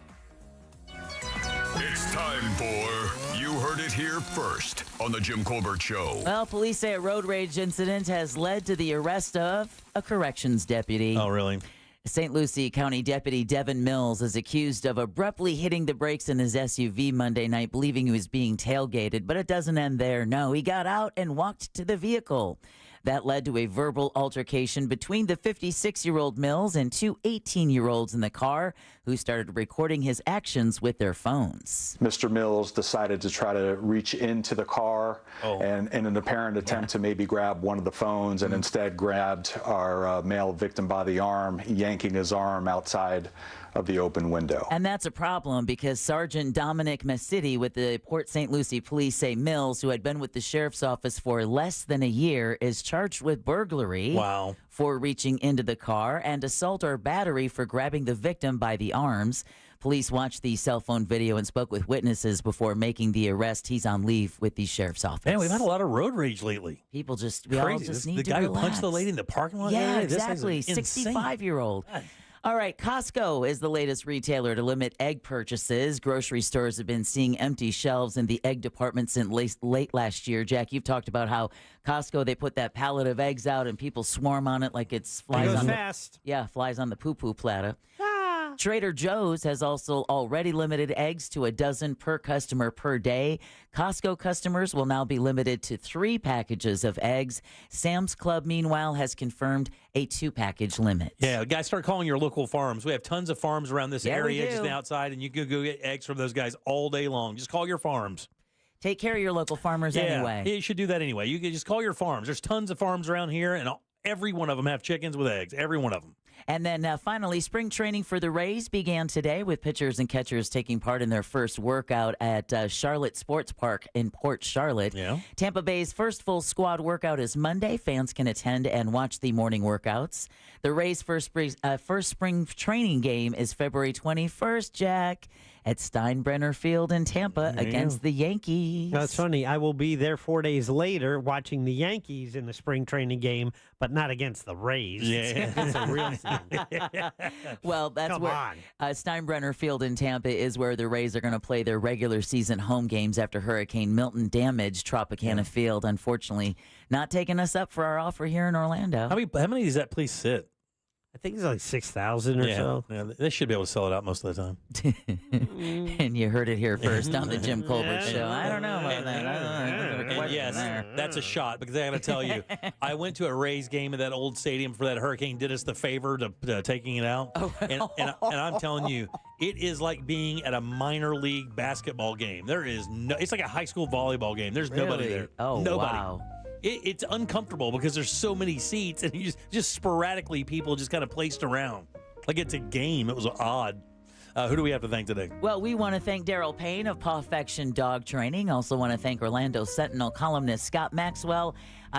It's time for You Heard It Here First on the Jim Colbert Show. Well, police say a road rage incident has led to the arrest of a corrections deputy. Oh, really? St. Lucie County Deputy Devin Mills is accused of abruptly hitting the brakes in his SUV Monday night, believing he was being tailgated. But it doesn't end there. No, he got out and walked to the vehicle. That led to a verbal altercation between the 56-year-old Mills and 2 18-year-olds in the car who started recording his actions with their phones. Mr. Mills decided to try to reach into the car and in an apparent attempt to maybe grab one of the phones and instead grabbed our male victim by the arm, yanking his arm outside of the open window. And that's a problem because Sergeant Dominic Massidi with the Port St. Lucie police say Mills, who had been with the sheriff's office for less than a year, is charged with burglary for reaching into the car and assault or battery for grabbing the victim by the arms. Police watched the cell phone video and spoke with witnesses before making the arrest. He's on leave with the sheriff's office. Man, we've had a lot of road rage lately. People we all just need to relax. The guy who punched the lady in the parking lot? Yeah, area? exactly. This is insane. 65-year-old. All right, Costco is the latest retailer to limit egg purchases. Grocery stores have been seeing empty shelves in the egg department since late last year. Jack, you've talked about how Costco, they put that pallet of eggs out and people swarm on it like it's flies on fast. flies on the poo-poo platter. Trader Joe's has also already limited eggs to a dozen per customer per day. Costco customers will now be limited to 3 packages of eggs. Sam's Club, meanwhile, has confirmed a 2-package limit. Yeah, guys, start calling your local farms. We have tons of farms around this area, we just do. outside, and you can go get eggs from those guys all day long. Just call your farms. Take care of your local farmers anyway. Yeah, you should do that anyway. You can just call your farms. There's tons of farms around here, and every one of them have chickens with eggs. Every one of them. And then finally, spring training for the Rays began today with pitchers and catchers taking part in their first workout at Charlotte Sports Park in Port Charlotte. Yeah. Tampa Bay's first full squad workout is Monday. Fans can attend and watch the morning workouts. The Rays' first spring training game is February 21st, Jack, at Steinbrenner Field in Tampa against the Yankees. That's funny. I will be there 4 days later watching the Yankees in the spring training game, but not against the Rays. Yeah. It's a real Well, that's Come where on. Steinbrenner Field in Tampa is where the Rays are going to play their regular season home games after Hurricane Milton damaged Tropicana Field. Unfortunately, not taking us up for our offer here in Orlando. How many does that place sit? I think it's like 6,000 or so. Yeah, they should be able to sell it out most of the time. And you heard it here first on the Jim Colbert Show. I don't know about that. And yes, that's a shot because I got to tell you, I went to a Rays game at that old stadium for that hurricane. Did us the favor to taking it out, and I'm telling you, it is like being at a minor league basketball game. There is no. It's like a high school volleyball game. There's nobody there. Oh, nobody. wow. It's uncomfortable because there's so many seats and you just sporadically people just kind of placed around. Like it's a game. It was odd. Who do we have to thank today? Well, we want to thank Daryl Payne of Pawfection Dog Training. Also want to thank Orlando Sentinel columnist Scott Maxwell.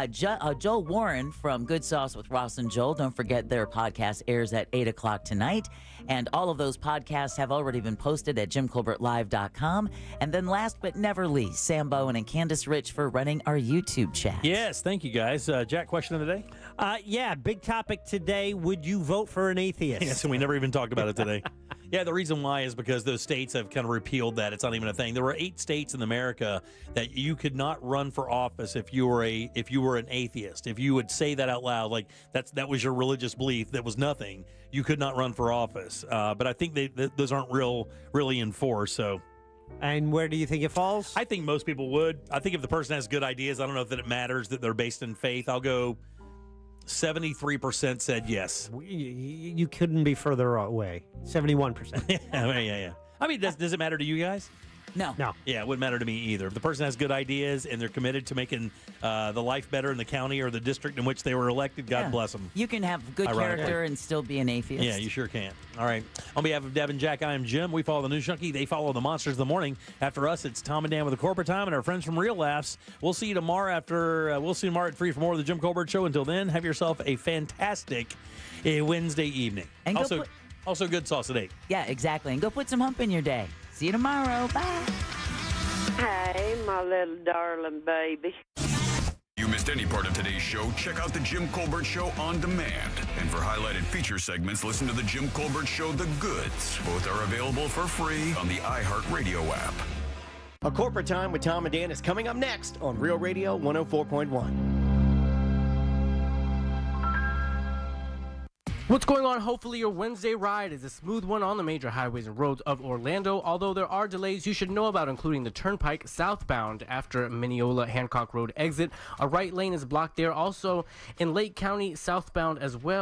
Joel Warren from Good Sauce with Ross and Joel. Don't forget their podcast airs at 8 o'clock tonight. And all of those podcasts have already been posted at JimColbertLive.com. And then last but never least, Sam Bowen and Candace Rich for running our YouTube chat. Yes, thank you guys. Jack, question of the day? Yeah, big topic today. Would you vote for an atheist? Yes, and we never even talked about it today. Yeah, the reason why is because those states have kind of repealed that. It's not even a thing. There were 8 states in America that you could not run for office if you were an atheist. If you would say that out loud, like that was your religious belief, that was nothing, you could not run for office. But I think those aren't really enforced. So. And where do you think it falls? I think most people would. I think if the person has good ideas, I don't know that it matters that they're based in faith. I'll go 73% said yes. You couldn't be further away. 71%. Yeah. I mean, does it matter to you guys? No. Yeah, it wouldn't matter to me either. If the person has good ideas and they're committed to making the life better in the county or the district in which they were elected, God bless them. You can have good character and still be an atheist. Yeah, you sure can. All right. On behalf of Deb and Jack, I am Jim. We follow the News Junkie. They follow the Monsters of the Morning. After us, it's Tom and Dan with the Corporate Time and our friends from Real Laughs. We'll see you tomorrow we'll see you tomorrow at 3 for more of the Jim Colbert Show. Until then, have yourself a fantastic Wednesday evening. And also good sauce at 8. Yeah, exactly. And go put some hump in your day. See you tomorrow. Bye. Hey, my little darling baby. You missed any part of today's show, check out the Jim Colbert Show on demand. And for highlighted feature segments, listen to the Jim Colbert Show The Goods. Both are available for free on the iHeartRadio app. A Corporate Time with Tom and Dan is coming up next on Real Radio 104.1. What's going on? Hopefully your Wednesday ride is a smooth one on the major highways and roads of Orlando, although there are delays you should know about, including the Turnpike southbound after Mineola Hancock Road exit. A right lane is blocked there, also in Lake County southbound as well.